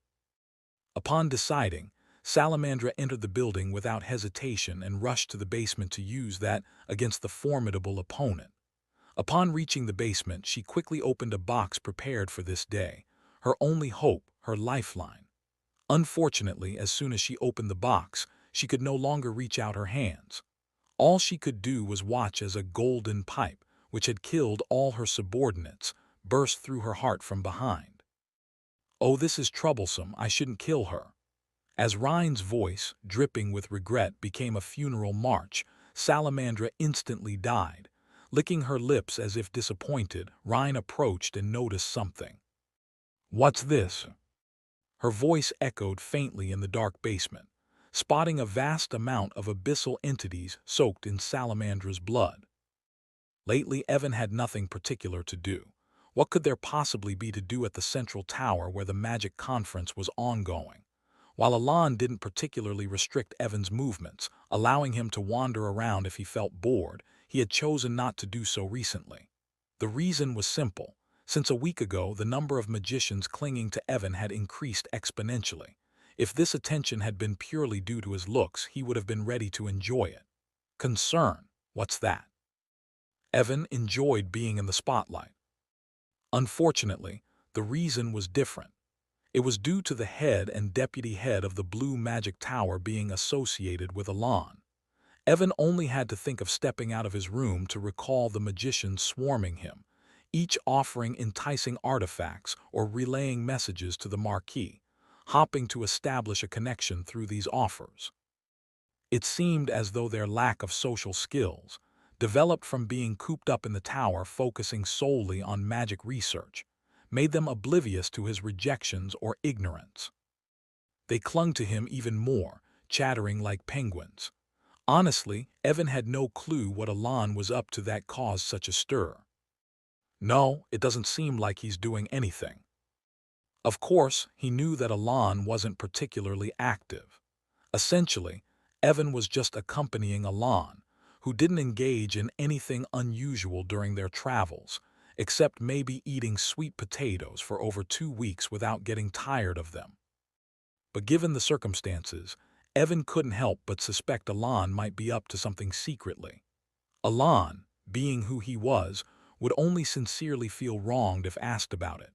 Upon deciding, Salamandra entered the building without hesitation and rushed to the basement to use that against the formidable opponent. Upon reaching the basement, she quickly opened a box prepared for this day, her only hope, her lifeline. Unfortunately, as soon as she opened the box, she could no longer reach out her hands. All she could do was watch as a golden pipe, which had killed all her subordinates, burst through her heart from behind. "Oh, this is troublesome, I shouldn't kill her." As Rhine's voice, dripping with regret, became a funeral march, Salamandra instantly died. Licking her lips as if disappointed, Rhine approached and noticed something. "What's this?" Her voice echoed faintly in the dark basement, spotting a vast amount of abyssal entities soaked in Salamandra's blood. Lately, Evan had nothing particular to do. What could there possibly be to do at the central tower where the magic conference was ongoing? While Alon didn't particularly restrict Evan's movements, allowing him to wander around if he felt bored, he had chosen not to do so recently. The reason was simple. Since a week ago, the number of magicians clinging to Evan had increased exponentially. If this attention had been purely due to his looks, he would have been ready to enjoy it. Concern, what's that? Evan enjoyed being in the spotlight. Unfortunately, the reason was different. It was due to the head and deputy head of the Blue Magic Tower being associated with Alon. Evan only had to think of stepping out of his room to recall the magicians swarming him, each offering enticing artifacts or relaying messages to the Marquis, hoping to establish a connection through these offers. It seemed as though their lack of social skills, developed from being cooped up in the tower focusing solely on magic research, made them oblivious to his rejections or ignorance. They clung to him even more, chattering like penguins. Honestly, Evan had no clue what Alon was up to that caused such a stir. No, it doesn't seem like he's doing anything. Of course, he knew that Alon wasn't particularly active. Essentially, Evan was just accompanying Alon, who didn't engage in anything unusual during their travels, except maybe eating sweet potatoes for over 2 weeks without getting tired of them. But given the circumstances, Evan couldn't help but suspect Alon might be up to something secretly. Alon, being who he was, would only sincerely feel wronged if asked about it.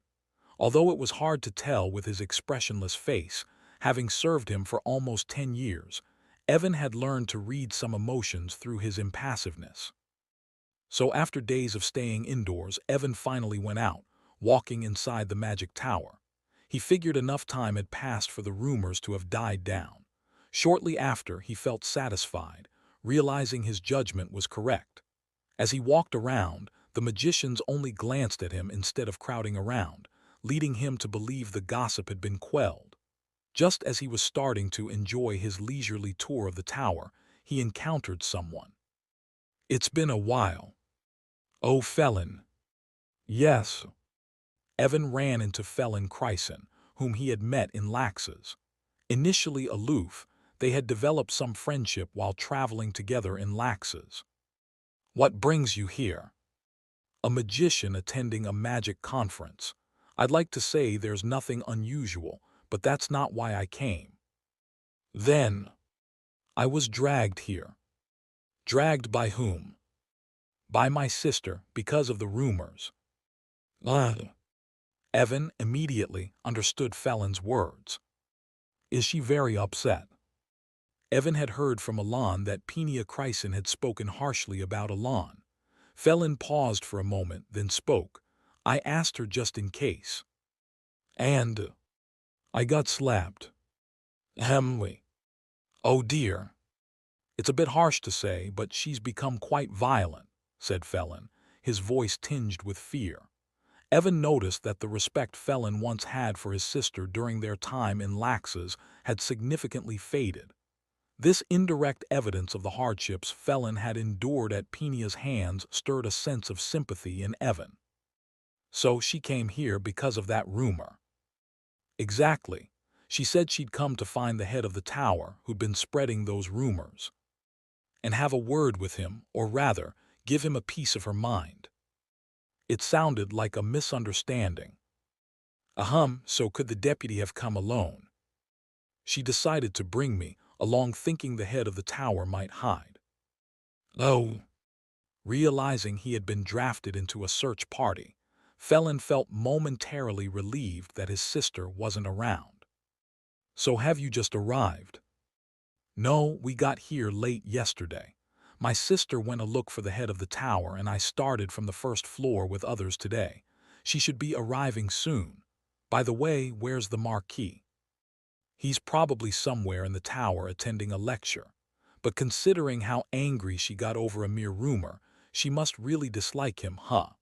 Although it was hard to tell with his expressionless face, having served him for almost 10 years, Evan had learned to read some emotions through his impassiveness. So after days of staying indoors, Evan finally went out, walking inside the magic tower. He figured enough time had passed for the rumors to have died down. Shortly after, he felt satisfied, realizing his judgment was correct. As he walked around, the magicians only glanced at him instead of crowding around, leading him to believe the gossip had been quelled. Just as he was starting to enjoy his leisurely tour of the tower, he encountered someone. "It's been a while." "Oh, Felon." "Yes." Evan ran into Felon Chryson, whom he had met in Lax's. Initially aloof, they had developed some friendship while traveling together in Lax's. "What brings you here?" "A magician attending a magic conference. I'd like to say there's nothing unusual, but that's not why I came." "Then?" "I was dragged here." "Dragged by whom?" "By my sister, because of the rumors." "Ah." Evan immediately understood Felon's words. "Is she very upset?" Evan had heard from Alon that Peenia Chryson had spoken harshly about Alon. Felon paused for a moment, then spoke. "I asked her just in case." "And?" "I got slapped." "Hemley." "Oh dear." "It's a bit harsh to say, but she's become quite violent," said Felon, his voice tinged with fear. Evan noticed that the respect Felon once had for his sister during their time in Lax's had significantly faded. This indirect evidence of the hardships Felon had endured at Peenia's hands stirred a sense of sympathy in Evan. "So she came here because of that rumor?" "Exactly. She said she'd come to find the head of the tower who'd been spreading those rumors, and have a word with him, or rather, give him a piece of her mind." It sounded like a misunderstanding. "Ahem, so could the deputy have come alone?" "She decided to bring me along, thinking the head of the tower might hide." "Oh." Realizing he had been drafted into a search party, Felon felt momentarily relieved that his sister wasn't around. "So have you just arrived?" "No, we got here late yesterday. My sister went a look for the head of the tower and I started from the first floor with others today. She should be arriving soon. By the way, where's the Marquis?" "He's probably somewhere in the tower attending a lecture. But considering how angry she got over a mere rumor, she must really dislike him, huh?"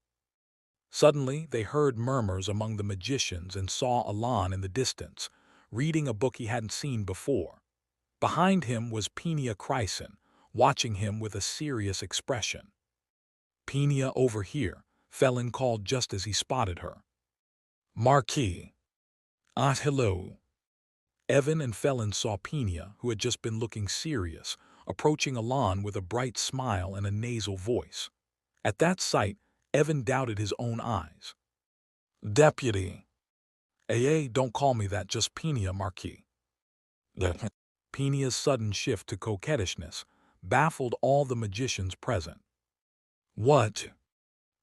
Suddenly, they heard murmurs among the magicians and saw Alon in the distance, reading a book he hadn't seen before. Behind him was Peenia Chryson, watching him with a serious expression. "Peenia, over here," Felon called just as he spotted her. "Marquis." "Ah, hello." Evan and Felon saw Peenia, who had just been looking serious, approaching Alon with a bright smile and a nasal voice. At that sight, Evan doubted his own eyes. "Deputy." Don't call me that, just Peenia, Marquis." Peenia's sudden shift to coquettishness baffled all the magicians present. "What?"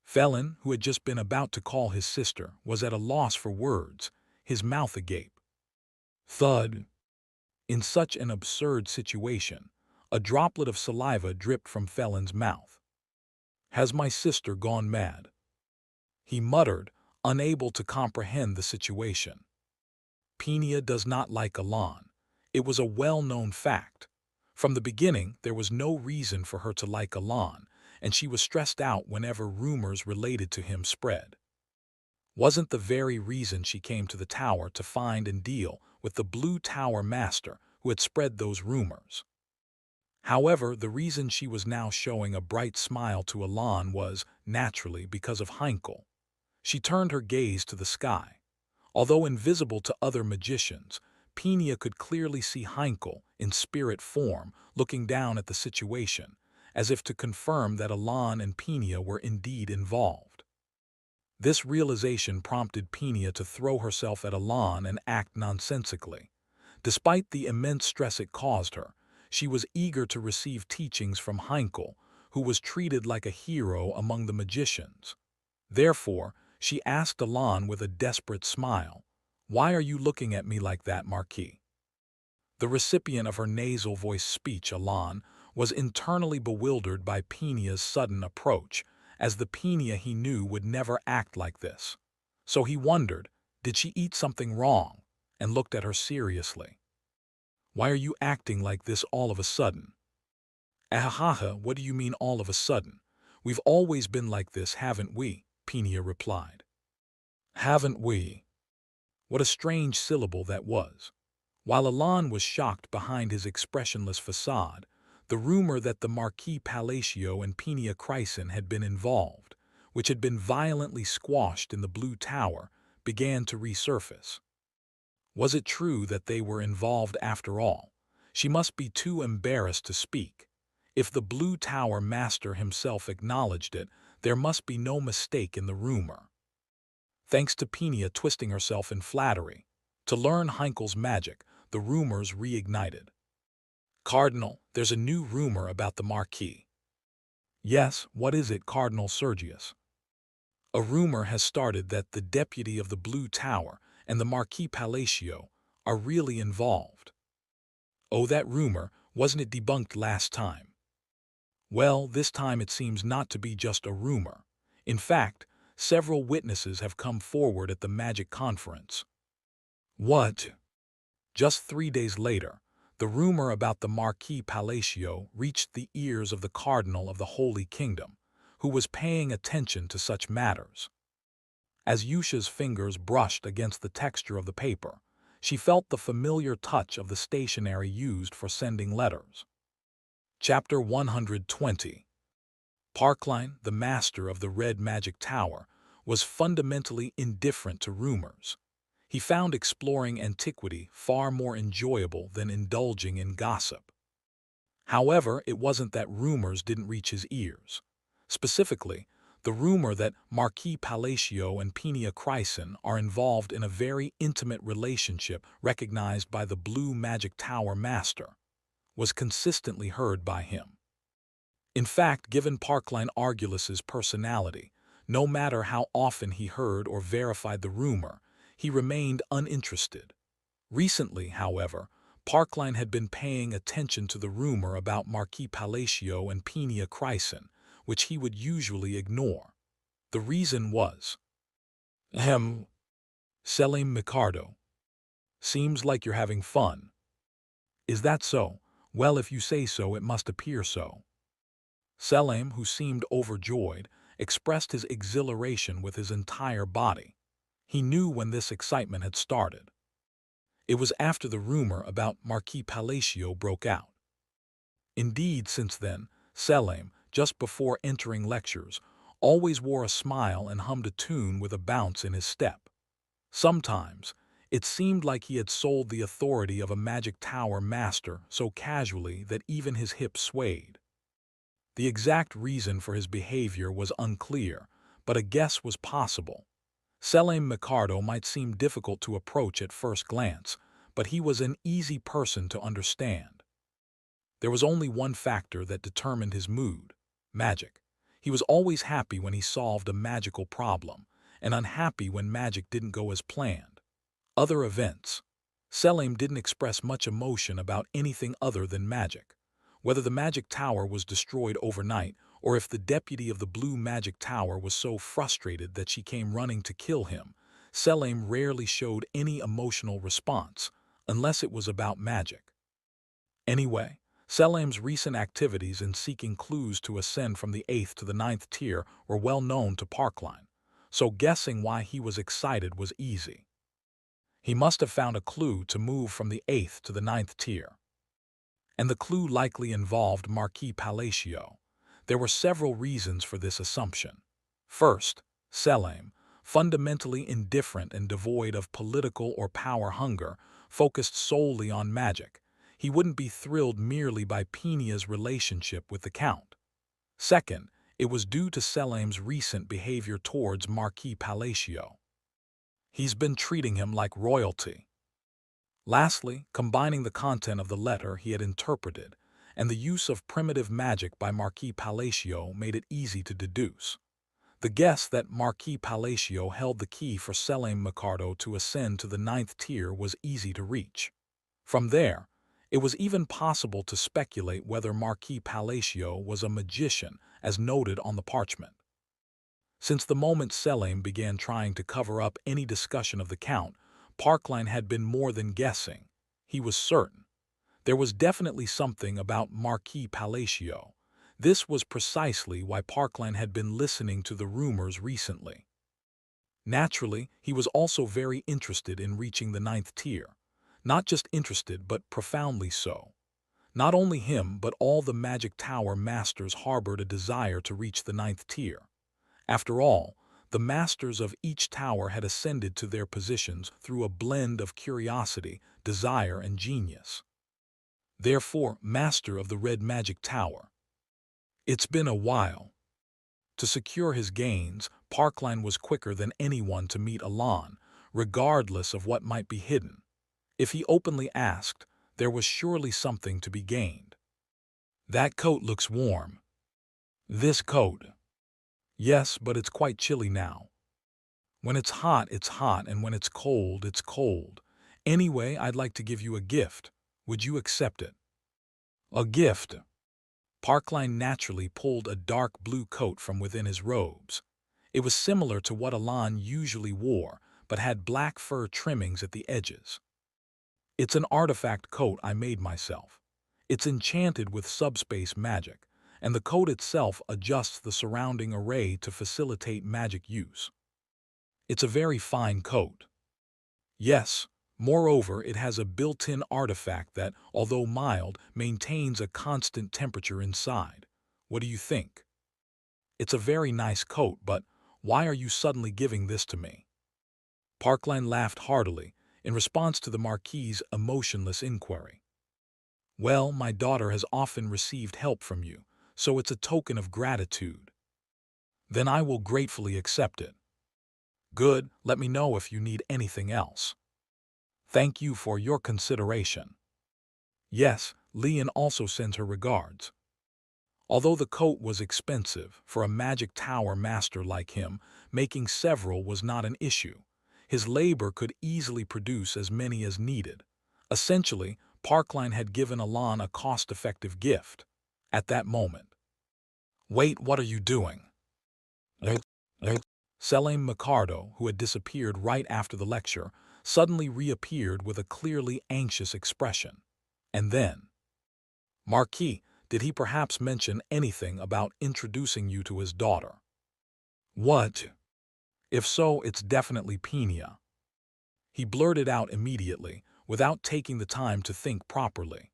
Felon, who had just been about to call his sister, was at a loss for words, his mouth agape. Thud. In such an absurd situation, a droplet of saliva dripped from Felon's mouth. "Has my sister gone mad?" he muttered, unable to comprehend the situation. Peenia does not like Alon. It was a well-known fact. From the beginning, there was no reason for her to like Alon, and she was stressed out whenever rumors related to him spread. Wasn't the very reason she came to the tower to find and deal with the Blue Tower Master who had spread those rumors? However, the reason she was now showing a bright smile to Alon was, naturally, because of Heinkel. She turned her gaze to the sky. Although invisible to other magicians, Peenia could clearly see Heinkel, in spirit form, looking down at the situation, as if to confirm that Alon and Peenia were indeed involved. This realization prompted Peenia to throw herself at Alon and act nonsensically. Despite the immense stress it caused her, she was eager to receive teachings from Heinkel, who was treated like a hero among the magicians. Therefore, she asked Alon with a desperate smile, "Why are you looking at me like that, Marquis?" The recipient of her nasal voice speech, Alon, was internally bewildered by Penia's sudden approach, as the Penia he knew would never act like this. So he wondered, did she eat something wrong, and looked at her seriously. "Why are you acting like this all of a sudden?" "Ahaha, what do you mean all of a sudden? We've always been like this, haven't we?" Penia replied. "Haven't we?" What a strange syllable that was. While Alon was shocked behind his expressionless facade, the rumor that the Marquis Palacio and Penia Chryson had been involved, which had been violently squashed in the Blue Tower, began to resurface. Was it true that they were involved after all? She must be too embarrassed to speak. If the Blue Tower master himself acknowledged it, there must be no mistake in the rumor. Thanks to Penia twisting herself in flattery, to learn Heinkel's magic, the rumors reignited. "Cardinal, there's a new rumor about the Marquis." "Yes, what is it, Cardinal Sergius?" "A rumor has started that the deputy of the Blue Tower and the Marquis Palacio are really involved." "Oh, that rumor, wasn't it debunked last time?" "Well, this time it seems not to be just a rumor. In fact, several witnesses have come forward at the magic conference." "What?" Just 3 days later, the rumor about the Marquis Palacio reached the ears of the Cardinal of the Holy Kingdom, who was paying attention to such matters. As Yusha's fingers brushed against the texture of the paper, she felt the familiar touch of the stationery used for sending letters. Chapter 120. Parkline, the master of the Red Magic Tower, was fundamentally indifferent to rumors. He found exploring antiquity far more enjoyable than indulging in gossip. However, it wasn't that rumors didn't reach his ears. Specifically, the rumor that Marquis Palacio and Penia Chryson are involved in a very intimate relationship recognized by the Blue Magic Tower master was consistently heard by him. In fact, given Parkline Argulus's personality, no matter how often he heard or verified the rumor, he remained uninterested. Recently, however, Parkline had been paying attention to the rumor about Marquis Palacio and Penia Chryson, which he would usually ignore. The reason was, Selim Micardo. "Seems like you're having fun." "Is that so? Well, if you say so, it must appear so." Selim, who seemed overjoyed, expressed his exhilaration with his entire body. He knew when this excitement had started. It was after the rumor about Marquis Palacio broke out. Indeed, since then, Selim, just before entering lectures, always wore a smile and hummed a tune with a bounce in his step. Sometimes, it seemed like he had sold the authority of a magic tower master so casually that even his hips swayed. The exact reason for his behavior was unclear, but a guess was possible. Selim Micardo might seem difficult to approach at first glance, but he was an easy person to understand. There was only one factor that determined his mood: magic. He was always happy when he solved a magical problem, and unhappy when magic didn't go as planned. Other events. Selim didn't express much emotion about anything other than magic. Whether the magic tower was destroyed overnight, or if the deputy of the Blue Magic Tower was so frustrated that she came running to kill him, Selim rarely showed any emotional response, unless it was about magic. Anyway, Selim's recent activities in seeking clues to ascend from the 8th to the 9th tier were well known to Parkline, so guessing why he was excited was easy. He must have found a clue to move from the 8th to the 9th tier. And the clue likely involved Marquis Palacio. There were several reasons for this assumption. First, Selim, fundamentally indifferent and devoid of political or power hunger, focused solely on magic. He wouldn't be thrilled merely by Penia's relationship with the Count. Second, it was due to Selim's recent behavior towards Marquis Palacio. He's been treating him like royalty. Lastly, combining the content of the letter he had interpreted and the use of primitive magic by Marquis Palacio made it easy to deduce. The guess that Marquis Palacio held the key for Selim Mercado to ascend to the 9th tier was easy to reach. From there, it was even possible to speculate whether Marquis Palacio was a magician, as noted on the parchment. Since the moment Selim began trying to cover up any discussion of the Count, Parkline had been more than guessing. He was certain. There was definitely something about Marquis Palacio. This was precisely why Parkline had been listening to the rumors recently. Naturally, he was also very interested in reaching the 9th tier. Not just interested, but profoundly so. Not only him, but all the Magic Tower masters harbored a desire to reach the 9th tier. After all, the masters of each tower had ascended to their positions through a blend of curiosity, desire, and genius. Therefore, master of the Red Magic Tower. It's been a while. To secure his gains, Parkline was quicker than anyone to meet Alon, regardless of what might be hidden. If he openly asked, there was surely something to be gained. That coat looks warm. This coat. Yes, but it's quite chilly now. When it's hot, and when it's cold, it's cold. Anyway, I'd like to give you a gift. Would you accept it? A gift? Parkline naturally pulled a dark blue coat from within his robes. It was similar to what Alon usually wore, but had black fur trimmings at the edges. It's an artifact coat I made myself. It's enchanted with subspace magic, and the coat itself adjusts the surrounding array to facilitate magic use. It's a very fine coat. Yes, moreover, it has a built-in artifact that, although mild, maintains a constant temperature inside. What do you think? It's a very nice coat, but why are you suddenly giving this to me? Parkline laughed heartily, in response to the Marquis's emotionless inquiry. Well, my daughter has often received help from you, so it's a token of gratitude. Then I will gratefully accept it. Good, let me know if you need anything else. Thank you for your consideration. Yes, Leon also sends her regards. Although the coat was expensive, for a Magic Tower master like him, making several was not an issue. His labor could easily produce as many as needed. Essentially, Parkline had given Alon a cost-effective gift. At that moment. Wait, what are you doing? Selim Mercado, who had disappeared right after the lecture, suddenly reappeared with a clearly anxious expression. And then, Marquis, did he perhaps mention anything about introducing you to his daughter? What? If so, it's definitely Pena. He blurted out immediately, without taking the time to think properly.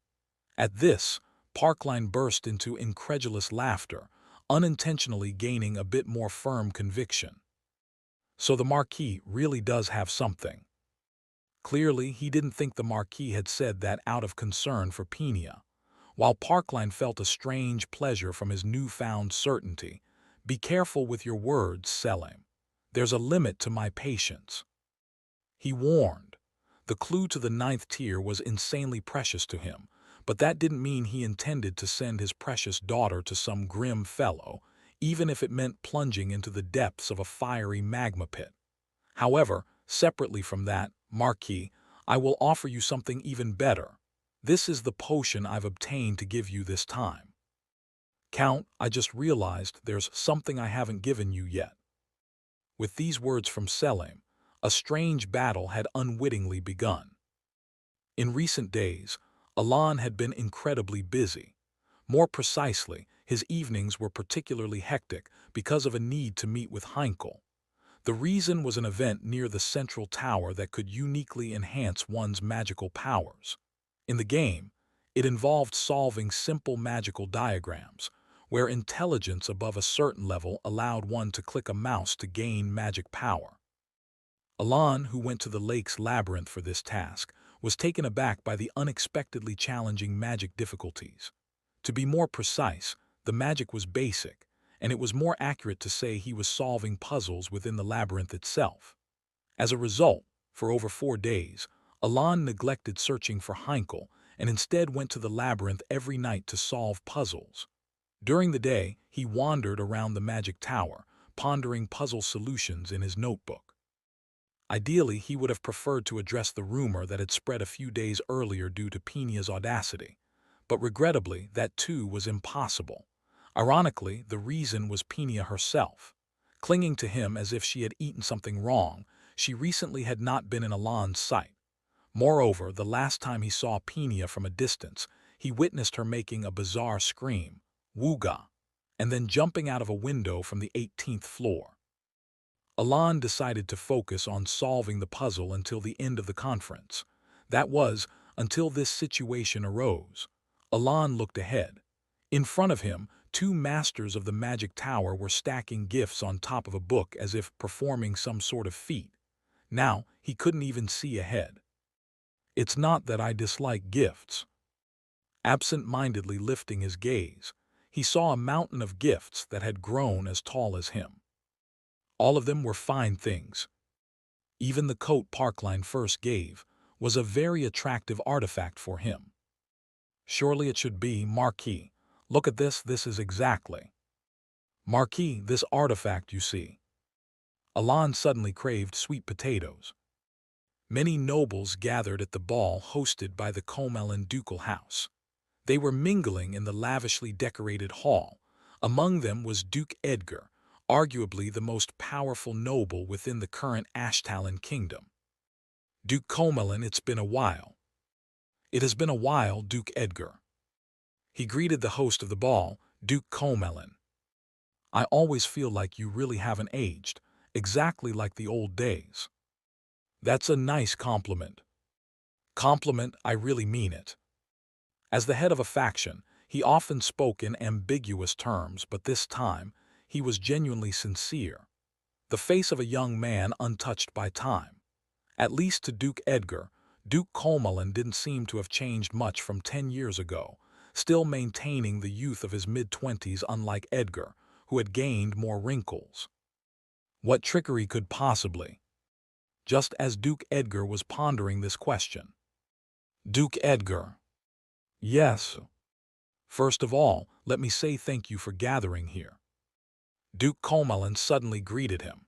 At this, Parkline burst into incredulous laughter, unintentionally gaining a bit more firm conviction. So the Marquis really does have something. Clearly, he didn't think the Marquis had said that out of concern for Pena. While Parkline felt a strange pleasure from his newfound certainty, be careful with your words, Selim. There's a limit to my patience. He warned. The clue to the 9th tier was insanely precious to him, but that didn't mean he intended to send his precious daughter to some grim fellow, even if it meant plunging into the depths of a fiery magma pit. However, separately from that, Marquis, I will offer you something even better. This is the potion I've obtained to give you this time. Count, I just realized there's something I haven't given you yet. With these words from Selim, a strange battle had unwittingly begun. In recent days, Alon had been incredibly busy. More precisely, his evenings were particularly hectic because of a need to meet with Heinkel. The reason was an event near the central tower that could uniquely enhance one's magical powers. In the game, it involved solving simple magical diagrams, where intelligence above a certain level allowed one to click a mouse to gain magic power. Alon, who went to the lake's labyrinth for this task, was taken aback by the unexpectedly challenging magic difficulties. To be more precise, the magic was basic, and it was more accurate to say he was solving puzzles within the labyrinth itself. As a result, for over 4 days, Alon neglected searching for Heinkel and instead went to the labyrinth every night to solve puzzles. During the day, he wandered around the magic tower, pondering puzzle solutions in his notebook. Ideally, he would have preferred to address the rumor that had spread a few days earlier due to Penia's audacity, but regrettably, that too was impossible. Ironically, the reason was Penia herself. Clinging to him as if she had eaten something wrong, she recently had not been in Alon's sight. Moreover, the last time he saw Penia from a distance, he witnessed her making a bizarre scream, "Wooga," and then jumping out of a window from the 18th floor. Alon decided to focus on solving the puzzle until the end of the conference. That was, until this situation arose. Alon looked ahead. In front of him, two masters of the magic tower were stacking gifts on top of a book as if performing some sort of feat. Now, he couldn't even see ahead. It's not that I dislike gifts. Absent-mindedly lifting his gaze, he saw a mountain of gifts that had grown as tall as him. All of them were fine things. Even the coat Parkline first gave was a very attractive artifact for him. Surely it should be, Marquis. Look at this is exactly. Marquis, this artifact you see. Alon suddenly craved sweet potatoes. Many nobles gathered at the ball hosted by the Comelin ducal house. They were mingling in the lavishly decorated hall. Among them was Duke Edgar, arguably the most powerful noble within the current Ashtalon kingdom. Duke Comelin, it's been a while. It has been a while, Duke Edgar. He greeted the host of the ball, Duke Comelin. I always feel like you really haven't aged, exactly like the old days. That's a nice compliment. Compliment, I really mean it. As the head of a faction, he often spoke in ambiguous terms, but this time, he was genuinely sincere. The face of a young man untouched by time. At least to Duke Edgar, Duke Comelin didn't seem to have changed much from 10 years ago, still maintaining the youth of his mid-20s unlike Edgar, who had gained more wrinkles. What trickery could possibly? Just as Duke Edgar was pondering this question. Duke Edgar. Yes. First of all, let me say thank you for gathering here. Duke Comelin suddenly greeted him.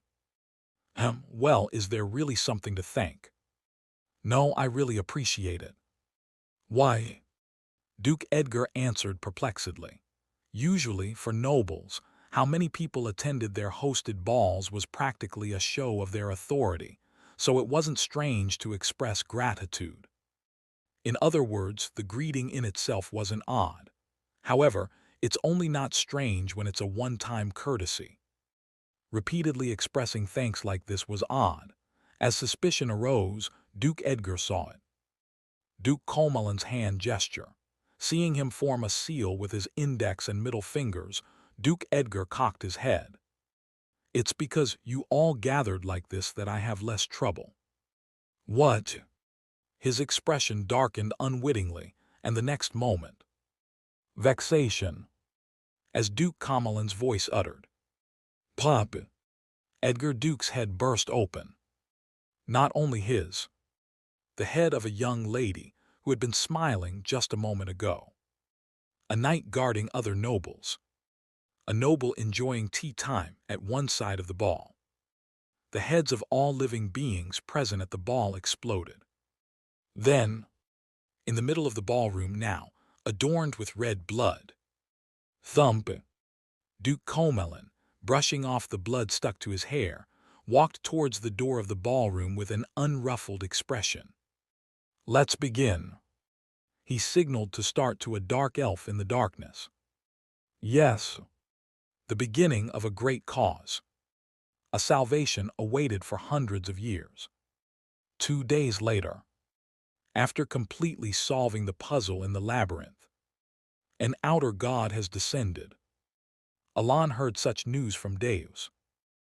Well, is there really something to thank? No, I really appreciate it. Why? Duke Edgar answered perplexedly. Usually, for nobles, how many people attended their hosted balls was practically a show of their authority, so it wasn't strange to express gratitude. In other words, the greeting in itself wasn't odd. However, it's only not strange when it's a one-time courtesy. Repeatedly expressing thanks like this was odd. As suspicion arose, Duke Edgar saw it. Duke Comelin's hand gesture. Seeing him form a seal with his index and middle fingers, Duke Edgar cocked his head. It's because you all gathered like this that I have less trouble. What? His expression darkened unwittingly, and the next moment. Vexation. As Duke Comelin's voice uttered. Pop. Edgar Duke's head burst open. Not only his. The head of a young lady who had been smiling just a moment ago. A knight guarding other nobles. A noble enjoying tea time at one side of the ball. The heads of all living beings present at the ball exploded. Then, in the middle of the ballroom now, adorned with red blood. Thump. Duke Comelin, brushing off the blood stuck to his hair, walked towards the door of the ballroom with an unruffled expression. Let's begin. He signaled to start to a dark elf in the darkness. Yes. The beginning of a great cause. A salvation awaited for hundreds of years. 2 days later, after completely solving the puzzle in the labyrinth, an outer god has descended. Alon heard such news from Deus.